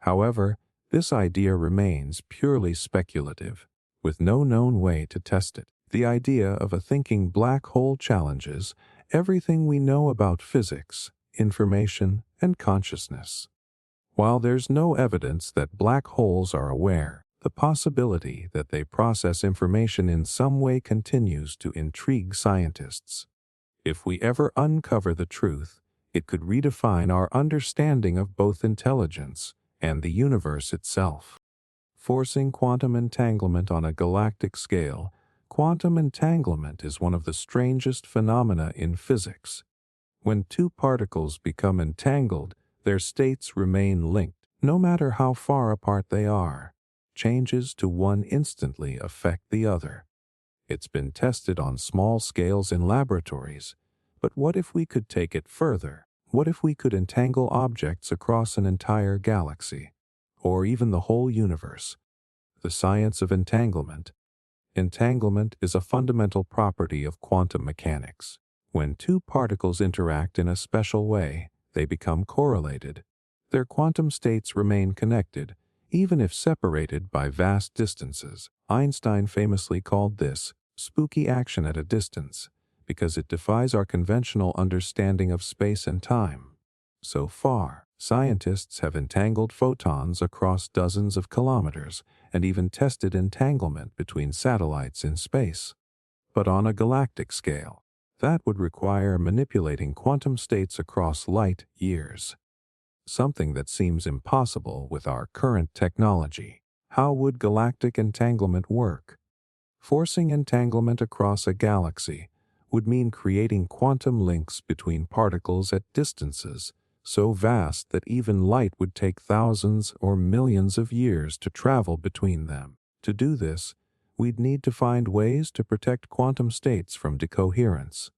However, this idea remains purely speculative, with no known way to test it. The idea of a thinking black hole challenges everything we know about physics, information, and consciousness. While there's no evidence that black holes are aware, the possibility that they process information in some way continues to intrigue scientists. If we ever uncover the truth, it could redefine our understanding of both intelligence and the universe itself. Forcing quantum entanglement on a galactic scale, quantum entanglement is one of the strangest phenomena in physics. When two particles become entangled, their states remain linked, no matter how far apart they are. Changes to one instantly affect the other. It's been tested on small scales in laboratories, but what if we could take it further? What if we could entangle objects across an entire galaxy, or even the whole universe? The science of entanglement. Entanglement is a fundamental property of quantum mechanics. When two particles interact in a special way, they become correlated. Their quantum states remain connected, even if separated by vast distances. Einstein famously called this spooky action at a distance, because it defies our conventional understanding of space and time. So far, scientists have entangled photons across dozens of kilometers and even tested entanglement between satellites in space. But on a galactic scale, that would require manipulating quantum states across light years. Something that seems impossible with our current technology. How would galactic entanglement work? Forcing entanglement across a galaxy would mean creating quantum links between particles at distances so vast that even light would take thousands or millions of years to travel between them. To do this, we'd need to find ways to protect quantum states from decoherence,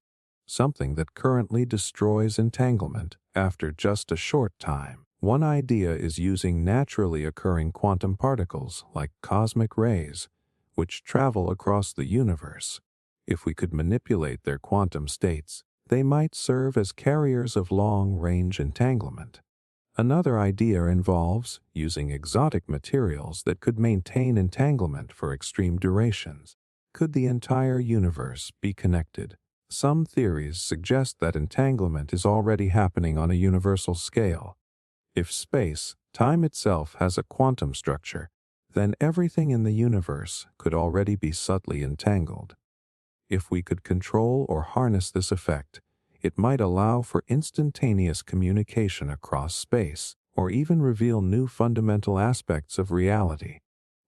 something that currently destroys entanglement after just a short time. One idea is using naturally occurring quantum particles like cosmic rays, which travel across the universe. If we could manipulate their quantum states, they might serve as carriers of long-range entanglement. Another idea involves using exotic materials that could maintain entanglement for extreme durations. Could the entire universe be connected? Some theories suggest that entanglement is already happening on a universal scale. If space, time itself, has a quantum structure, then everything in the universe could already be subtly entangled. If we could control or harness this effect, it might allow for instantaneous communication across space, or even reveal new fundamental aspects of reality.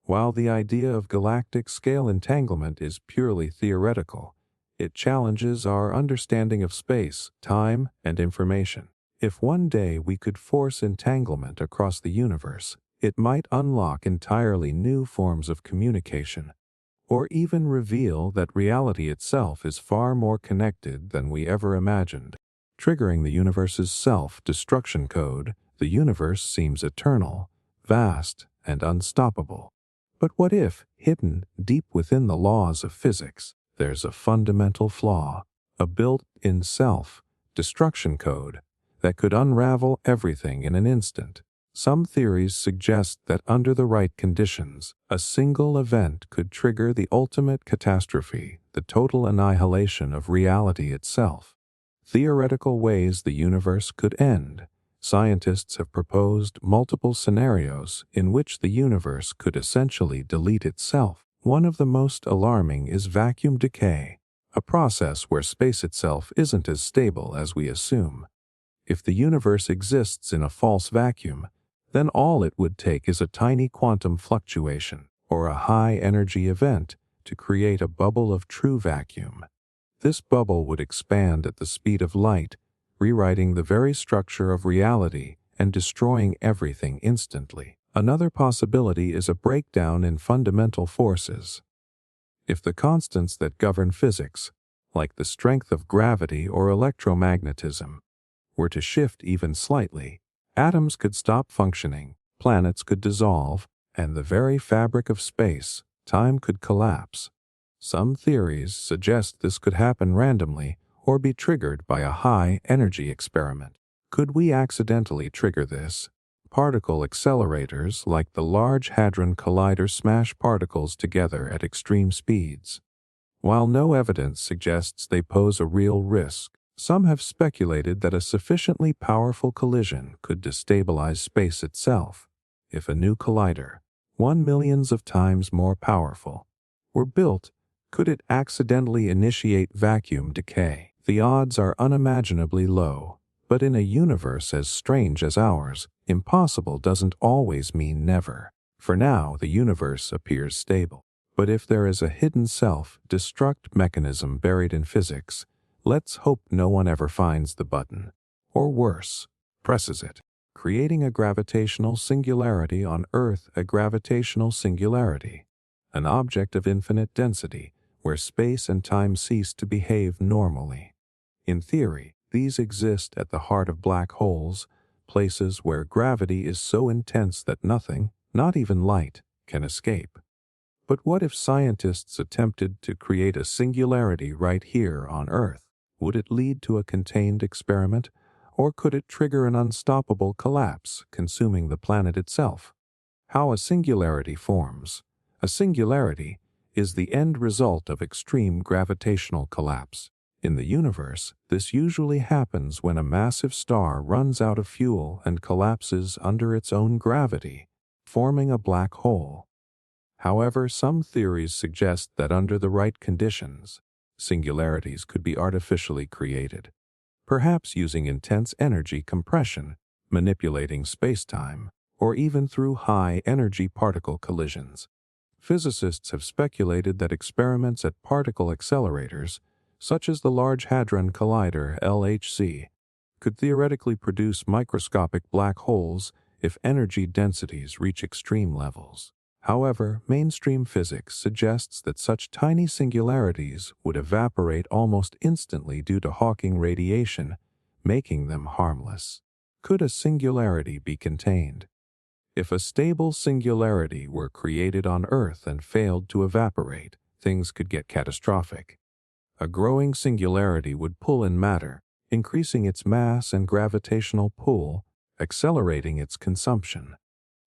While the idea of galactic scale entanglement is purely theoretical, it challenges our understanding of space, time, and information. If one day we could force entanglement across the universe, it might unlock entirely new forms of communication, or even reveal that reality itself is far more connected than we ever imagined. Triggering the universe's self-destruction code, the universe seems eternal, vast, and unstoppable. But what if, hidden deep within the laws of physics, there's a fundamental flaw, a built-in self-destruction code that could unravel everything in an instant? Some theories suggest that under the right conditions, a single event could trigger the ultimate catastrophe, the total annihilation of reality itself. Theoretical ways the universe could end. Scientists have proposed multiple scenarios in which the universe could essentially delete itself. One of the most alarming is vacuum decay, a process where space itself isn't as stable as we assume. If the universe exists in a false vacuum, then all it would take is a tiny quantum fluctuation or a high-energy event to create a bubble of true vacuum. This bubble would expand at the speed of light, rewriting the very structure of reality and destroying everything instantly. Another possibility is a breakdown in fundamental forces. If the constants that govern physics, like the strength of gravity or electromagnetism, were to shift even slightly, atoms could stop functioning, planets could dissolve, and the very fabric of space, time could collapse. Some theories suggest this could happen randomly or be triggered by a high-energy experiment. Could we accidentally trigger this? Particle accelerators like the Large Hadron Collider smash particles together at extreme speeds. While no evidence suggests they pose a real risk, some have speculated that a sufficiently powerful collision could destabilize space itself. If a new collider, 1 millions of times more powerful, were built, could it accidentally initiate vacuum decay? The odds are unimaginably low, but in a universe as strange as ours, impossible doesn't always mean never. For now, the universe appears stable. But if there is a hidden self-destruct mechanism buried in physics, let's hope no one ever finds the button. Or worse, presses it, creating a gravitational singularity on Earth, a gravitational singularity, an object of infinite density, where space and time cease to behave normally. In theory, these exist at the heart of black holes, places where gravity is so intense that nothing, not even light, can escape. But what if scientists attempted to create a singularity right here on Earth? Would it lead to a contained experiment, or could it trigger an unstoppable collapse, consuming the planet itself? How a singularity forms. A singularity is the end result of extreme gravitational collapse. In the universe, this usually happens when a massive star runs out of fuel and collapses under its own gravity, forming a black hole. However, some theories suggest that under the right conditions, singularities could be artificially created, perhaps using intense energy compression, manipulating spacetime, or even through high-energy particle collisions. Physicists have speculated that experiments at particle accelerators, such as the Large Hadron Collider (LHC), could theoretically produce microscopic black holes if energy densities reach extreme levels. However, mainstream physics suggests that such tiny singularities would evaporate almost instantly due to Hawking radiation, making them harmless. Could a singularity be contained? If a stable singularity were created on Earth and failed to evaporate, things could get catastrophic. A growing singularity would pull in matter, increasing its mass and gravitational pull, accelerating its consumption.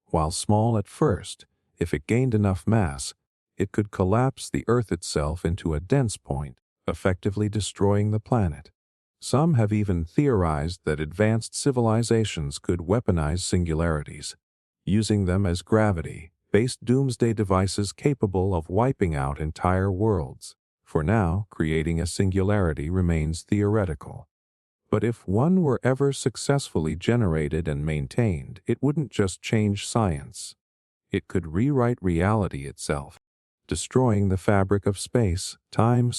While small at first, if it gained enough mass, it could collapse the Earth itself into a dense point, effectively destroying the planet. Some have even theorized that advanced civilizations could weaponize singularities, using them as gravity-based doomsday devices capable of wiping out entire worlds. For now, creating a singularity remains theoretical. But if one were ever successfully generated and maintained, it wouldn't just change science. It could rewrite reality itself, destroying the fabric of space, time,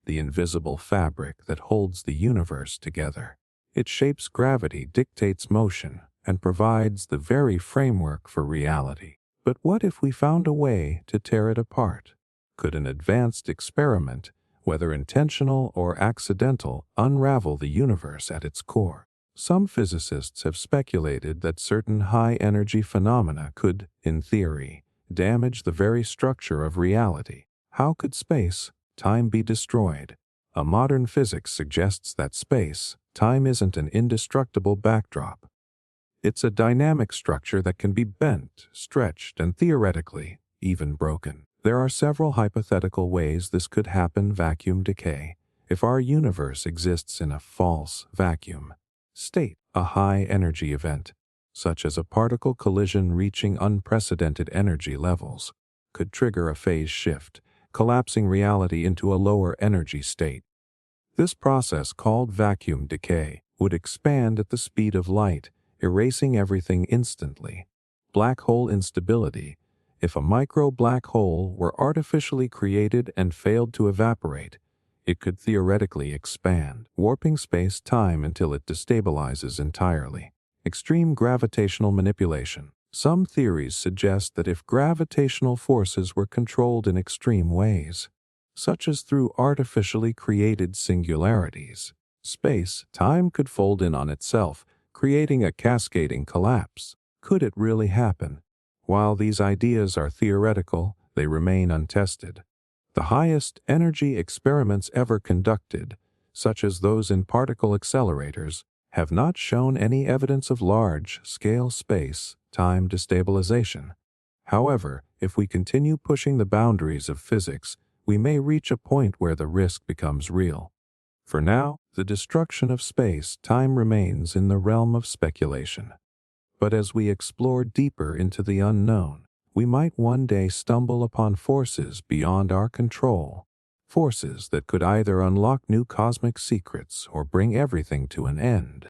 the invisible fabric that holds the universe together. It shapes gravity, dictates motion, and provides the very framework for reality. But what if we found a way to tear it apart? Could an advanced experiment, whether intentional or accidental, unravel the universe at its core? Some physicists have speculated that certain high-energy phenomena could, in theory, damage the very structure of reality. How could space, time be destroyed? A modern physics suggests that space, time isn't an indestructible backdrop. It's a dynamic structure that can be bent, stretched, and theoretically, even broken. There are several hypothetical ways this could happen: vacuum decay, if our universe exists in a false vacuum state, a high-energy event, such as a particle collision reaching unprecedented energy levels, could trigger a phase shift, collapsing reality into a lower energy state. This process, called vacuum decay, would expand at the speed of light, erasing everything instantly. Black hole instability. If a micro-black hole were artificially created and failed to evaporate, it could theoretically expand, warping space-time until it destabilizes entirely. Extreme gravitational manipulation. Some theories suggest that if gravitational forces were controlled in extreme ways, such as through artificially created singularities, space-time could fold in on itself, creating a cascading collapse. Could it really happen? While these ideas are theoretical, they remain untested. The highest energy experiments ever conducted, such as those in particle accelerators, have not shown any evidence of large-scale space-time destabilization. However, if we continue pushing the boundaries of physics, we may reach a point where the risk becomes real. For now, the destruction of space-time remains in the realm of speculation. But as we explore deeper into the unknown, we might one day stumble upon forces beyond our control, forces that could either unlock new cosmic secrets or bring everything to an end.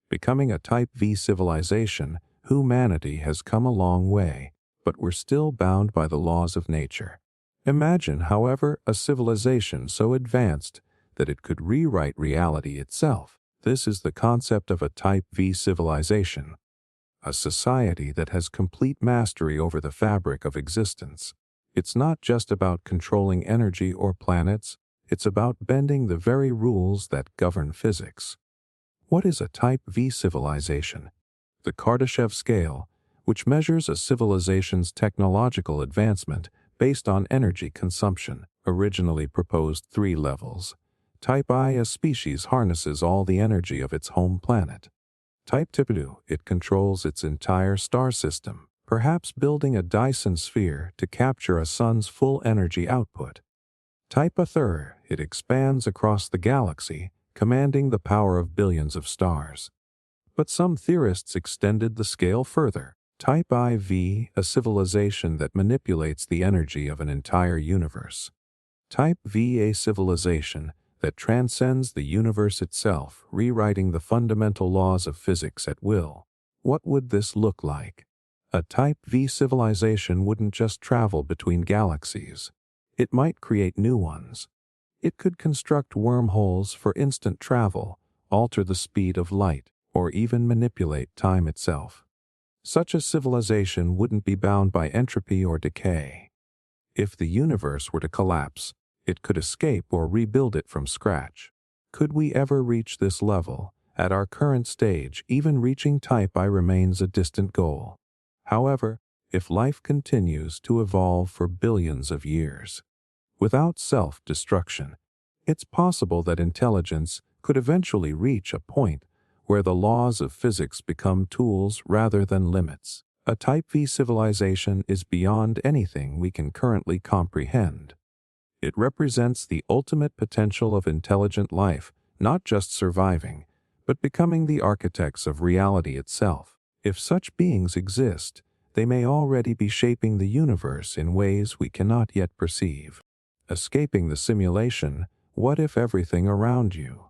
Becoming a Type V civilization, humanity has come a long way, but we're still bound by the laws of nature. Imagine, however, a civilization so advanced that it could rewrite reality itself. This is the concept of a Type V civilization, a society that has complete mastery over the fabric of existence. It's not just about controlling energy or planets, it's about bending the very rules that govern physics. What is a Type V civilization? The Kardashev scale, which measures a civilization's technological advancement based on energy consumption, originally proposed 3 levels. Type I, a species harnesses all the energy of its home planet. Type II, it controls its entire star system, perhaps building a Dyson sphere to capture a sun's full energy output. Type III, it expands across the galaxy, commanding the power of billions of stars. But some theorists extended the scale further. Type IV, a civilization that manipulates the energy of an entire universe. Type V, a civilization that transcends the universe itself, rewriting the fundamental laws of physics at will. What would this look like? A Type V civilization wouldn't just travel between galaxies. It might create new ones. It could construct wormholes for instant travel, alter the speed of light, or even manipulate time itself. Such a civilization wouldn't be bound by entropy or decay. If the universe were to collapse, it could escape or rebuild it from scratch. Could we ever reach this level? At our current stage, even reaching Type I remains a distant goal. However, if life continues to evolve for billions of years, without self-destruction, it's possible that intelligence could eventually reach a point where the laws of physics become tools rather than limits. A Type V civilization is beyond anything we can currently comprehend. It represents the ultimate potential of intelligent life, not just surviving, but becoming the architects of reality itself. If such beings exist, they may already be shaping the universe in ways we cannot yet perceive. Escaping the simulation, what if everything around you,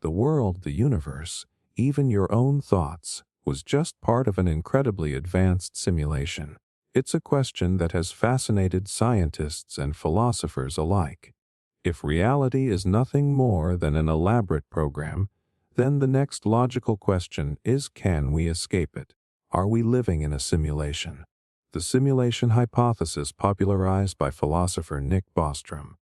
the world, the universe, even your own thoughts, was just part of an incredibly advanced simulation? It's a question that has fascinated scientists and philosophers alike. If reality is nothing more than an elaborate program, then the next logical question is, can we escape it? Are we living in a simulation? The simulation hypothesis, popularized by philosopher Nick Bostrom,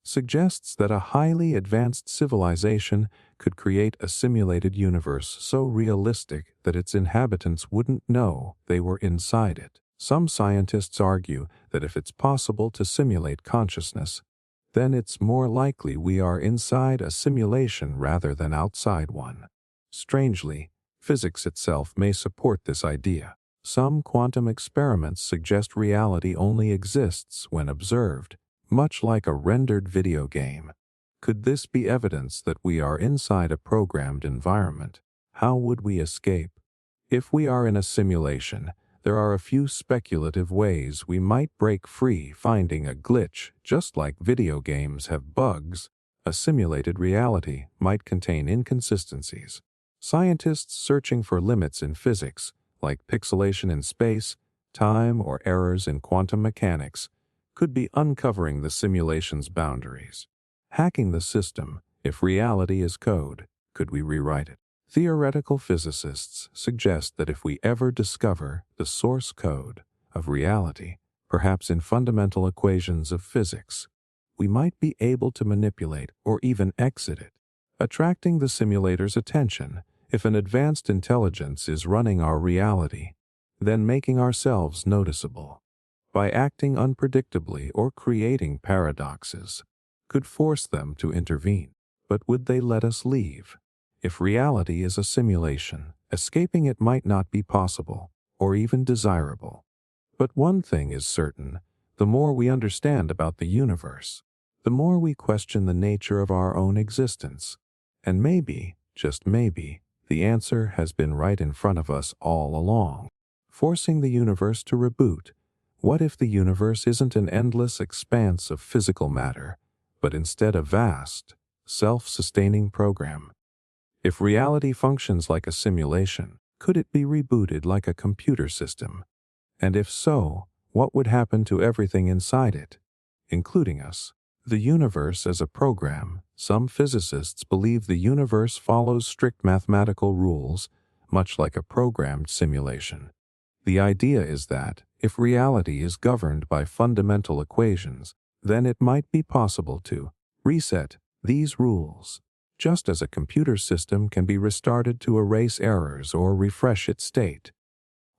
suggests that a highly advanced civilization could create a simulated universe so realistic that its inhabitants wouldn't know they were inside it. Some scientists argue that if it's possible to simulate consciousness, then it's more likely we are inside a simulation rather than outside one. Strangely, physics itself may support this idea. Some quantum experiments suggest reality only exists when observed, much like a rendered video game. Could this be evidence that we are inside a programmed environment? How would we escape? If we are in a simulation, there are a few speculative ways we might break free. Finding a glitch. Just like video games have bugs, a simulated reality might contain inconsistencies. Scientists searching for limits in physics, like pixelation in space, time, or errors in quantum mechanics, could be uncovering the simulation's boundaries. Hacking the system, if reality is code, could we rewrite it? Theoretical physicists suggest that if we ever discover the source code of reality, perhaps in fundamental equations of physics, we might be able to manipulate or even exit it, attracting the simulator's attention if an advanced intelligence is running our reality, then making ourselves noticeable. By acting unpredictably or creating paradoxes, could force them to intervene. But would they let us leave? If reality is a simulation, escaping it might not be possible, or even desirable. But one thing is certain: the more we understand about the universe, the more we question the nature of our own existence. And maybe, just maybe, the answer has been right in front of us all along. Forcing the universe to reboot. What if the universe isn't an endless expanse of physical matter, but instead a vast, self-sustaining program? If reality functions like a simulation, could it be rebooted like a computer system? And if so, what would happen to everything inside it, including us? The universe as a program. Some physicists believe the universe follows strict mathematical rules, much like a programmed simulation. The idea is that, if reality is governed by fundamental equations, then it might be possible to reset these rules, just as a computer system can be restarted to erase errors or refresh its state.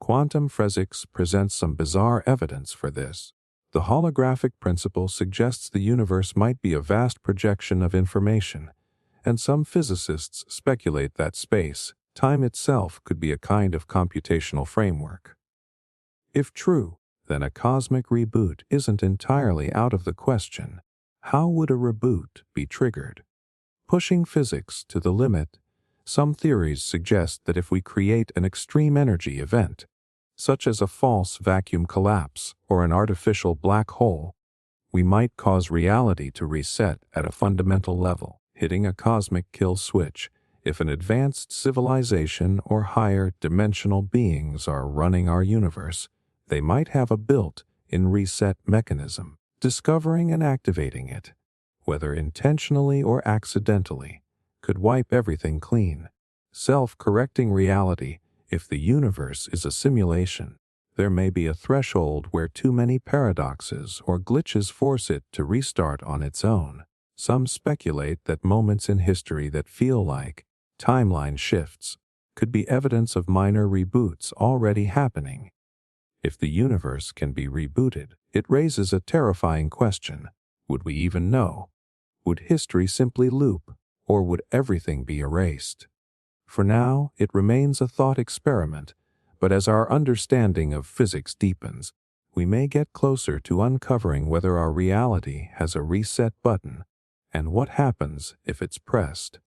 Quantum physics presents some bizarre evidence for this. The holographic principle suggests the universe might be a vast projection of information, and some physicists speculate that space, time itself could be a kind of computational framework. If true, then a cosmic reboot isn't entirely out of the question. How would a reboot be triggered? Pushing physics to the limit, some theories suggest that if we create an extreme energy event, such as a false vacuum collapse or an artificial black hole, we might cause reality to reset at a fundamental level, hitting a cosmic kill switch. If an advanced civilization or higher dimensional beings are running our universe, they might have a built-in reset mechanism. Discovering and activating it, whether intentionally or accidentally, could wipe everything clean. Self-correcting reality. If the universe is a simulation, there may be a threshold where too many paradoxes or glitches force it to restart on its own. Some speculate that moments in history that feel like timeline shifts could be evidence of minor reboots already happening. If the universe can be rebooted, it raises a terrifying question. Would we even know? Would history simply loop, or would everything be erased? For now, it remains a thought experiment, but as our understanding of physics deepens, we may get closer to uncovering whether our reality has a reset button, and what happens if it's pressed.